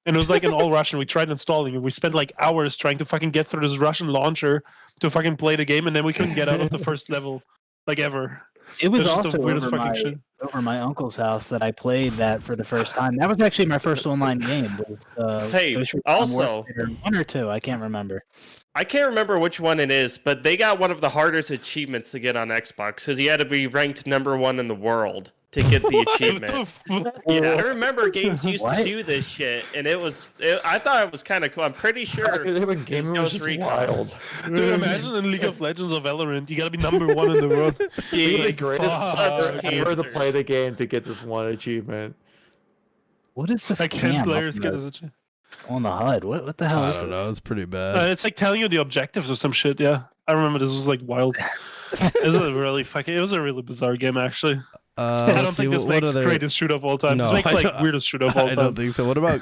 And it was like an all Russian. We tried installing it. We spent like hours trying to fucking get through this Russian launcher to fucking play the game, and then we couldn't get out of the first level, like ever.
It was
It's just the
also
weirdest
over
fucking shit.
my uncle's house that I played that for the first time. That was actually my first online game. Was,
Hey,
Ghost Recon
also-
Warfighter 1 or 2. I can't remember.
I can't remember which one it is, but they got one of the hardest achievements to get on Xbox because you had to be ranked #1 in the world to get the achievement. Yeah, I remember games used
What?
to do this shit, and I thought it was kind of cool. I'm pretty
Back
sure.
in the day when gaming was
Ghost
just
Recon.
wild.
Dude, imagine in League of Legends or Valorant, you gotta be #1 in the world.
It would be the
Jeez,
greatest
fuck.
ever to
Cancer.
play the game to get this one achievement.
What is this
Like 10
cam
players
up
get
on
this.
the, on the HUD? What the hell
I
is
don't
this?
know. It's pretty bad.
It's like telling you the objectives or some shit. Yeah, I remember this was like wild. It was a really bizarre game actually. I don't
let's see,
think this
what
makes
other...
greatest shoot of all time.
No,
this makes
I
like
don't-
weirdest shoot of all
I
time.
don't think so. What about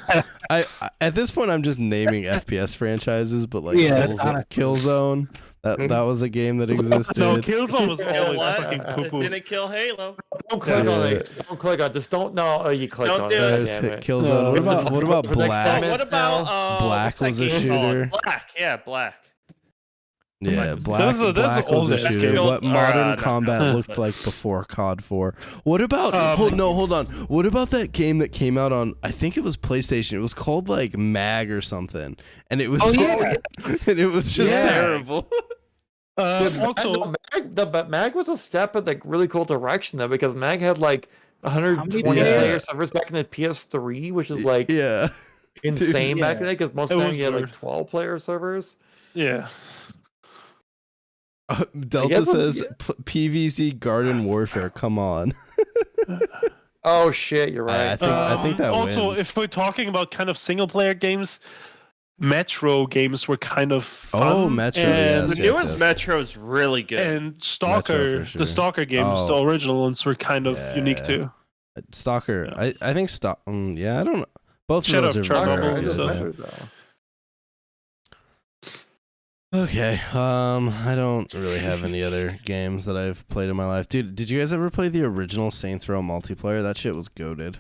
I at this point I'm just naming FPS franchises, but like
Yeah,
Killzone. That was a game that existed.
No, Killzone was
You know
always
what?
fucking poo
It
poo.
didn't kill Halo.
Don't click
Yeah.
on it. Don't click on it. Just don't know. Oh, you clicked
Don't
on
do
it.
it.
There's
Damn it.
Killzone.
No.
What about
For the next 10
Black?
minutes
What about
Black
what's that
was a
game called?
shooter.
Black, yeah, Black.
Yeah,
Those
Black
are
was a
old-ass
shooter.
games.
What modern
no,
combat
no.
looked like before COD 4. What about hold on. What about that game that came out on I think it was PlayStation. It was called like Mag or something. And it was and it was just
Yeah.
terrible.
Also,
But Mag was a step in like really cool direction though, because Mag had like 120
many
player
days?
servers back in the PS3, which is like
Yeah.
insane back in the day because most of
It
the time
was
you had like
weird.
12 player servers.
yeah.
Delta
guess I'm-
says PVZ Garden Warfare. Come on.
Oh shit, you're right.
I think that
also,
wins.
if we're talking about kind of single player games, Metro games were kind of fun.
Oh, Metro,
and,
yes,
The
yes.
newest Metro is really good.
and Stalker,
Metro for sure.
the Stalker games, the
Oh.
original ones were kind of
Yeah.
unique too.
Stalker.
Yeah.
I think yeah, I don't know. Both
Shadow
of those
of
are
Chernobyl
very
and
good.
stuff.
yeah.
Better, though.
Okay. I don't really have any other games that I've played in my life. Dude, did you guys ever play the original Saints Row multiplayer? That shit was goated.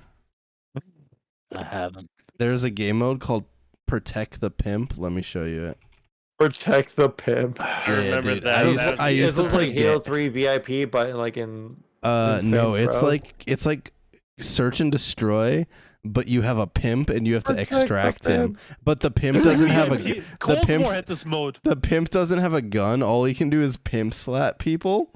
I haven't.
There's a game mode called Protect the Pimp. Let me show you it.
Protect the pimp.
I remember
dude,
that.
I used to
It's
play
like Halo 3 VIP, but like in
no,
Saints
it's
Row.
like search and destroy, but you have a pimp and you have to
Protect the
extract him.
pimp.
But the pimp doesn't have a
Cold
pimp.
War had this mode.
The pimp doesn't have a gun. All he can do is pimp slap people.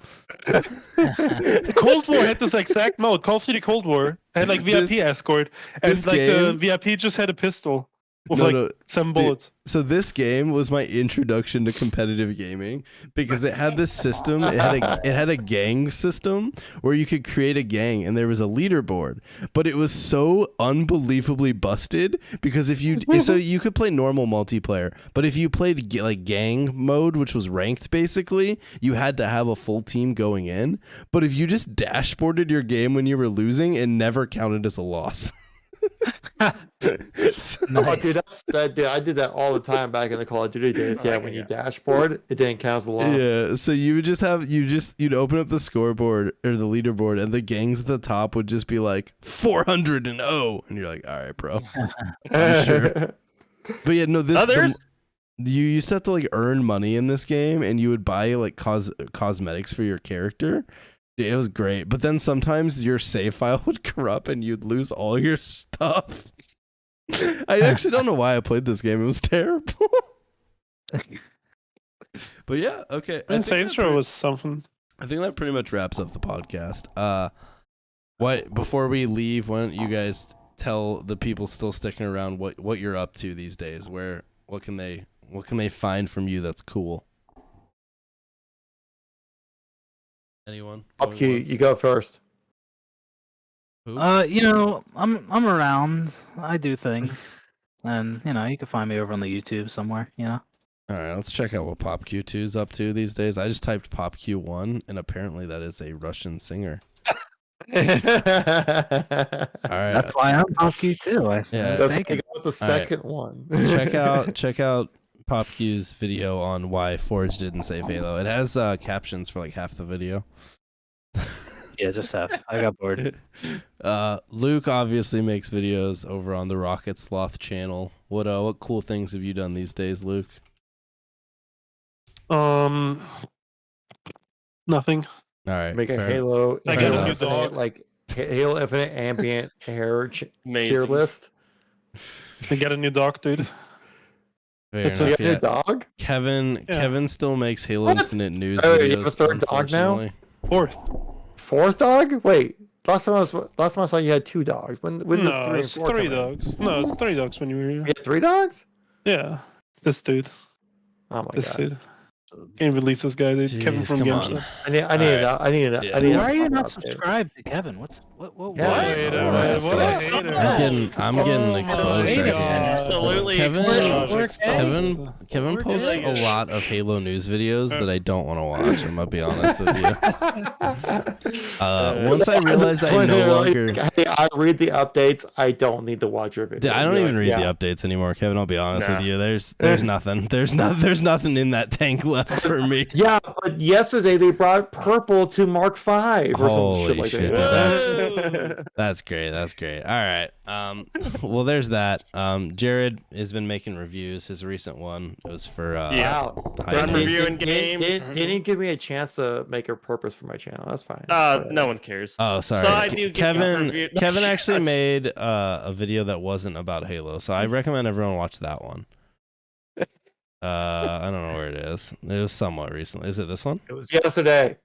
Cold War had this exact mode. Call of Duty Cold War had like VIP
This-
escort, and
this
like the
game-
VIP just had a pistol with
No,
like
no,
7
the-
bullets.
So this game was my introduction to competitive gaming because it had this system. It had a gang system where you could create a gang and there was a leaderboard. But it was so unbelievably busted because if you so you could play normal multiplayer, but if you played like gang mode, which was ranked basically, you had to have a full team going in. But if you just dashboarded your game when you were losing, it never counted as a loss. So-
Oh, dude, dude, I did that all the time back in the Call of Duty days. Yeah, when you dashboard, it didn't count as a loss.
Yeah, so you would you'd open up the scoreboard or the leaderboard, and the gangs at the top would just be like 400 and 0, and you're like, all right, bro. I'm sure. But yeah, no, you used to have to like earn money in this game, and you would buy like cosmetics for your character. It was great, but then sometimes your save file would corrupt, and you'd lose all your stuff. I actually don't know why I played this game. It was terrible. But yeah, okay.
And Saints Row was something.
I think that pretty much wraps up the podcast. Before we leave, why don't you guys tell the people still sticking around what you're up to these days? What can they find from you that's cool? Anyone?
Up you, you go first.
Who?
I'm around. I do things, and you can find me over on the YouTube somewhere.
All right, let's check out what Pop Q2 is up to these days. I just typed Pop Q1, and apparently that is a Russian singer. All right.
That's why I'm Pop Q too. I
Yeah.
was
That's
thinking.
the
All right.
second one.
check out Pop Q's video on why Forge didn't save Halo. It has captions for like half the video.
Yeah, just have. I got bored.
Luke obviously makes videos over on the Rocket Sloth channel. What cool things have you done these days, Luke?
Nothing.
All right,
Make a
fair-
Halo.
I
got a
Halo
new
Infinite,
dog.
like Halo Infinite ambient hair tier
Amazing.
list.
I got a new dog, dude.
fair
That's
enough,
You got
yeah.
a dog?
Kevin still makes Halo
What?
Infinite news
Oh,
videos.
you have a third dog now?
unfortunately.
4th.
Fourth dog? Wait. Last time I saw you had 2 dogs. When did
No,
3 and
it's
4
3
come in?
dogs. No, it's 3 dogs when you were
You
here.
had 3 dogs?
Yeah. This dude.
Oh my
This
god.
dude. Can't release this guy, dude. Kevin
Jeez,
from
come
GameStop.
on.
I need
Yeah.
I need
Why are you not
update.
subscribed to Kevin? What?
Yeah.
Wait,
Oh,
alright, what a
that's
hater.
I'm getting
Oh
exposed
my
right here.
God.
Absolutely
Kevin-
exposed.
Kevin
We're
posts
doing
a
it.
lot of Halo news videos that I don't want to watch. I'm gonna be honest with you. Once I realized I no longer,
Hey, I read the updates. I don't need to watch your video.
I don't
You're
even
like,
read
yeah.
the updates anymore, Kevin. I'll be honest
Nah.
with you. There's nothing. There's nothing in that tank left for me.
Yeah, but yesterday they brought purple to Mark 5 or
Holy
some shit like
shit,
that.
dude,
That's great. That's great. All right. Well, there's that. Jared has been making reviews. His recent one was for
Yeah.
Wow.
High
Done
Noon.
reviewing games.
They didn't give me a chance to make a purpose for my channel. That's fine.
No one cares.
Oh, sorry.
So I do give you a
Kevin
review.
Kevin actually
Yes.
made a video that wasn't about Halo, so I recommend everyone watch that one. I don't know where it is. It was somewhat recently. Is it this one?
It was yesterday.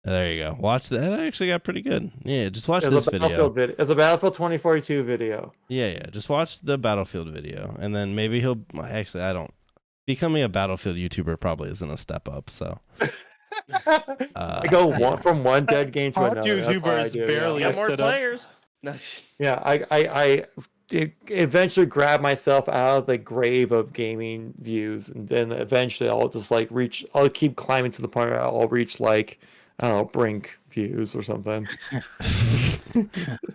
There you go. Watch that. It actually got pretty good. Yeah, just watch
It
this
was a
video.
Battlefield video. It's a Battlefield 2042 video.
Yeah. Just watch the Battlefield video, and then maybe he'll. Actually, I don't. Becoming a Battlefield YouTuber probably isn't a step up. So.
I go from one dead game to
Hot
another. That's what I
YouTubers
do,
barely
yeah.
Got more
stood up.
players. No,
Yeah, I eventually grab myself out of the grave of gaming views, and then eventually I'll just like reach. I'll keep climbing to the point where I'll reach like I don't know Brink views or something.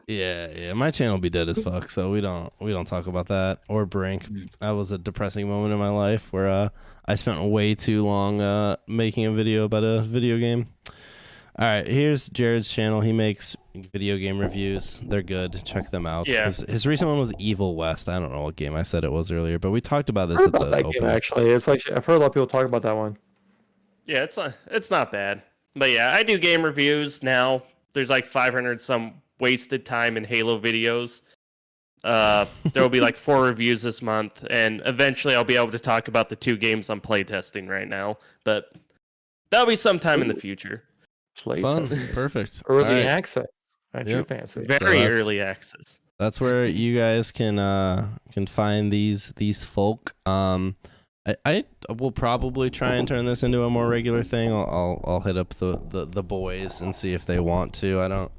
Yeah. My channel will be dead as fuck, so we don't talk about that or Brink. That was a depressing moment in my life where I spent way too long making a video about a video game. All right, here's Jared's channel. He makes video game reviews. They're good. Check them out.
Yeah.
His recent one was Evil West. I don't know what game I said it was earlier, but we talked about this
I've
at
heard
the
about that
open.
game, actually. It's like I've heard a lot of people talk about that one.
Yeah, it's not bad. But yeah, I do game reviews now. There's like 500 some wasted time in Halo videos. There will be like 4 reviews this month, and eventually I'll be able to talk about the 2 games I'm playtesting right now. But that'll be sometime in the future.
Fun. Perfect.
Early
All right.
access. Aren't you
Yep.
fancy?
Very
that's-
early access.
That's where you guys can find these folk. I will probably try and turn this into a more regular thing. I'll hit up the boys and see if they want to. I don't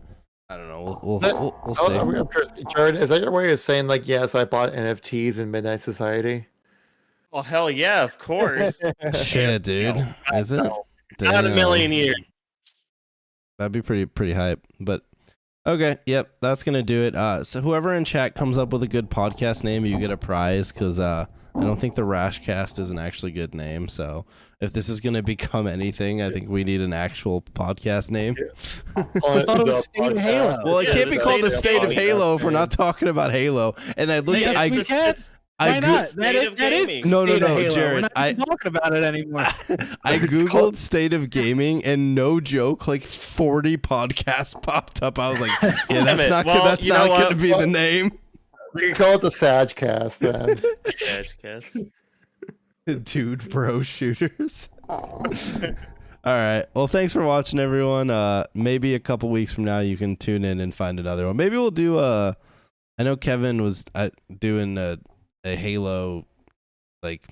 know. We'll see.
I'm curious, Jared, is that your way of saying like, yes, I bought NFTs in Midnight Society?
Oh hell yeah, of course.
Shit, dude. Is it?
Not a
Damn.
million years.
That'd be pretty hype. But okay, yep, that's gonna do it. So whoever in chat comes up with a good podcast name, you get a prize, because I don't think the Rashcast is an actually good name. So if this is gonna become anything, I think we need an actual podcast name.
I thought it was State of Halo.
Well, it
Yeah,
can't
the
be called the
State of
State of
Halo.
Halo if we're not talking about Halo. And I looked.
Yes,
I
we can.
I
Why
goo-
not?
State of
That is
gaming.
No,
State of
no,
Halo.
Jared,
We're not even talking about it anymore.
I googled State of Gaming, and no joke, like 40 podcasts popped up. I was like, yeah,
Damn
that's
it.
not
Well,
that's
you
not
know
going
what?
to be the name.
You can call it the Sagcast then.
Edgecast.
Dude, bro shooters. All right. Well, thanks for watching, everyone. Maybe a couple weeks from now, you can tune in and find another one. Maybe we'll do I know Kevin was doing a Halo like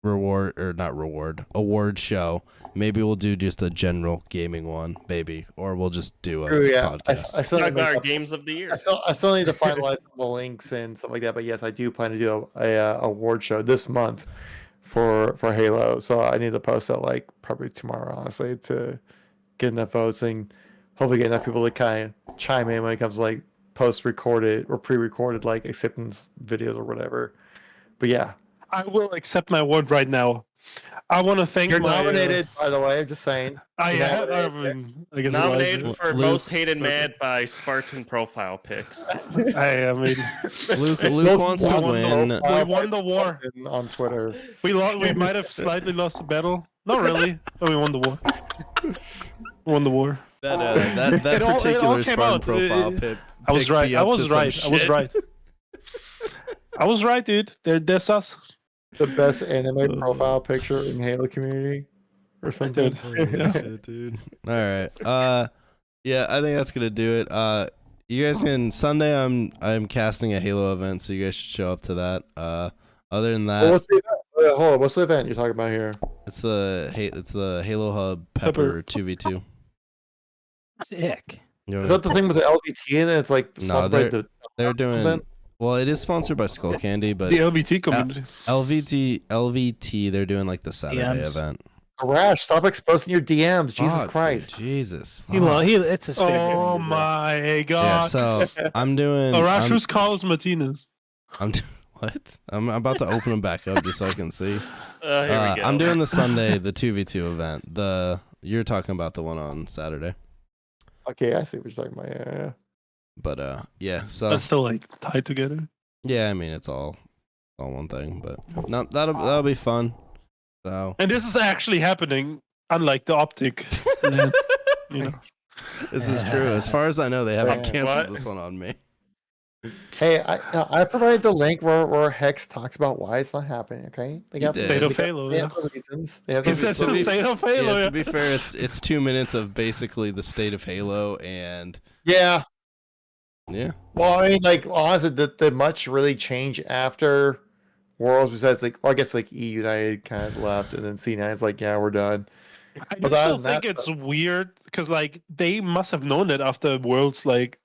award show. Maybe we'll do just a general gaming one, maybe, or we'll just do a podcast.
I still
Talk
need to
about our
make
games of the year.
I still need to finalize the links and stuff like that. But yes, I do plan to do a award show this month for Halo. So I need to post that like probably tomorrow, honestly, to get enough votes and hopefully get enough people to kind of chime in when it comes to like post-recorded or pre-recorded like acceptance videos or whatever. But yeah,
I will accept my award right now. I want to thank
you're
my,
nominated, by the way. Just saying.
I
You're
am.
nominated.
I guess
Nominated for
Luke-
most hated mad by Spartan profile pics.
I mean,
Luke
Most
wants to
wanted
win.
we won the war.
on Twitter.
We might have slightly lost the battle. Not really, but we won the war. Won the war.
That
It all
particular
came
Spartan
out.
profile pic.
I was
picked
right.
me
I
up
was
to some
right. I was
shit.
right. I was right, dude. They're sus.
The best anime profile picture in Halo community or something.
Dude.
Holy shit, dude. All right. Yeah, I think that's gonna do it. You guys can Sunday. I'm casting a Halo event, so you guys should show up to that. Other than that,
Well, what's the event? Hold on. What's the event you're talking about here?
it's the Halo Hub Pepper 2v2.
Sick.
You know,
Is that the thing with the LVT in it? It's like
No,
sponsored by the
they're doing
event?
well. It is sponsored by Skull Candy, but
The LBT community.
LVT. They're doing like the Saturday
DMs.
event.
Rash, stop exposing your DMs. Jesus
Fuck, dude,
Christ.
Jesus.
It's his favorite.
Oh my
Yeah,
god.
so I'm doing.
Arashus Carlos Martinez.
What? I'm about to open them back up just so I can see.
Here we go.
I'm doing the Sunday, the 2v2 event. You're talking about the one on Saturday.
Okay, I see what you're talking about. Yeah.
But yeah, so
That's still like tied together.
yeah, I mean it's all one thing, but no, that'll be fun. So
And this is actually happening, unlike the optic. you know.
this is true. As far as I know, they haven't
Yeah.
canceled
What?
this one on me.
Hey, I provided the link where Hex talks about why it's not happening. Okay, they
You did.
State of
they
Halo.
They
Yeah.
have the reasons. They have
He
the
says the
reasons.
state of
Yeah,
Halo.
to
Yeah.
be fair, it's 2 minutes of basically the state of Halo, and
Yeah.
yeah,
Well, I mean, like honestly, did much really change after Worlds? Besides, like, well, I guess like E United kind of left, and then C9's like, yeah, we're done.
I
But
just
other
still
than
think
that,
it's weird because like they must have known that after Worlds, like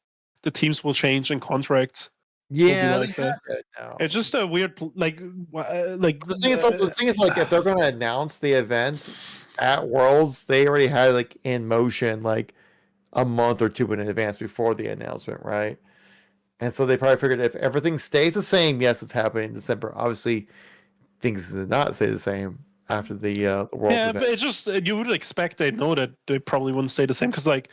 the teams will change and contracts.
Yeah,
like
they
that.
have it now.
It's just a weird like
The thing is, like, if they're going to announce the event at Worlds, they already had like in motion like a month or two in advance before the announcement, right? And so they probably figured if everything stays the same, yes, it's happening in December. Obviously, things did not stay the same after the Worlds
Yeah,
event.
but it's just you would expect they know that they probably wouldn't stay the same because like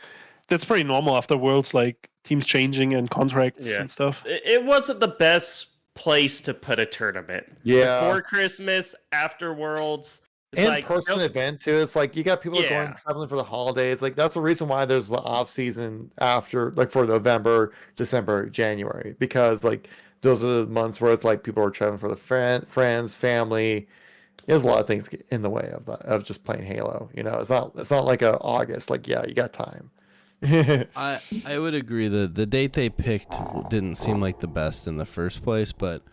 that's pretty normal after Worlds, like teams changing and contracts
Yeah.
and stuff.
It wasn't the best place to put a tournament.
Yeah.
Before Christmas, after Worlds. It's
In
like,
person event too. It's like you got people
Yeah.
going traveling for the holidays. Like that's the reason why there's the off season after, like for November, December, January, because like those are the months where it's like people are traveling for the friends, family. There's a lot of things in the way of that of just playing Halo. You know, it's not like a August. Like yeah, you got time.
I would agree that the date they picked didn't seem like the best in the first place, but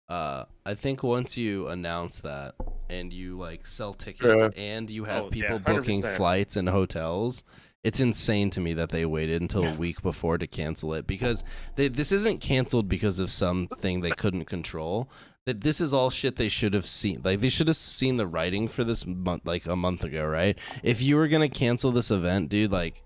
I think once you announce that and you like sell tickets
Yeah.
and you have
Oh,
people
yeah,
booking
100%.
flights and hotels, it's insane to me that they waited until a week before to cancel it, because this isn't canceled because of something they couldn't control. That this is all shit they should have seen. Like they should have seen the writing for this month, like a month ago, right? If you were gonna cancel this event, dude, like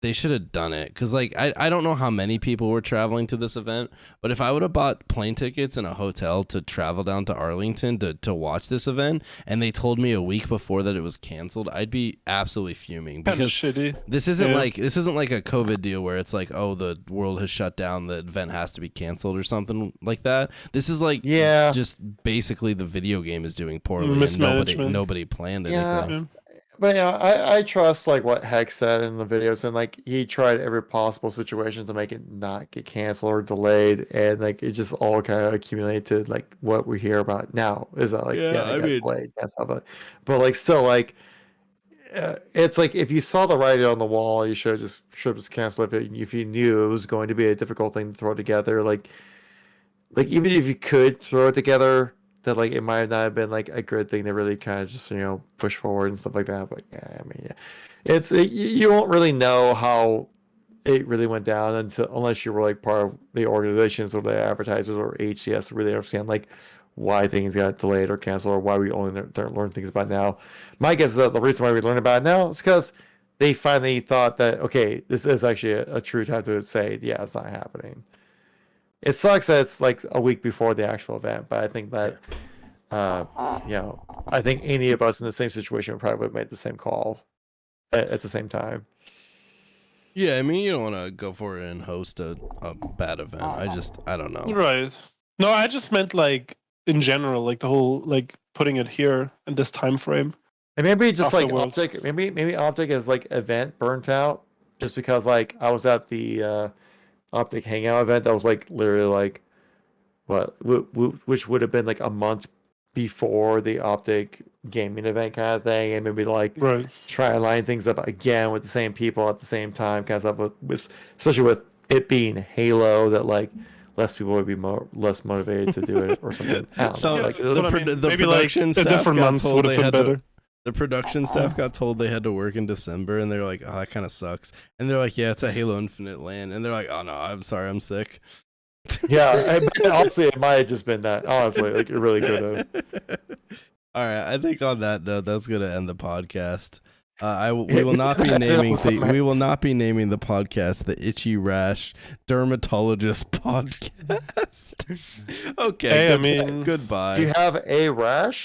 they should have done it, because like I don't know how many people were traveling to this event, but if I would have bought plane tickets and a hotel to travel down to Arlington to watch this event and they told me a week before that it was canceled, I'd be absolutely fuming,
Kind of
because
shitty.
this isn't
Yeah.
like a COVID deal where it's like, oh, the world has shut down, the event has to be canceled or something like that. This is like
Yeah.
just basically the video game is doing poorly and
Mismanagement.
nobody planned
Yeah.
anything.
But yeah, I trust like what Hex said in the videos, and like he tried every possible situation to make it not get canceled or delayed, and like it just all kind of accumulated to like what we hear about now. Is that like
Yeah, I
it got
mean-
delayed and stuff, but like still like it's like if you saw the writing on the wall, you should just cancel it if you knew it was going to be a difficult thing to throw together. Like even if you could throw it together, that like it might not have been like a good thing to really kind of just push forward and stuff like that. But yeah, I mean, yeah, you won't really know how it really went down unless you were like part of the organizations or the advertisers or HCS to really understand like why things got delayed or canceled or why we only learn things about it now. My guess is that the reason why we learn about it now is because they finally thought that okay, this is actually a true time to say yeah, it's not happening. It sucks that it's like a week before the actual event, but I think that, I think any of us in the same situation would probably have made the same call at the same time.
Yeah, I mean, you don't want to go for it and host a bad event. I don't know.
Right. No, I just meant like in general, like the whole like putting it here in this time frame.
And maybe just like
Afterwards.
Optic, maybe Optic is like event burnt out, just because like I was at the Optic Hangout event that was like literally like which would have been like a month before the Optic gaming event kind of thing, and maybe like
Right.
try to line things up again with the same people at the same time, kind of stuff. With especially with it being Halo, that like less people would be less motivated to do it or something. I don't
So
know, like,
That's what I mean.
the
Maybe like
production
a
staff
different
got
month
told
would
they
have
had
been
to.
better.
The production staff got told they had to work in December, and they're like, "Oh, that kind of sucks." And they're like, "Yeah, it's a Halo Infinite land," and they're like, "Oh no, I'm sorry, I'm sick."
yeah, honestly, it might have just been that. Honestly, like it really could have.
All right, I think on that note, that's gonna end the podcast. We will not be naming the podcast the Itchy Rash Dermatologist Podcast. Okay,
Hey, I mean-
goodbye.
Do you have a rash?